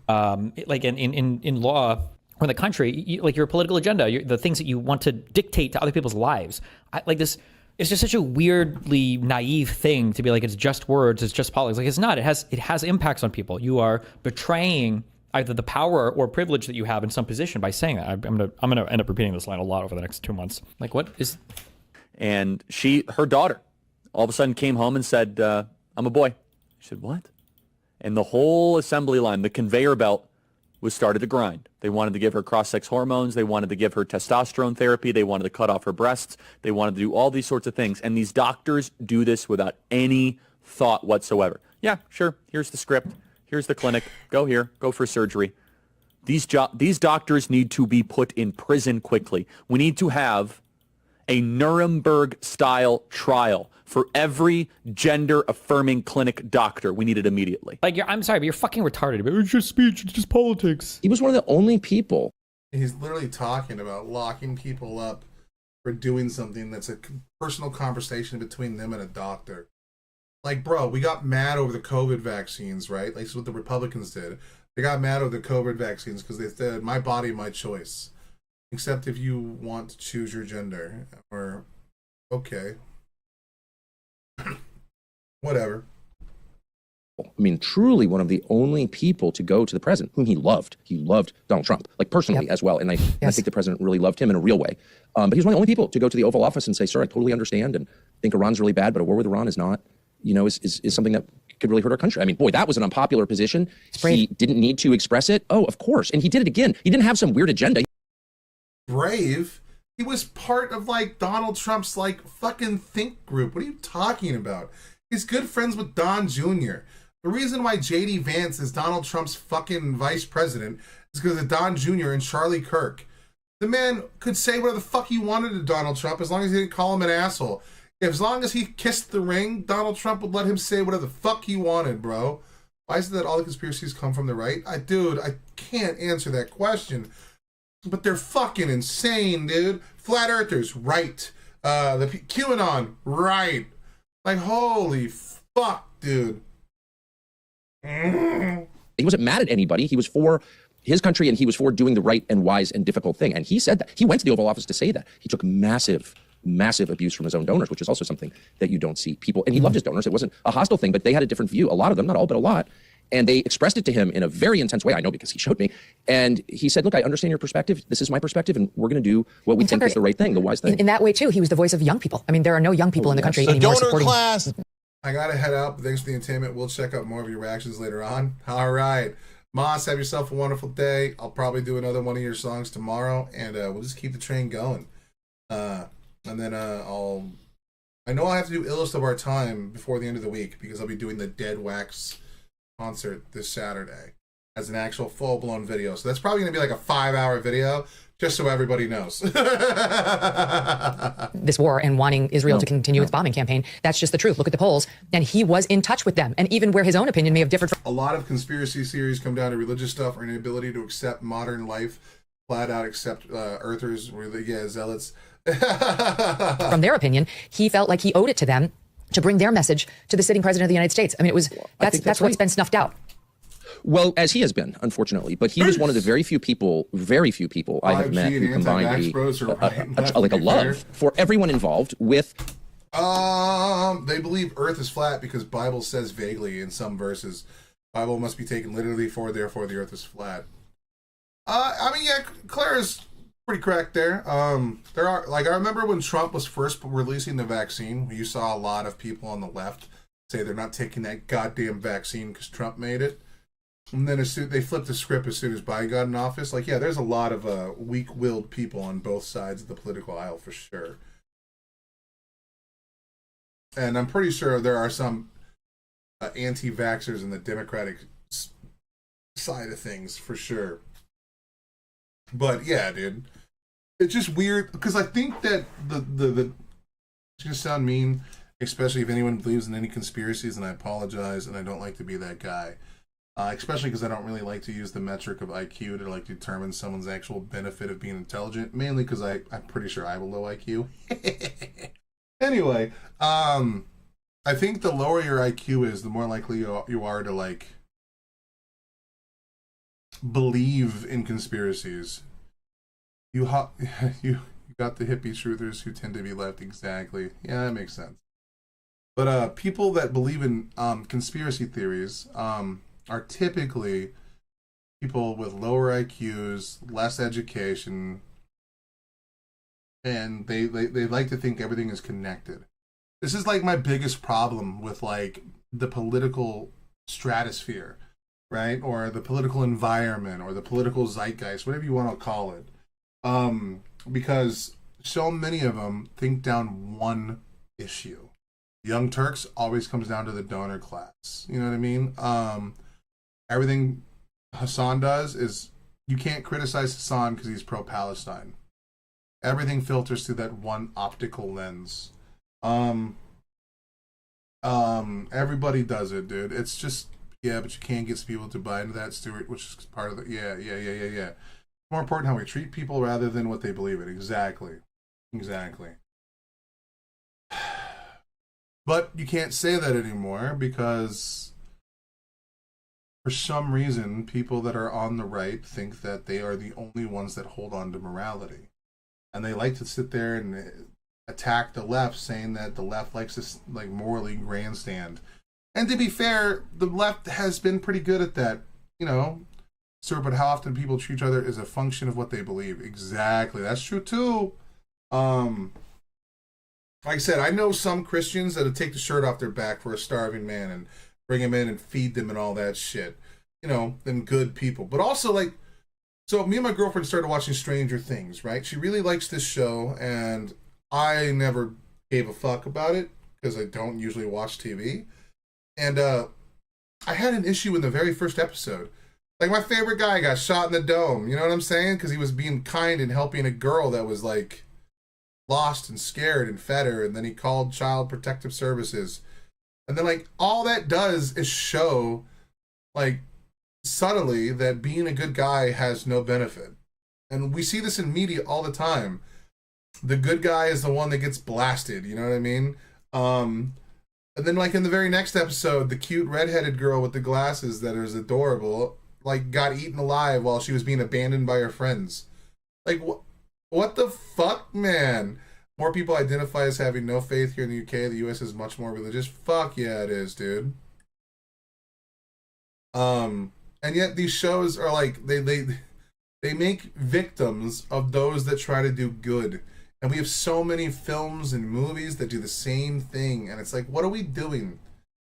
Like in law or in the country, like your political agenda, the things that you want to dictate to other people's lives. It's just such a weirdly naive thing to be like, it's just words, it's just politics. Like, it's not. It has impacts on people. You are betraying either the power or privilege that you have in some position by saying that. I'm gonna end up repeating this line a lot over the next 2 months. Like, what is? And her daughter, all of a sudden came home and said, "I'm a boy." She said, "What?" And the whole assembly line, the conveyor belt, was started to grind. They wanted to give her cross-sex hormones. They wanted to give her testosterone therapy. They wanted to cut off her breasts. They wanted to do all these sorts of things. And these doctors do this without any thought whatsoever. Yeah, sure. Here's the script. Here's the clinic. Go here. Go for surgery. These doctors need to be put in prison quickly. We need to have a Nuremberg-style trial for every gender-affirming clinic doctor. We need it immediately. Like, I'm sorry, but you're fucking retarded. It's just speech. It's just politics. He was one of the only people. He's literally talking about locking people up for doing something that's a personal conversation between them and a doctor. Like, bro, we got mad over the COVID vaccines, right? Like, that's what the Republicans did. They got mad over the COVID vaccines because they said, my body, my choice. Except if you want to choose your gender. Or, okay. Whatever. I mean, truly one of the only people to go to the president whom he loved. He loved Donald Trump, like personally as well. And I think the president really loved him in a real way. But he was one of the only people to go to the Oval Office and say, sir, I totally understand and think Iran's really bad, but a war with Iran is not, is something that could really hurt our country. I mean, boy, that was an unpopular position. He didn't need to express it. Oh, of course. And he did it again. He didn't have some weird agenda. Brave? He was part of like Donald Trump's like fucking think group. What are you talking about? He's good friends with Don Jr. The reason why J.D. Vance is Donald Trump's fucking vice president is because of Don Jr. and Charlie Kirk. The man could say whatever the fuck he wanted to Donald Trump as long as he didn't call him an asshole. As long as he kissed the ring, Donald Trump would let him say whatever the fuck he wanted, bro. Why is it that all the conspiracies come from the right? Dude, I can't answer that question. But they're fucking insane, dude. Flat Earthers, right. The QAnon, right. Like, holy fuck, dude. He wasn't mad at anybody. He was for his country, and he was for doing the right and wise and difficult thing. And he said that. He went to the Oval Office to say that. He took massive abuse from his own donors, which is also something that you don't see people. And he loved his donors. It wasn't a hostile thing, but they had a different view. A lot of them, not all, but a lot. And they expressed it to him in a very intense way. I know because he showed me. And he said, look, I understand your perspective. This is my perspective. And we're going to do what we think is the right thing, the wise thing. In that way, too, he was the voice of young people. I mean, there are no young people in the country anymore supporting. I got to head out. Thanks for the entertainment. We'll check out more of your reactions later on. All right. Moss, have yourself a wonderful day. I'll probably do another one of your songs tomorrow. And we'll just keep the train going. And then I know I have to do Illest of Our Time before the end of the week because I'll be doing the Dead Wax concert this Saturday as an actual full-blown video. So that's probably going to be like a 5-hour video, just so everybody knows. This war and wanting Israel to continue its bombing campaign. That's just the truth. Look at the polls. And he was in touch with them. And even where his own opinion may have differed from... A lot of conspiracy theories come down to religious stuff or an inability to accept modern life, flat out accept earthers, zealots. From their opinion, he felt like he owed it to them to bring their message to the sitting president of the United States. I mean, that's what's been snuffed out. Well, as he has been, unfortunately, but he was one of the very few people I have met who combined a love for everyone involved with. They believe Earth is flat because Bible says vaguely in some verses. Bible must be taken literally, therefore the Earth is flat. I mean, yeah, Claire's pretty correct there. There are, like, I remember when Trump was first releasing the vaccine, you saw a lot of people on the left say they're not taking that goddamn vaccine because Trump made it. And then they flipped the script as soon as Biden got in office. Like, yeah, there's a lot of weak-willed people on both sides of the political aisle for sure. And I'm pretty sure there are some anti-vaxxers in the Democratic side of things for sure. But yeah, dude, it's just weird because I think that it's gonna sound mean, especially if anyone believes in any conspiracies, and I apologize, and I don't like to be that guy. Especially because I don't really like to use the metric of IQ to like determine someone's actual benefit of being intelligent. Mainly because I'm pretty sure I have a low IQ. Anyway, I think the lower your IQ is, the more likely you are to like believe in conspiracies. You got the hippie truthers who tend to be left. Exactly. Yeah, that makes sense. But people that believe in conspiracy theories are typically people with lower IQs, less education, and they like to think everything is connected. This is like my biggest problem with like the political stratosphere, right? Or the political environment or the political zeitgeist, whatever you want to call it. Because so many of them think down one issue. Young Turks always comes down to the donor class. You know what I mean? Everything Hassan does is, you can't criticize Hassan because he's pro-Palestine. Everything filters through that one optical lens. Everybody does it, dude. It's just, yeah, but you can't get people to buy into that, Stuart, which is part of the, yeah. It's more important how we treat people rather than what they believe in. Exactly. But you can't say that anymore because for some reason, people that are on the right think that they are the only ones that hold on to morality. And they like to sit there and attack the left, saying that the left likes to like morally grandstand. And to be fair, the left has been pretty good at that, you know. Sir, but how often people treat each other is a function of what they believe. Exactly. That's true too. Like I said, I know some Christians that'll take the shirt off their back for a starving man and bring him in and feed them and all that shit. You know, them good people. But also, like, so me and my girlfriend started watching Stranger Things, right? She really likes this show, and I never gave a fuck about it because I don't usually watch TV. And I had an issue in the very first episode. Like, my favorite guy got shot in the dome, you know what I'm saying? Because he was being kind and helping a girl that was, like, lost and scared and fed her, and then he called Child Protective Services. And then, like, all that does is show, like, subtly that being a good guy has no benefit. And we see this in media all the time. The good guy is the one that gets blasted, you know what I mean? And then, like, in the very next episode, the cute redheaded girl with the glasses that is adorable like got eaten alive while she was being abandoned by her friends. Like what the fuck, man? More people identify as having no faith here in the UK. The US is much more religious. Fuck yeah, it is, dude. And yet these shows are like they make victims of those that try to do good. And we have so many films and movies that do the same thing. And it's like, what are we doing?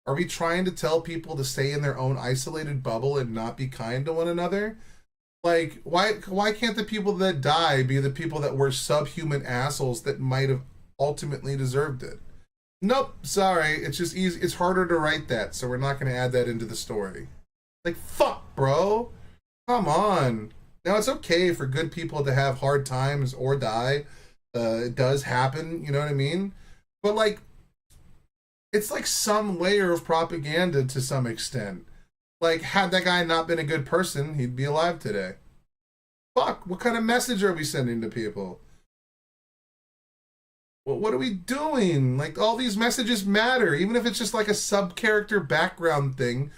Are we trying to tell people to stay in their own isolated bubble and not be kind to one another? Like, why can't the people that die be the people that were subhuman assholes that might have ultimately deserved it? Nope, sorry. It's just easy. It's harder to write that, so we're not going to add that into the story. Like, fuck, bro. Come on. Now, it's okay for good people to have hard times or die. It does happen, you know what I mean? But, like, it's like some layer of propaganda to some extent. Like, had that guy not been a good person, he'd be alive today. Fuck, what kind of message are we sending to people? What are we doing? Like, all these messages matter, even if it's just like a sub-character background thing.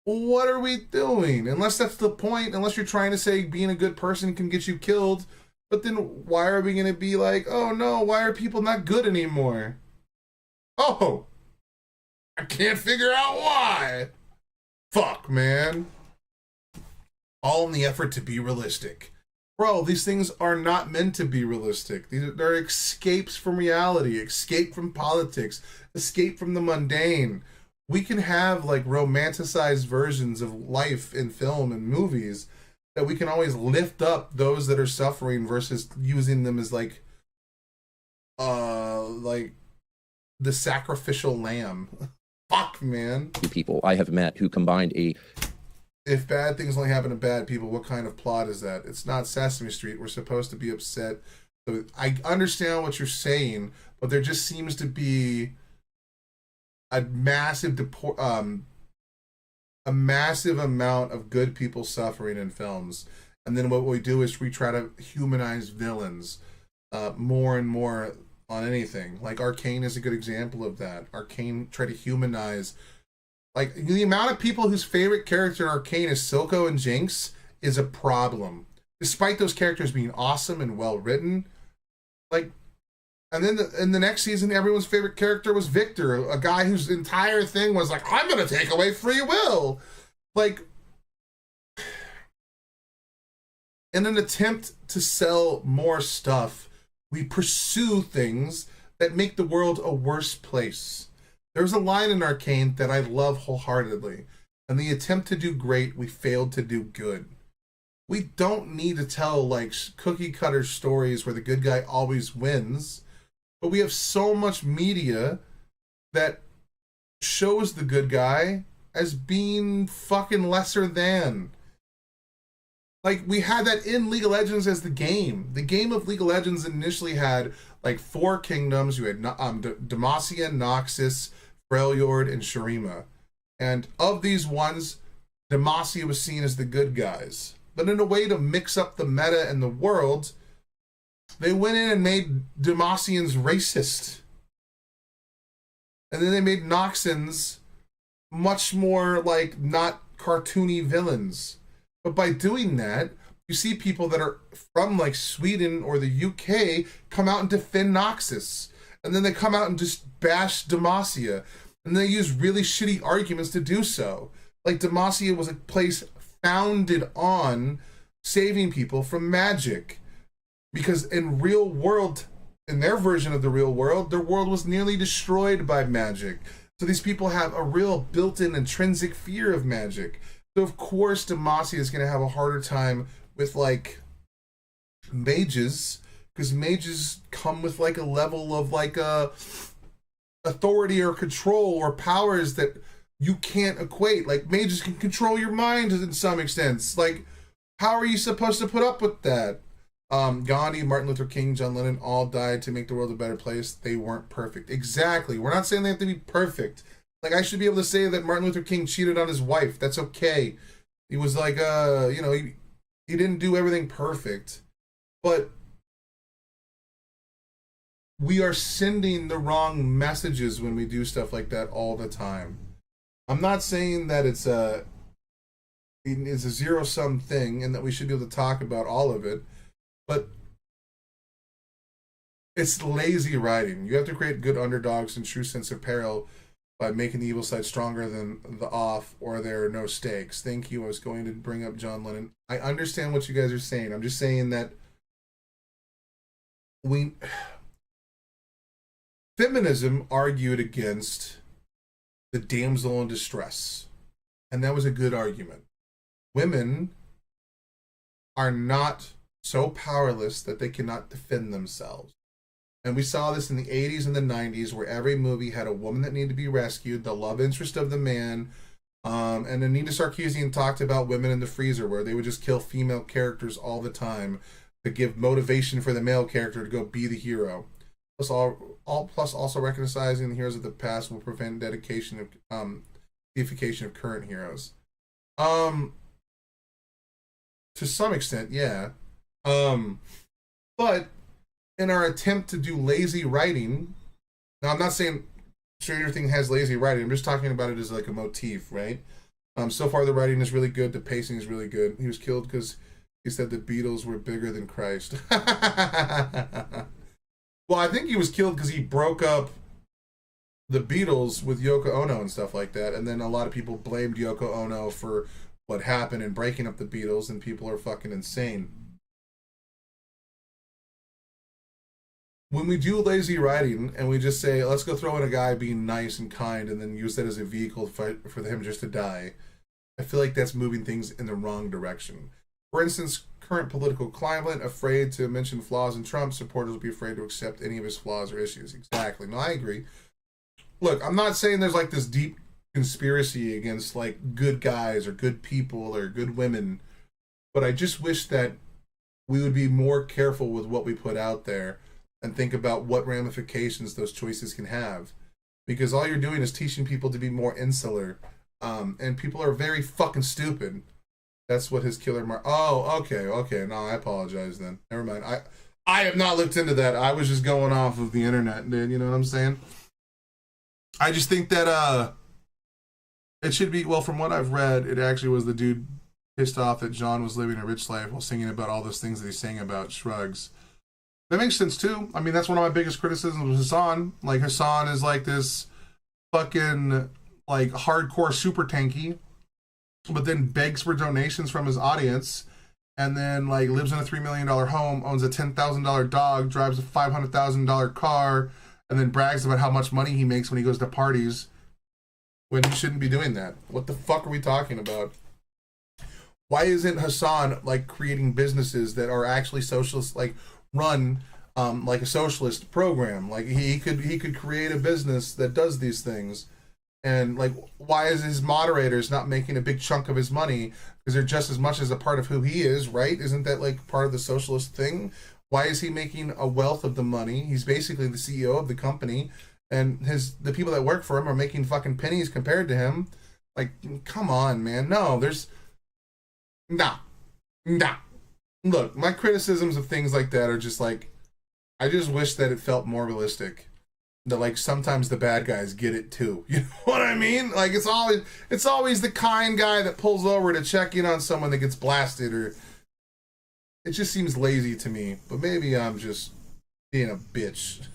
What are we doing? Unless that's the point, unless you're trying to say being a good person can get you killed, but then why are we going to be like, oh no, why are people not good anymore? Oh, I can't figure out why. Fuck, man. All in the effort to be realistic. Bro, these things are not meant to be realistic. They're escapes from reality, escape from politics, escape from the mundane. We can have like romanticized versions of life in film and movies that we can always lift up those that are suffering versus using them as like the sacrificial lamb. Fuck, man. People I have met who combined a... If bad things only happen to bad people, what kind of plot is that? It's not Sesame Street. We're supposed to be upset. So I understand what you're saying, but there just seems to be a massive amount of good people suffering in films. And then what we do is we try to humanize villains more and more on anything. Like Arcane is a good example of that. Arcane tried to humanize, like, the amount of people whose favorite character in Arcane is Silco and Jinx is a problem, despite those characters being awesome and well written. Like, and then in the next season, everyone's favorite character was Victor, a guy whose entire thing was like, I'm gonna take away free will. Like, in an attempt to sell more stuff, we pursue things that make the world a worse place. There's a line in Arcane that I love wholeheartedly. In the attempt to do great, we failed to do good. We don't need to tell like cookie cutter stories where the good guy always wins, but we have so much media that shows the good guy as being fucking lesser than. Like, we had that in League of Legends as the game. The game of League of Legends initially had, like, 4 kingdoms. You had Demacia, Noxus, Freljord, and Shurima. And of these ones, Demacia was seen as the good guys. But in a way to mix up the meta and the world, they went in and made Demacians racist. And then they made Noxans much more, like, not cartoony villains. But by doing that, you see people that are from like Sweden or the UK come out and defend Noxus. And then they come out and just bash Demacia. And they use really shitty arguments to do so. Like, Demacia was a place founded on saving people from magic. Because in real world, in their version of the real world, their world was nearly destroyed by magic. So these people have a real built-in intrinsic fear of magic. So of course Demacia is going to have a harder time with like mages, because mages come with like a level of like authority or control or powers that you can't equate. Like, mages can control your mind in some extents. Like, how are you supposed to put up with that? Gandhi, Martin Luther King, John Lennon all died to make the world a better place. They weren't perfect. Exactly. We're not saying they have to be perfect. Like, I should be able to say that Martin Luther King cheated on his wife. That's okay. He was like, you know, he didn't do everything perfect. But we are sending the wrong messages when we do stuff like that all the time. I'm not saying that it's is a zero-sum thing and that we should be able to talk about all of it. But it's lazy writing. You have to create good underdogs and true sense of peril by making the evil side stronger than the off, or there are no stakes. Thank you. I was going to bring up John Lennon. I understand what you guys are saying. I'm just saying that feminism argued against the damsel in distress, and that was a good argument. Women are not so powerless that they cannot defend themselves. And we saw this in the 80s and the 90s, where every movie had a woman that needed to be rescued, the love interest of the man. And Anita Sarkeesian talked about Women in the Freezer, where they would just kill female characters all the time to give motivation for the male character to go be the hero. Plus also recognizing the heroes of the past will prevent deification of current heroes. To some extent, yeah. But in our attempt to do lazy writing, now I'm not saying Stranger Things has lazy writing, I'm just talking about it as like a motif, right? So far the writing is really good, the pacing is really good. He was killed because he said the Beatles were bigger than Christ. Well, I think he was killed because he broke up the Beatles with Yoko Ono and stuff like that, and then a lot of people blamed Yoko Ono for what happened in breaking up the Beatles, and people are fucking insane. When we do lazy writing and we just say, let's go throw in a guy being nice and kind and then use that as a vehicle for him just to die, I feel like that's moving things in the wrong direction. For instance, current political climate, afraid to mention flaws in Trump, supporters will be afraid to accept any of his flaws or issues. Exactly. No, I agree. Look, I'm not saying there's like this deep conspiracy against like good guys or good people or good women, but I just wish that we would be more careful with what we put out there and think about what ramifications those choices can have. Because all you're doing is teaching people to be more insular. And people are very fucking stupid. That's what his killer okay. No, I apologize then. Never mind. I have not looked into that. I was just going off of the internet, dude. You know what I'm saying? I just think that it should be, well, from what I've read, it actually was the dude pissed off that John was living a rich life while singing about all those things that he's saying about shrugs. That makes sense too. I mean, that's one of my biggest criticisms of Hassan. Like, Hassan is like this fucking like hardcore super tanky, but then begs for donations from his audience, and then like lives in a $3 million home, owns a $10,000 dog, drives a $500,000 car, and then brags about how much money he makes when he goes to parties, when he shouldn't be doing that. What the fuck are we talking about? Why isn't Hassan like creating businesses that are actually socialist, like run like a socialist program? Like he could create a business that does these things. And like, why is his moderators not making a big chunk of his money? Because they're just as much as a part of who he is, right? Isn't that like part of the socialist thing? Why is he making a wealth of the money? He's basically the CEO of the company, and the people that work for him are making fucking pennies compared to him. Like, come on, man. No, there's nah. Look, my criticisms of things like that are just like, I just wish that it felt more realistic. That like sometimes the bad guys get it too. You know what I mean? Like it's always the kind guy that pulls over to check in on someone that gets blasted, or it just seems lazy to me. But maybe I'm just being a bitch.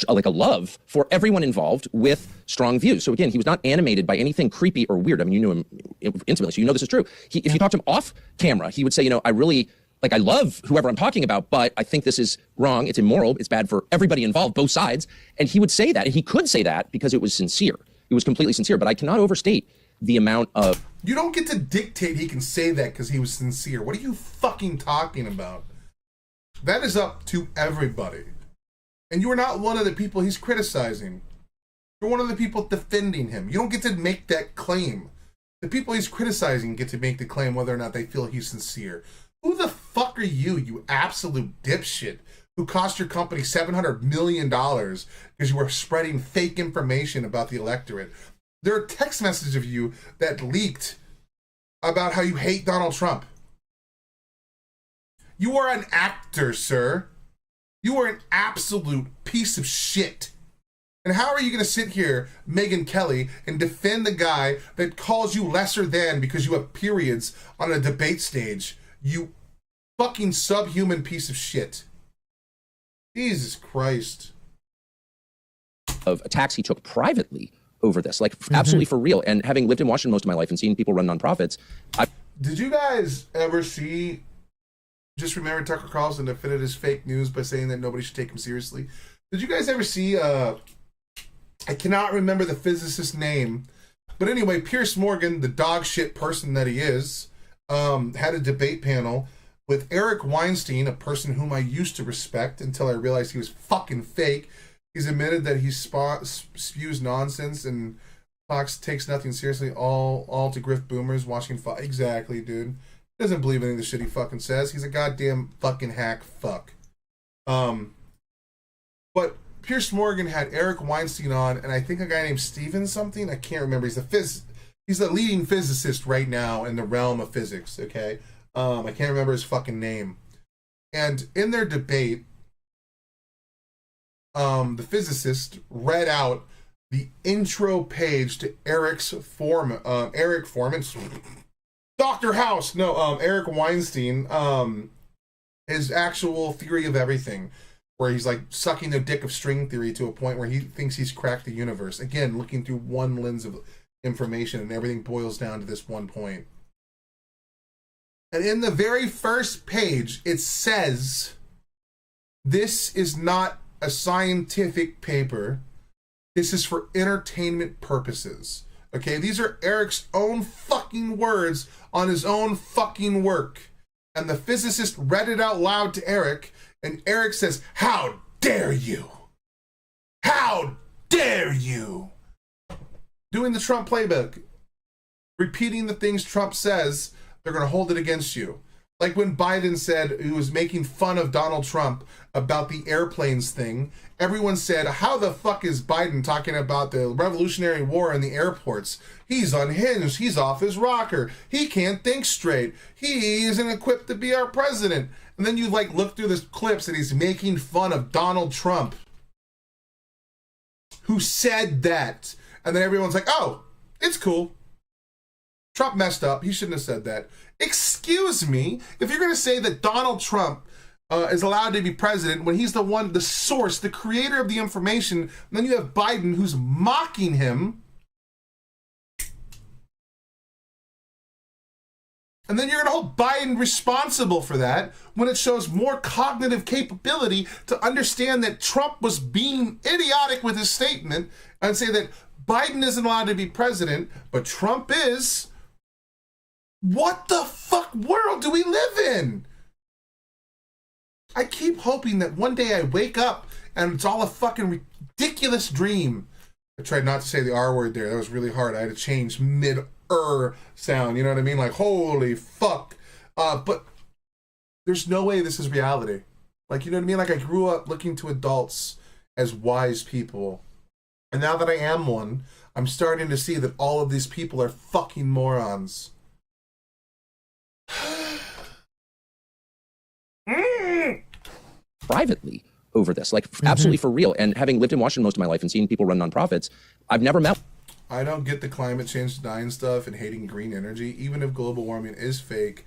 Like a love for everyone involved with strong views. So again, he was not animated by anything creepy or weird. I mean, you knew him intimately, so you know this is true. If you talk to him off camera, he would say, I love whoever I'm talking about, but I think this is wrong. It's immoral. It's bad for everybody involved, both sides. And he would say that, and he could say that because it was sincere. It was completely sincere, but I cannot overstate the amount of... You don't get to dictate he can say that because he was sincere. What are you fucking talking about? That is up to everybody. And you are not one of the people he's criticizing. You're one of the people defending him. You don't get to make that claim. The people he's criticizing get to make the claim whether or not they feel he's sincere. Who the fuck are you, you absolute dipshit, who cost your company $700 million because you were spreading fake information about the electorate? There are text messages of you that leaked about how you hate Donald Trump. You are an actor, sir. You are an absolute piece of shit. And how are you going to sit here, Megyn Kelly, and defend the guy that calls you lesser than because you have periods on a debate stage? You fucking subhuman piece of shit. Jesus Christ. Of attacks he took privately over this, like absolutely for real. And having lived in Washington most of my life and seen people run nonprofits, Did you guys ever see, just remember Tucker Carlson defended his fake news by saying that nobody should take him seriously? Did you guys ever see, I cannot remember the physicist's name, but anyway, Piers Morgan, the dog shit person that he is, had a debate panel with Eric Weinstein, a person whom I used to respect until I realized he was fucking fake. He's admitted that he spews nonsense and Fox takes nothing seriously, all to grift boomers watching Fox. Exactly, dude. He doesn't believe any of the shit he fucking says. He's a goddamn fucking hack fuck. But Piers Morgan had Eric Weinstein on, and I think a guy named Steven something. I can't remember. He's the leading physicist right now in the realm of physics. Okay, I can't remember his fucking name. And in their debate, the physicist read out the intro page to Eric Foreman's Dr. House. No, Eric Weinstein. His actual theory of everything, where he's like sucking the dick of string theory to a point where he thinks he's cracked the universe. Again, looking through one lens of information, and everything boils down to this one point. And in the very first page, it says, this is not a scientific paper. This is for entertainment purposes. Okay, these are Eric's own fucking words on his own fucking work. And the physicist read it out loud to Eric, and Eric says, how dare you? How dare you? Doing the Trump playbook, repeating the things Trump says, they're going to hold it against you. Like when Biden said he was making fun of Donald Trump about the airplanes thing, everyone said, how the fuck is Biden talking about the Revolutionary War in the airports? He's unhinged. He's off his rocker. He can't think straight. He isn't equipped to be our president. And then you like look through the clips and he's making fun of Donald Trump, who said that. And then everyone's like, oh, it's cool. Trump messed up. He shouldn't have said that. Excuse me, if you're going to say that Donald Trump is allowed to be president when he's the one, the source, the creator of the information, and then you have Biden who's mocking him, and then you're going to hold Biden responsible for that when it shows more cognitive capability to understand that Trump was being idiotic with his statement, and say that Biden isn't allowed to be president, but Trump is. What the fuck world do we live in? I keep hoping that one day I wake up and it's all a fucking ridiculous dream. I tried not to say the R word there. That was really hard. I had to change mid-er sound. You know what I mean? Like, holy fuck. But there's no way this is reality. Like, you know what I mean? Like, I grew up looking to adults as wise people. And now that I am one, I'm starting to see that all of these people are fucking morons. Privately over this, like absolutely for real. And having lived in Washington most of my life and seen people run nonprofits, I've never met. I don't get the climate change denying stuff and hating green energy. Even if global warming is fake,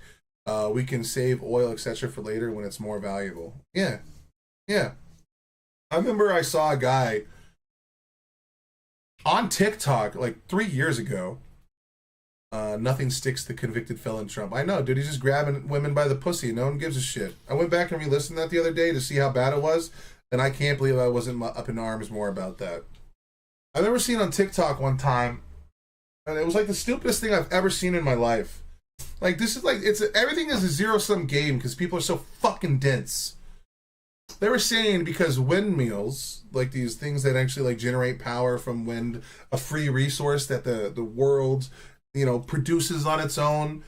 we can save oil, etc. for later when it's more valuable. Yeah. I remember I saw a guy on TikTok like 3 years ago. Nothing sticks to convicted felon Trump. I know, dude. He's just grabbing women by the pussy. No one gives a shit. I went back and re-listened to that the other day to see how bad it was, and I can't believe I wasn't up in arms more about that. I remember seeing on TikTok one time, and it was like the stupidest thing I've ever seen in my life. Like, this is like, everything is a zero-sum game because people are so fucking dense. They were saying because windmills, like these things that actually like generate power from wind, a free resource that the world, you know, produces on its own,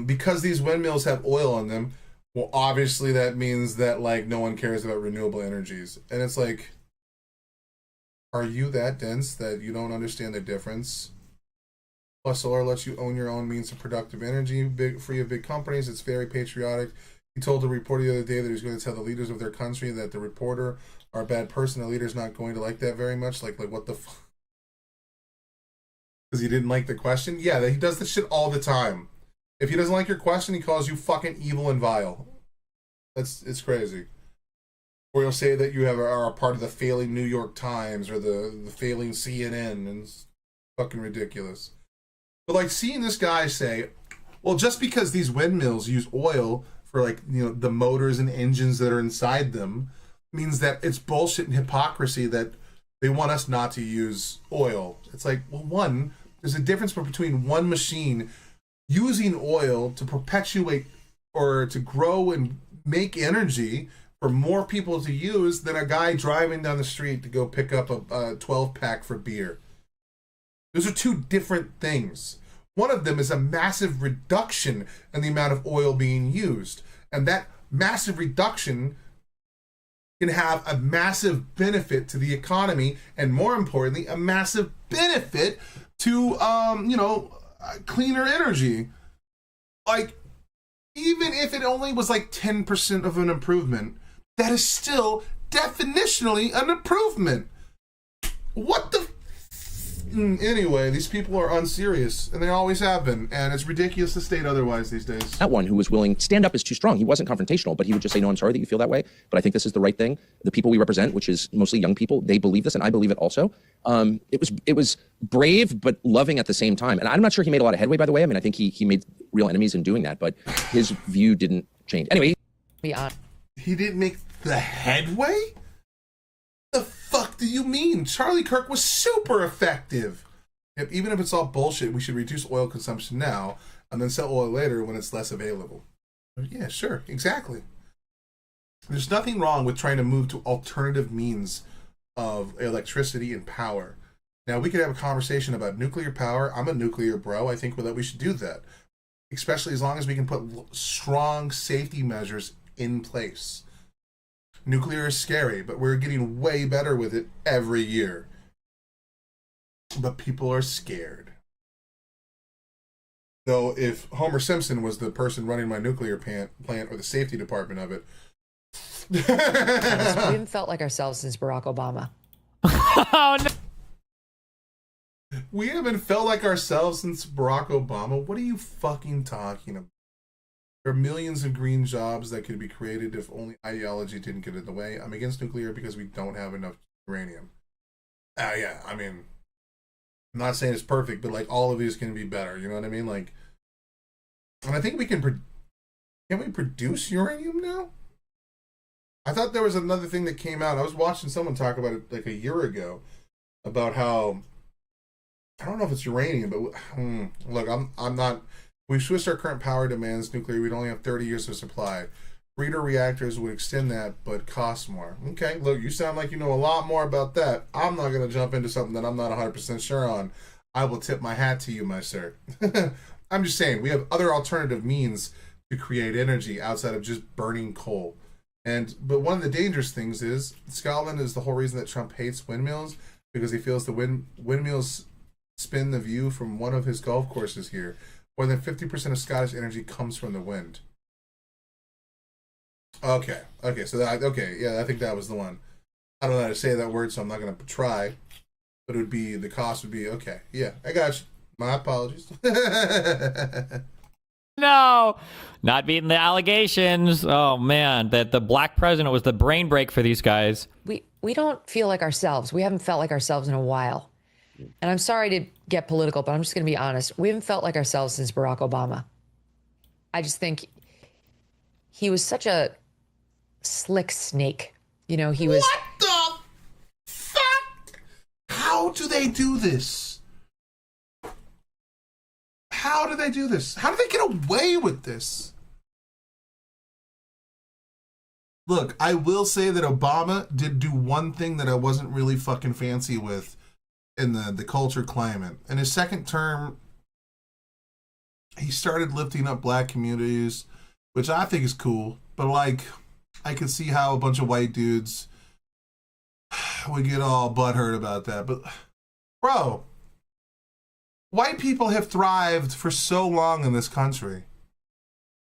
because these windmills have oil on them, well, obviously that means that like no one cares about renewable energies. And it's like, are you that dense that you don't understand the difference? Plus, solar lets you own your own means of productive energy, free of big companies. It's very patriotic. He told the reporter the other day that he was going to tell the leaders of their country that the reporter are a bad person. The leader's not going to like that very much. Like what the fuck? Because he didn't like the question? Yeah, he does this shit all the time. If he doesn't like your question, he calls you fucking evil and vile. It's crazy. Or he'll say that you are a part of the failing New York Times or the failing CNN, and it's fucking ridiculous. But like seeing this guy say, well, just because these windmills use oil for like, you know, the motors and engines that are inside them means that it's bullshit and hypocrisy that they want us not to use oil. It's like, well, one, there's a difference between one machine using oil to perpetuate or to grow and make energy for more people to use than a guy driving down the street to go pick up a 12-pack for beer. Those are two different things. One of them is a massive reduction in the amount of oil being used. And that massive reduction can have a massive benefit to the economy, and more importantly, a massive benefit to, cleaner energy. Like, even if it only was like 10% of an improvement, that is still definitionally an improvement. What the... Anyway, these people are unserious, and they always have been, and it's ridiculous to state otherwise these days. That one who was willing, stand up is too strong. He wasn't confrontational, but he would just say, no, I'm sorry that you feel that way, but I think this is the right thing. The people we represent, which is mostly young people, they believe this, and I believe it also. It was brave, but loving at the same time. And I'm not sure he made a lot of headway, by the way. I mean, I think he made real enemies in doing that, but his view didn't change. Anyway. He didn't make the headway? The fuck do you mean? Charlie Kirk was super effective. Even if it's all bullshit, we should reduce oil consumption now and then sell oil later when it's less available. Yeah, sure, exactly. There's nothing wrong with trying to move to alternative means of electricity and power. Now, we could have a conversation about nuclear power. I'm a nuclear bro. I think that we should do that, especially as long as we can put strong safety measures in place. Nuclear is scary, but we're getting way better with it every year. But people are scared. Though if Homer Simpson was the person running my nuclear plant or the safety department of it... We haven't felt like ourselves since Barack Obama. Oh, no. We haven't felt like ourselves since Barack Obama? What are you fucking talking about? There are millions of green jobs that could be created if only ideology didn't get in the way. I'm against nuclear because we don't have enough uranium. Yeah, I mean, I'm not saying it's perfect, but like all of these can be better. You know what I mean? Like, and I think we can we produce uranium now? I thought there was another thing that came out. I was watching someone talk about it like a year ago about how, I don't know if it's uranium, but look, I'm not. We've switched our current power demands nuclear. We'd only have 30 years of supply. Breeder reactors would extend that, but cost more. Okay, look, you sound like you know a lot more about that. I'm not going to jump into something that I'm not 100% sure on. I will tip my hat to you, my sir. I'm just saying, we have other alternative means to create energy outside of just burning coal. But one of the dangerous things is, Scotland is the whole reason that Trump hates windmills, because he feels the windmills spin the view from one of his golf courses here. More than 50% of Scottish energy comes from the wind. Okay, so I think that was the one. I don't know how to say that word, so I'm not going to try. But the cost would be, okay, yeah, I got you. My apologies. No, not beating the allegations. Oh, man, that the black president was the brain break for these guys. We don't feel like ourselves. We haven't felt like ourselves in a while. And I'm sorry to get political, but I'm just going to be honest. We haven't felt like ourselves since Barack Obama. I just think he was such a slick snake. You know, he was... What the fuck? How do they do this? How do they do this? How do they get away with this? Look, I will say that Obama did do one thing that I wasn't really fucking fancy with in the culture climate. In his second term, he started lifting up black communities, which I think is cool. But like, I could see how a bunch of white dudes would get all butthurt about that. But bro, white people have thrived for so long in this country.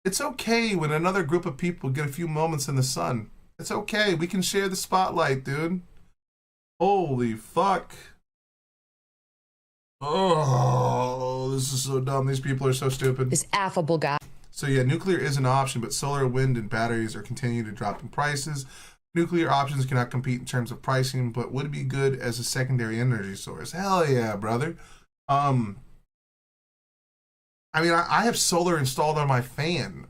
It's okay when another group of people get a few moments in the sun. It's okay. We can share the spotlight, dude. Holy fuck. Oh, this is so dumb. These people are so stupid. This affable guy. So yeah, nuclear is an option, but solar, wind, and batteries are continuing to drop in prices. Nuclear options cannot compete in terms of pricing, but would be good as a secondary energy source. Hell yeah, brother. I mean, I have solar installed on my van.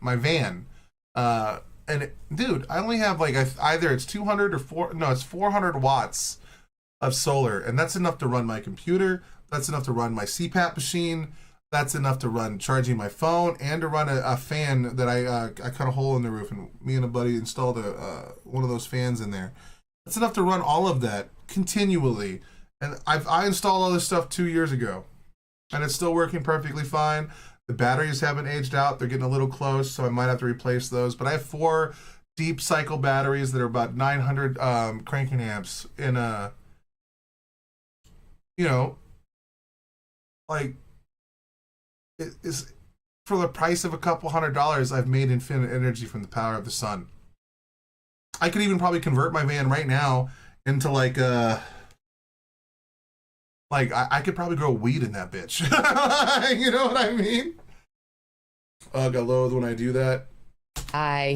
And dude, I only have like either it's 200 or it's 400 watts of solar, and that's enough to run my computer. That's enough to run my CPAP machine. That's enough to run charging my phone and to run a fan that I cut a hole in the roof, and me and a buddy installed one of those fans in there. That's enough to run all of that continually. And I installed all this stuff 2 years ago, and it's still working perfectly fine. The batteries haven't aged out. They're getting a little close, so I might have to replace those. But I have 4 deep cycle batteries that are about 900 cranking amps in a, like, it is for the price of a couple $100. I've made infinite energy from the power of the sun. I could even probably convert my van right now into like I could probably grow weed in that bitch. You know what I mean? Ugh, I loathe when I do that.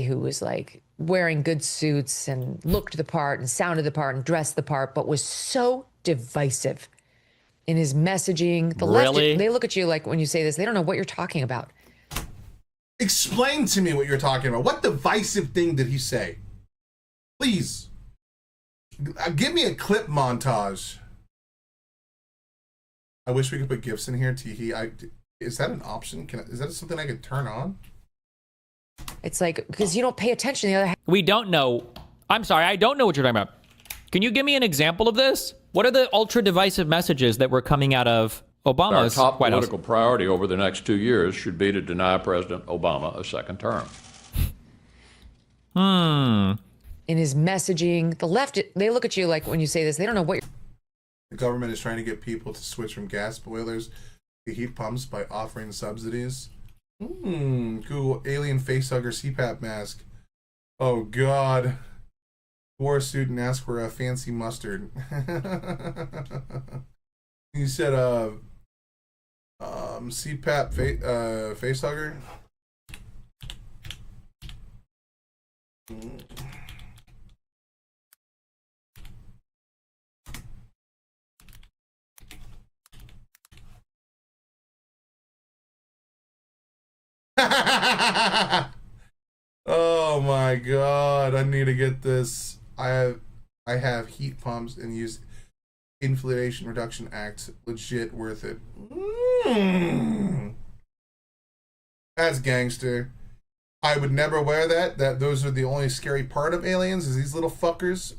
Who was like wearing good suits and looked the part and sounded the part and dressed the part, but was so divisive in his messaging. The left, they look at you like when you say this, they don't know what you're talking about. Explain to me what you're talking about. What divisive thing did he say? Please. Give me a clip montage. I wish we could put GIFs in here. Is that an option? Is that something I could turn on? It's like, because you don't pay attention to the other. We don't know. I'm sorry, I don't know what you're talking about. Can you give me an example of this? What are the ultra divisive messages that were coming out of Obama's Our top White House? political priority over the next 2 years should be to deny President Obama a second term. In his messaging, the left, they look at you like when you say this, they don't know what you're. The government is trying to get people to switch from gas boilers to heat pumps by offering subsidies. Google alien facehugger CPAP mask. Oh God. Wore a suit and asked for a fancy mustard. He said CPAP facehugger. Oh my God, I need to get this. I have heat pumps and use Inflation Reduction Act. Legit worth it. That's gangster. I would never wear that. Those are the only scary part of aliens is these little fuckers.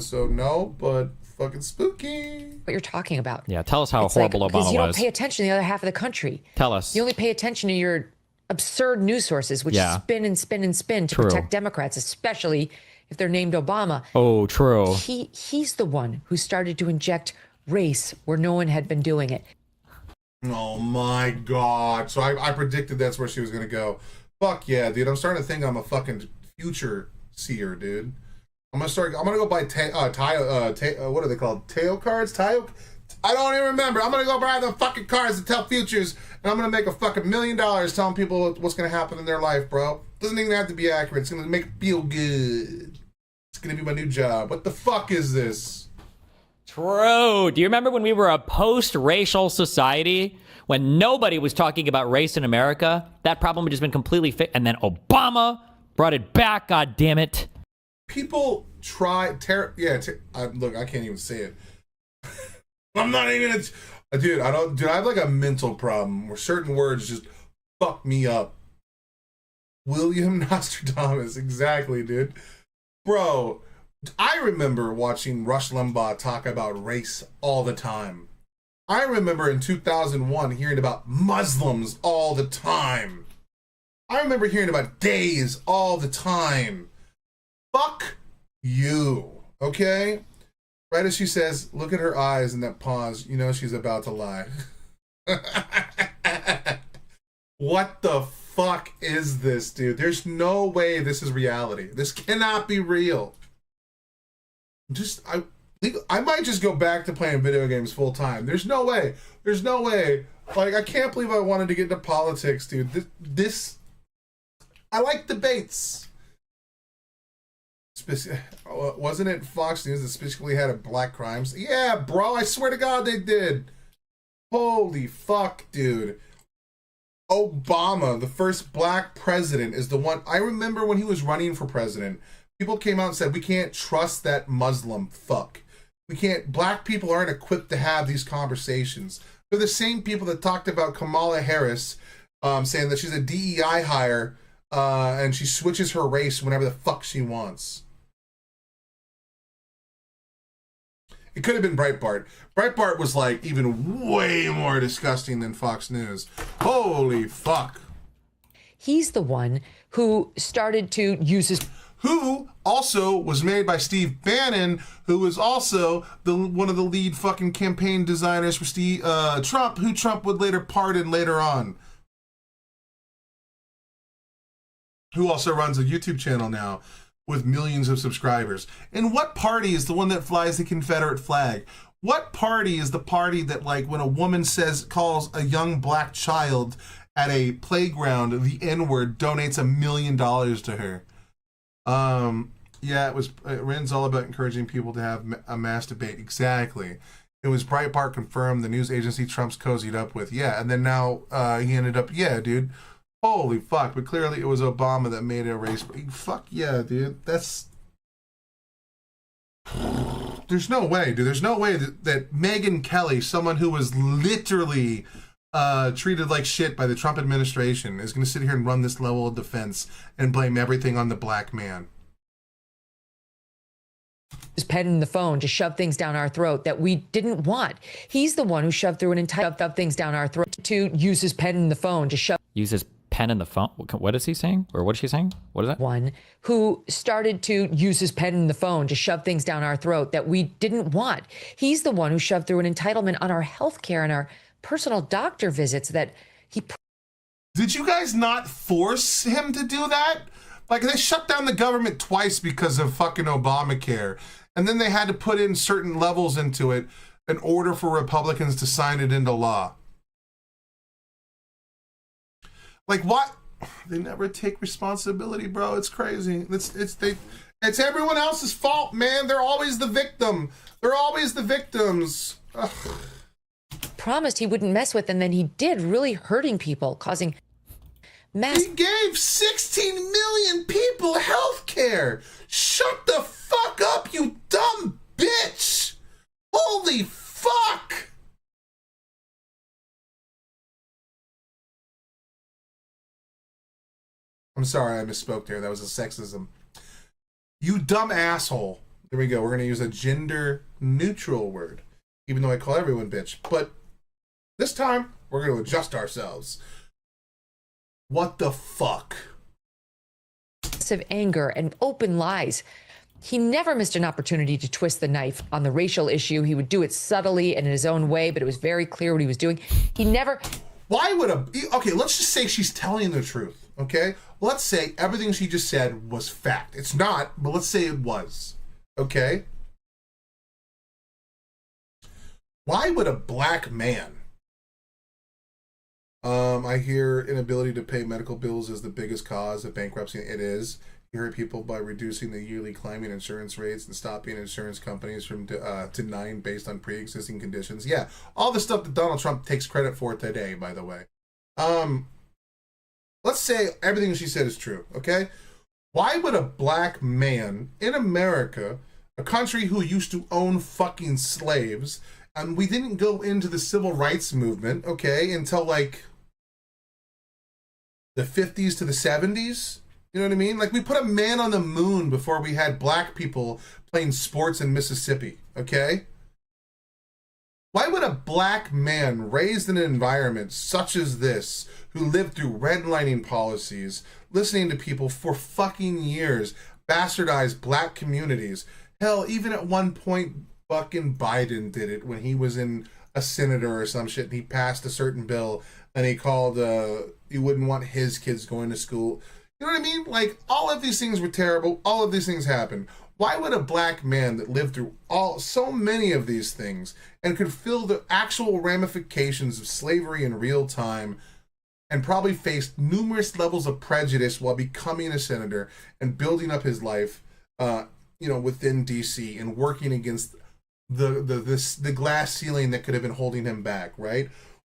So no, but fucking spooky. What you're talking about. Yeah, tell us how horrible Obama was. Because you don't pay attention to the other half of the country. Tell us. You only pay attention to your absurd news sources, which spin and spin and spin to protect Democrats, especially if they're named Obama. Oh, true. He's the one who started to inject race where no one had been doing it. Oh my God. So I predicted that's where she was going to go. Fuck yeah, dude. I'm starting to think I'm a fucking future seer, dude. I'm going to go buy what are they called? Teo cards? I don't even remember. I'm going to go buy the fucking cards that tell futures, and I'm going to make a fucking $1 million telling people what's going to happen in their life, bro. Doesn't even have to be accurate. It's going to make it feel good. It's going to be my new job. What the fuck is this? True. Do you remember when we were a post-racial society? When nobody was talking about race in America? That problem had just been completely fixed. And then Obama brought it back, God damn it. People try... look, I can't even say it. I'm not even gonna... Dude, I have like a mental problem where certain words just fuck me up. William Nostradamus, exactly, dude. Bro, I remember watching Rush Limbaugh talk about race all the time. I remember in 2001 hearing about Muslims all the time. I remember hearing about gays all the time. Fuck you, okay? Right as she says, look at her eyes in that pause, you know she's about to lie. What the fuck is this, dude? There's no way this is reality. This cannot be real. I might just go back to playing video games full time. There's no way. There's no way. Like, I can't believe I wanted to get into politics, dude. I like debates. Wasn't it Fox News that specifically had a black crimes? Yeah, bro, I swear to God they did. Holy fuck, dude. Obama, the first black president, is the one. I remember when he was running for president, people came out and said, we can't trust that Muslim fuck. We can't, black people aren't equipped to have these conversations. They're the same people that talked about Kamala Harris saying that she's a DEI hire and she switches her race whenever the fuck she wants. It could have been Breitbart. Breitbart was like even way more disgusting than Fox News. Holy fuck. He's the one who started to use his... Who also was made by Steve Bannon, who was also one of the lead fucking campaign designers for Trump, who Trump would later pardon later on. Who also runs a YouTube channel now with millions of subscribers. And what party is the one that flies the Confederate flag? What party is the party that, like, when a woman calls a young black child at a playground the N-word, donates $1 million to her? Yeah, it runs all about encouraging people to have a mass debate. Exactly. It was Breitbart confirmed, the news agency Trump's cozied up with. Yeah, and then now he ended up, yeah, dude. Holy fuck, but clearly it was Obama that made it a race. Fuck yeah, dude. There's no way, dude. There's no way that Megyn Kelly, someone who was literally treated like shit by the Trump administration, is going to sit here and run this level of defense and blame everything on the black man. His pen in the phone to shove things down our throat that we didn't want. He's the one who shoved through an entire things down our throat to use his pen in the phone to shove. Use his pen in the phone. What is he saying? Or what is she saying? What is that? One who started to use his pen in the phone to shove things down our throat that we didn't want. He's the one who shoved through an entitlement on our health care and our personal doctor visits that he... Did you guys not force him to do that? Like, they shut down the government twice because of fucking Obamacare. And then they had to put in certain levels into it in order for Republicans to sign it into law. Like, what? They never take responsibility, bro. It's crazy. It's everyone else's fault, man. They're always the victim. They're always the victims. Ugh. Promised he wouldn't mess with, and then he did, really hurting people, causing mass... He gave 16 million people health care. Shut the fuck up, you dumb bitch. Holy fuck. I'm sorry, I misspoke there. That was a sexism. You dumb asshole. There we go. We're going to use a gender neutral word, even though I call everyone bitch. But this time, we're going to adjust ourselves. What the fuck? Of anger and open lies. He never missed an opportunity to twist the knife on the racial issue. He would do it subtly and in his own way, but it was very clear what he was doing. He never... Why would okay, let's just say she's telling the truth, okay? Let's say everything she just said was fact. It's not, but let's say it was, okay? Why would a black man... I hear inability to pay medical bills is the biggest cause of bankruptcy. It is. You hear people by reducing the yearly claiming insurance rates and stopping insurance companies from denying based on pre-existing conditions. Yeah, all the stuff that Donald Trump takes credit for today, by the way. Let's say everything she said is true, okay? Why would a black man in America, a country who used to own fucking slaves, and we didn't go into the civil rights movement, okay, until like the 50s to the 70s? You know what I mean? Like, we put a man on the moon before we had black people playing sports in Mississippi, okay? Why would a black man raised in an environment such as this, who lived through redlining policies, listening to people for fucking years, bastardize black communities? Hell, even at one point, fucking Biden did it when he was in a senator or some shit, and he passed a certain bill, and he called you wouldn't want his kids going to school. You know what I mean? Like, all of these things were terrible. All of these things happened. Why would a black man that lived through so many of these things and could feel the actual ramifications of slavery in real time and probably faced numerous levels of prejudice while becoming a senator and building up his life, within DC and working against the glass ceiling that could have been holding him back, right?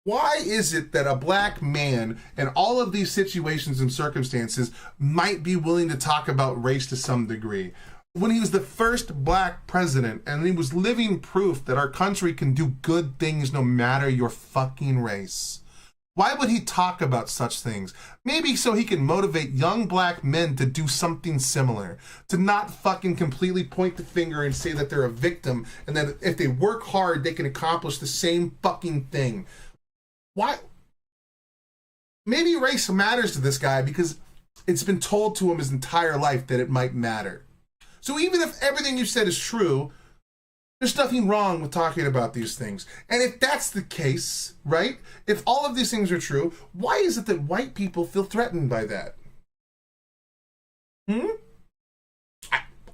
Why is it that a black man in all of these situations and circumstances might be willing to talk about race to some degree? When he was the first black president and he was living proof that our country can do good things no matter your fucking race. Why would he talk about such things? Maybe so he can motivate young black men to do something similar, to not fucking completely point the finger and say that they're a victim and that if they work hard, they can accomplish the same fucking thing. Why? Maybe race matters to this guy because it's been told to him his entire life that it might matter. So even if everything you said is true, there's nothing wrong with talking about these things. And if that's the case, right? If all of these things are true, why is it that white people feel threatened by that?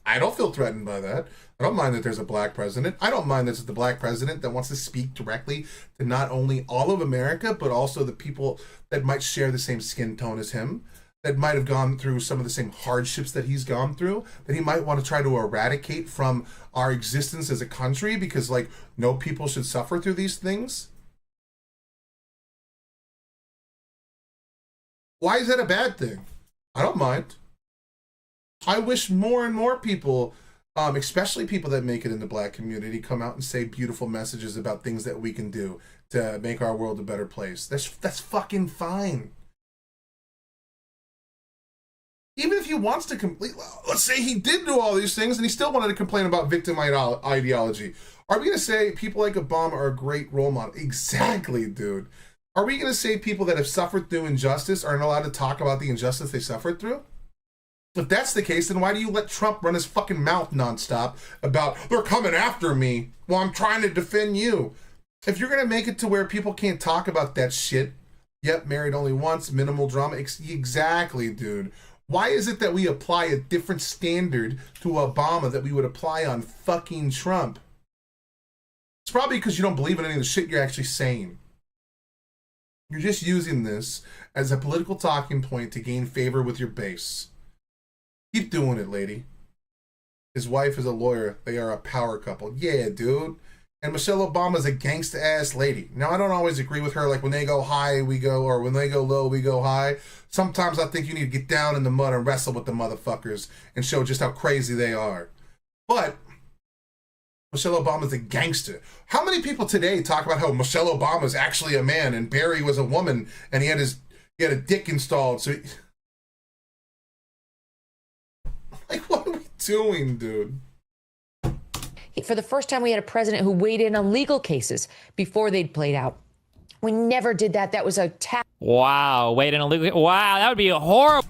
I don't feel threatened by that. I don't mind that there's a black president. I don't mind that it's the black president that wants to speak directly to not only all of America, but also the people that might share the same skin tone as him, that might have gone through some of the same hardships that he's gone through, that he might want to try to eradicate from our existence as a country because, like, no people should suffer through these things. Why is that a bad thing? I don't mind. I wish more and more people, especially people that make it in the black community, come out and say beautiful messages about things that we can do to make our world a better place. That's fucking fine. Even if he wants to let's say he did do all these things and he still wanted to complain about victim ideology. Are we going to say people like Obama are a great role model? Exactly, dude. Are we going to say people that have suffered through injustice aren't allowed to talk about the injustice they suffered through? If that's the case, then why do you let Trump run his fucking mouth nonstop about, they're coming after me while I'm trying to defend you? If you're going to make it to where people can't talk about that shit, yep, married only once, minimal drama, exactly, dude. Why is it that we apply a different standard to Obama that we would apply on fucking Trump? It's probably because you don't believe in any of the shit you're actually saying. You're just using this as a political talking point to gain favor with your base. Keep doing it, lady. His wife is a lawyer. They are a power couple. Yeah, dude. And Michelle Obama's a gangsta-ass lady. Now, I don't always agree with her. Like, when they go high, we go, or when they go low, we go high. Sometimes I think you need to get down in the mud and wrestle with the motherfuckers and show just how crazy they are. But Michelle Obama's a gangster. How many people today talk about how Michelle Obama's actually a man and Barry was a woman and he had a dick installed? So like, what are we doing, dude? For the first time, we had a president who weighed in on legal cases before they'd played out. We never did that. That was a Wow, weighed in on legal. Wow, that would be horrible.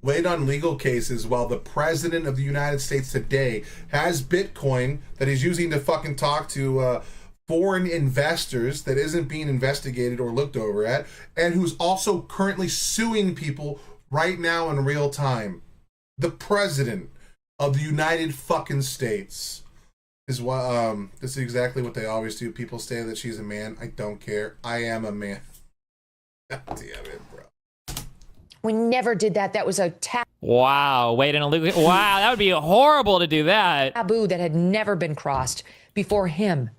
Weighed on legal cases while the president of the United States today has Bitcoin that he's using to fucking talk to foreign investors that isn't being investigated or looked over at, and who's also currently suing people right now in real time. The president of the United fucking States is what this is exactly what they always do. People say that she's a man. I don't care. I am a man. God damn it, bro. We never did that. That was a Wow, weighed in on legal. Wow, that would be horrible to do that. Taboo that had never been crossed before him.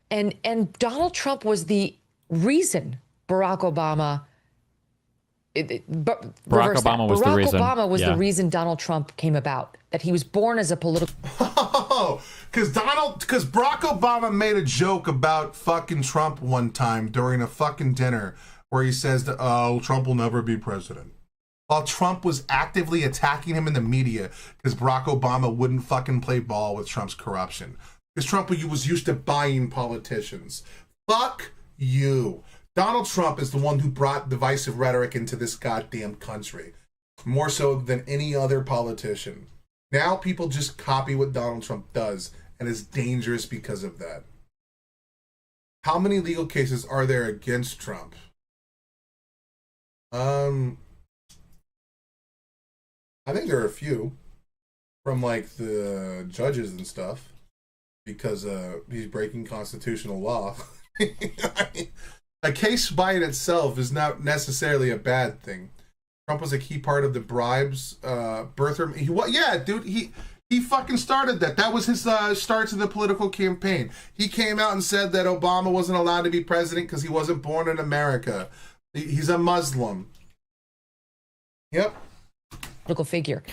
And Donald Trump was the reason Barack Obama. Barack Obama was the reason. Barack Obama was the reason Donald Trump came about. That he was born as a political. Oh, because Barack Obama made a joke about fucking Trump one time during a fucking dinner where he says that, oh, Trump will never be president. While Trump was actively attacking him in the media because Barack Obama wouldn't fucking play ball with Trump's corruption. Because Trump was used to buying politicians. Fuck you. Donald Trump is the one who brought divisive rhetoric into this goddamn country. More so than any other politician. Now people just copy what Donald Trump does and is dangerous because of that. How many legal cases are there against Trump? I think there are a few from like the judges and stuff because he's breaking constitutional law. A case by in itself is not necessarily a bad thing. Trump was a key part of the bribes, birther. Yeah, dude, he fucking started that. That was his start to the political campaign. He came out and said that Obama wasn't allowed to be president because he wasn't born in America. He's a Muslim. Yep. Political figure.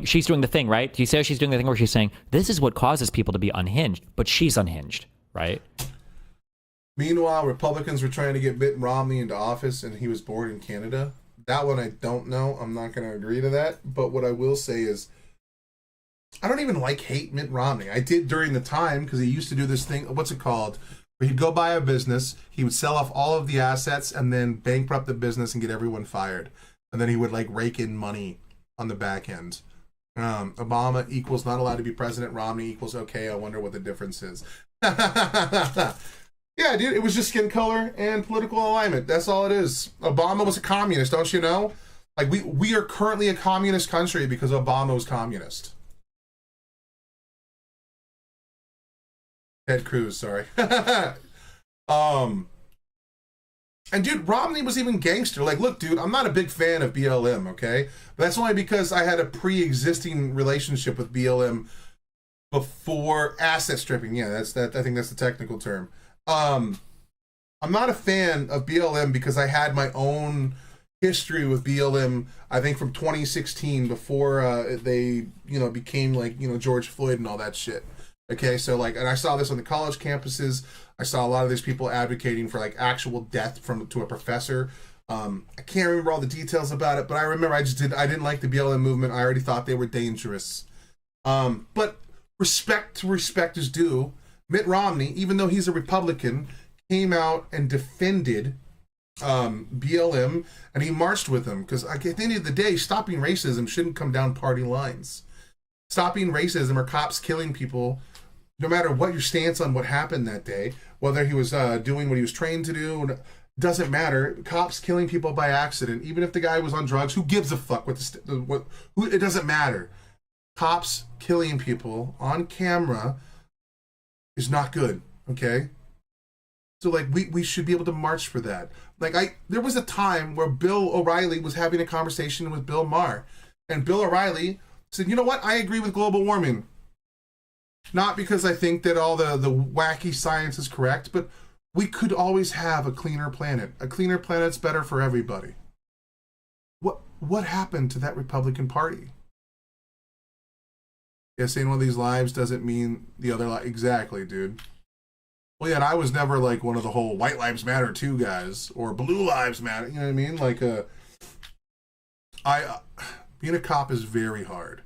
She's doing the thing, right? Do you say she's doing the thing where she's saying, this is what causes people to be unhinged, but she's unhinged, right? Meanwhile, Republicans were trying to get Mitt Romney into office and he was born in Canada. That one I don't know. I'm not going to agree to that. But what I will say is, I don't even hate Mitt Romney. I did during the time because he used to do this thing, what's it called? Where he'd go buy a business, he would sell off all of the assets and then bankrupt the business and get everyone fired. And then he would rake in money on the back end. Obama equals not allowed to be president. Romney equals okay. I wonder what the difference is. Yeah, dude, it was just skin color and political alignment. That's all it is. Obama was a communist, don't you know? We are currently a communist country because Obama was communist. Ted Cruz, sorry. And dude, Romney was even gangster. Look, dude, I'm not a big fan of BLM, okay? But that's only because I had a pre-existing relationship with BLM before asset stripping. Yeah, I think that's the technical term. I'm not a fan of BLM because I had my own history with BLM, I think from 2016 before they, became George Floyd and all that shit. Okay, so and I saw this on the college campuses. I saw a lot of these people advocating for actual death to a professor. I can't remember all the details about it, but I remember I didn't like the BLM movement. I already thought they were dangerous. But respect is due. Mitt Romney, even though he's a Republican, came out and defended BLM, and he marched with them because at the end of the day, stopping racism shouldn't come down party lines. Stopping racism or cops killing people, no matter what your stance on what happened that day, whether he was doing what he was trained to do, doesn't matter. Cops killing people by accident, even if the guy was on drugs, who gives a fuck it doesn't matter. Cops killing people on camera is not good, okay? So we should be able to march for that. There was a time where Bill O'Reilly was having a conversation with Bill Maher, and Bill O'Reilly said, you know what, I agree with global warming. Not because I think that all the wacky science is correct, but we could always have a cleaner planet. A cleaner planet's better for everybody. What happened to that Republican Party? Yeah, saying one of these lives doesn't mean the other life. Exactly, dude. Well, yeah, and I was never one of the whole white lives matter too guys, or blue lives matter, you know what I mean? Being a cop is very hard.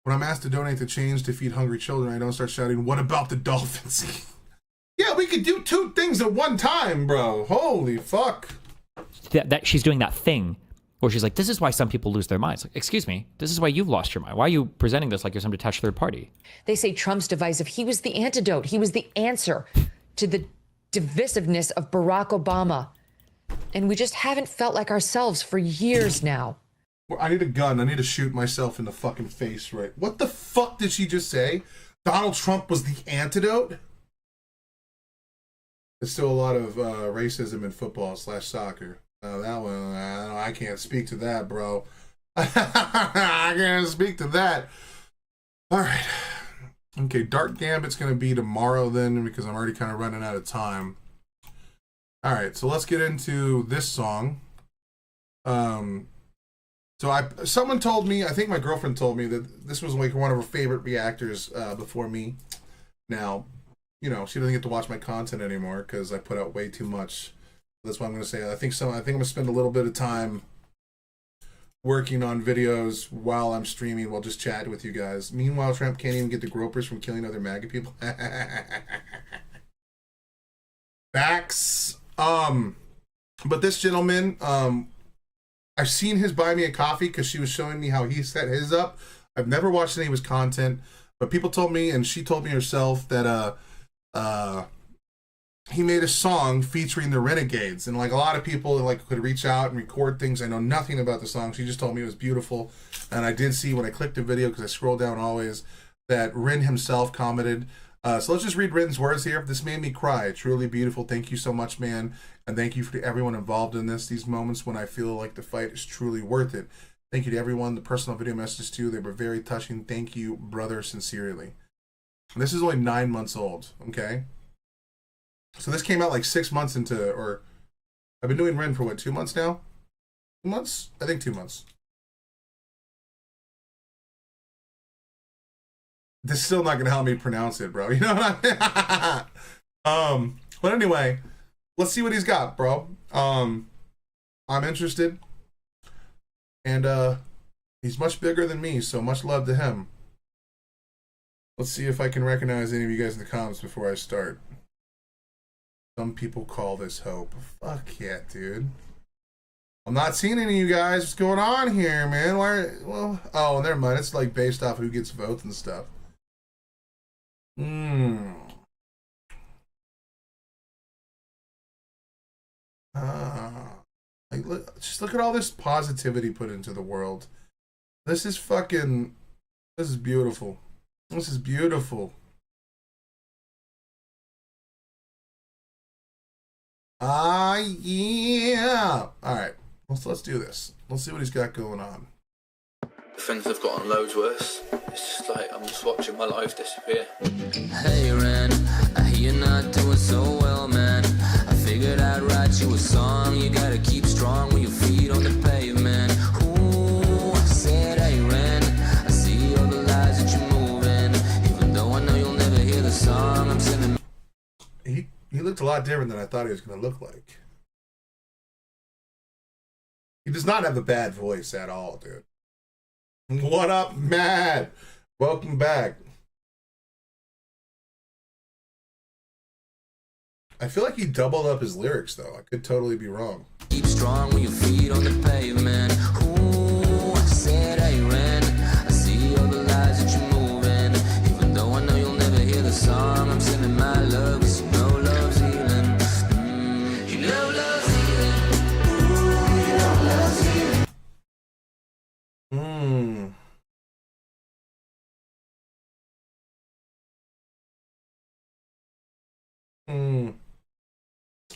When I'm asked to donate to change to feed hungry children, I don't start shouting, what about the dolphins? Yeah, we could do two things at one time, bro. Holy fuck. That she's doing that thing where she's like, this is why some people lose their minds. Excuse me, this is why you've lost your mind. Why are you presenting this like you're some detached third party? They say Trump's divisive. He was the antidote. He was the answer to the divisiveness of Barack Obama. And we just haven't felt like ourselves for years now. I need a gun. I need to shoot myself in the fucking face, right? What the fuck did she just say? Donald Trump was the antidote? There's still a lot of racism in football / soccer. That one, I can't speak to that, bro. I can't speak to that. All right. Okay, Dark Gambit's going to be tomorrow then because I'm already kind of running out of time. All right, so let's get into this song. Someone told me, I think my girlfriend told me that this was one of her favorite reactors before me. Now, she doesn't get to watch my content anymore because I put out way too much. That's why I'm going to say I think I'm going to spend a little bit of time working on videos while I'm streaming, while just chatting with you guys. Meanwhile, Trump can't even get the gropers from killing other MAGA people. Facts. But this gentleman, I've seen his buy me a coffee because she was showing me how he set his up. I've never watched any of his content, but people told me, and she told me herself, that he made a song featuring the Renegades, and like a lot of people like could reach out and record things. I know nothing about the song. She just told me it was beautiful, and I did see when I clicked the video, because I scroll down always, that Rin himself commented. So let's just read Rin's words here. This made me cry. Truly beautiful. Thank you so much, man, and thank you for everyone involved in this. These moments when I feel like the fight is truly worth it. Thank you to everyone. The personal video messages too, they were very touching. Thank you, brother, sincerely. And this is only 9 months old. Okay. So this came out like 6 months into, or I've been doing Ren for what, 2 months now? 2 months? I think 2 months. This is still not going to help me pronounce it, bro. You know what I mean? But anyway, let's see what he's got, bro. I'm interested. And he's much bigger than me, so much love to him. Let's see if I can recognize any of you guys in the comments before I start. Some people call this hope. Fuck yeah, dude. I'm not seeing any of you guys. What's going on here, man? Why? Well, oh, never mind. It's like based off who gets votes and stuff. Like, just look at all this positivity put into the world. This is fucking. This is beautiful. This is beautiful. Ah, yeah. All right, let's do this. Let's see what he's got going on. Things have gotten loads worse. It's just like I'm just watching my life disappear. Hey Ren, I hear you're not doing so well, man. I figured I'd write you a song. You gotta keep strong with your feet on the pavement. Ooh, I said, hey Ren, I see all the lies that you're moving. Even though I know you'll never hear the song I'm sending. He looked a lot different than I thought he was going to look like. He does not have a bad voice at all, dude. What up, Matt? Welcome back. I feel like he doubled up his lyrics, though. I could totally be wrong. Keep strong with your feet on the pavement. Ooh, I said, hey, Ren, I see all the lies that you're moving. Even though I know you'll never hear the song, I'm sending my love, 'cause you know love's healing. You know love's healing. Ooh, you know love's healing.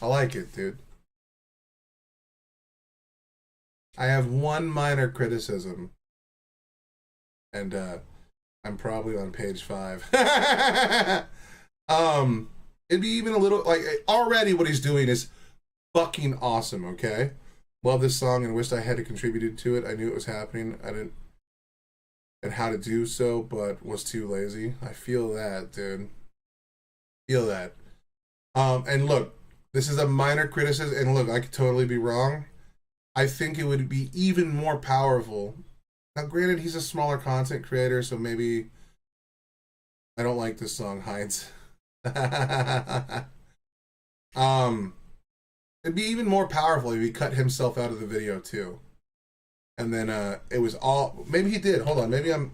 I like it, dude. I have one minor criticism, and I'm probably on page 5. It'd be even a little like already what he's doing is fucking awesome. Okay, love this song and wished I had contributed to it. I knew it was happening. I didn't and how to do so, but was too lazy. I feel that, dude. Feel that. And look, this is a minor criticism, and look, I could totally be wrong. I think it would be even more powerful. Now, granted, he's a smaller content creator, so maybe I don't like this song, Heinz. It'd be even more powerful if he cut himself out of the video too. And then it was all, maybe he did. Hold on, maybe I'm.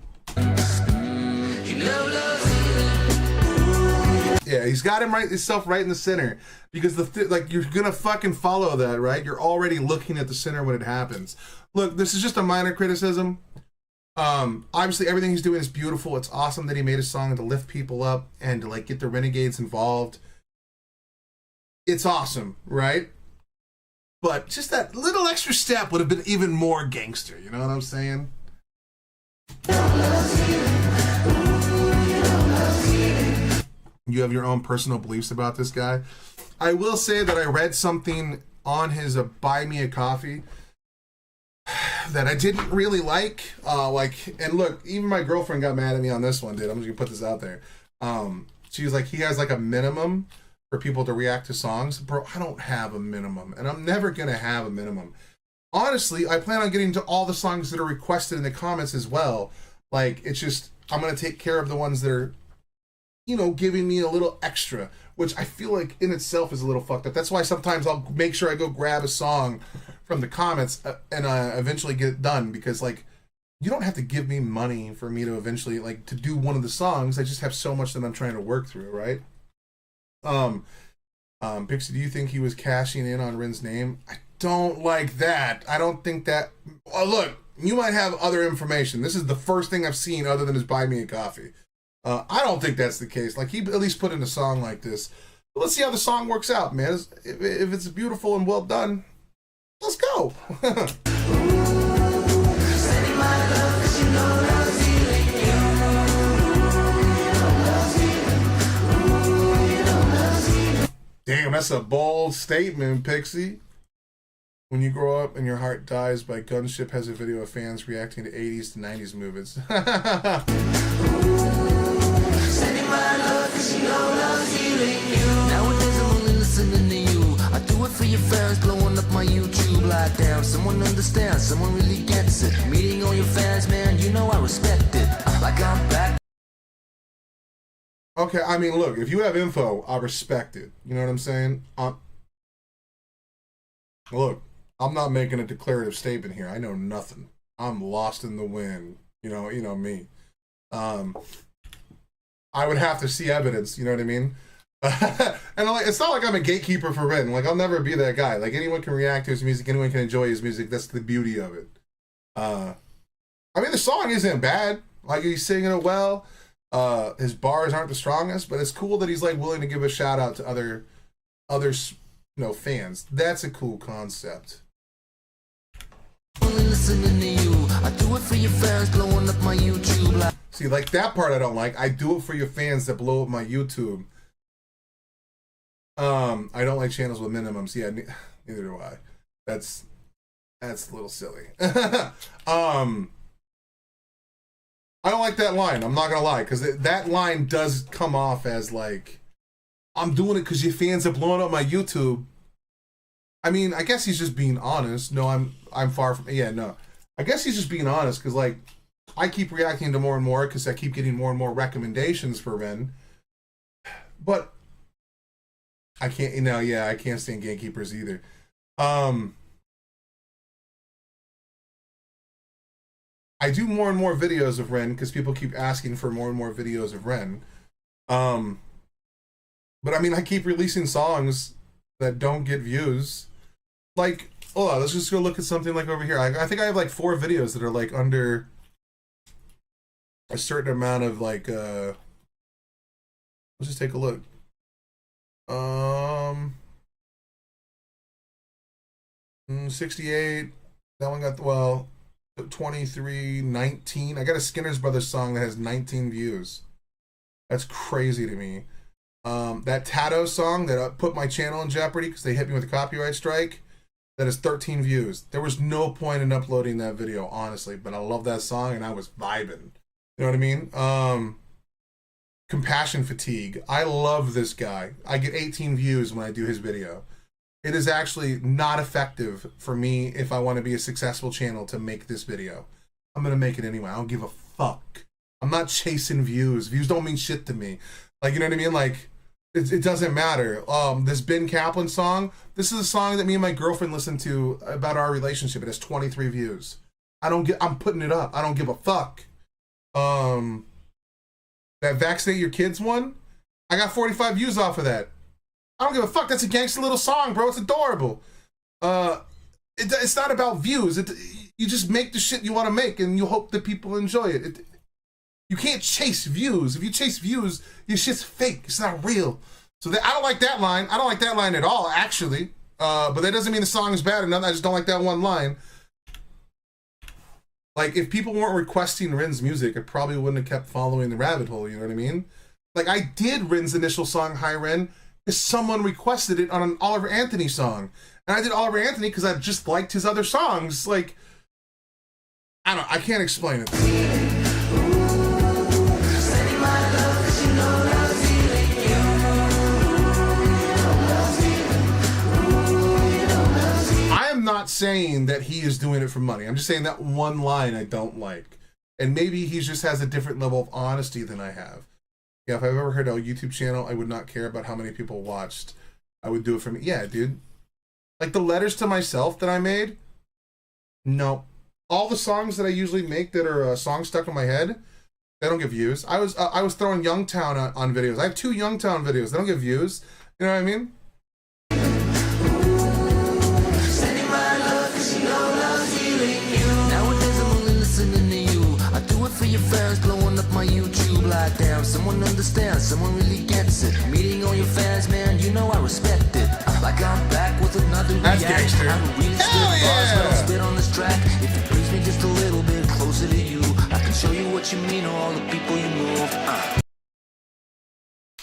Yeah, he's got himself right in the center, because like you're gonna fucking follow that, right? You're already looking at the center when it happens. Look, this is just a minor criticism. Obviously everything he's doing is beautiful. It's awesome that he made a song to lift people up and to like get the Renegades involved. It's awesome, right? But just that little extra step would have been even more gangster. You know what I'm saying? You have your own personal beliefs about this guy. I will say that I read something on his Buy Me a Coffee that I didn't really like. And look, even my girlfriend got mad at me on this one, dude. I'm just gonna put this out there. She was like, he has like a minimum for people to react to songs. Bro, I don't have a minimum, and I'm never gonna have a minimum. Honestly, I plan on getting to all the songs that are requested in the comments as well. Like, it's just, I'm gonna take care of the ones that are, you know, giving me a little extra, which I feel like in itself is a little fucked up. That's why sometimes I'll make sure I go grab a song from the comments and eventually get it done, because like, you don't have to give me money for me to eventually like to do one of the songs. I just have so much that I'm trying to work through, right? Pixie, do you think he was cashing in on Rin's name? I don't like that. I don't think that. Well, look, you might have other information. This is the first thing I've seen other than his buy me a coffee. I don't think that's the case. Like, he at least put in a song like this. But let's see how the song works out, man. If it's beautiful and well done, let's go. Damn, that's a bold statement, Pixie. When you grow up and your heart dies by Gunship has a video of fans reacting to 80s to 90s movements. Nowadays I'm only listening to you. I do it for your fans, blowing up my YouTube like damn. Someone understands, someone really gets it. Meeting all your fans, man, you know I respect it. Like I'm back. Okay, I mean, look, if you have info, I respect it. You know what I'm saying? Look, I'm not making a declarative statement here. I know nothing. I'm lost in the wind. You know me. I would have to see evidence. You know what I mean? And it's not like I'm a gatekeeper for Rin. Like, I'll never be that guy. Like, anyone can react to his music. Anyone can enjoy his music. That's the beauty of it. I mean, the song isn't bad. Like, he's singing it well. His bars aren't the strongest, but it's cool that he's like willing to give a shout out to others, fans. That's a cool concept. Only listening to you. I do it for your fans, blowing up my YouTube like. See, like that part I don't like. I do it for your fans that blow up my YouTube. I don't like channels with minimums. Yeah, neither do I. That's a little silly. I don't like that line. I'm not gonna lie, because that line does come off as like, I'm doing it because your fans are blowing up my YouTube. I mean, I guess he's just being honest. No, I'm far from. Yeah, no. I guess he's just being honest because like, I keep reacting to more and more because I keep getting more and more recommendations for Ren. But I can't. Yeah, I can't stand gatekeepers either. I do more and more videos of Ren because people keep asking for more and more videos of Ren. But I mean, I keep releasing songs that don't get views. Like, hold on, let's just go look at something like over here. I think I have like 4 videos that are like under a certain amount of like, let's just take a look. 68. That one got, 23, 19. I got a Skinner's Brothers song that has 19 views. That's crazy to me. That Tato song that put my channel in jeopardy because they hit me with a copyright strike, that has 13 views. There was no point in uploading that video, honestly, but I love that song and I was vibing. You know what I mean? Compassion Fatigue. I love this guy. I get 18 views when I do his video. It is actually not effective for me if I want to be a successful channel to make this video. I'm going to make it anyway. I don't give a fuck. I'm not chasing views. Views don't mean shit to me. Like, you know what I mean? Like, it doesn't matter. This Ben Kaplan song, this is a song that me and my girlfriend listened to about our relationship. It has 23 views. I'm putting it up. I don't give a fuck. That Vaccinate Your Kids one, I got 45 views off of that. I don't give a fuck. That's a gangster little song, bro. It's adorable. It's not about views. You just make the shit you want to make and you hope that people enjoy it. You can't chase views. If you chase views, your shit's fake. It's not real. So I don't like that line. I don't like that line at all, actually. But that doesn't mean the song is bad enough. I just don't like that one line. Like, if people weren't requesting Rin's music, I probably wouldn't have kept following the rabbit hole, you know what I mean? Like, I did Rin's initial song, Hi Rin, because someone requested it on an Oliver Anthony song. And I did Oliver Anthony because I just liked his other songs. Like, I can't explain it. I'm not saying that he is doing it for money. I'm just saying that one line I don't like. And maybe he just has a different level of honesty than I have. Yeah, if I've ever heard a YouTube channel, I would not care about how many people watched. I would do it for me. Yeah, dude. Like the letters to myself that I made, no. All the songs that I usually make that are songs stuck in my head, they don't get views. I was throwing Youngtown on videos. I have 2 Youngtown videos. They don't get views. You know what I mean? for your fans, blowing up my YouTube like damn. Someone understands, someone really gets it. Meeting all your fans, man, you know I respect it. Like I'm back with another That's reaction. gangster. I don't really spit Hell bars, but yeah. I'll spit on this track. If it brings me just a little bit closer to you, I can show you what you mean to all the people you move.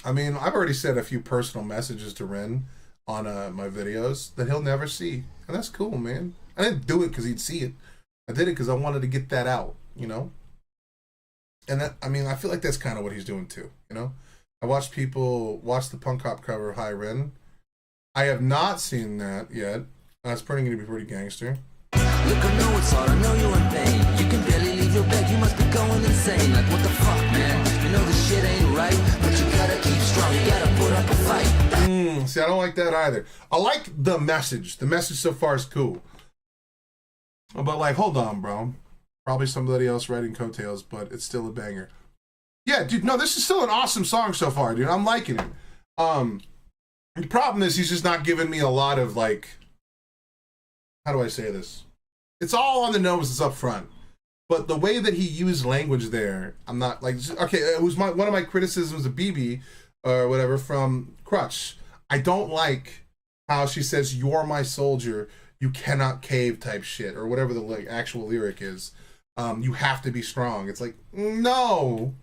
I mean, I've already said a few personal messages to Ren on my videos that he'll never see. And that's cool, man. I didn't do it because he'd see it. I did it because I wanted to get that out, you know? And that, I mean, I feel like that's kind of what he's doing too, you know? I watched people watch the Punk Cop cover of Hi Ren. I have not seen that yet. That's probably going to be pretty gangster. Look, I know it's hard, I know you're in pain. You can barely leave your bed, you must be going insane. Like, what the fuck, man? You know this shit ain't right, but you gotta keep strong, you gotta put up a fight. See, I don't like that either. I like the message. The message so far is cool. But, like, hold on, bro. Probably somebody else writing coattails, but it's still a banger. Yeah, dude, no, this is still an awesome song so far, dude. I'm liking it. The problem is he's just not giving me a lot of, like, how do I say this? It's all on the nose, it's up front. But the way that he used language there, I'm not, like, okay, it was one of my criticisms of BB, or whatever, from Crutch. I don't like how she says, "You're my soldier, you cannot cave" type shit, or whatever the like actual lyric is. You have to be strong. It's like, no,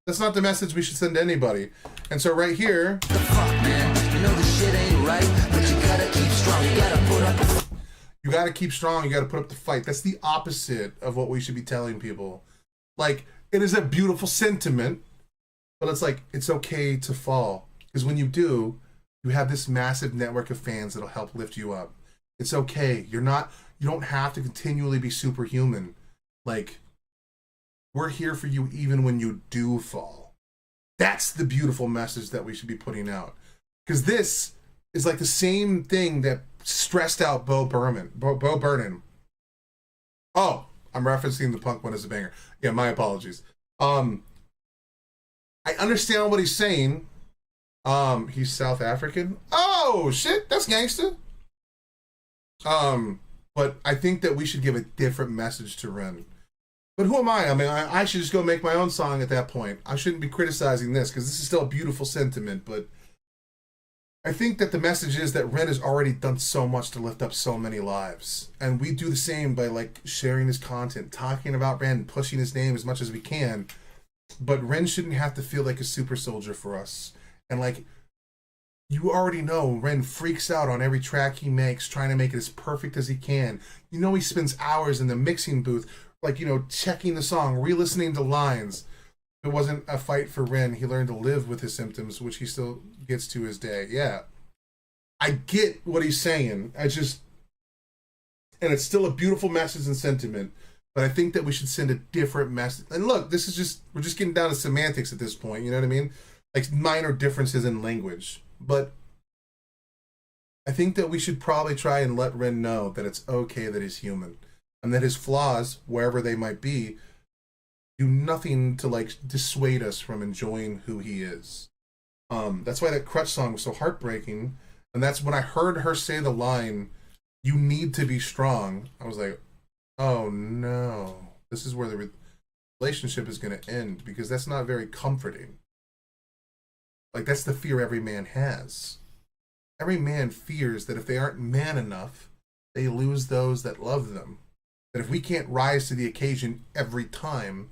that's not the message we should send to anybody. And so right here, The fuck, man? You know this shit ain't right, but you gotta keep strong, you gotta put up a fight. you got to keep strong, you got to put up the fight. That's the opposite of what we should be telling people. Like, it is a beautiful sentiment, but it's like, it's okay to fall. Because when you do, you have this massive network of fans that'll help lift you up. It's okay. You don't have to continually be superhuman. Like, we're here for you even when you do fall. That's the beautiful message that we should be putting out. Because this is like the same thing that stressed out Bo Burnham. Oh, I'm referencing the Punk one as a banger. Yeah, my apologies. I understand what he's saying. He's South African. Oh shit, that's gangsta. But I think that we should give a different message to Ren. But who am I? I mean, I should just go make my own song at that point. I shouldn't be criticizing this because this is still a beautiful sentiment. But I think that the message is that Ren has already done so much to lift up so many lives. And we do the same by like sharing his content, talking about Ren, pushing his name as much as we can. But Ren shouldn't have to feel like a super soldier for us. And like, you already know Ren freaks out on every track he makes, trying to make it as perfect as he can. You know, he spends hours in the mixing booth, like, you know, checking the song, re-listening to lines. If it wasn't a fight for Ren, he learned to live with his symptoms, which he still gets to his day. Yeah. I get what he's saying. And it's still a beautiful message and sentiment, but I think that we should send a different message. And look, we're just getting down to semantics at this point, you know what I mean? Like minor differences in language. But I think that we should probably try and let Ren know that it's okay that he's human and that his flaws, wherever they might be, do nothing to like dissuade us from enjoying who he is. That's why that Crutch song was so heartbreaking. And that's when I heard her say the line, "You need to be strong." I was like, oh no, this is where the relationship is going to end, because that's not very comforting. Like, that's the fear every man has. Every man fears that if they aren't man enough, they lose those that love them. That if we can't rise to the occasion every time,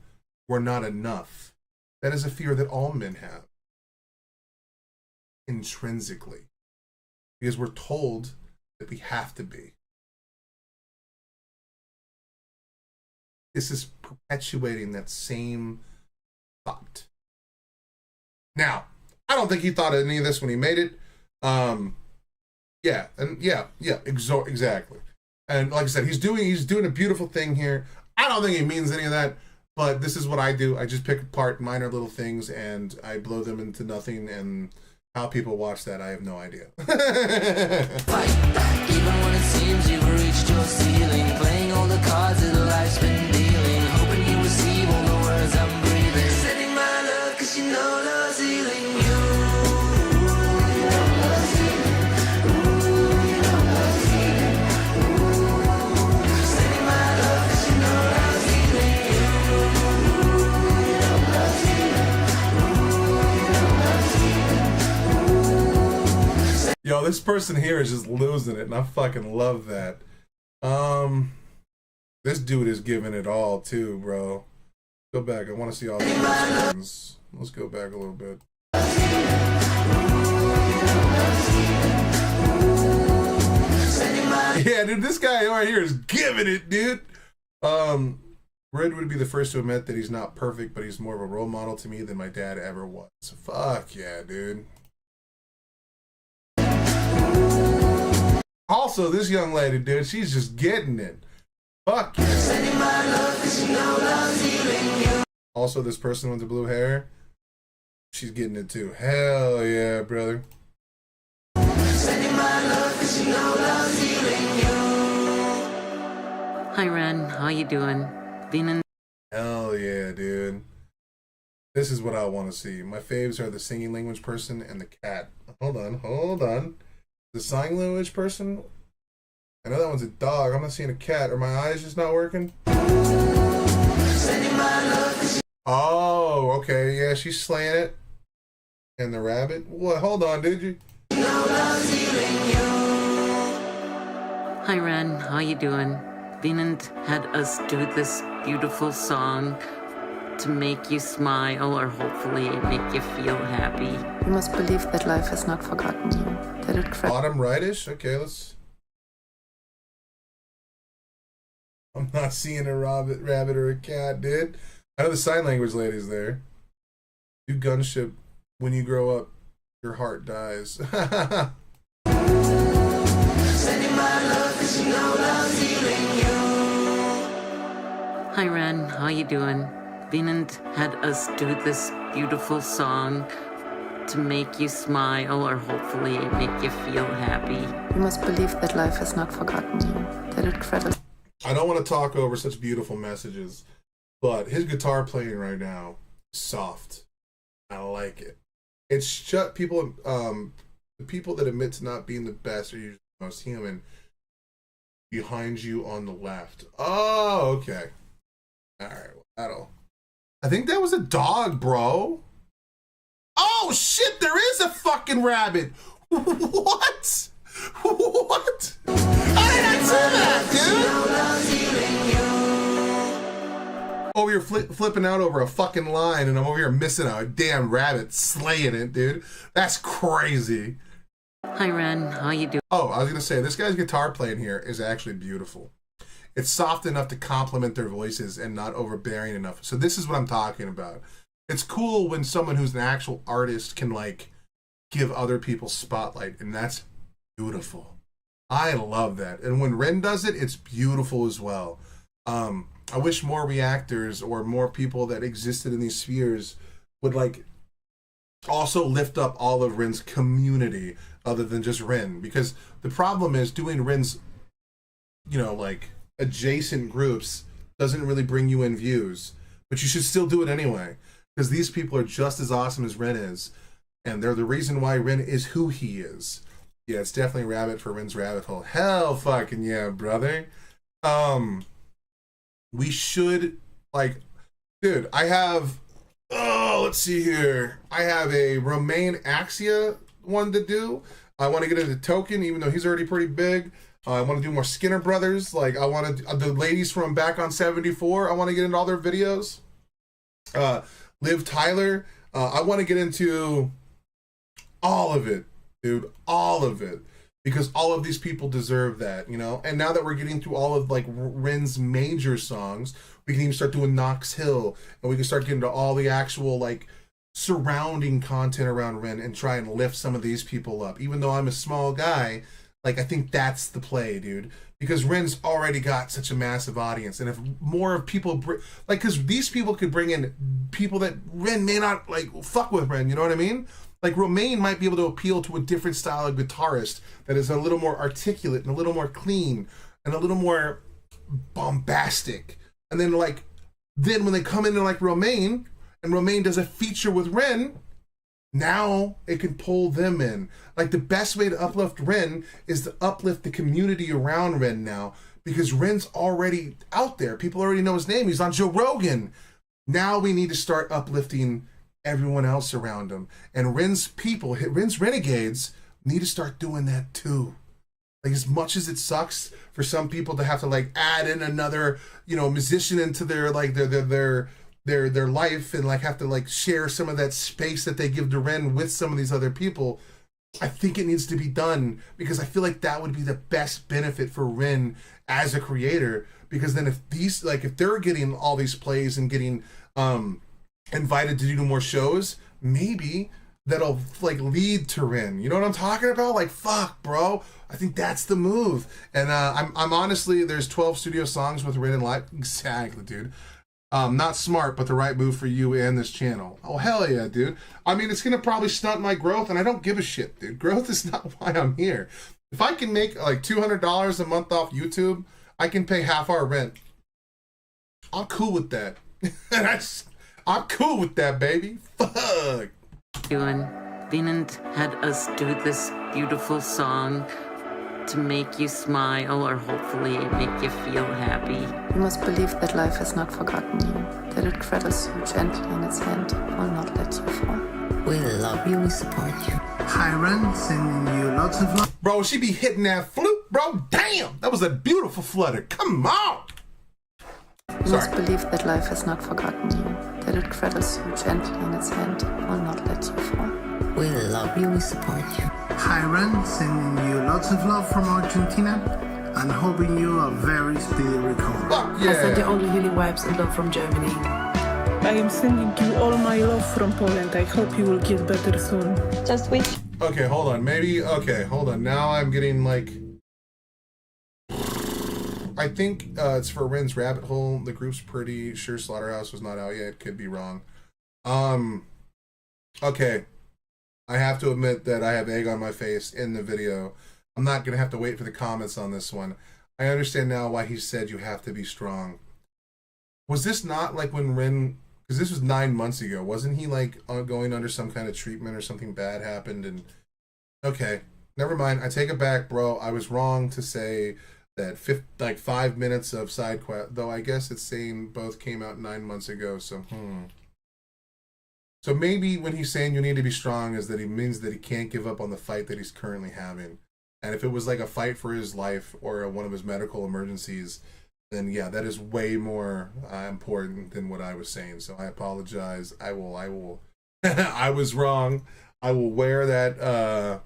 we're not enough. That is a fear that all men have. Intrinsically. Because we're told that we have to be. This is perpetuating that same thought. Now, I don't think he thought of any of this when he made it. Exactly. And like I said, he's doing a beautiful thing here. I don't think he means any of that, but this is what I do. I just pick apart minor little things and I blow them into nothing, and how people watch that, I have no idea. Fight back, even when it seems you've reached your ceiling. Playing all the cards that life's been dealing. Hoping you receive all the words I'm breathing. Sending my love, cause you know love's healing you. Sending my love, cause you know love's healing you. Bro, this person here is just losing it, and I fucking love that. This dude is giving it all too, bro. Go back. I want to see all these ones. Let's go back a little bit. Yeah, dude, this guy right here is giving it, dude. Red would be the first to admit that he's not perfect, but he's more of a role model to me than my dad ever was. Fuck yeah, dude. Also, this young lady, dude, she's just getting it. Fuck yeah. Also, this person with the blue hair, she's getting it too. Hell yeah, brother. Hi, Ren. How you doing? Hell yeah, dude. This is what I want to see. My faves are the singing language person and the cat. Hold on. The sign language person? I know that one's a dog. I'm not seeing a cat. Are my eyes just not working? Oh, okay. Yeah, she's slaying it. And the rabbit? What? Hold on, did you? Hi, Ren. How you doing? Venant had us do this beautiful song to make you smile or hopefully make you feel happy. You must believe that life has not forgotten you. That it bottom rightish? Okay, let's... I'm not seeing a rabbit or a cat, dude. I know the sign language lady's there. Do gunship. When you grow up, your heart dies. Hi, Ren. How you doing? Venant had us do this beautiful song to make you smile or hopefully make you feel happy. You must believe that life has not forgotten you. That it credits. I don't want to talk over such beautiful messages, but his guitar playing right now is soft. I like it. It's shut people. The people that admit to not being the best are usually the most human. Behind you on the left. Oh, okay. All right. Well, I think that was a dog, bro. Oh shit! There is a fucking rabbit. What? What? How did I see that, dude? Over here flipping out over a fucking line, and I'm over here missing a damn rabbit, slaying it, dude. That's crazy. Hi, Ren. How you doing? Oh, I was gonna say this guy's guitar playing here is actually beautiful. It's soft enough to complement their voices and not overbearing enough. So this is what I'm talking about. It's cool when someone who's an actual artist can like give other people spotlight, and that's beautiful. I love that. And when Ren does it, it's beautiful as well. I wish more reactors or more people that existed in these spheres would like also lift up all of Ren's community other than just Ren, because the problem is doing Ren's, you know, like adjacent groups doesn't really bring you in views, but you should still do it anyway, because these people are just as awesome as Ren is, and they're the reason why Ren is who he is. Yeah, it's definitely rabbit for Ren's rabbit hole. Hell fucking yeah, brother. We should, like, dude, I have, let's see here. I have a Romain Axia one to do. I want to get into Token, even though he's already pretty big. I want to do more Skinner Brothers. Like, I want to, the ladies from Back on 74, I want to get into all their videos. Liv Tyler. I want to get into all of it, dude. All of it. Because all of these people deserve that, you know? And now that we're getting through all of, like, Ren's major songs, we can even start doing Knox Hill, and we can start getting to all the actual, like, surrounding content around Ren and try and lift some of these people up. Even though I'm a small guy, like, I think that's the play, dude. Because Ren's already got such a massive audience, and if more of people, like, because these people could bring in people that Ren may not, like, fuck with Ren, you know what I mean? Like, Romain might be able to appeal to a different style of guitarist that is a little more articulate and a little more clean and a little more bombastic. And then, like, then when they come in like Romain, and Romain does a feature with Ren, now it can pull them in. Like, the best way to uplift Ren is to uplift the community around Ren now, because Ren's already out there. People already know his name. He's on Joe Rogan. Now we need to start uplifting everyone else around him. And Ren's people, Ren's renegades, need to start doing that too. Like, as much as it sucks for some people to have to like add in another, you know, musician into their like their life and like have to like share some of that space that they give to Ren with some of these other people, I think it needs to be done, because I feel like that would be the best benefit for Ren as a creator. Because then if these, like, if they're getting all these plays and getting invited to do more shows, maybe that'll like lead to Ren. You know what I'm talking about? Like, fuck, bro. I think that's the move. And I'm honestly, there's 12 studio songs with Ren and live. Exactly, dude. Not smart, but the right move for you and this channel. Oh, hell yeah, dude. I mean, it's going to probably stunt my growth, and I don't give a shit, dude. Growth is not why I'm here. If I can make like $200 a month off YouTube, I can pay half our rent. I'm cool with that. I'm cool with that, baby. Fuck. Doing. Venant had us do this beautiful song to make you smile or hopefully make you feel happy. You must believe that life has not forgotten you, that it cradles you gently in its hand, will not let you fall. We love you, we support you. Hi, Ren, sending you lots of love. Bro, she be hitting that flute, bro. Damn, that was a beautiful flutter. Come on. You must believe that life has not forgotten you, that it cradles you gently in its hand, will not let you fall. We love you, we support you. Hi, Ren, sending you lots of love from Argentina and hoping you a very speedy recovery. Fuck yeah. I send you only healing vibes and love from Germany. I am sending you all my love from Poland. I hope you will get better soon. Just wish. Okay, hold on. Okay, hold on. Now I'm getting like... I think it's for Ren's Rabbit Hole. The group's pretty sure Slaughterhouse was not out yet. Could be wrong. Okay. I have to admit that I have egg on my face in the video. I'm not going to have to wait for the comments on this one. I understand now why he said you have to be strong. Was this not like when Ren... Because this was 9 months ago. Wasn't he like going under some kind of treatment or something bad happened? And okay, never mind. I take it back, bro. I was wrong to say that 5 minutes of side quest. Though I guess it's saying both came out 9 months ago. So So maybe when he's saying you need to be strong is that he means that he can't give up on the fight that he's currently having. And if it was like a fight for his life or one of his medical emergencies, then yeah, that is way more important than what I was saying. So I apologize. I will, I was wrong. I will wear that,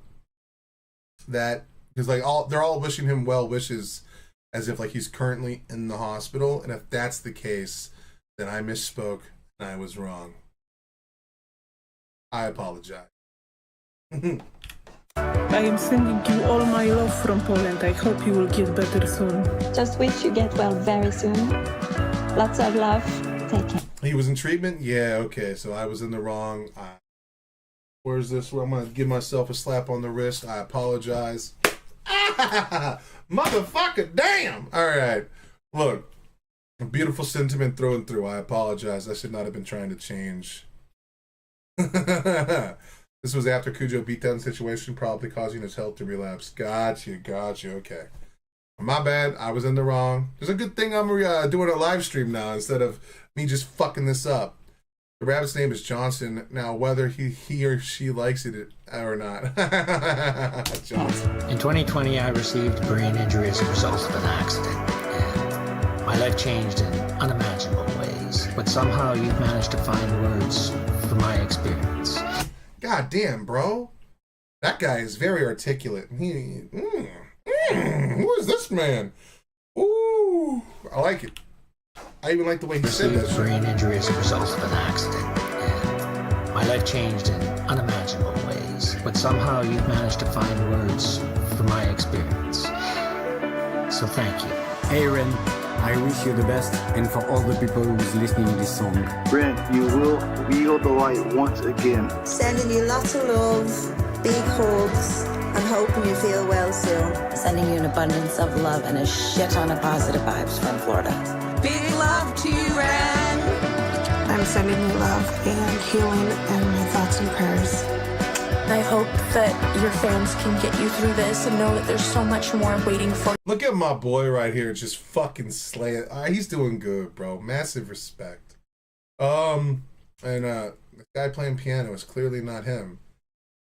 because like they're all wishing him well wishes as if like he's currently in the hospital. And if that's the case, then I misspoke and I was wrong. I apologize. I am sending you all my love from Poland. I hope you will get better soon. Just wish you get well very soon. Lots of love. Take care. He was in treatment? Yeah, okay. So I was in the wrong. Where's this? Where I'm going to give myself a slap on the wrist. I apologize. Motherfucker, damn. All right. Look, a beautiful sentiment through and through. I apologize. I should not have been trying to change. This was after Cujo beatdown situation, probably causing his health to relapse. Gotcha, okay. My bad, I was in the wrong. There's a good thing I'm doing a live stream now instead of me just fucking this up. The rabbit's name is Johnson. Now, whether he or she likes it or not. Johnson. In 2020, I received a brain injury as a result of an accident, and my life changed in unimaginable ways. But somehow you've managed to find words for my experience. God damn, bro. That guy is very articulate. Who is this man? Ooh, I like it. I even like the way he said that. Brain injury as a result of an accident, and my life changed in unimaginable ways. But somehow you've managed to find words for my experience. So thank you. Hey Ren, I wish you the best, and for all the people who's listening to this song. Ren, you will wield the light once again. Sending you lots of love, big hugs, and hoping you feel well soon. Sending you an abundance of love and a shit ton of positive vibes from Florida. Big love to you, Ren. I'm sending you love and healing and my thoughts and prayers. I hope that your fans can get you through this and know that there's so much more waiting for you. Look at my boy right here, just fucking slaying. He's doing good, bro. Massive respect. And the guy playing piano is clearly not him.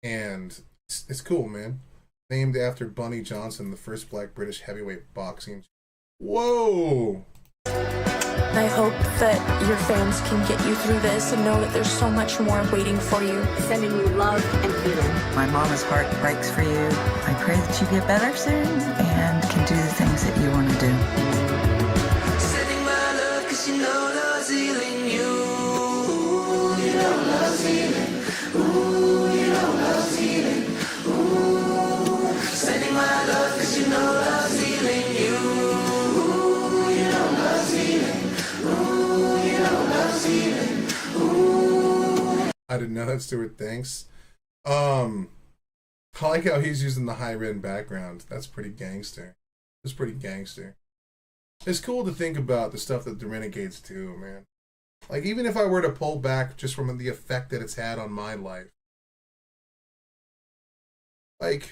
And It's cool, man. Named after Bunny Johnson, the first black British heavyweight boxing. Whoa! I hope that your fans can get you through this and know that there's so much more waiting for you. Sending you love and healing. My mama's heart breaks for you. I pray that you get better soon and can do the things that you want to do. Sending my love, 'cause you know love's healing you. You know love's healing. Ooh, you know love's healing. Ooh. Sending my love, 'cause you know love's healing you. Ooh, you know love's healing. Ooh, you know love's healing. Ooh. I didn't know that, Stuart. Thanks. I like how he's using the high ren background. That's pretty gangster. It's pretty gangster. It's cool to think about the stuff that the Renegades do, man. Like, even if I were to pull back just from the effect that it's had on my life, like,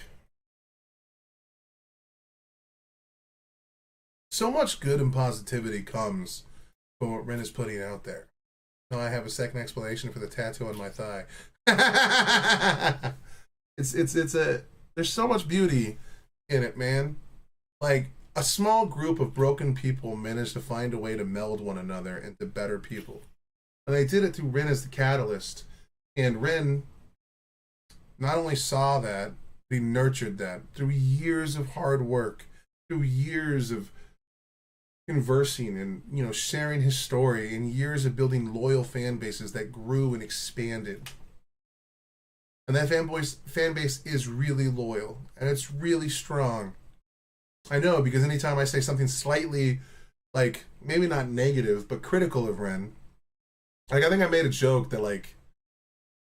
so much good and positivity comes from what Ren is putting out there. Now I have a second explanation for the tattoo on my thigh. There's so much beauty in it, man. Like, a small group of broken people managed to find a way to meld one another into better people. And they did it through Ren as the catalyst. And Ren not only saw that, but he nurtured that through years of hard work, through years of conversing and, you know, sharing his story, and years of building loyal fan bases that grew and expanded. And that fan base is really loyal, and it's really strong. I know, because anytime I say something slightly, like, maybe not negative, but critical of Ren, like, I think I made a joke that, like,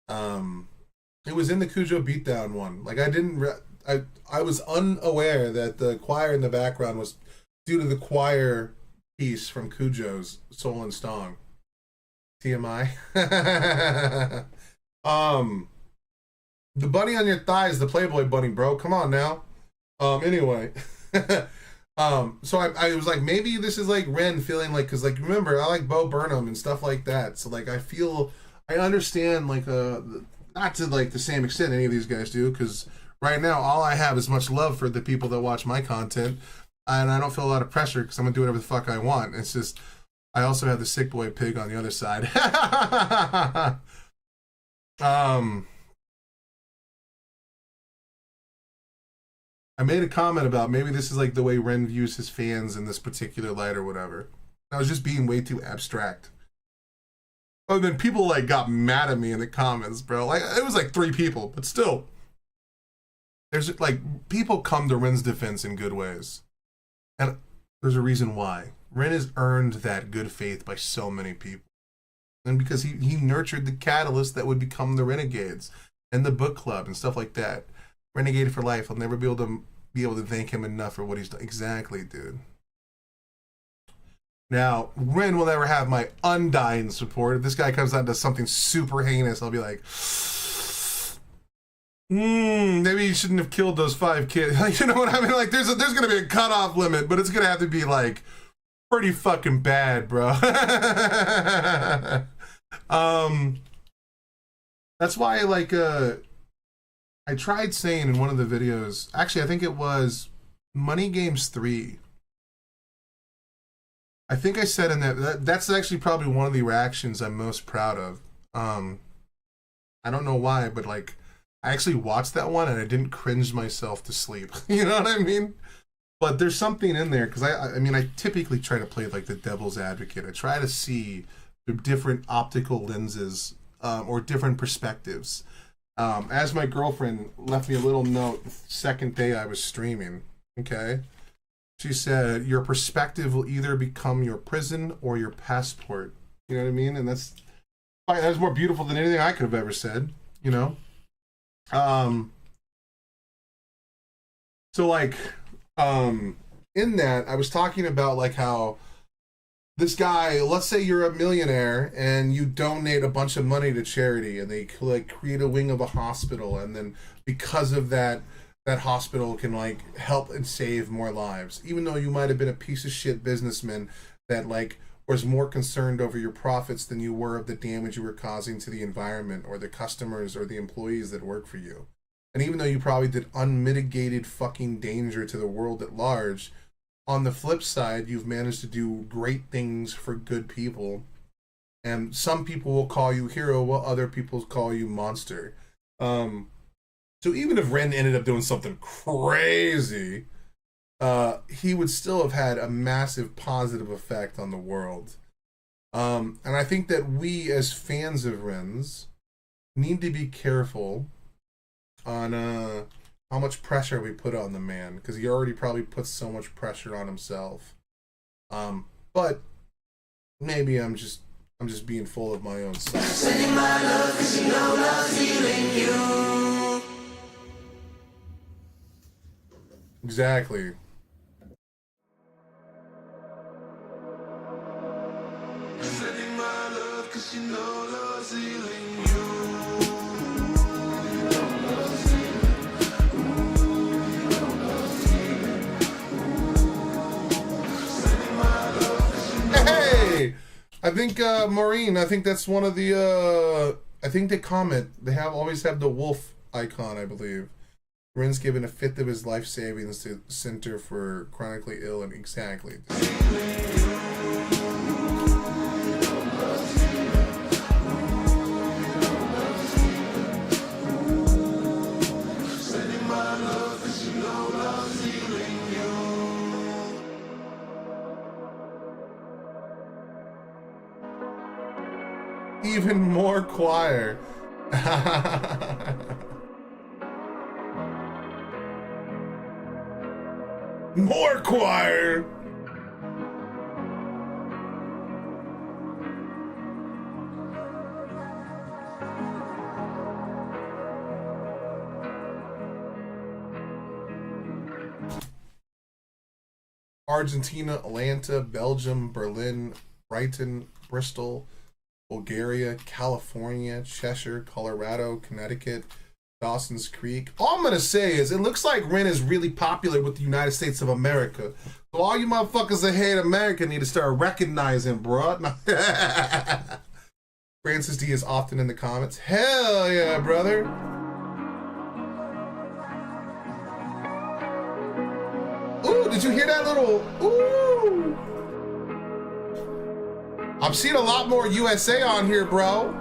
it was in the Cujo Beatdown one. Like, I was unaware that the choir in the background was due to the choir piece from Cujo's Soul and Stong. TMI. The bunny on your thigh is the Playboy bunny, bro. Come on now. Anyway. So I was like, maybe this is like Ren feeling like, because, like, remember, I like Bo Burnham and stuff like that. So, like, I understand, like, not to, like, the same extent any of these guys do, because right now all I have is much love for the people that watch my content, and I don't feel a lot of pressure because I'm gonna do whatever the fuck I want. It's just, I also have the sick boy pig on the other side. I made a comment about maybe this is like the way Ren views his fans in this particular light or whatever. I was just being way too abstract. Oh, then people, like, got mad at me in the comments, bro. Like, it was like 3 people, but still. There's, like, people come to Ren's defense in good ways. And there's a reason why. Ren has earned that good faith by so many people. And because he nurtured the catalyst that would become the Renegades and the book club and stuff like that. Renegade for life. I'll never be able to thank him enough for what he's done. Exactly, dude. Now, Ren will never have my undying support. If this guy comes out and does something super heinous, I'll be like, maybe you shouldn't have killed those 5 kids. Like, you know what I mean? Like, there's gonna be a cutoff limit, but it's gonna have to be, like, pretty fucking bad, bro. That's why, like, I tried saying in one of the videos, actually, I think it was Money Games 3. I think I said in that's actually probably one of the reactions I'm most proud of. I don't know why, but, like, I actually watched that one and I didn't cringe myself to sleep. You know what I mean? But there's something in there, because I mean, I typically try to play, like, the devil's advocate. I try to see the different optical lenses or different perspectives. As my girlfriend left me a little note the second day I was streaming, okay? She said, your perspective will either become your prison or your passport. You know what I mean? And that's more beautiful than anything I could have ever said, you know? So, like, in that, I was talking about, like, how this guy, let's say you're a millionaire and you donate a bunch of money to charity, and they, like, create a wing of a hospital, and then because of that, that hospital can, like, help and save more lives, even though you might have been a piece of shit businessman that, like, was more concerned over your profits than you were of the damage you were causing to the environment or the customers or the employees that work for you. And even though you probably did unmitigated fucking danger to the world at large, on the flip side, you've managed to do great things for good people. And some people will call you hero, while other people call you monster. So even if Ren ended up doing something crazy, he would still have had a massive positive effect on the world. And I think that we as fans of Ren's need to be careful on how much pressure we put on the man, because he already probably puts so much pressure on himself. But maybe I'm just being full of my own stuff. Sending my love 'cause you know love's healing you. Exactly. Sending my love 'cause you know love's healing you. Hey, I think Maureen, I think that's one of the I think they comment, they always have the wolf icon, I believe. Ren's given a fifth of his life savings to Center for Chronically Ill, and exactly. Even more choir. More choir. Argentina, Atlanta, Belgium, Berlin, Brighton, Bristol, Bulgaria, California, Cheshire, Colorado, Connecticut, Dawson's Creek. All I'm gonna say is it looks like Ren is really popular with the United States of America. So all you motherfuckers that hate America need to start recognizing, bro. Francis D is often in the comments. Hell yeah, brother. Ooh, did you hear that little ooh? I'm seeing a lot more USA on here, bro.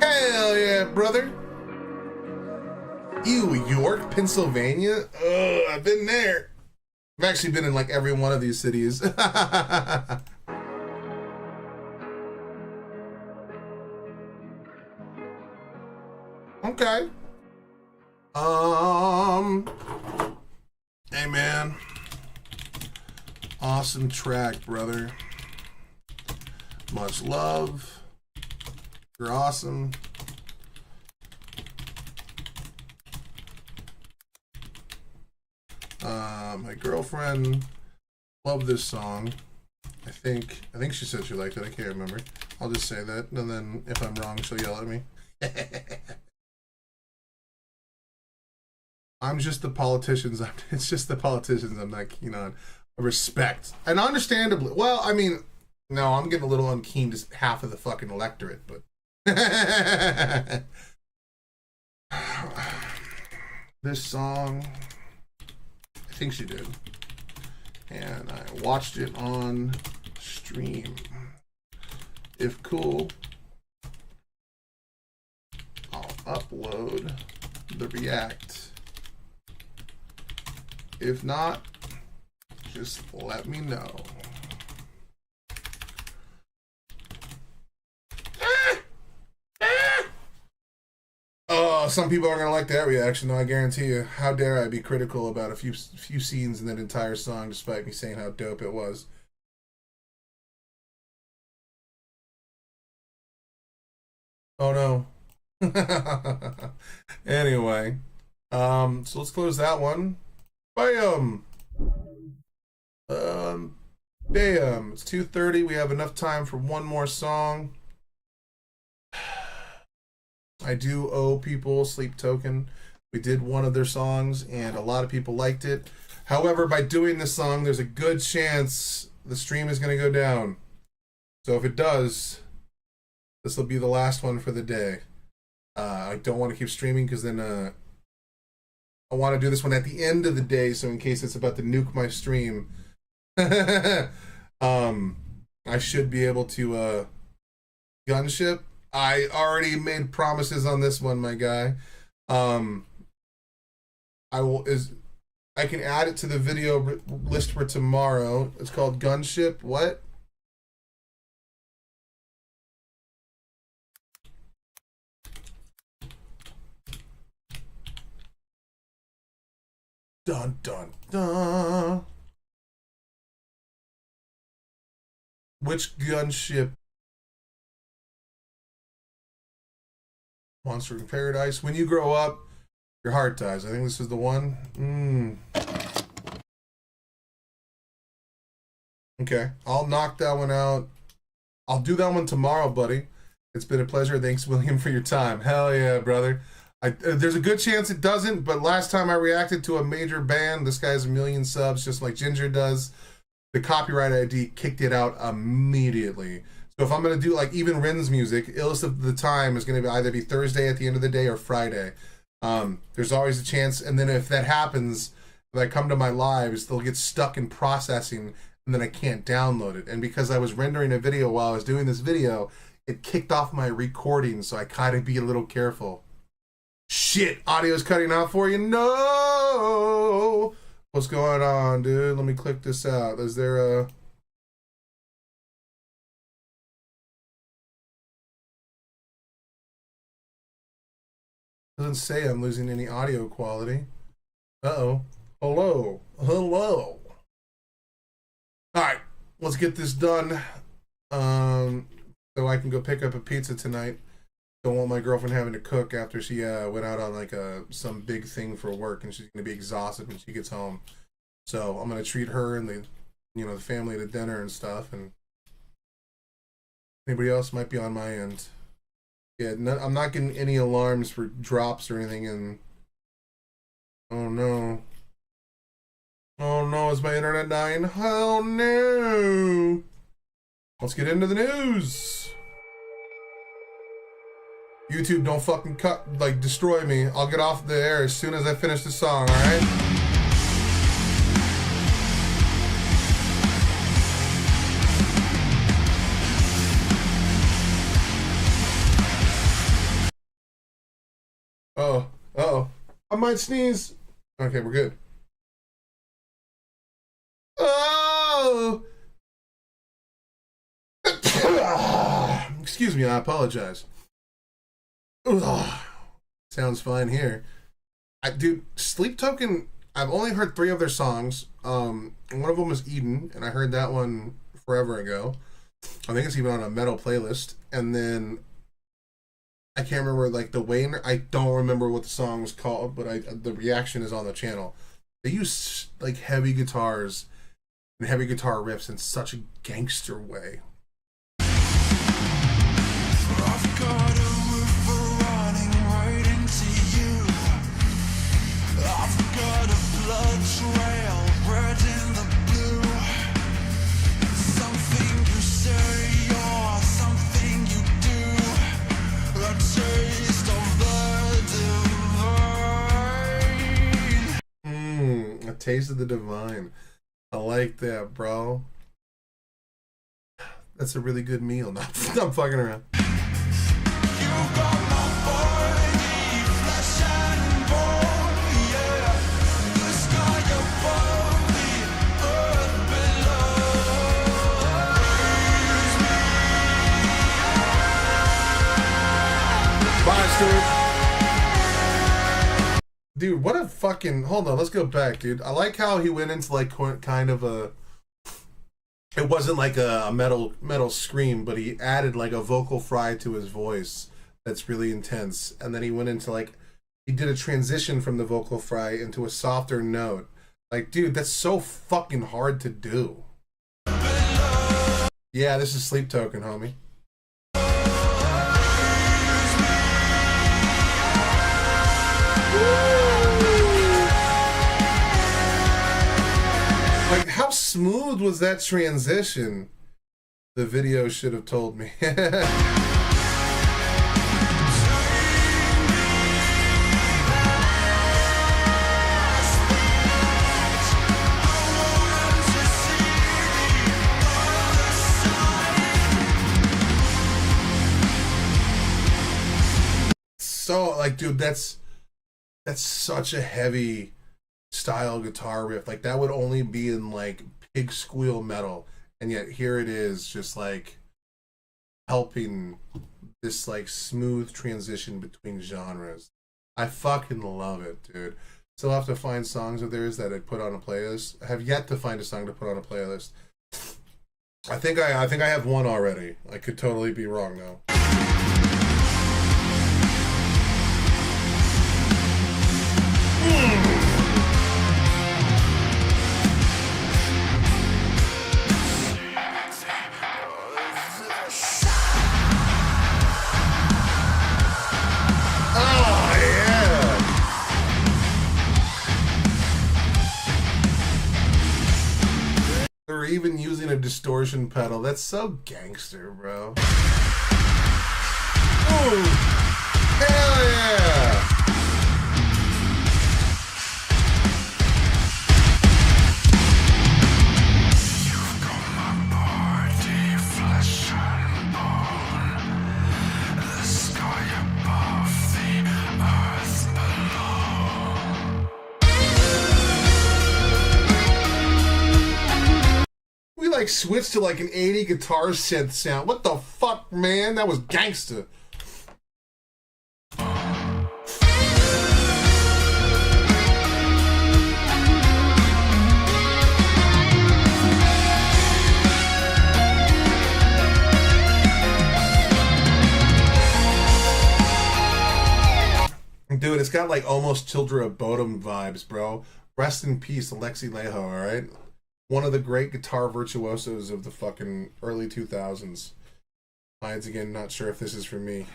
Hell yeah, brother. Ew, York, Pennsylvania. I've been there. I've actually been in like every one of these cities. Okay. Hey man. Awesome track, brother. Much love. You're awesome. My girlfriend loved this song. I think she said she liked it. I can't remember. I'll just say that, and then if I'm wrong, she'll yell at me. I'm just the politicians. It's just the politicians I'm not keen on. Respect, and understandably. Well, I mean, no, I'm getting a little unkeen to half of the fucking electorate, but this song, I think she did, and I watched it on stream. If cool, I'll upload the react. If not, just let me know. Oh, some people aren't gonna like that reaction, though. I guarantee you. How dare I be critical about a few scenes in that entire song, despite me saying how dope it was. Oh no. Anyway, so let's close that one. Bam. Damn. It's 2:30. We have enough time for one more song. I do owe people Sleep Token. We did one of their songs, and a lot of people liked it. However, by doing this song, there's a good chance the stream is going to go down. So if it does, this will be the last one for the day. I don't want to keep streaming because then I want to do this one at the end of the day, so in case it's about to nuke my stream, I should be able to gunship. I already made promises on this one, my guy. I can add it to the video list for tomorrow. It's called Gunship. What? Dun dun dun. Which gunship? Monster in Paradise. When you grow up, your heart dies. I think this is the one. Okay, I'll knock that one out. I'll do that one tomorrow, buddy. It's been a pleasure. Thanks, William, for your time. Hell yeah, brother. There's a good chance it doesn't, but last time I reacted to a major band, this guy has 1 million subs, just like Ginger does. The copyright ID kicked it out immediately. So if I'm going to do like even Rin's music, Illest of the Time is going to either be Thursday at the end of the day or Friday. There's always a chance. And then if that happens, if I come to my lives, they'll get stuck in processing and then I can't download it. And because I was rendering a video while I was doing this video, it kicked off my recording. So I kind of be a little careful. Shit, audio's cutting out for you. No! What's going on, dude? Let me click this out. Is there a... Doesn't say I'm losing any audio quality. Uh-oh. Hello. Hello. Alright, let's get this done. So I can go pick up a pizza tonight. Don't want my girlfriend having to cook after she went out on like some big thing for work, and she's gonna be exhausted when she gets home. So I'm gonna treat her and the family to dinner and stuff. And anybody else might be on my end. Yeah, I'm not getting any alarms for drops or anything. And oh no, is my internet dying? Oh no! Let's get into the news. YouTube, don't fucking destroy me. I'll get off the air as soon as I finish the song, alright? Uh-oh. I might sneeze. Okay, we're good. Oh! Excuse me, I apologize. Ugh. Sounds fine here. Dude, Sleep Token, I've only heard 3 of their songs. One of them was Eden, and I heard that one forever ago. I think it's even on a metal playlist. And then I can't remember like the Wayne. I don't remember what the song was called, but the reaction is on the channel. They use like heavy guitars and heavy guitar riffs in such a gangster way. I've got a river running right into you. I've got a blood trail red in the blue. Something you say or something you do. A taste of the divine. A taste of the divine. I like that, bro. That's a really good meal. No, I'm fucking around. Dude, what a fucking... Hold on, let's go back, dude. I like how he went into like kind of a... It wasn't like a metal scream, but he added like a vocal fry to his voice that's really intense. And then he went into like... He did a transition from the vocal fry into a softer note. Like, dude, that's so fucking hard to do. Yeah, this is Sleep Token, homie. Like, how smooth was that transition? The video should have told me. so like, dude, that's such a heavy style guitar riff. Like that would only be in like pig squeal metal, and yet here it is, just like helping this like smooth transition between genres. I fucking love it, dude. Still have to find songs of theirs that I put on a playlist. I have yet to find a song to put on a playlist. I think I have one already. I could totally be wrong though. Or even using a distortion pedal. That's so gangster, bro. Ooh, hell yeah! You've got my body, flesh and bone. The sky above, the earth below. We like switched to like an 80 guitar synth sound. What the fuck, man? That was gangster. Dude, it's got like almost Children of Bodom vibes, bro. Rest in peace, Alexi Laiho, alright? One of the great guitar virtuosos of the fucking early 2000s. Hides again, not sure if this is for me.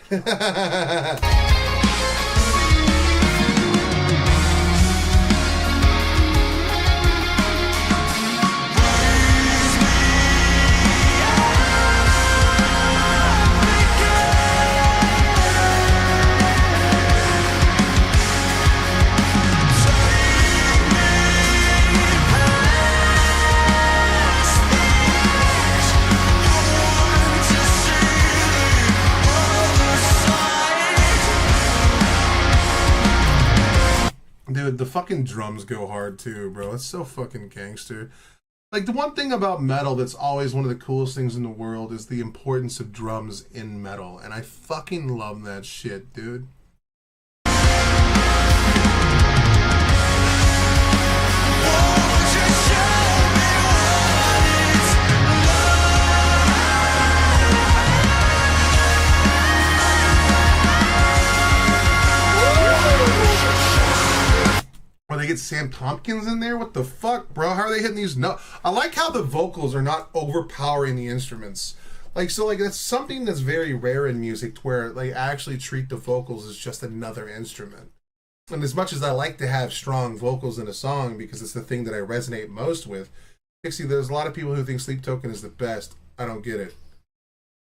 Dude, the fucking drums go hard too, bro. It's so fucking gangster. Like, the one thing about metal that's always one of the coolest things in the world is the importance of drums in metal. And I fucking love that shit, dude. Or they get Sam Tompkins in there? What the fuck, bro? How are they hitting these notes? I like how the vocals are not overpowering the instruments. Like, so, like, that's something that's very rare in music, to where they actually treat the vocals as just another instrument. And as much as I like to have strong vocals in a song, because it's the thing that I resonate most with, Pixie, there's a lot of people who think Sleep Token is the best. I don't get it.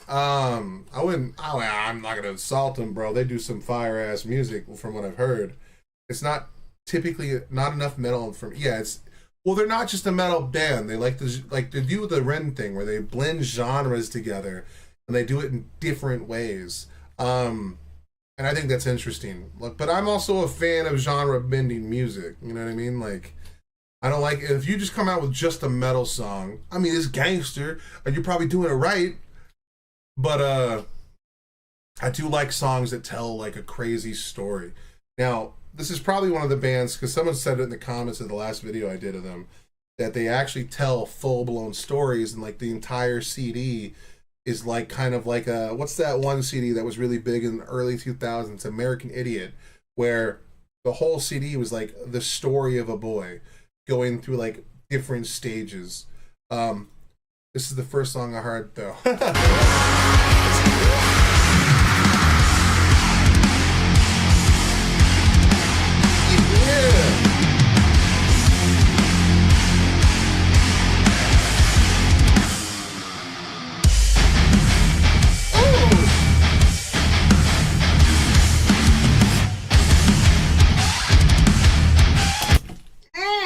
I'm not gonna insult them, bro. They do some fire-ass music, from what I've heard. It's not typically not enough metal from, well, they're not just a metal band. They like to do the Ren thing where they blend genres together and they do it in different ways. And I think that's interesting. Look, but I'm also a fan of genre bending music. You know what I mean? Like, I don't like if you just come out with just a metal song. I mean, it's gangster and you're probably doing it right. But I do like songs that tell like a crazy story. Now, this is probably one of the bands, because someone said it in the comments of the last video I did of them, that they actually tell full-blown stories, and like the entire CD is like kind of like a, what's that one CD that was really big in the early 2000s, American Idiot, where the whole CD was like the story of a boy going through like different stages. This is the first song I heard though.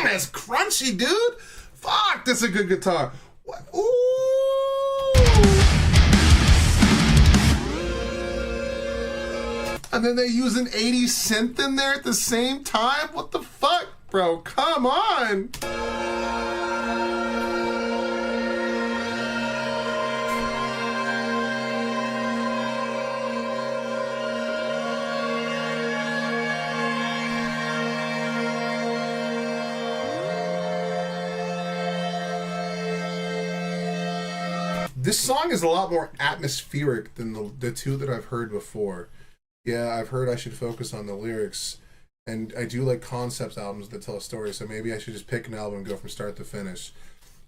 That's crunchy, dude. Fuck, that's a good guitar. What? Ooh. And then they use an 80s synth in there at the same time? What the fuck, bro? Come on! This song is a lot more atmospheric than the two that I've heard before. Yeah, I've heard I should focus on the lyrics, and I do like concept albums that tell a story, so maybe I should just pick an album and go from start to finish.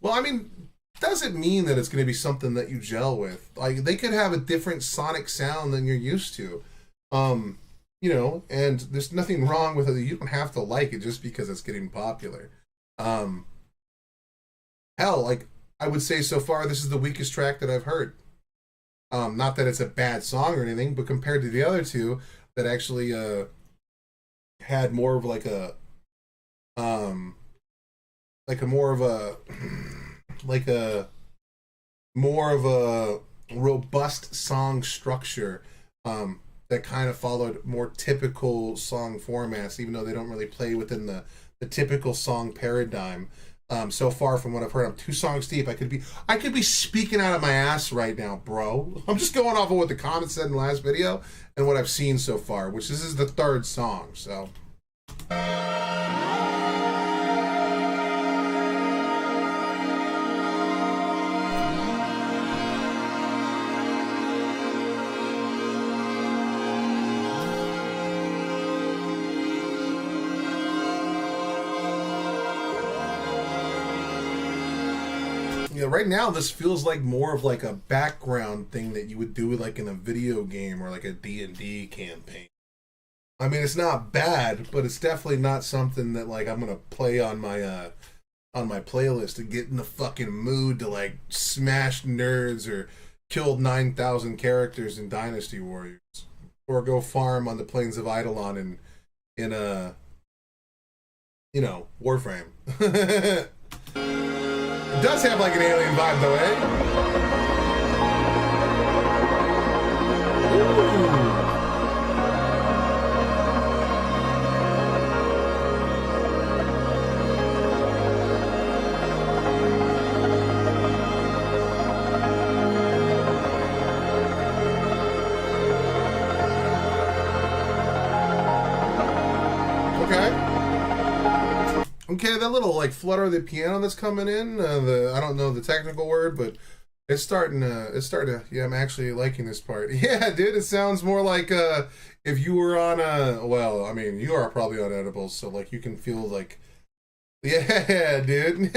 Well, I mean, doesn't mean that it's going to be something that you gel with. Like, they could have a different sonic sound than you're used to. You know, and there's nothing wrong with it. You don't have to like it just because it's getting popular. Hell, like, I would say so far this is the weakest track that I've heard. Not that it's a bad song or anything, but compared to the other two that actually had more of like a more of a robust song structure that kind of followed more typical song formats, even though they don't really play within the typical song paradigm. So far from what I've heard, I'm 2 songs deep. I could be speaking out of my ass right now, bro. I'm just going off of what the comments said in the last video and what I've seen so far, which this is the 3rd song, so. Yeah, right now this feels like more of like a background thing that you would do like in a video game or like a D&D campaign. I mean, it's not bad, but it's definitely not something that like I'm gonna play on my playlist to get in the fucking mood to like smash nerds or kill 9,000 characters in Dynasty Warriors or go farm on the plains of Eidolon in a, you know, Warframe. It does have like an alien vibe though, eh? Okay, that little like flutter of the piano that's coming in, I don't know the technical word, but it's starting to, yeah, I'm actually liking this part. Yeah, dude, it sounds more like if you were on well, I mean, you are probably on edibles, so like you can feel like, yeah, dude.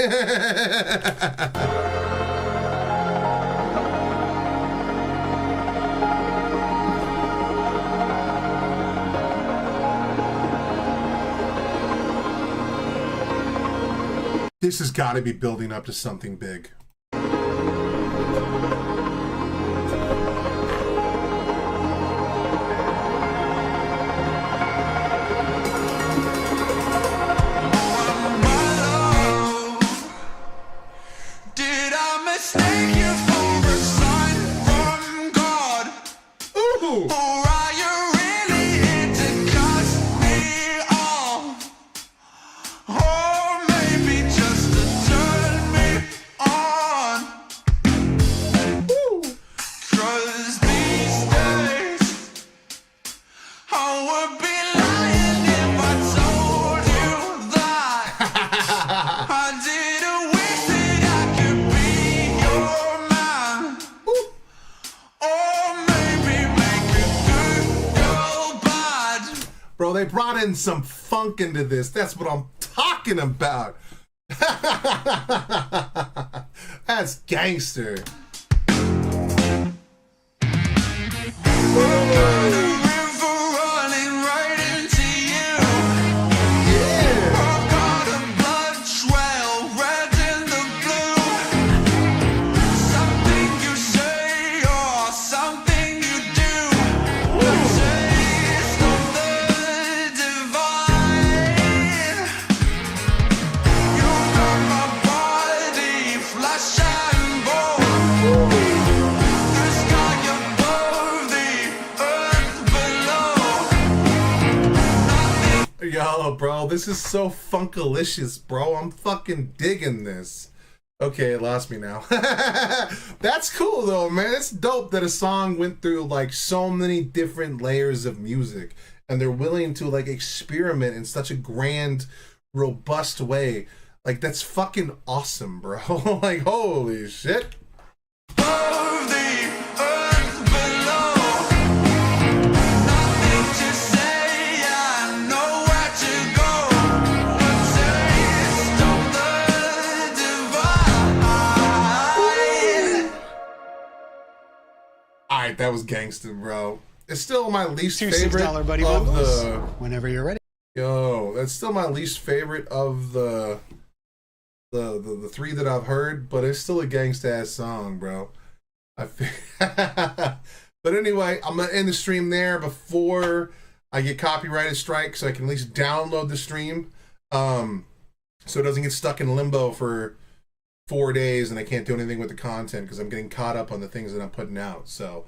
This has got to be building up to something big. They brought in some funk into this. That's what I'm talking about. That's gangster. y'all, bro. This is so funkalicious, bro. I'm fucking digging this. Okay, it lost me now. That's cool though, man. It's dope that a song went through like so many different layers of music, and they're willing to like experiment in such a grand, robust way. Like, that's fucking awesome, bro. Like, holy shit. Alright, that was gangster, bro. It's still my least favorite $6 buddy of bundles. the... Whenever you're ready. Yo, that's still my least favorite of the three that I've heard, but it's still a gangsta-ass song, bro. But anyway, I'm gonna end the stream there before I get copyrighted strike, so I can at least download the stream, so it doesn't get stuck in limbo for 4 days and I can't do anything with the content because I'm getting caught up on the things that I'm putting out. So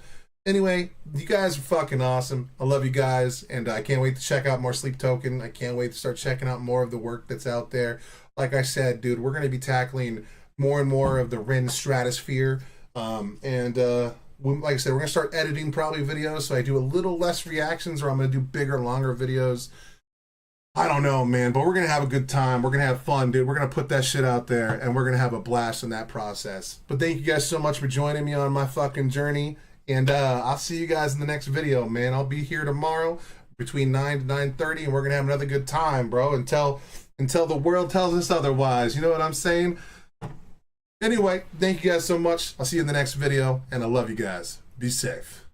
anyway, you guys are fucking awesome. I love you guys, and I can't wait to check out more Sleep Token. I can't wait to start checking out more of the work that's out there. Like I said, dude, we're going to be tackling more and more of the Ren stratosphere. Like I said, we're going to start editing probably videos, so I do a little less reactions, or I'm going to do bigger, longer videos. I don't know, man, but we're going to have a good time. We're going to have fun, dude. We're going to put that shit out there, and we're going to have a blast in that process. But thank you guys so much for joining me on my fucking journey, and I'll see you guys in the next video, man. I'll be here tomorrow between 9 to 9:30, and we're going to have another good time, bro, until the world tells us otherwise. You know what I'm saying? Anyway, thank you guys so much. I'll see you in the next video, and I love you guys. Be safe.